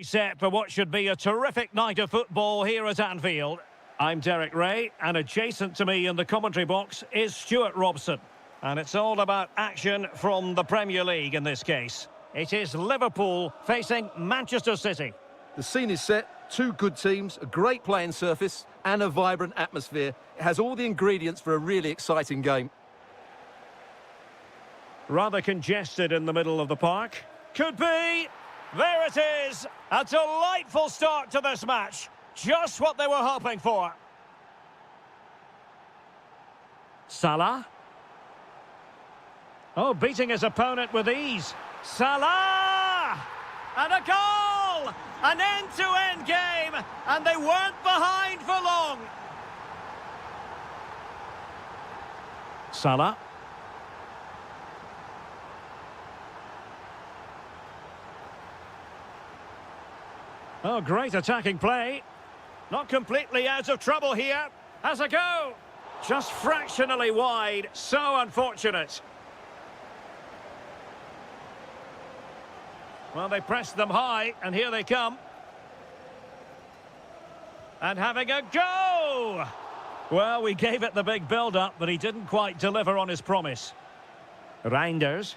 Set for what should be a terrific night of football here at Anfield. I'm Derek Ray, and adjacent to me in the commentary box is Stuart Robson. And it's all about action from the Premier League in this case. It is Liverpool facing Manchester City. The scene is set, two good teams, a great playing surface and a vibrant atmosphere. It has all the ingredients for a really exciting game. Rather congested in the middle of the park. Could be. There it is. A delightful start to this match. Just what they were hoping for. Salah. Oh, beating his opponent with ease. Salah! And a goal! An end-to-end game, and they weren't behind for long. Salah. Oh, great attacking play. Not completely out of trouble here. Has a go. Just fractionally wide. So unfortunate. Well, they pressed them high, and here they come. And having a go! Well, we gave it the big build-up, but he didn't quite deliver on his promise. Reinders.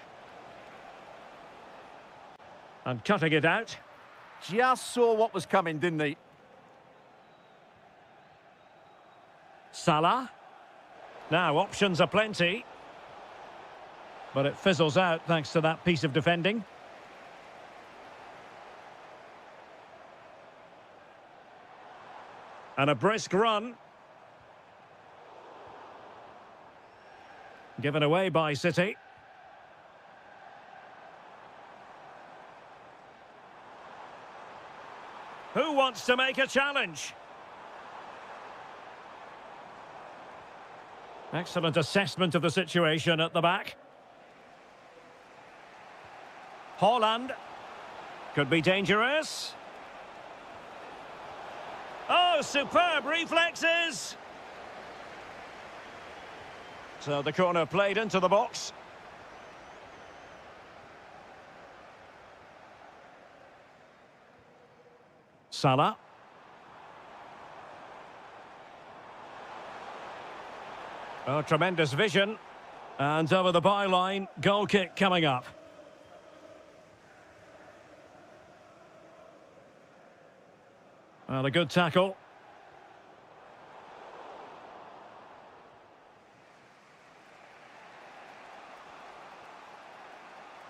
And cutting it out. Just saw what was coming, didn't he? Salah. Now, options are plenty. But it fizzles out thanks to that piece of defending. And a brisk run. Given away by City. Who wants to make a challenge? Excellent assessment of the situation at the back. Haaland. Could be dangerous. Oh, superb reflexes. So the corner played into the box. Salah. Oh, tremendous vision. And over the byline, goal kick coming up. Well, a good tackle.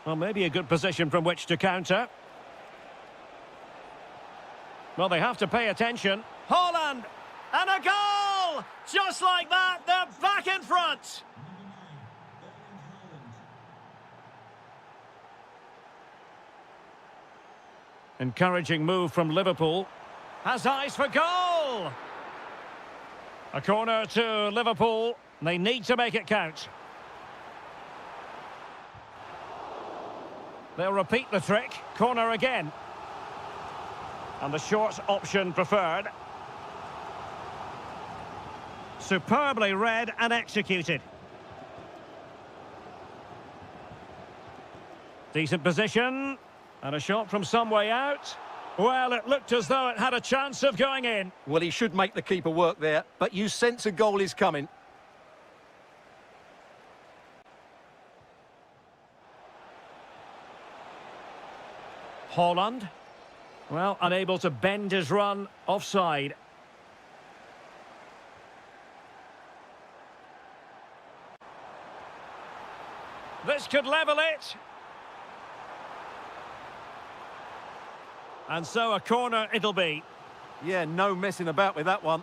Well, maybe a good position from which to counter. Well, they have to pay attention. Haaland! And a goal! Just like that, they're back in front! Encouraging move from Liverpool. Has eyes for goal! A corner to Liverpool. They need to make it count. They'll repeat the trick. Corner again. And the short option preferred. Superbly read and executed. Decent position. And a shot from some way out. Well, it looked as though it had a chance of going in. Well, he should make the keeper work there, but you sense a goal is coming. Haaland. Well, unable to bend his run, offside. This could level it. And so a corner it'll be. Yeah, no messing about with that one.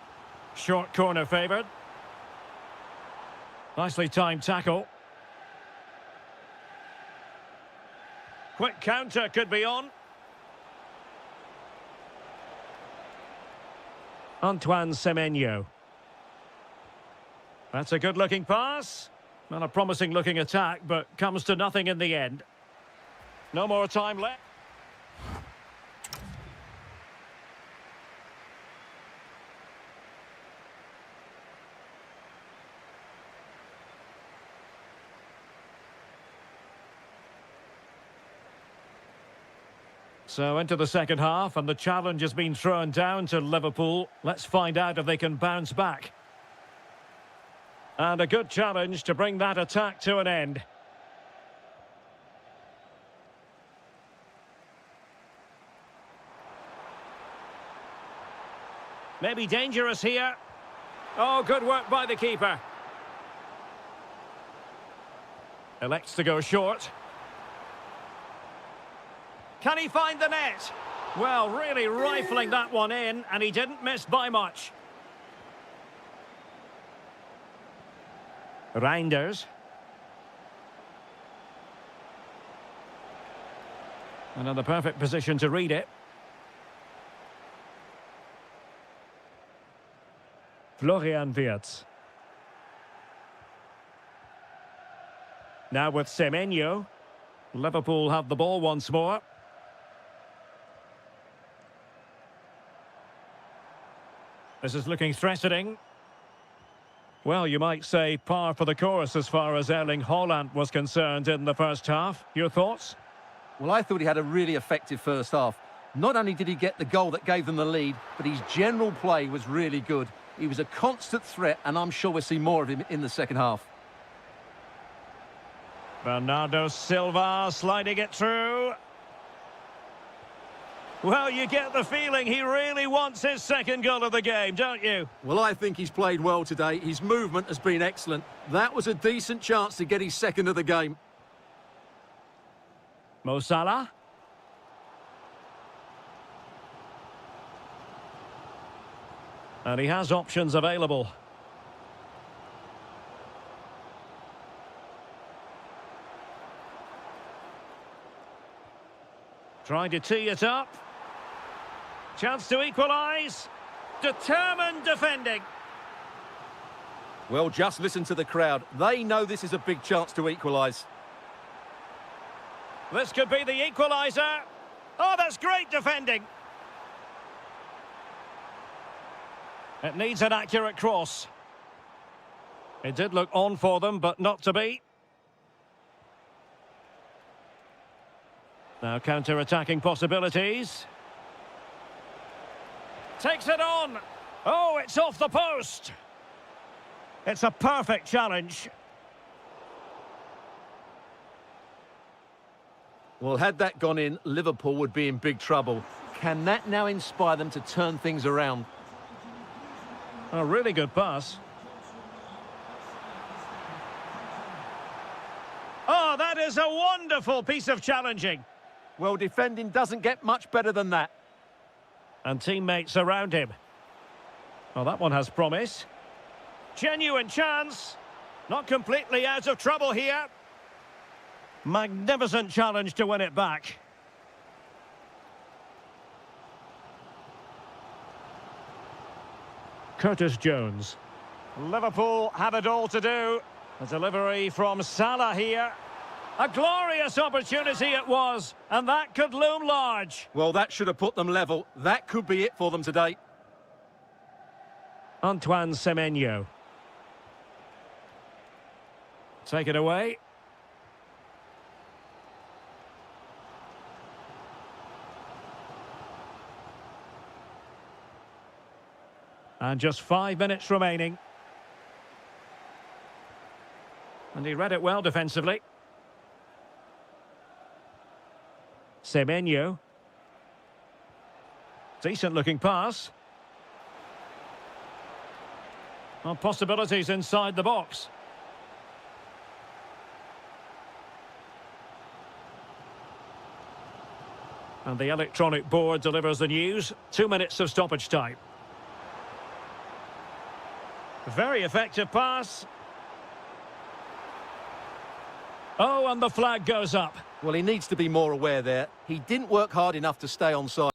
Short corner favoured. Nicely timed tackle. Quick counter could be on. Antoine Semenyo. That's a good-looking pass. Not a promising-looking attack, but comes to nothing in the end. No more time left. So into the second half, and the challenge has been thrown down to Liverpool. Let's find out if they can bounce back. And a good challenge to bring that attack to an end. Maybe dangerous here. Oh, good work by the keeper. Elects to go short. Can he find the net? Well, really rifling that one in, and he didn't miss by much. Reinders. Another perfect position to read it. Florian Wirtz. Now with Semenyo. Liverpool have the ball once more. This is looking threatening. Well, you might say par for the course as far as Erling Haaland was concerned in the first half. Your thoughts? Well, I thought he had a really effective first half. Not only did he get the goal that gave them the lead, but his general play was really good. He was a constant threat, and I'm sure we'll see more of him in the second half. Bernardo Silva sliding it through. Well, you get the feeling he really wants his second goal of the game, don't you? Well, I think he's played well today. His movement has been excellent. That was a decent chance to get his second of the game. Mo Salah. And he has options available. Trying to tee it up. Chance to equalise. Determined defending. Well, just listen to the crowd. They know this is a big chance to equalise. This could be the equaliser. Oh, that's great defending. It needs an accurate cross. It did look on for them, but not to be. Now counter-attacking possibilities. Takes it on. Oh, it's off the post. It's a perfect challenge. Well, had that gone in, Liverpool would be in big trouble. Can that now inspire them to turn things around? A really good pass. Oh, that is a wonderful piece of challenging. Well, defending doesn't get much better than that. And teammates around him. Well, that one has promise. Genuine chance. Not completely out of trouble here. Magnificent challenge to win it back. Curtis Jones. Liverpool have it all to do. A delivery from Salah here. A glorious opportunity it was, and that could loom large. Well, that should have put them level. That could be it for them today. Antoine Semenyo. Take it away. And just 5 minutes remaining. And he read it well defensively. Semenyo. Decent looking pass. Well, possibilities inside the box. And the electronic board delivers the news. 2 minutes of stoppage time. Very effective pass. Oh, and the flag goes up. Well, he needs to be more aware there. He didn't work hard enough to stay onside.